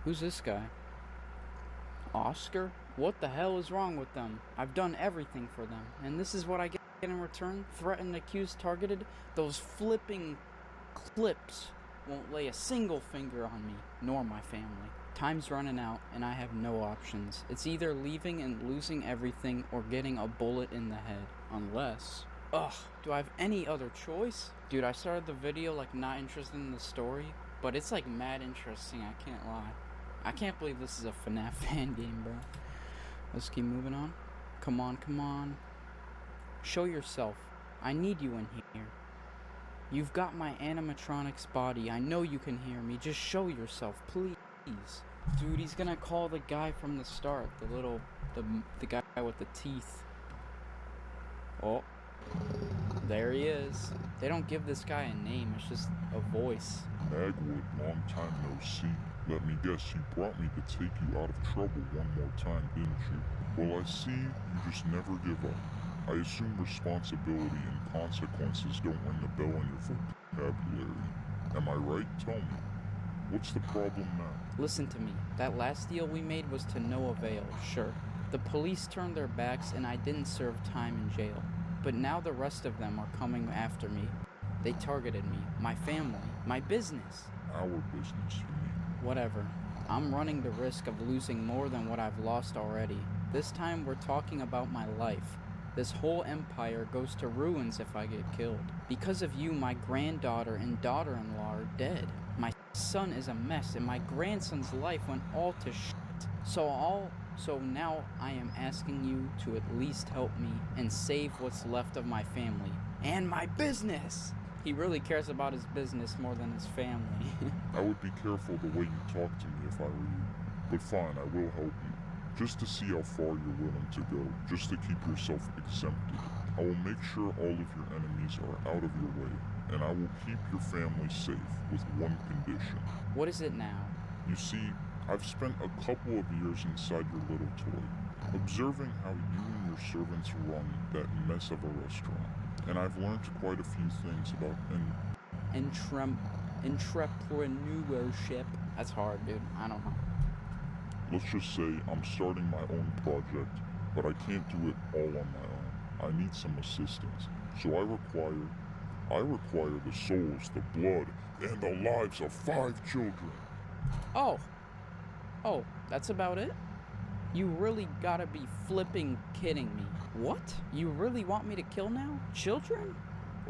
Who's this guy? Oscar? What the hell is wrong with them? I've done everything for them, and this is what I get in return? Threatened, accused, targeted? Those flipping clips won't lay a single finger on me, nor my family. Time's running out, and I have no options. It's either leaving and losing everything, or getting a bullet in the head. Unless... Ugh, do I have any other choice? Dude, I started the video like not interested in the story, but it's like mad interesting, I can't lie. I can't believe this is a FNAF fan game, bro. Let's keep moving on. Come on. Show yourself. I need you in here. You've got my animatronics body. I know you can hear me. Just show yourself, please. Dude, he's gonna call the guy from the start. The guy with the teeth. Oh. There he is. They don't give this guy a name, it's just a voice. Magwood, long time no see. Let me guess, you brought me to take you out of trouble one more time, didn't you? Well, I see you just never give up. I assume responsibility and consequences don't ring a bell in your vocabulary. Am I right? Tell me. What's the problem now? Listen to me. That last deal we made was to no avail, sure. The police turned their backs and I didn't serve time in jail. But now the rest of them are coming after me. They targeted me, my family, my business. Our business, you mean? Whatever. I'm running the risk of losing more than what I've lost already. This time we're talking about my life. This whole empire goes to ruins if I get killed. Because of you, my granddaughter and daughter-in-law are dead. My son is a mess, and my grandson's life went all to shit. So now I am asking you to at least help me and save what's left of my family. And my business! He really cares about his business more than his family. I would be careful the way you talk to me if I were you. But fine, I will help you. Just to see how far you're willing to go, just to keep yourself exempted. I will make sure all of your enemies are out of your way, and I will keep your family safe with one condition. What is it now? You see, I've spent a couple of years inside your little toy, observing how you and your servants run that mess of a restaurant. And I've learned quite a few things about entrepreneurship. That's hard, dude. I don't know. Let's just say I'm starting my own project, but I can't do it all on my own. I need some assistance. So I require the souls, the blood, and the lives of 5 children. Oh, that's about it? You really gotta be flipping kidding me. What? You really want me to kill now? Children?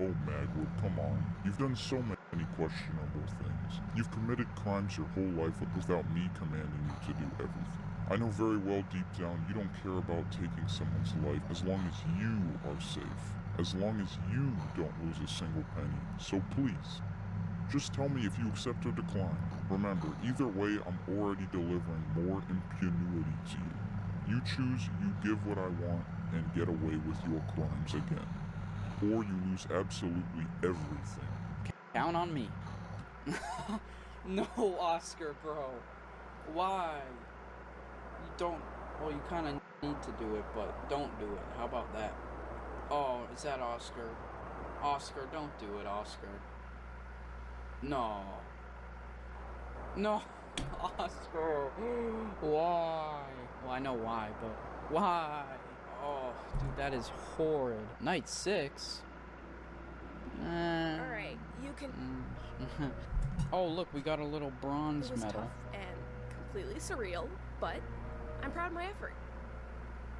Oh, Magwood, come on. You've done so many questionable things. You've committed crimes your whole life without me commanding you to do everything. I know very well deep down you don't care about taking someone's life as long as you are safe. As long as you don't lose a single penny. So please, just tell me if you accept or decline. Remember, either way, I'm already delivering more impunity to you. You choose, you give what I want, and get away with your crimes again. Or you lose absolutely everything. Count on me. No, Oscar, bro. Why? You don't... Well, you kind of need to do it, but don't do it. How about that? Oh, is that Oscar? Oscar, don't do it, Oscar. No. No, Oscar. Why? Well, I know why, but why? Oh, dude, that is horrid. Night 6? Alright, you can... Oh, look, we got a little bronze medal. It was tough and completely surreal, but I'm proud of my effort.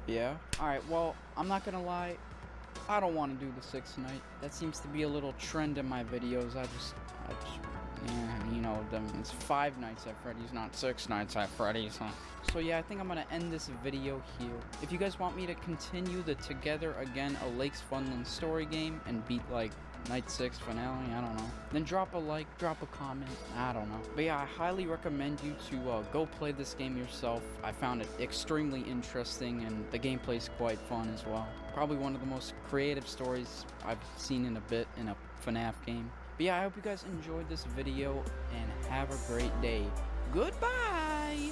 Yeah? Alright, well, I'm not gonna lie. I don't want to do the 6th night. That seems to be a little trend in my videos. I just you know, it's 5 nights at Freddy's, not 6 nights at Freddy's, huh? So yeah, I think I'm gonna end this video here. If you guys want me to continue the Together Again a Lakes Funland story game and beat, like, Night 6 finale, I don't know, then drop a like, drop a comment, I don't know. But yeah, I highly recommend you to go play this game yourself. I found it extremely interesting, and the gameplay's quite fun as well. Probably one of the most creative stories I've seen in a bit in a FNAF game. But yeah, I hope you guys enjoyed this video, and have a great day. Goodbye!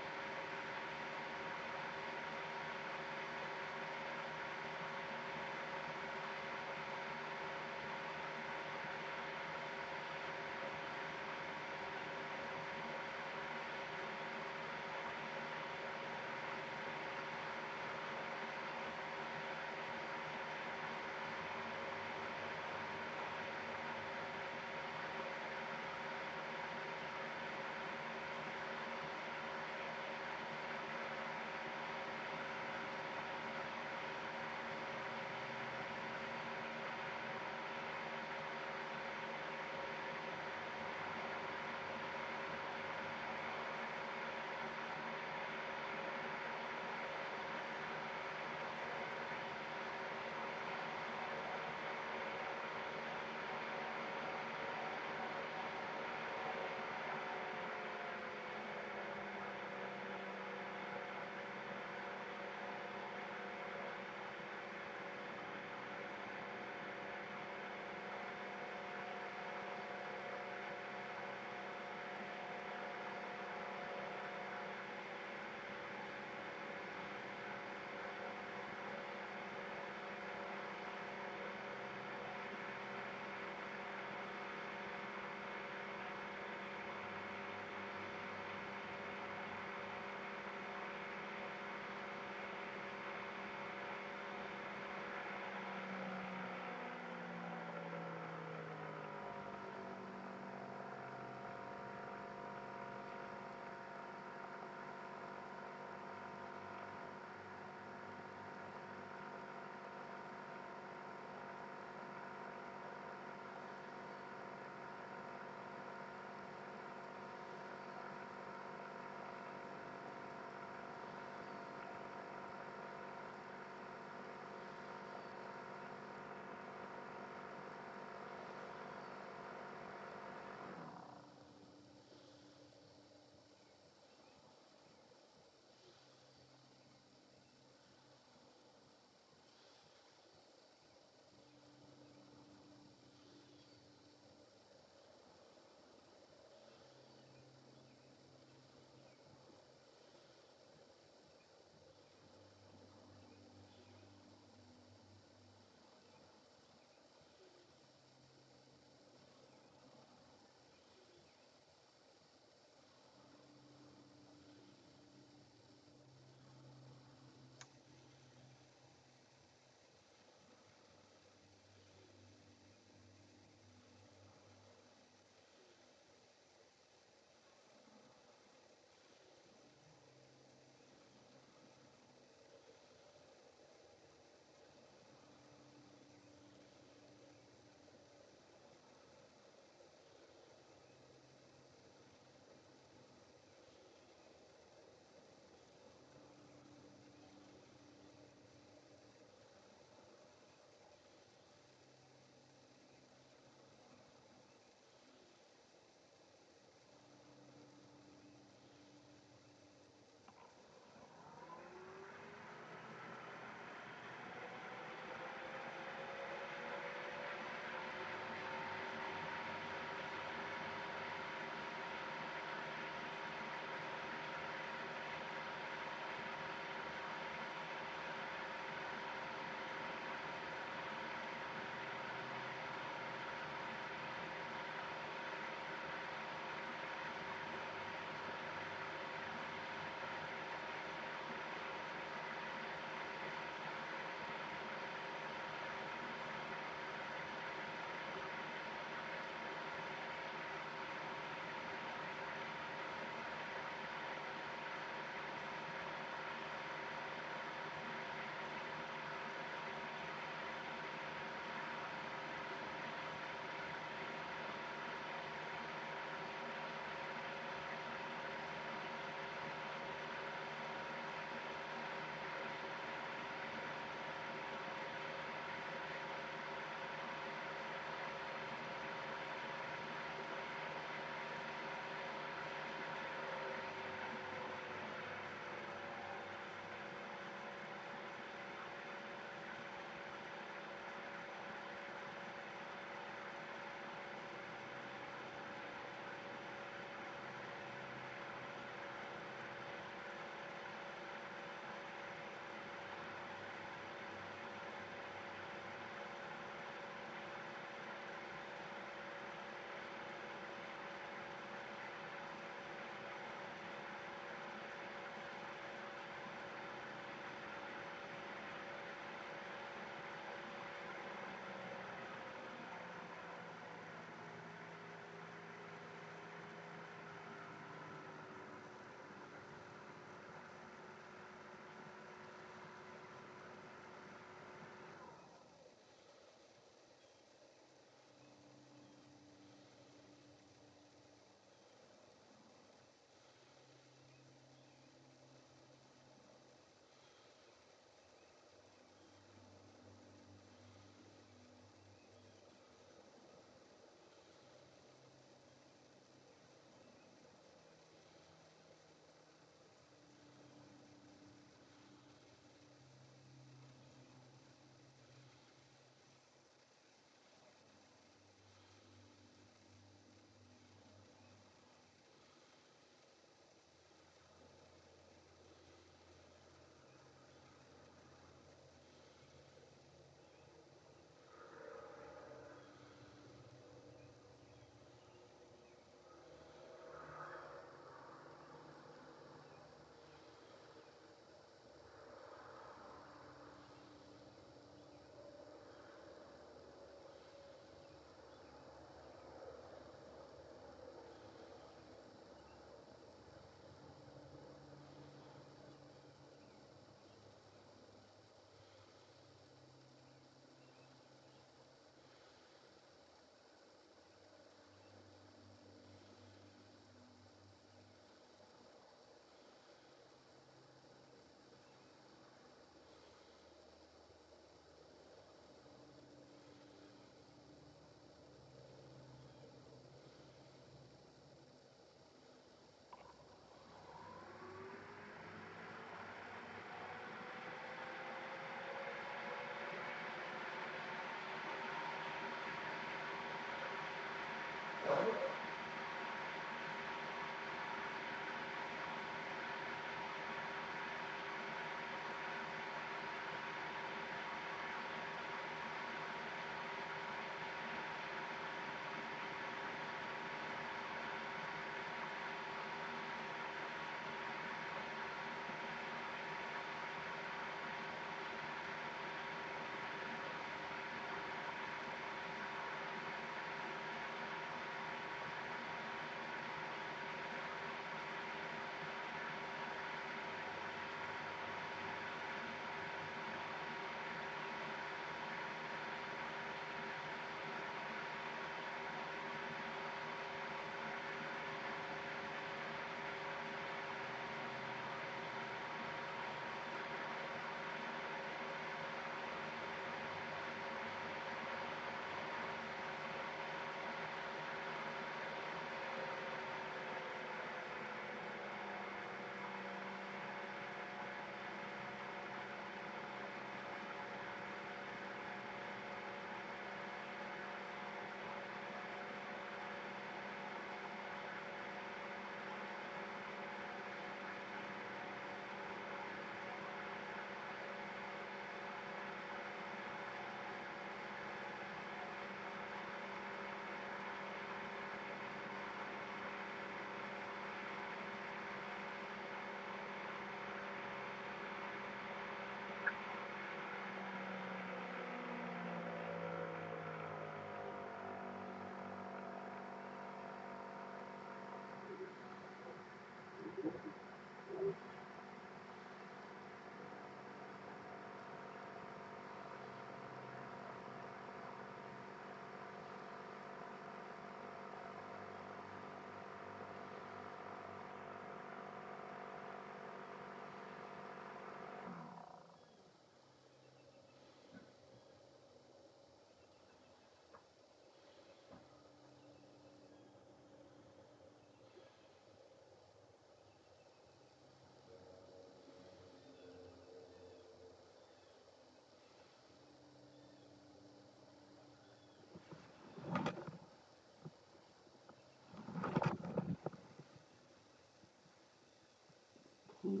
Okay.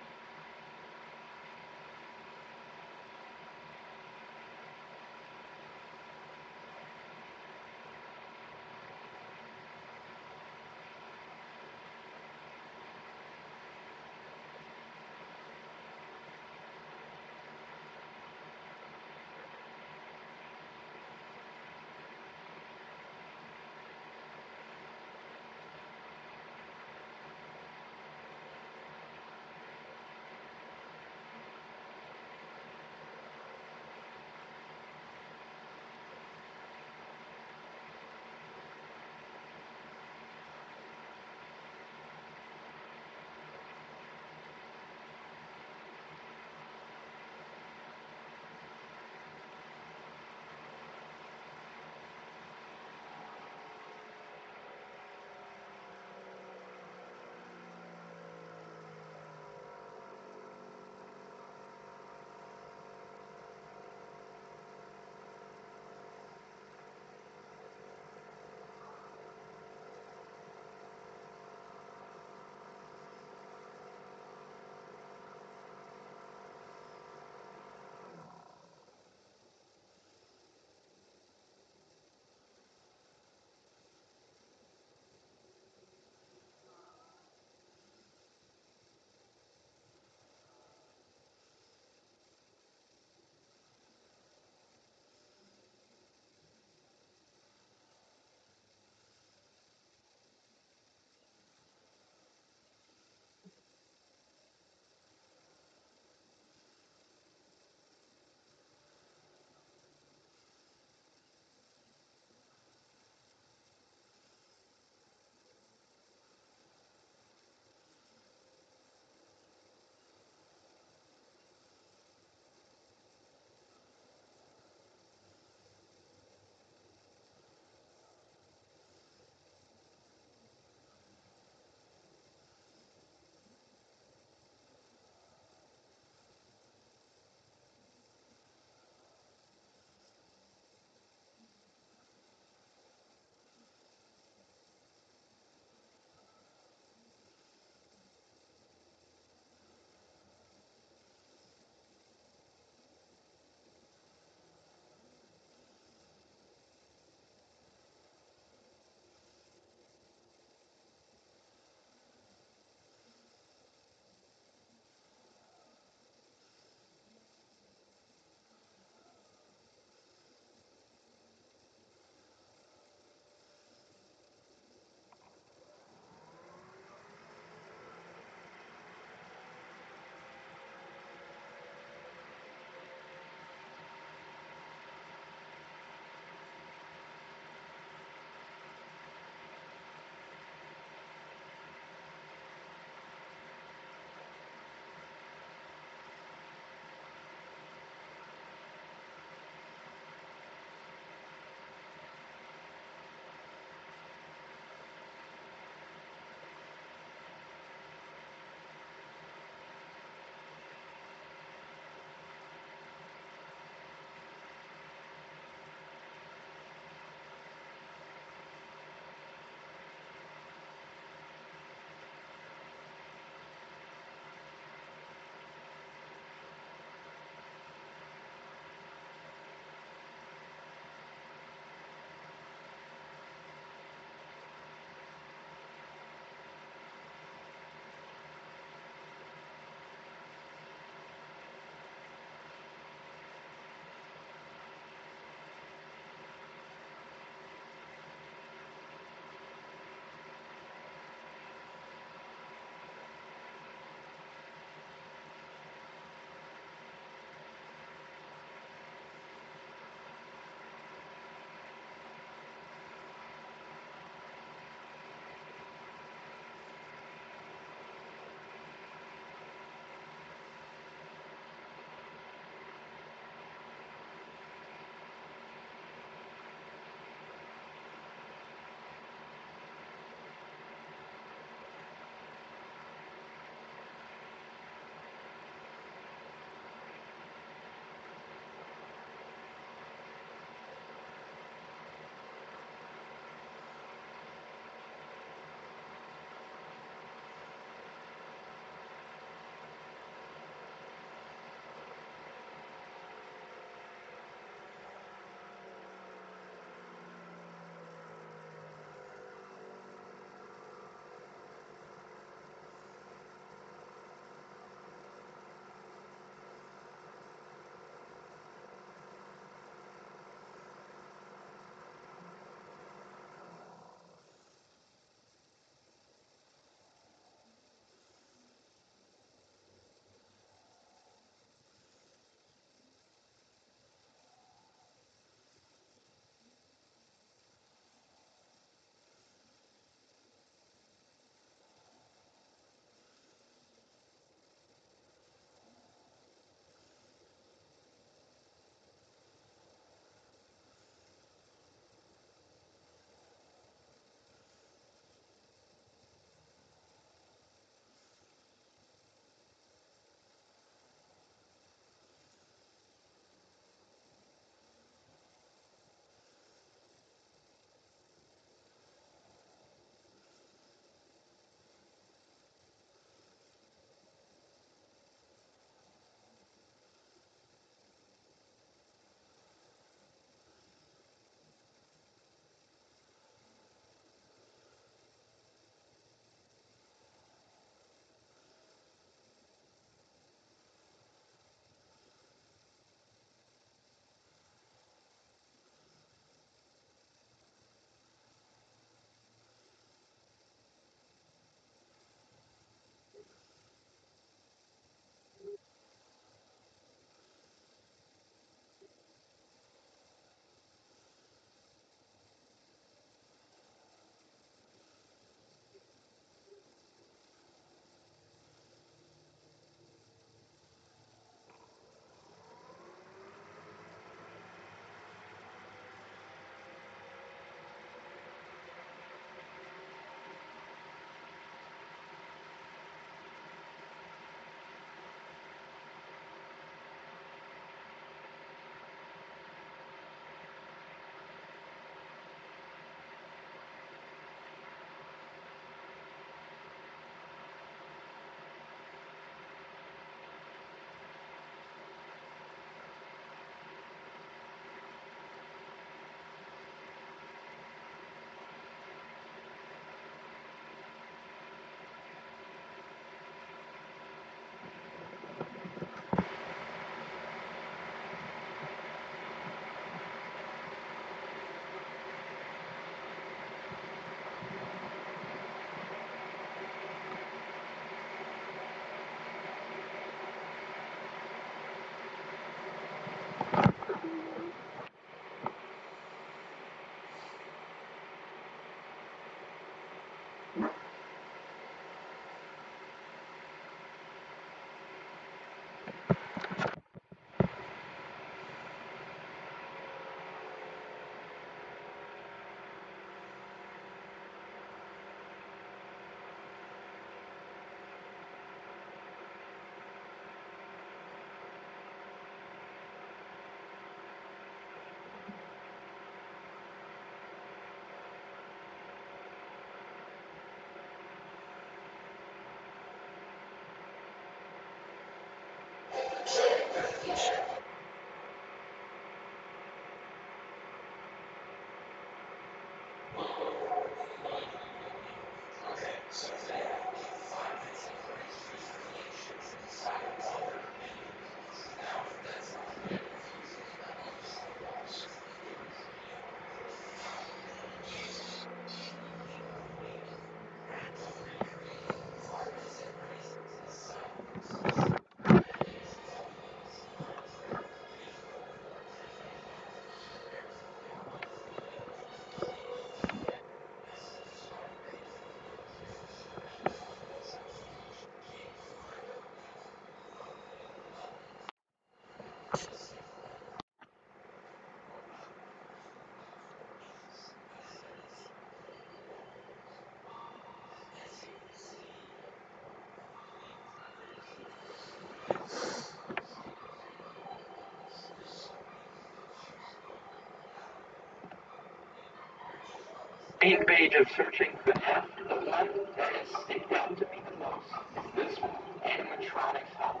Main page of searching FNAF, the one that has sticked out to me the most is this one, animatronics help.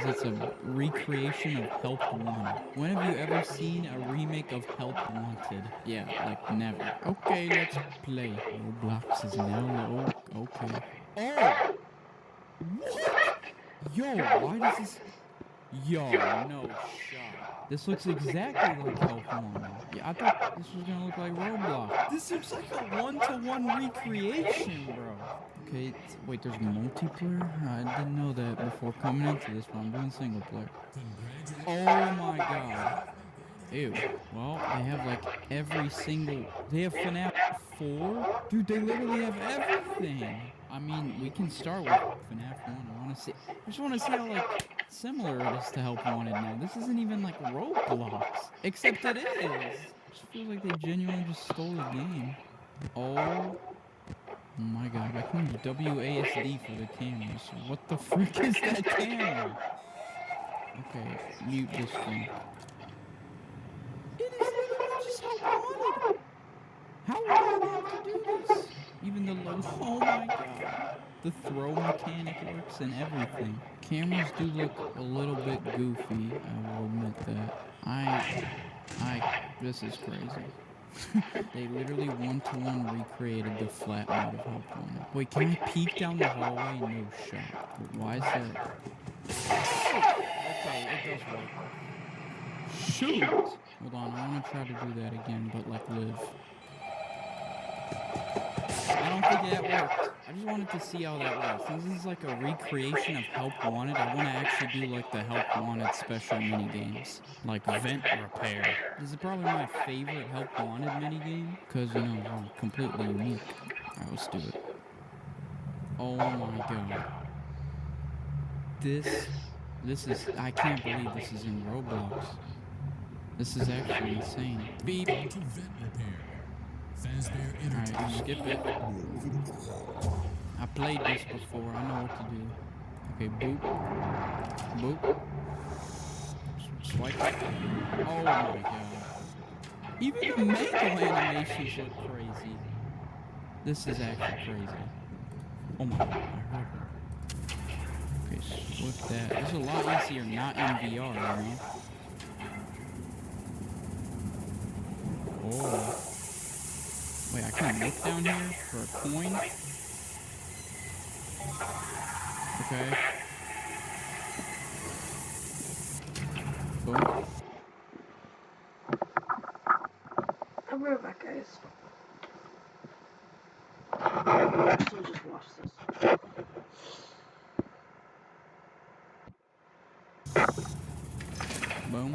It's a recreation of Help Wanted. When have you ever seen a remake of Help Wanted? Yeah, like never. Okay, let's play. Roblox is now low. Okay. Oh! What? Yo, why does this... Yo, no shot. This looks exactly like Help Wanted. Yeah, I thought this was gonna look like Roblox. This looks like a one-to-one recreation, bro. Okay, wait, there's multiplayer? I didn't know that before coming into this one. I'm doing single player. Oh my god. Ew. Well, they have like every single... They have FNAF 4? Dude, they literally have everything. I mean, we can start with FNAF 1. I just want to see how, like, similar it is to Help Wanted now. This isn't even like Roblox. Except it is. It just feels like they genuinely just stole the game. Oh my god, I can use WASD for the cameras. What the frick is that camera? Okay, mute this thing. It is literally just Help Wanted! How are they allowed to do this? Even the low... Oh my god. The throw mechanic works and everything. Cameras do look a little bit goofy, I will admit that. This is crazy. They literally one-to-one recreated the flat mode of Help Wanted. Wait, can I peek down the hallway? No shot. Why is that? Okay, it does work. Shoot! Hold on, I want to try to do that again, but like live. I don't think that worked. I just wanted to see how that works. Since this is like a recreation of Help Wanted, I want to actually do like the Help Wanted special minigames. Like vent repair. This is probably my favorite Help Wanted minigame. Because, you know, it's completely unique. Alright, let's do it. Oh my god. This is... I can't believe this is in Roblox. This is actually insane. Beep. Alright, skip it. I played this before, I know what to do. Okay, boop. Boop. Swipe it. Oh my god. Even the mangle animations look crazy. This is actually crazy. Oh my god, I heard her. Okay, flip that. This is a lot easier not in VR, you know? Oh. Wait, I can't look down here for a coin? Okay. Boom. I'll be right back, guys. I'll just watch this. Boom.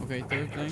Okay, third thing.